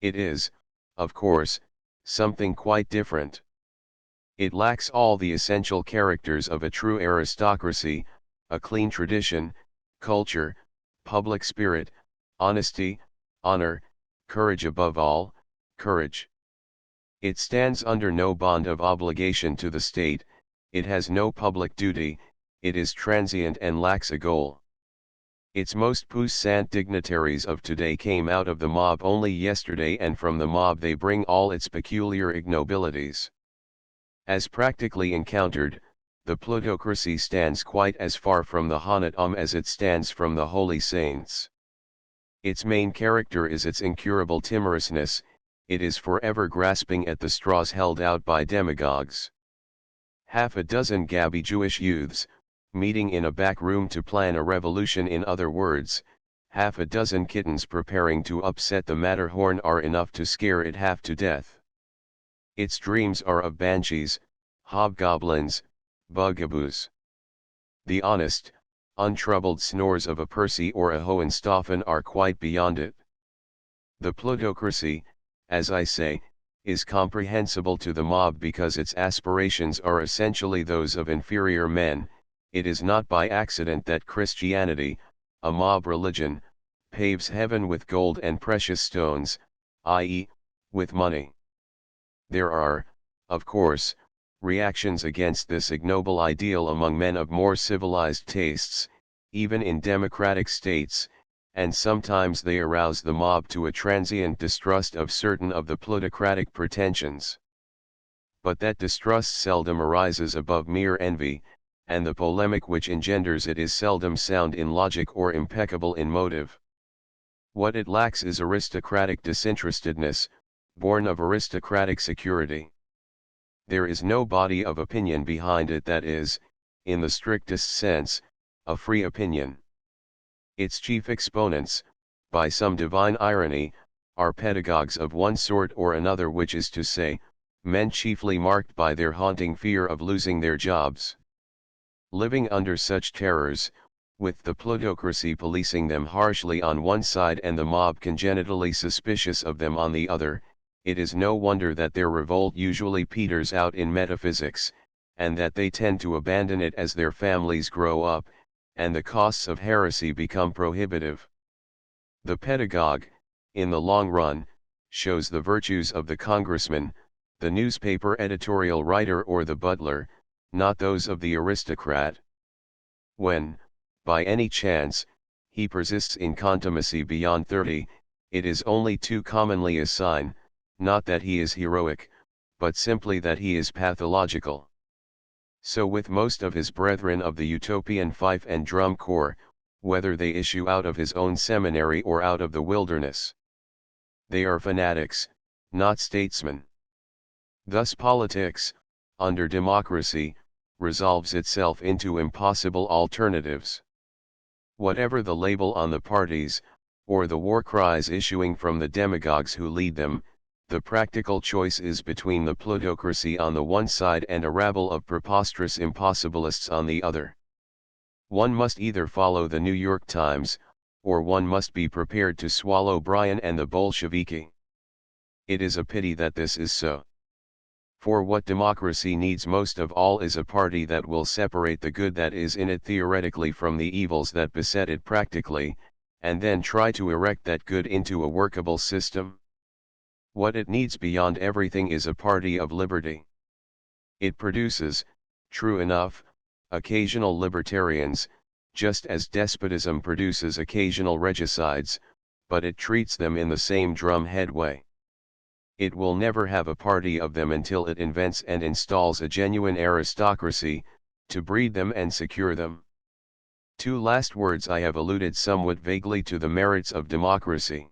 It is, of course, something quite different. It lacks all the essential characters of a true aristocracy, a clean tradition, culture, public spirit, honesty, honor, courage above all, courage. It stands under no bond of obligation to the state, it has no public duty, it is transient and lacks a goal. Its most puissant dignitaries of today came out of the mob only yesterday, and from the mob they bring all its peculiar ignobilities. As practically encountered, the plutocracy stands quite as far from the Hanat as it stands from the holy saints. Its main character is its incurable timorousness, it is forever grasping at the straws held out by demagogues. Half a dozen gabby Jewish youths, meeting in a back room to plan a revolution, in other words, half a dozen kittens preparing to upset the Matterhorn, are enough to scare it half to death. Its dreams are of banshees, hobgoblins, bugaboos. The honest, untroubled snores of a Percy or a Hohenstaufen are quite beyond it. The plutocracy, as I say, is comprehensible to the mob because its aspirations are essentially those of inferior men. It is not by accident that Christianity, a mob religion, paves heaven with gold and precious stones, i.e., with money. There are, of course, reactions against this ignoble ideal among men of more civilized tastes, even in democratic states, and sometimes they arouse the mob to a transient distrust of certain of the plutocratic pretensions. But that distrust seldom arises above mere envy, and the polemic which engenders it is seldom sound in logic or impeccable in motive. What it lacks is aristocratic disinterestedness, born of aristocratic security. There is no body of opinion behind it that is, in the strictest sense, a free opinion. Its chief exponents, by some divine irony, are pedagogues of one sort or another, which is to say, men chiefly marked by their haunting fear of losing their jobs. Living under such terrors, with the plutocracy policing them harshly on one side and the mob congenitally suspicious of them on the other, it is no wonder that their revolt usually peters out in metaphysics, and that they tend to abandon it as their families grow up, and the costs of heresy become prohibitive. The pedagogue, in the long run, shows the virtues of the congressman, the newspaper editorial writer or the butler, not those of the aristocrat. When, by any chance, he persists in contumacy beyond 30, it is only too commonly a sign, not that he is heroic, but simply that he is pathological. So with most of his brethren of the utopian fife and drum corps, whether they issue out of his own seminary or out of the wilderness. They are fanatics, not statesmen. Thus politics, under democracy, resolves itself into impossible alternatives. Whatever the label on the parties, or the war cries issuing from the demagogues who lead them, the practical choice is between the plutocracy on the one side and a rabble of preposterous impossibilists on the other. One must either follow the New York Times, or one must be prepared to swallow Bryan and the Bolsheviki. It is a pity that this is so. For what democracy needs most of all is a party that will separate the good that is in it theoretically from the evils that beset it practically, and then try to erect that good into a workable system. What it needs beyond everything is a party of liberty. It produces, true enough, occasional libertarians, just as despotism produces occasional regicides, but it treats them in the same drumhead way. It will never have a party of them until it invents and installs a genuine aristocracy, to breed them and secure them. Two last words. I have alluded somewhat vaguely to the merits of democracy.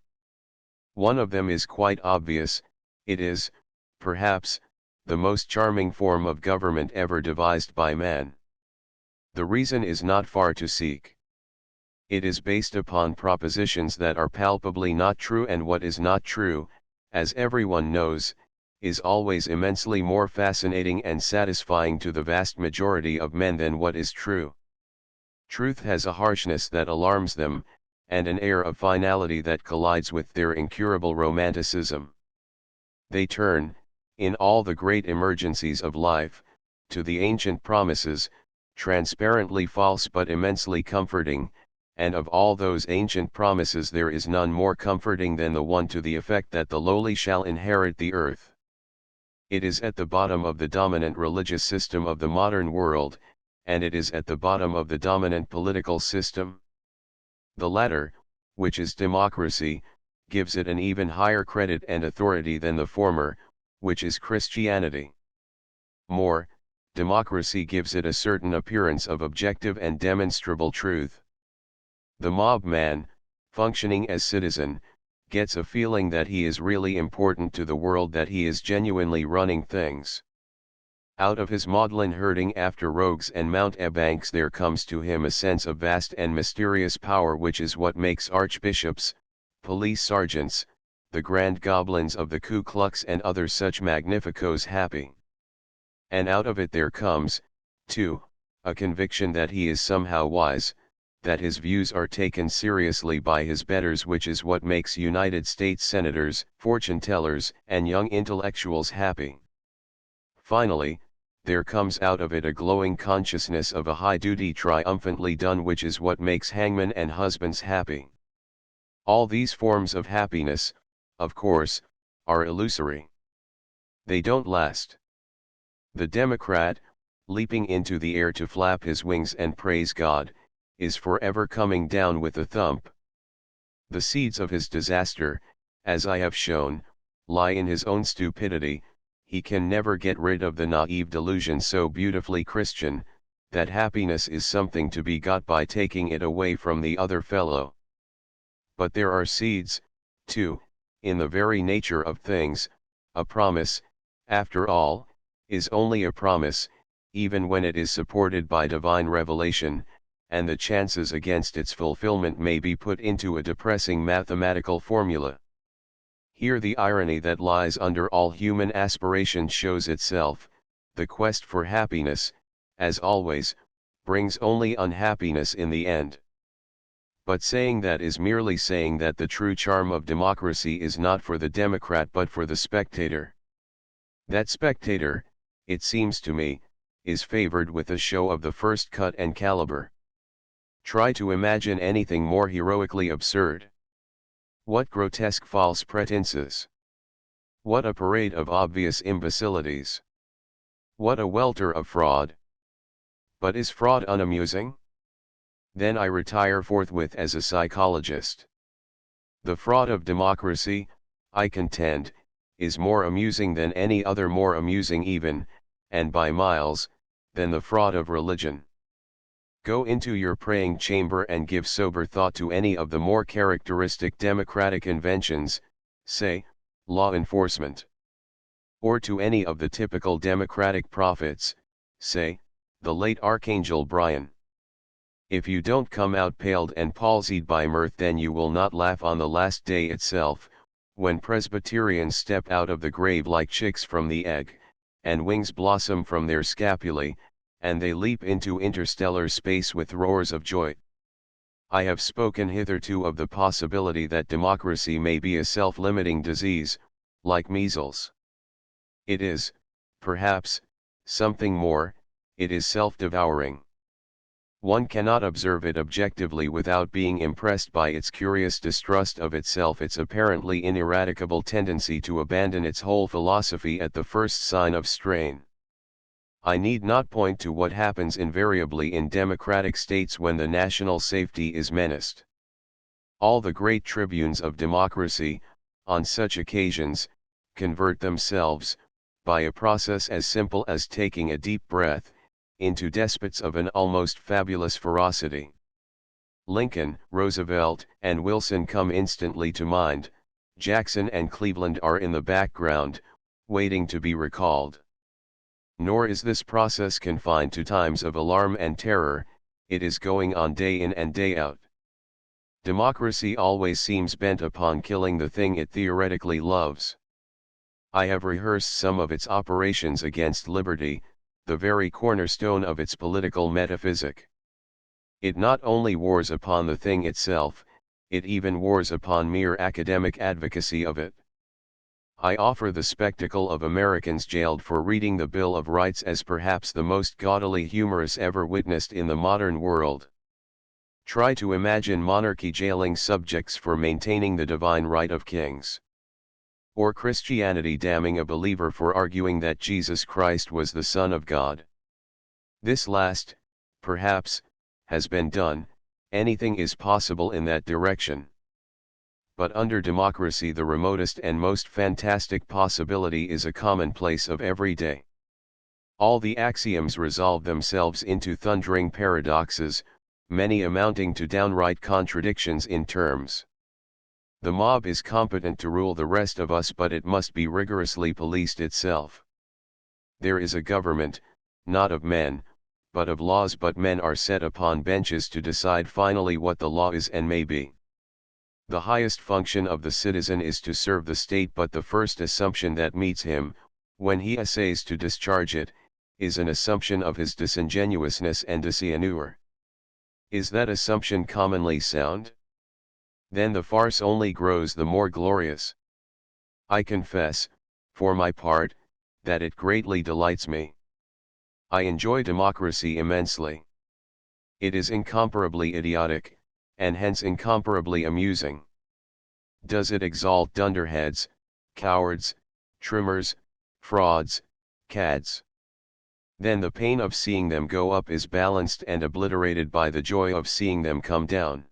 One of them is quite obvious, it is, perhaps, the most charming form of government ever devised by man. The reason is not far to seek. It is based upon propositions that are palpably not true, and what is not true, as everyone knows, is always immensely more fascinating and satisfying to the vast majority of men than what is true. Truth has a harshness that alarms them, and an air of finality that collides with their incurable romanticism. They turn, in all the great emergencies of life, to the ancient promises, transparently false but immensely comforting, and of all those ancient promises there is none more comforting than the one to the effect that the lowly shall inherit the earth. It is at the bottom of the dominant religious system of the modern world, and it is at the bottom of the dominant political system. The latter, which is democracy, gives it an even higher credit and authority than the former, which is Christianity. More, democracy gives it a certain appearance of objective and demonstrable truth. The mob man, functioning as citizen, gets a feeling that he is really important to the world, that he is genuinely running things. Out of his maudlin herding after rogues and mountebanks there comes to him a sense of vast and mysterious power, which is what makes archbishops, police sergeants, the grand goblins of the Ku Klux and other such magnificos happy. And out of it there comes, too, a conviction that he is somehow wise, that his views are taken seriously by his betters, which is what makes United States senators, fortune-tellers, and young intellectuals happy. Finally, there comes out of it a glowing consciousness of a high duty triumphantly done, which is what makes hangmen and husbands happy. All these forms of happiness, of course, are illusory. They don't last. The Democrat, leaping into the air to flap his wings and praise God, is forever coming down with a thump. The seeds of his disaster, as I have shown, lie in his own stupidity. He can never get rid of the naive delusion so beautifully Christian, that happiness is something to be got by taking it away from the other fellow. But there are seeds, too, in the very nature of things. A promise, after all, is only a promise, even when it is supported by divine revelation, and the chances against its fulfillment may be put into a depressing mathematical formula. Here the irony that lies under all human aspiration shows itself. The quest for happiness, as always, brings only unhappiness in the end. But saying that is merely saying that the true charm of democracy is not for the Democrat but for the spectator. That spectator, it seems to me, is favored with a show of the first cut and caliber. Try to imagine anything more heroically absurd. What grotesque false pretenses! What a parade of obvious imbecilities! What a welter of fraud! But is fraud unamusing? Then I retire forthwith as a psychologist. The fraud of democracy, I contend, is more amusing than any other, more amusing even, and by miles, than the fraud of religion. Go into your praying chamber and give sober thought to any of the more characteristic democratic inventions, say, law enforcement. Or to any of the typical democratic prophets, say, the late Archangel Brian. If you don't come out paled and palsied by mirth, then you will not laugh on the last day itself, when Presbyterians step out of the grave like chicks from the egg, and wings blossom from their scapulae, and they leap into interstellar space with roars of joy. I have spoken hitherto of the possibility that democracy may be a self-limiting disease, like measles. It is, perhaps, something more. It is self-devouring. One cannot observe it objectively without being impressed by its curious distrust of itself, its apparently ineradicable tendency to abandon its whole philosophy at the first sign of strain. I need not point to what happens invariably in democratic states when the national safety is menaced. All the great tribunes of democracy, on such occasions, convert themselves, by a process as simple as taking a deep breath, into despots of an almost fabulous ferocity. Lincoln, Roosevelt, and Wilson come instantly to mind. Jackson and Cleveland are in the background, waiting to be recalled. Nor is this process confined to times of alarm and terror, it is going on day in and day out. Democracy always seems bent upon killing the thing it theoretically loves. I have rehearsed some of its operations against liberty, the very cornerstone of its political metaphysic. It not only wars upon the thing itself, it even wars upon mere academic advocacy of it. I offer the spectacle of Americans jailed for reading the Bill of Rights as perhaps the most gaudily humorous ever witnessed in the modern world. Try to imagine monarchy jailing subjects for maintaining the divine right of kings. Or Christianity damning a believer for arguing that Jesus Christ was the Son of God. This last, perhaps, has been done. Anything is possible in that direction. But under democracy the remotest and most fantastic possibility is a commonplace of every day. All the axioms resolve themselves into thundering paradoxes, many amounting to downright contradictions in terms. The mob is competent to rule the rest of us, but it must be rigorously policed itself. There is a government, not of men, but of laws, but men are set upon benches to decide finally what the law is and may be. The highest function of the citizen is to serve the state, but the first assumption that meets him, when he essays to discharge it, is an assumption of his disingenuousness and disiannure. Is that assumption commonly sound? Then the farce only grows the more glorious. I confess, for my part, that it greatly delights me. I enjoy democracy immensely. It is incomparably idiotic, and hence incomparably amusing. Does it exalt dunderheads, cowards, trimmers, frauds, cads? Then the pain of seeing them go up is balanced and obliterated by the joy of seeing them come down.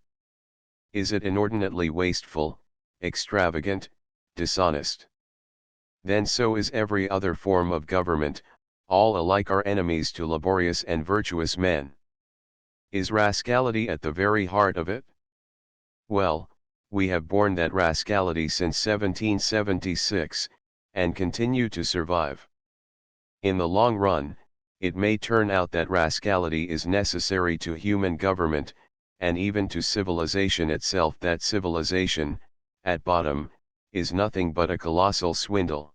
Is it inordinately wasteful, extravagant, dishonest? Then so is every other form of government. All alike are enemies to laborious and virtuous men. Is rascality at the very heart of it? Well, we have borne that rascality since 1776, and continue to survive. In the long run, it may turn out that rascality is necessary to human government, and even to civilization itself, that civilization, at bottom, is nothing but a colossal swindle.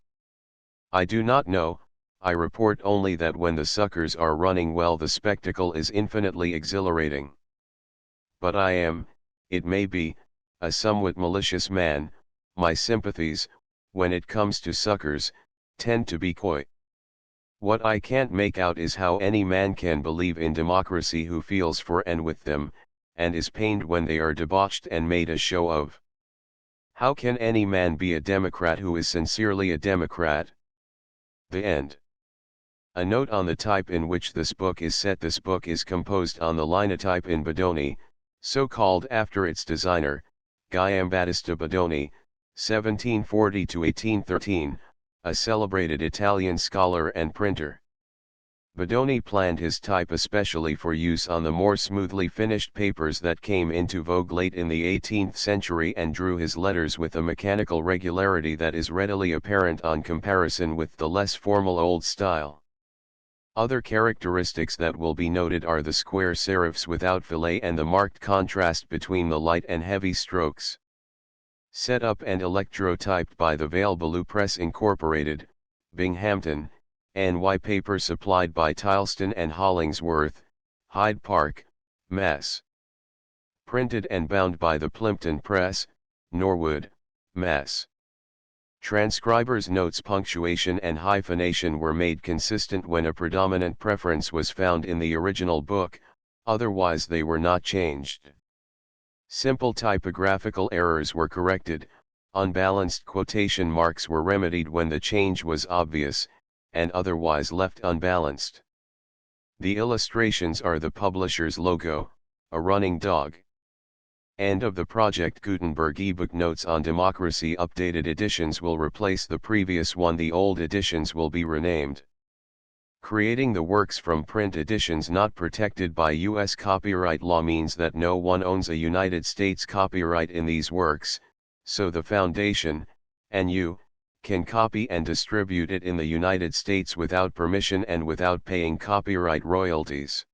I do not know. I report only that when the suckers are running well the spectacle is infinitely exhilarating. But I am, it may be, a somewhat malicious man. My sympathies, when it comes to suckers, tend to be coy. What I can't make out is how any man can believe in democracy who feels for and with them, and is pained when they are debauched and made a show of. How can any man be a Democrat who is sincerely a Democrat? The end. A note on the type in which this book is set. This book is composed on the linotype in Bodoni, so called after its designer, Giambattista Bodoni, 1740–1813, a celebrated Italian scholar and printer. Bodoni planned his type especially for use on the more smoothly finished papers that came into vogue late in the 18th century, and drew his letters with a mechanical regularity that is readily apparent on comparison with the less formal old style. Other characteristics that will be noted are the square serifs without fillet and the marked contrast between the light and heavy strokes. Set up and electrotyped by the Vale Ballou Press Incorporated, Binghamton, NY. Paper supplied by Tileston and Hollingsworth, Hyde Park, Mass. Printed and bound by the Plimpton Press, Norwood, Mass. Transcribers' notes, punctuation and hyphenation were made consistent when a predominant preference was found in the original book, otherwise they were not changed. Simple typographical errors were corrected, unbalanced quotation marks were remedied when the change was obvious, and otherwise left unbalanced. The illustrations are the publisher's logo, a running dog. End of the Project Gutenberg ebook. Notes on democracy. Updated editions will replace the previous one. The old editions will be renamed. Creating the works from print editions not protected by U.S. copyright law means that no one owns a United States copyright in these works, so the Foundation, and you, can copy and distribute it in the United States without permission and without paying copyright royalties.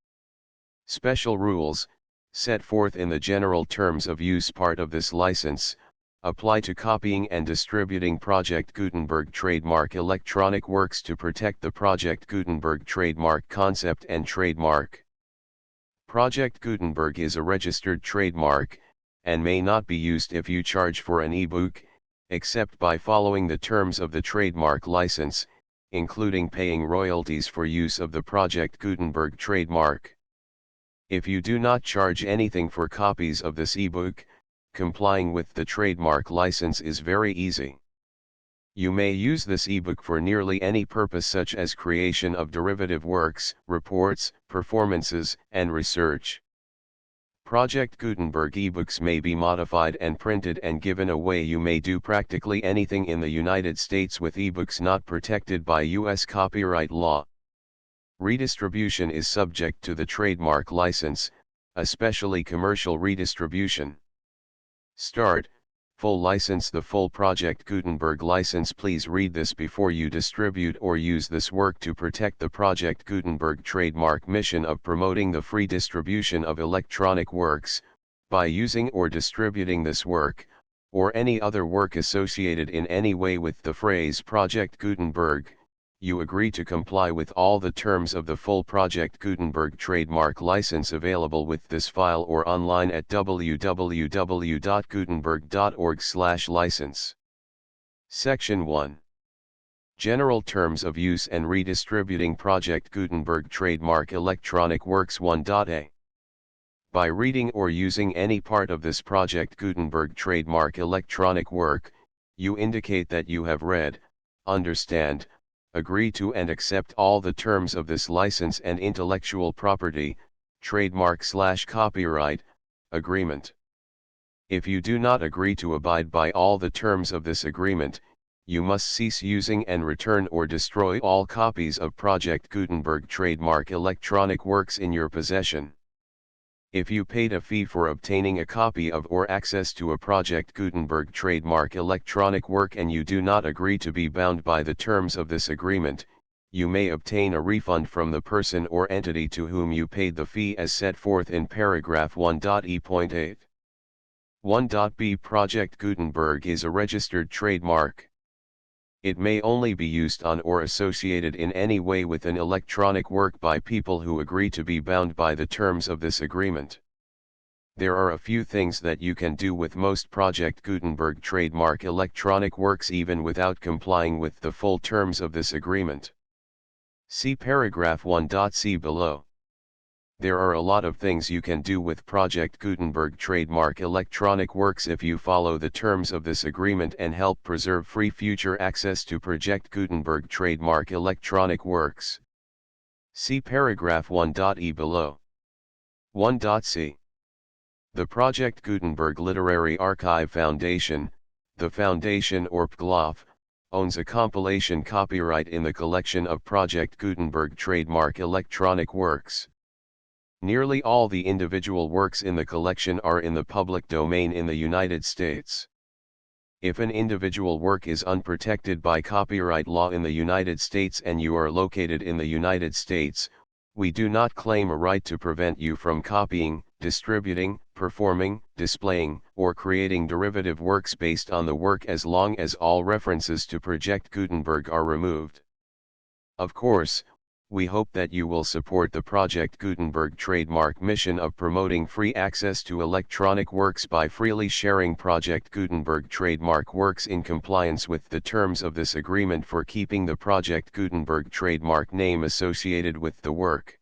Special rules, set forth in the general terms of use part of this license, apply to copying and distributing Project Gutenberg trademark electronic works to protect the Project Gutenberg trademark concept and trademark. Project Gutenberg is a registered trademark, and may not be used if you charge for an ebook, except by following the terms of the trademark license, including paying royalties for use of the Project Gutenberg trademark. If you do not charge anything for copies of this ebook, complying with the trademark license is very easy. You may use this ebook for nearly any purpose, such as creation of derivative works, reports, performances, and research. Project Gutenberg ebooks may be modified and printed and given away. You may do practically anything in the United States with ebooks not protected by U.S. copyright law. Redistribution is subject to the trademark license, especially commercial redistribution. Start. Full license. The full Project Gutenberg license. Please read this before you distribute or use this work to protect the Project Gutenberg trademark mission of promoting the free distribution of electronic works. By using or distributing this work, or any other work associated in any way with the phrase Project Gutenberg, you agree to comply with all the terms of the full Project Gutenberg trademark license available with this file or online at www.gutenberg.org/license. Section 1. General Terms of Use and Redistributing Project Gutenberg Trademark Electronic Works 1.a. By reading or using any part of this Project Gutenberg trademark electronic work, you indicate that you have read, understand, agree to and accept all the terms of this license and intellectual property, trademark/copyright, agreement. If you do not agree to abide by all the terms of this agreement, you must cease using and return or destroy all copies of Project Gutenberg trademark electronic works in your possession. If you paid a fee for obtaining a copy of or access to a Project Gutenberg trademark electronic work and you do not agree to be bound by the terms of this agreement, you may obtain a refund from the person or entity to whom you paid the fee as set forth in paragraph 1.e.8. 1.b. Project Gutenberg is a registered trademark. It may only be used on or associated in any way with an electronic work by people who agree to be bound by the terms of this agreement. There are a few things that you can do with most Project Gutenberg trademark electronic works even without complying with the full terms of this agreement. See paragraph 1.c below. There are a lot of things you can do with Project Gutenberg trademark electronic works if you follow the terms of this agreement and help preserve free future access to Project Gutenberg trademark electronic works. See paragraph 1.e below. 1.c. The Project Gutenberg Literary Archive Foundation, the Foundation or PGLOF, owns a compilation copyright in the collection of Project Gutenberg trademark electronic works. Nearly all the individual works in the collection are in the public domain in the United States. If an individual work is unprotected by copyright law in the United States and you are located in the United States, we do not claim a right to prevent you from copying, distributing, performing, displaying, or creating derivative works based on the work as long as all references to Project Gutenberg are removed. Of course, we hope that you will support the Project Gutenberg trademark mission of promoting free access to electronic works by freely sharing Project Gutenberg trademark works in compliance with the terms of this agreement for keeping the Project Gutenberg trademark name associated with the work.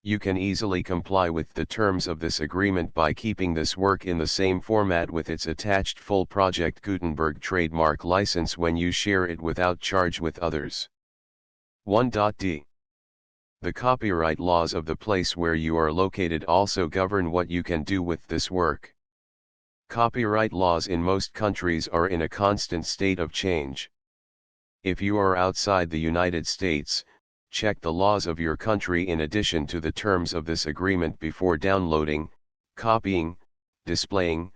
You can easily comply with the terms of this agreement by keeping this work in the same format with its attached full Project Gutenberg trademark license when you share it without charge with others. 1.d. The copyright laws of the place where you are located also govern what you can do with this work. Copyright laws in most countries are in a constant state of change. If you are outside the United States, check the laws of your country in addition to the terms of this agreement before downloading, copying, displaying,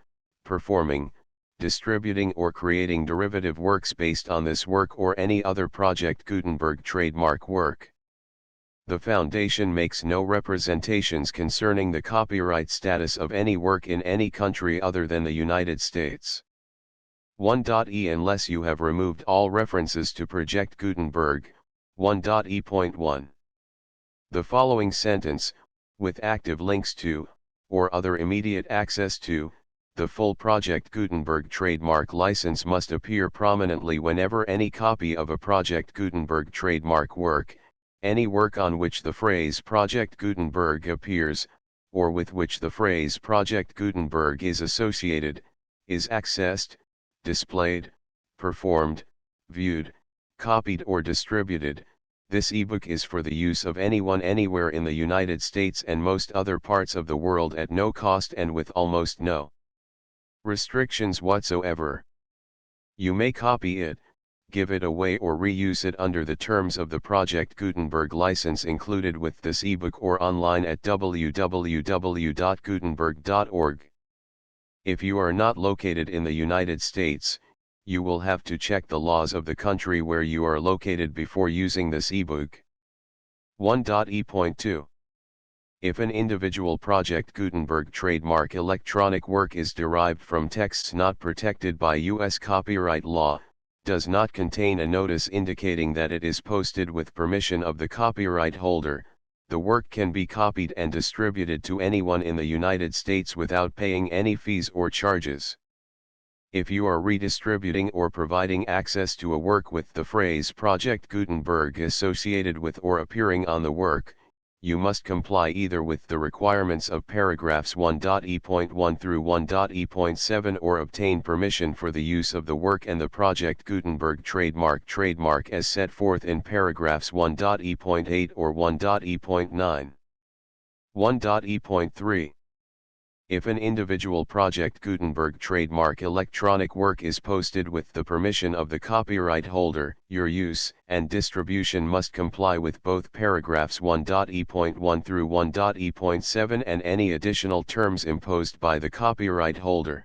performing, distributing or creating derivative works based on this work or any other Project Gutenberg trademark work. The Foundation makes no representations concerning the copyright status of any work in any country other than the United States. 1.e. Unless you have removed all references to Project Gutenberg, 1.e.1. The following sentence, with active links to, or other immediate access to, the full Project Gutenberg trademark license must appear prominently whenever any copy of a Project Gutenberg trademark work, any work on which the phrase Project Gutenberg appears, or with which the phrase Project Gutenberg is associated, is accessed, displayed, performed, viewed, copied or distributed. This ebook is for the use of anyone anywhere in the United States and most other parts of the world at no cost and with almost no restrictions whatsoever. You may copy it, give it away or reuse it under the terms of the Project Gutenberg license included with this ebook or online at www.gutenberg.org. If you are not located in the United States, you will have to check the laws of the country where you are located before using this ebook. 1.e.2 If an individual Project Gutenberg trademark electronic work is derived from texts not protected by U.S. copyright law, does not contain a notice indicating that it is posted with permission of the copyright holder, the work can be copied and distributed to anyone in the United States without paying any fees or charges. If you are redistributing or providing access to a work with the phrase Project Gutenberg associated with or appearing on the work, you must comply either with the requirements of paragraphs 1.e.1 through 1.e.7 or obtain permission for the use of the work and the Project Gutenberg trademark as set forth in paragraphs 1.e.8 or 1.e.9. 1.e.3 If an individual Project Gutenberg trademark electronic work is posted with the permission of the copyright holder, your use and distribution must comply with both paragraphs 1.e.1 through 1.e.7 and any additional terms imposed by the copyright holder.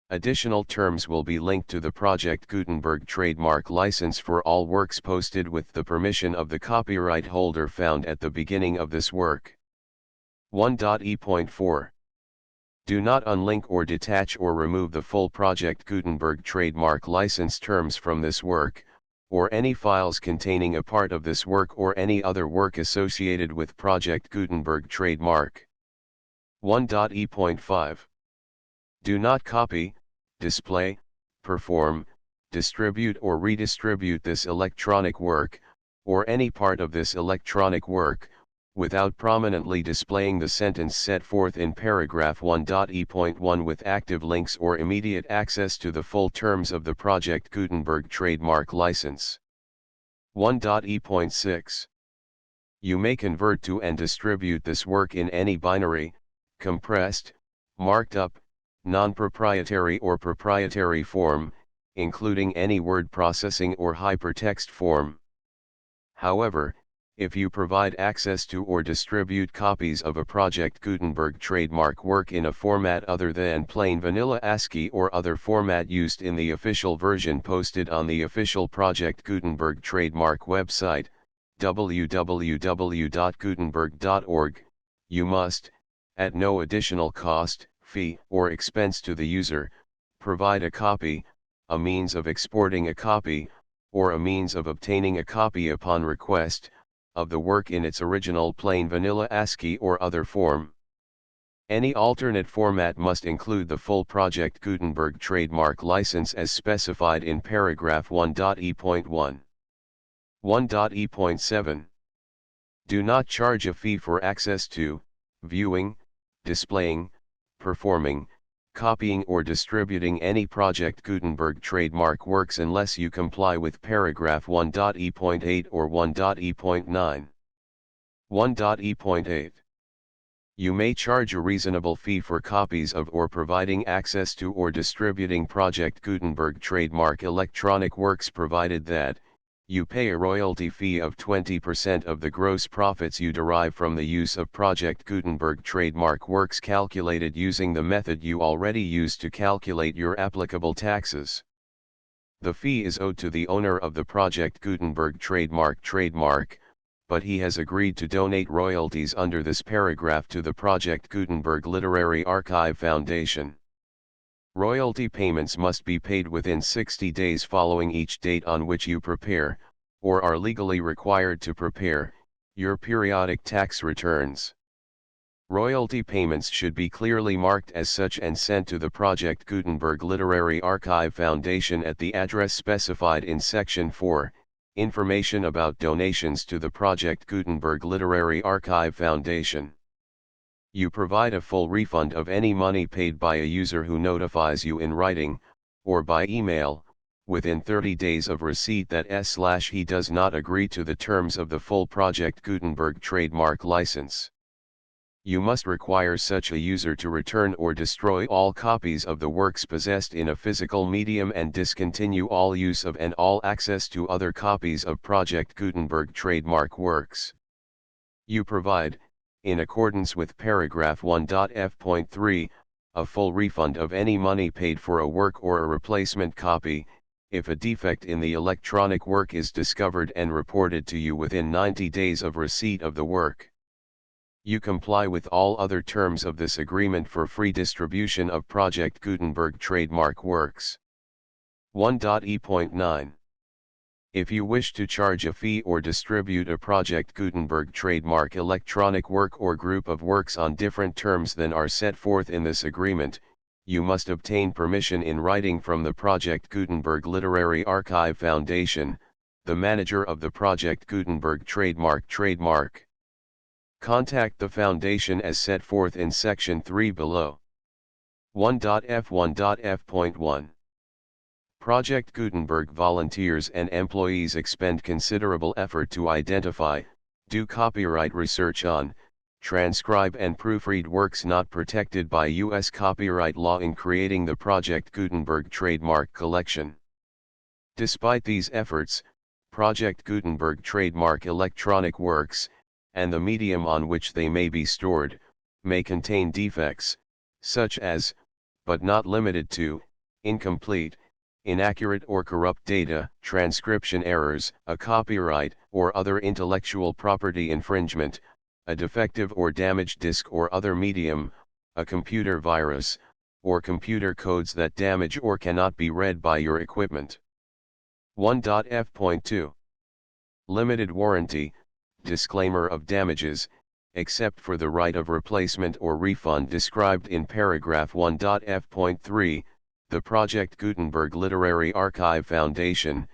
Additional terms will be linked to the Project Gutenberg trademark license for all works posted with the permission of the copyright holder found at the beginning of this work. 1.e.4 Do not unlink or detach or remove the full Project Gutenberg trademark license terms from this work, or any files containing a part of this work or any other work associated with Project Gutenberg trademark. 1.e.5 Do not copy, display, perform, distribute or redistribute this electronic work, or any part of this electronic work, without prominently displaying the sentence set forth in paragraph 1.e.1 with active links or immediate access to the full terms of the Project Gutenberg trademark license. 1.e.6 You may convert to and distribute this work in any binary, compressed, marked up, non-proprietary or proprietary form, including any word processing or hypertext form. However, if you provide access to or distribute copies of a Project Gutenberg trademark work in a format other than plain vanilla ASCII or other format used in the official version posted on the official Project Gutenberg trademark website, www.gutenberg.org, you must, at no additional cost, fee, or expense to the user, provide a copy, a means of exporting a copy, or a means of obtaining a copy upon request, of the work in its original plain vanilla ASCII or other form. Any alternate format must include the full Project Gutenberg trademark license as specified in paragraph 1.e.1. 1.e.7 Do not charge a fee for access to, viewing, displaying, performing, copying or distributing any Project Gutenberg trademark works unless you comply with paragraph 1.e.8 or 1.e.9. 1.e.8 You may charge a reasonable fee for copies of or providing access to or distributing Project Gutenberg trademark electronic works provided that, you pay a royalty fee of 20% of the gross profits you derive from the use of Project Gutenberg trademark works calculated using the method you already use to calculate your applicable taxes. The fee is owed to the owner of the Project Gutenberg trademark, but he has agreed to donate royalties under this paragraph to the Project Gutenberg Literary Archive Foundation. Royalty payments must be paid within 60 days following each date on which you prepare, or are legally required to prepare, your periodic tax returns. Royalty payments should be clearly marked as such and sent to the Project Gutenberg Literary Archive Foundation at the address specified in Section 4, Information about donations to the Project Gutenberg Literary Archive Foundation. You provide a full refund of any money paid by a user who notifies you in writing, or by email, within 30 days of receipt that he does not agree to the terms of the full Project Gutenberg trademark license. You must require such a user to return or destroy all copies of the works possessed in a physical medium and discontinue all use of and all access to other copies of Project Gutenberg trademark works. You provide, in accordance with paragraph 1.f.3, a full refund of any money paid for a work or a replacement copy, if a defect in the electronic work is discovered and reported to you within 90 days of receipt of the work. You comply with all other terms of this agreement for free distribution of Project Gutenberg trademark works. 1.e.9. If you wish to charge a fee or distribute a Project Gutenberg trademark electronic work or group of works on different terms than are set forth in this agreement, you must obtain permission in writing from the Project Gutenberg Literary Archive Foundation, the manager of the Project Gutenberg trademark. Contact the Foundation as set forth in Section 3 below. 1.f1.f.1. Project Gutenberg volunteers and employees expend considerable effort to identify, do copyright research on, transcribe and proofread works not protected by U.S. copyright law in creating the Project Gutenberg trademark collection. Despite these efforts, Project Gutenberg trademark electronic works, and the medium on which they may be stored, may contain defects, such as, but not limited to, incomplete, inaccurate or corrupt data, transcription errors, a copyright or other intellectual property infringement, a defective or damaged disk or other medium, a computer virus, or computer codes that damage or cannot be read by your equipment. 1.f.2. Limited warranty, disclaimer of damages, except for the right of replacement or refund described in paragraph 1.f.3, the Project Gutenberg Literary Archive Foundation,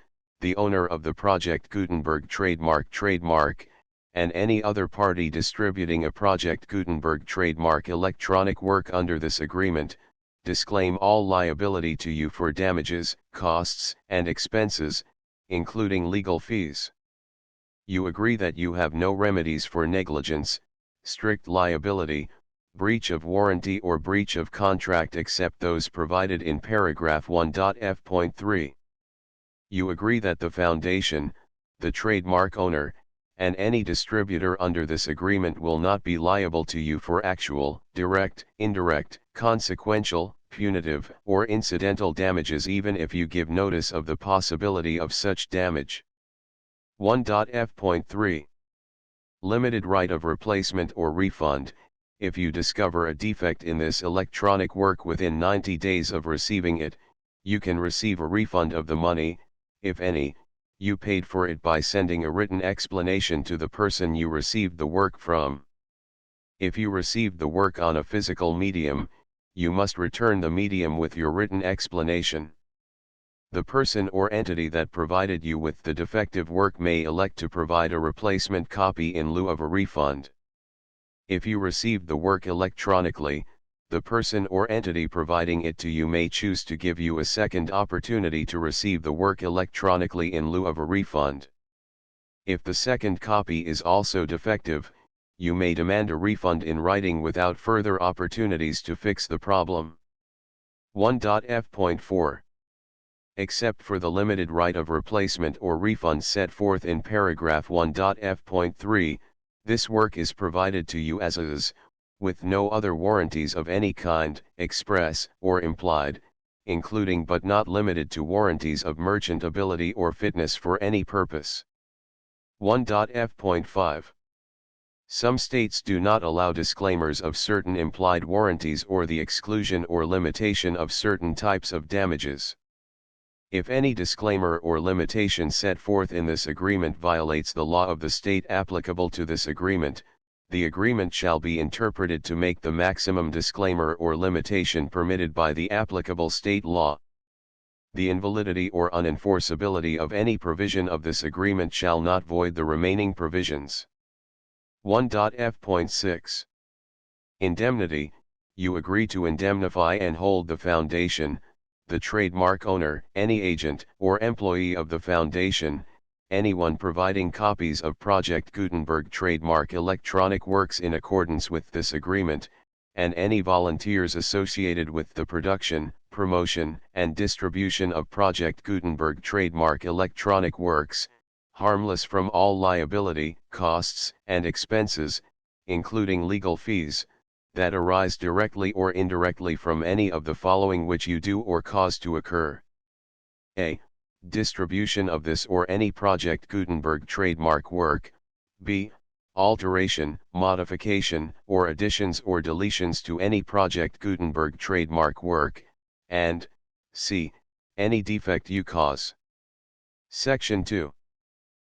the owner of the Project Gutenberg trademark, and any other party distributing a Project Gutenberg trademark electronic work under this agreement, disclaim all liability to you for damages, costs, and expenses, including legal fees. You agree that you have no remedies for negligence, strict liability, breach of warranty or breach of contract except those provided in paragraph 1.f.3. You agree that the Foundation, the trademark owner, and any distributor under this agreement will not be liable to you for actual, direct, indirect, consequential, punitive, or incidental damages even if you give notice of the possibility of such damage. 1.f.3. Limited right of replacement or refund. If you discover a defect in this electronic work within 90 days of receiving it, you can receive a refund of the money, if any, you paid for it by sending a written explanation to the person you received the work from. If you received the work on a physical medium, you must return the medium with your written explanation. The person or entity that provided you with the defective work may elect to provide a replacement copy in lieu of a refund. If you received the work electronically, the person or entity providing it to you may choose to give you a second opportunity to receive the work electronically in lieu of a refund. If the second copy is also defective, you may demand a refund in writing without further opportunities to fix the problem. 1.f.4. Except for the limited right of replacement or refund set forth in paragraph 1.f.3, this work is provided to you as is, with no other warranties of any kind, express or implied, including but not limited to warranties of merchantability or fitness for any purpose. 1.f.5. Some states do not allow disclaimers of certain implied warranties or the exclusion or limitation of certain types of damages. If any disclaimer or limitation set forth in this agreement violates the law of the state applicable to this agreement, the agreement shall be interpreted to make the maximum disclaimer or limitation permitted by the applicable state law. The invalidity or unenforceability of any provision of this agreement shall not void the remaining provisions. 1.f.6 Indemnity. You agree to indemnify and hold the foundation, the trademark owner, any agent or employee of the foundation, anyone providing copies of Project Gutenberg trademark electronic works in accordance with this agreement, and any volunteers associated with the production, promotion, and distribution of Project Gutenberg trademark electronic works, harmless from all liability, costs, and expenses, including legal fees, that arise directly or indirectly from any of the following which you do or cause to occur. A. Distribution of this or any Project Gutenberg trademark work. B. Alteration, modification, or additions or deletions to any Project Gutenberg trademark work, and C. Any defect you cause. Section 2.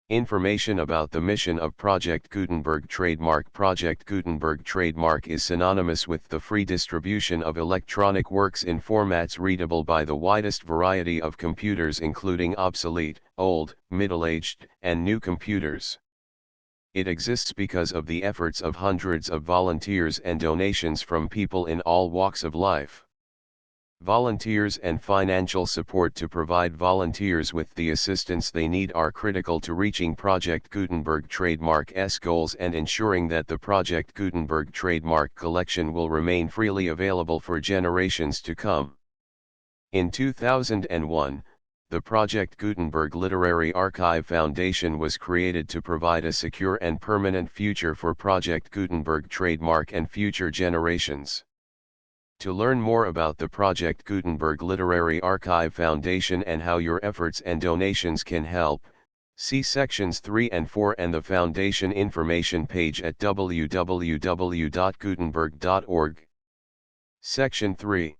Information about the mission of Project Gutenberg trademark. Project Gutenberg trademark is synonymous with the free distribution of electronic works in formats readable by the widest variety of computers, including obsolete, old, middle-aged, and new computers. It exists because of the efforts of hundreds of volunteers and donations from people in all walks of life. Volunteers and financial support to provide volunteers with the assistance they need are critical to reaching Project Gutenberg trademark's goals and ensuring that the Project Gutenberg trademark collection will remain freely available for generations to come. In 2001, the Project Gutenberg Literary Archive Foundation was created to provide a secure and permanent future for Project Gutenberg trademark and future generations. To learn more about the Project Gutenberg Literary Archive Foundation and how your efforts and donations can help, see sections 3 and 4 and the Foundation information page at www.gutenberg.org. Section 3.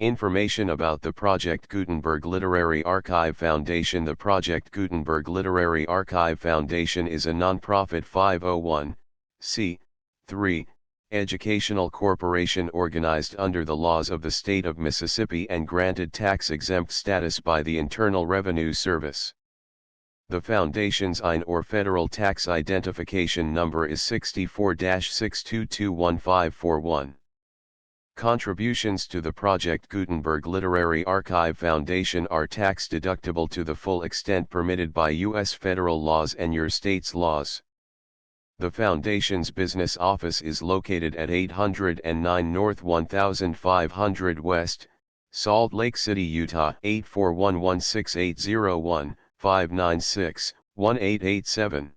Information about the Project Gutenberg Literary Archive Foundation. The Project Gutenberg Literary Archive Foundation is a non-profit 501(c)(3) educational corporation organized under the laws of the state of Mississippi and granted tax-exempt status by the Internal Revenue Service. The Foundation's IN or Federal Tax Identification Number is 64-6221541. Contributions to the Project Gutenberg Literary Archive Foundation are tax-deductible to the full extent permitted by U.S. federal laws and your state's laws. The Foundation's business office is located at 809 North 1500 West, Salt Lake City, Utah 841-16801-596-1887.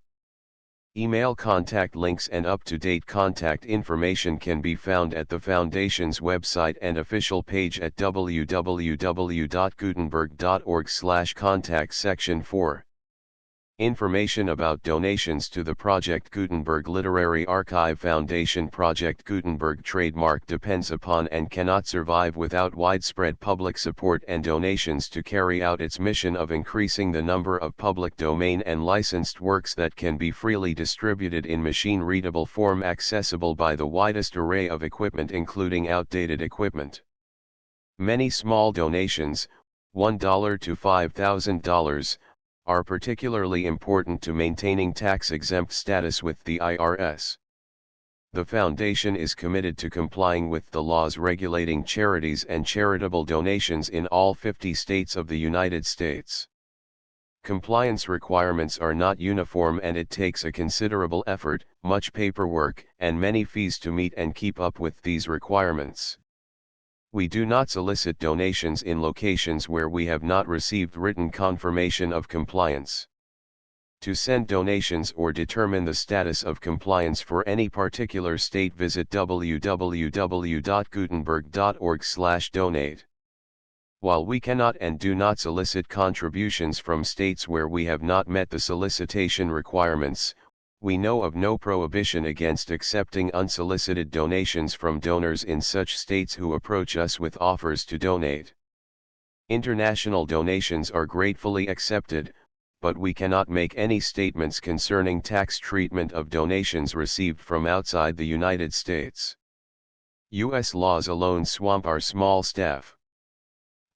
Email contact links and up-to-date contact information can be found at the Foundation's website and official page at www.gutenberg.org/contact. Section 4. Information about donations to the Project Gutenberg Literary Archive Foundation. Project Gutenberg trademark depends upon and cannot survive without widespread public support and donations to carry out its mission of increasing the number of public domain and licensed works that can be freely distributed in machine-readable form accessible by the widest array of equipment, including outdated equipment. Many small donations, $1 to $5,000, are particularly important to maintaining tax-exempt status with the IRS. The Foundation is committed to complying with the laws regulating charities and charitable donations in all 50 states of the United States. Compliance requirements are not uniform and it takes a considerable effort, much paperwork, and many fees to meet and keep up with these requirements. We do not solicit donations in locations where we have not received written confirmation of compliance. To send donations or determine the status of compliance for any particular state, visit www.gutenberg.org/donate. While we cannot and do not solicit contributions from states where we have not met the solicitation requirements, we know of no prohibition against accepting unsolicited donations from donors in such states who approach us with offers to donate. International donations are gratefully accepted, but we cannot make any statements concerning tax treatment of donations received from outside the United States. U.S. laws alone swamp our small staff.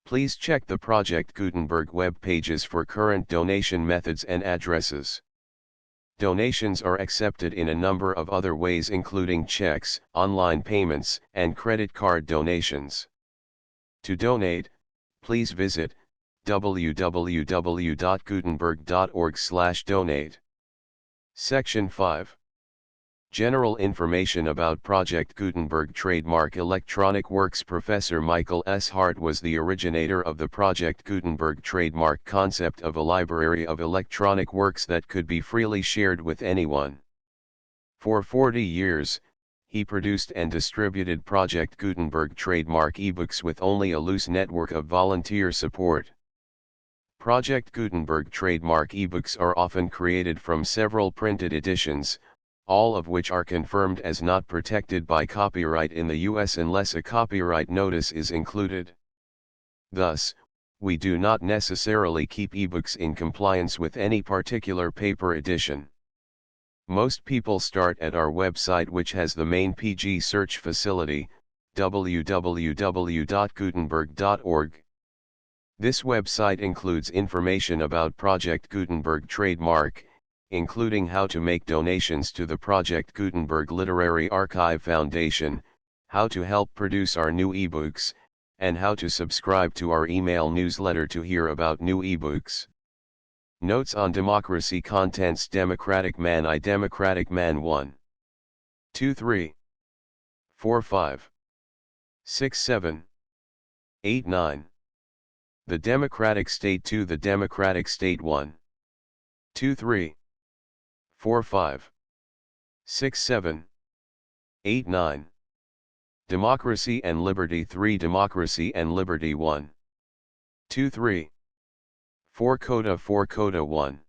Please check the Project Gutenberg web pages for current donation methods and addresses. Donations are accepted in a number of other ways, including checks, online payments, and credit card donations. To donate, please visit www.gutenberg.org/donate. Section 5. General information about Project Gutenberg trademark electronic works. Professor Michael S. Hart was the originator of the Project Gutenberg trademark concept of a library of electronic works that could be freely shared with anyone. For 40 years, he produced and distributed Project Gutenberg trademark ebooks with only a loose network of volunteer support. Project Gutenberg trademark ebooks are often created from several printed editions, all of which are confirmed as not protected by copyright in the US unless a copyright notice is included. Thus, we do not necessarily keep ebooks in compliance with any particular paper edition. Most people start at our website, which has the main PG search facility, www.gutenberg.org. This website includes information about Project Gutenberg trademark, including how to make donations to the Project Gutenberg Literary Archive Foundation, how to help produce our new ebooks, and how to subscribe to our email newsletter to hear about new ebooks. Notes on Democracy. Contents: Democratic Man. I Democratic Man 1, 2, 3, 4, 5, 6, 7, 8, 9. The Democratic State 2. The Democratic State 1, 2, 3, 4, 5, 6, 7, 8, 9. Democracy and Liberty 3. Democracy and Liberty 1, 2, 3, 4. Coda 4. Coda 1,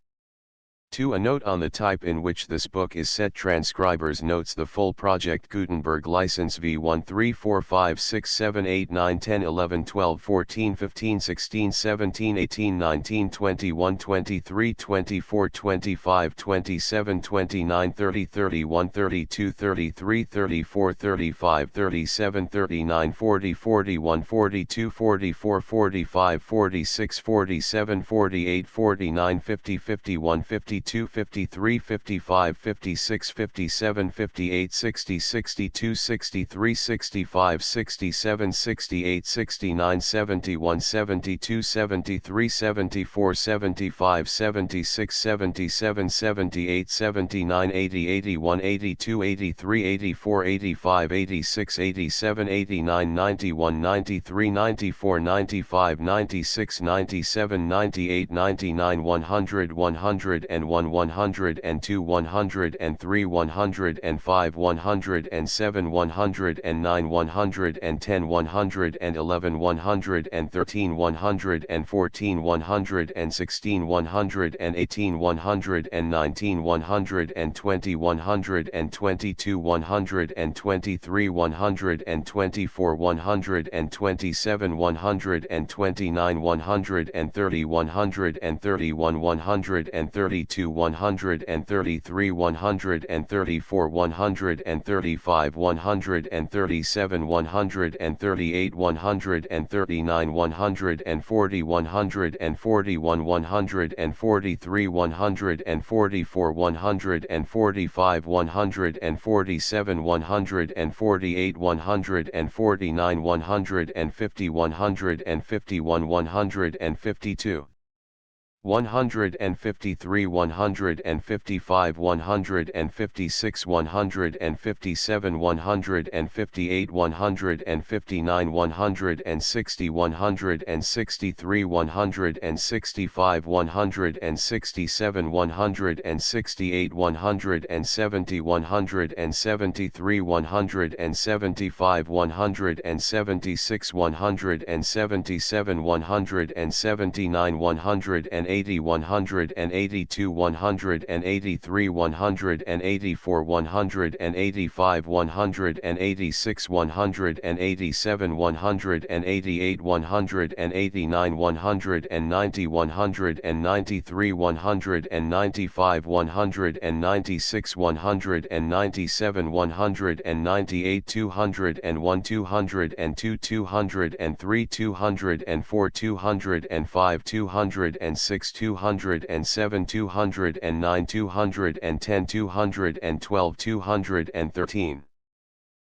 2. A note on the type in which this book is set. Transcribers notes: the full Project Gutenberg license V1 3 4 5 6 7 8 9 10 11 12 14 15 16 17 18 19 21 23 24 25 27 29 30 31 32 33 34 35 37 39 40 41 42 44 45 46 47 48 49 50 51 52 53 55 56 57 58 60 62 63 65 67 68 69 71 72 73 74 75 76 77 78 79 80 81 82 83 84 85 86 87 89 91 93 94 95 96 97 98 99 100 101 102 103 105 107 109 110 111 113 114 116 118 119 120 122 123 124 127 129 130 131 132 133 134 135 137 138 139 140 141 143 144 145 147 148 149 150 151 152 153 155 156 157 158 159 160 163 165 167 168 170 173 175 176 177 179 180 180, 182, 183, 184, 185, 186, 187, 188, 189, 190, 193, 195, 196, 197, 198, 201, 202, 203, 204, 205, 206, 207, 209, 210, 212, 213.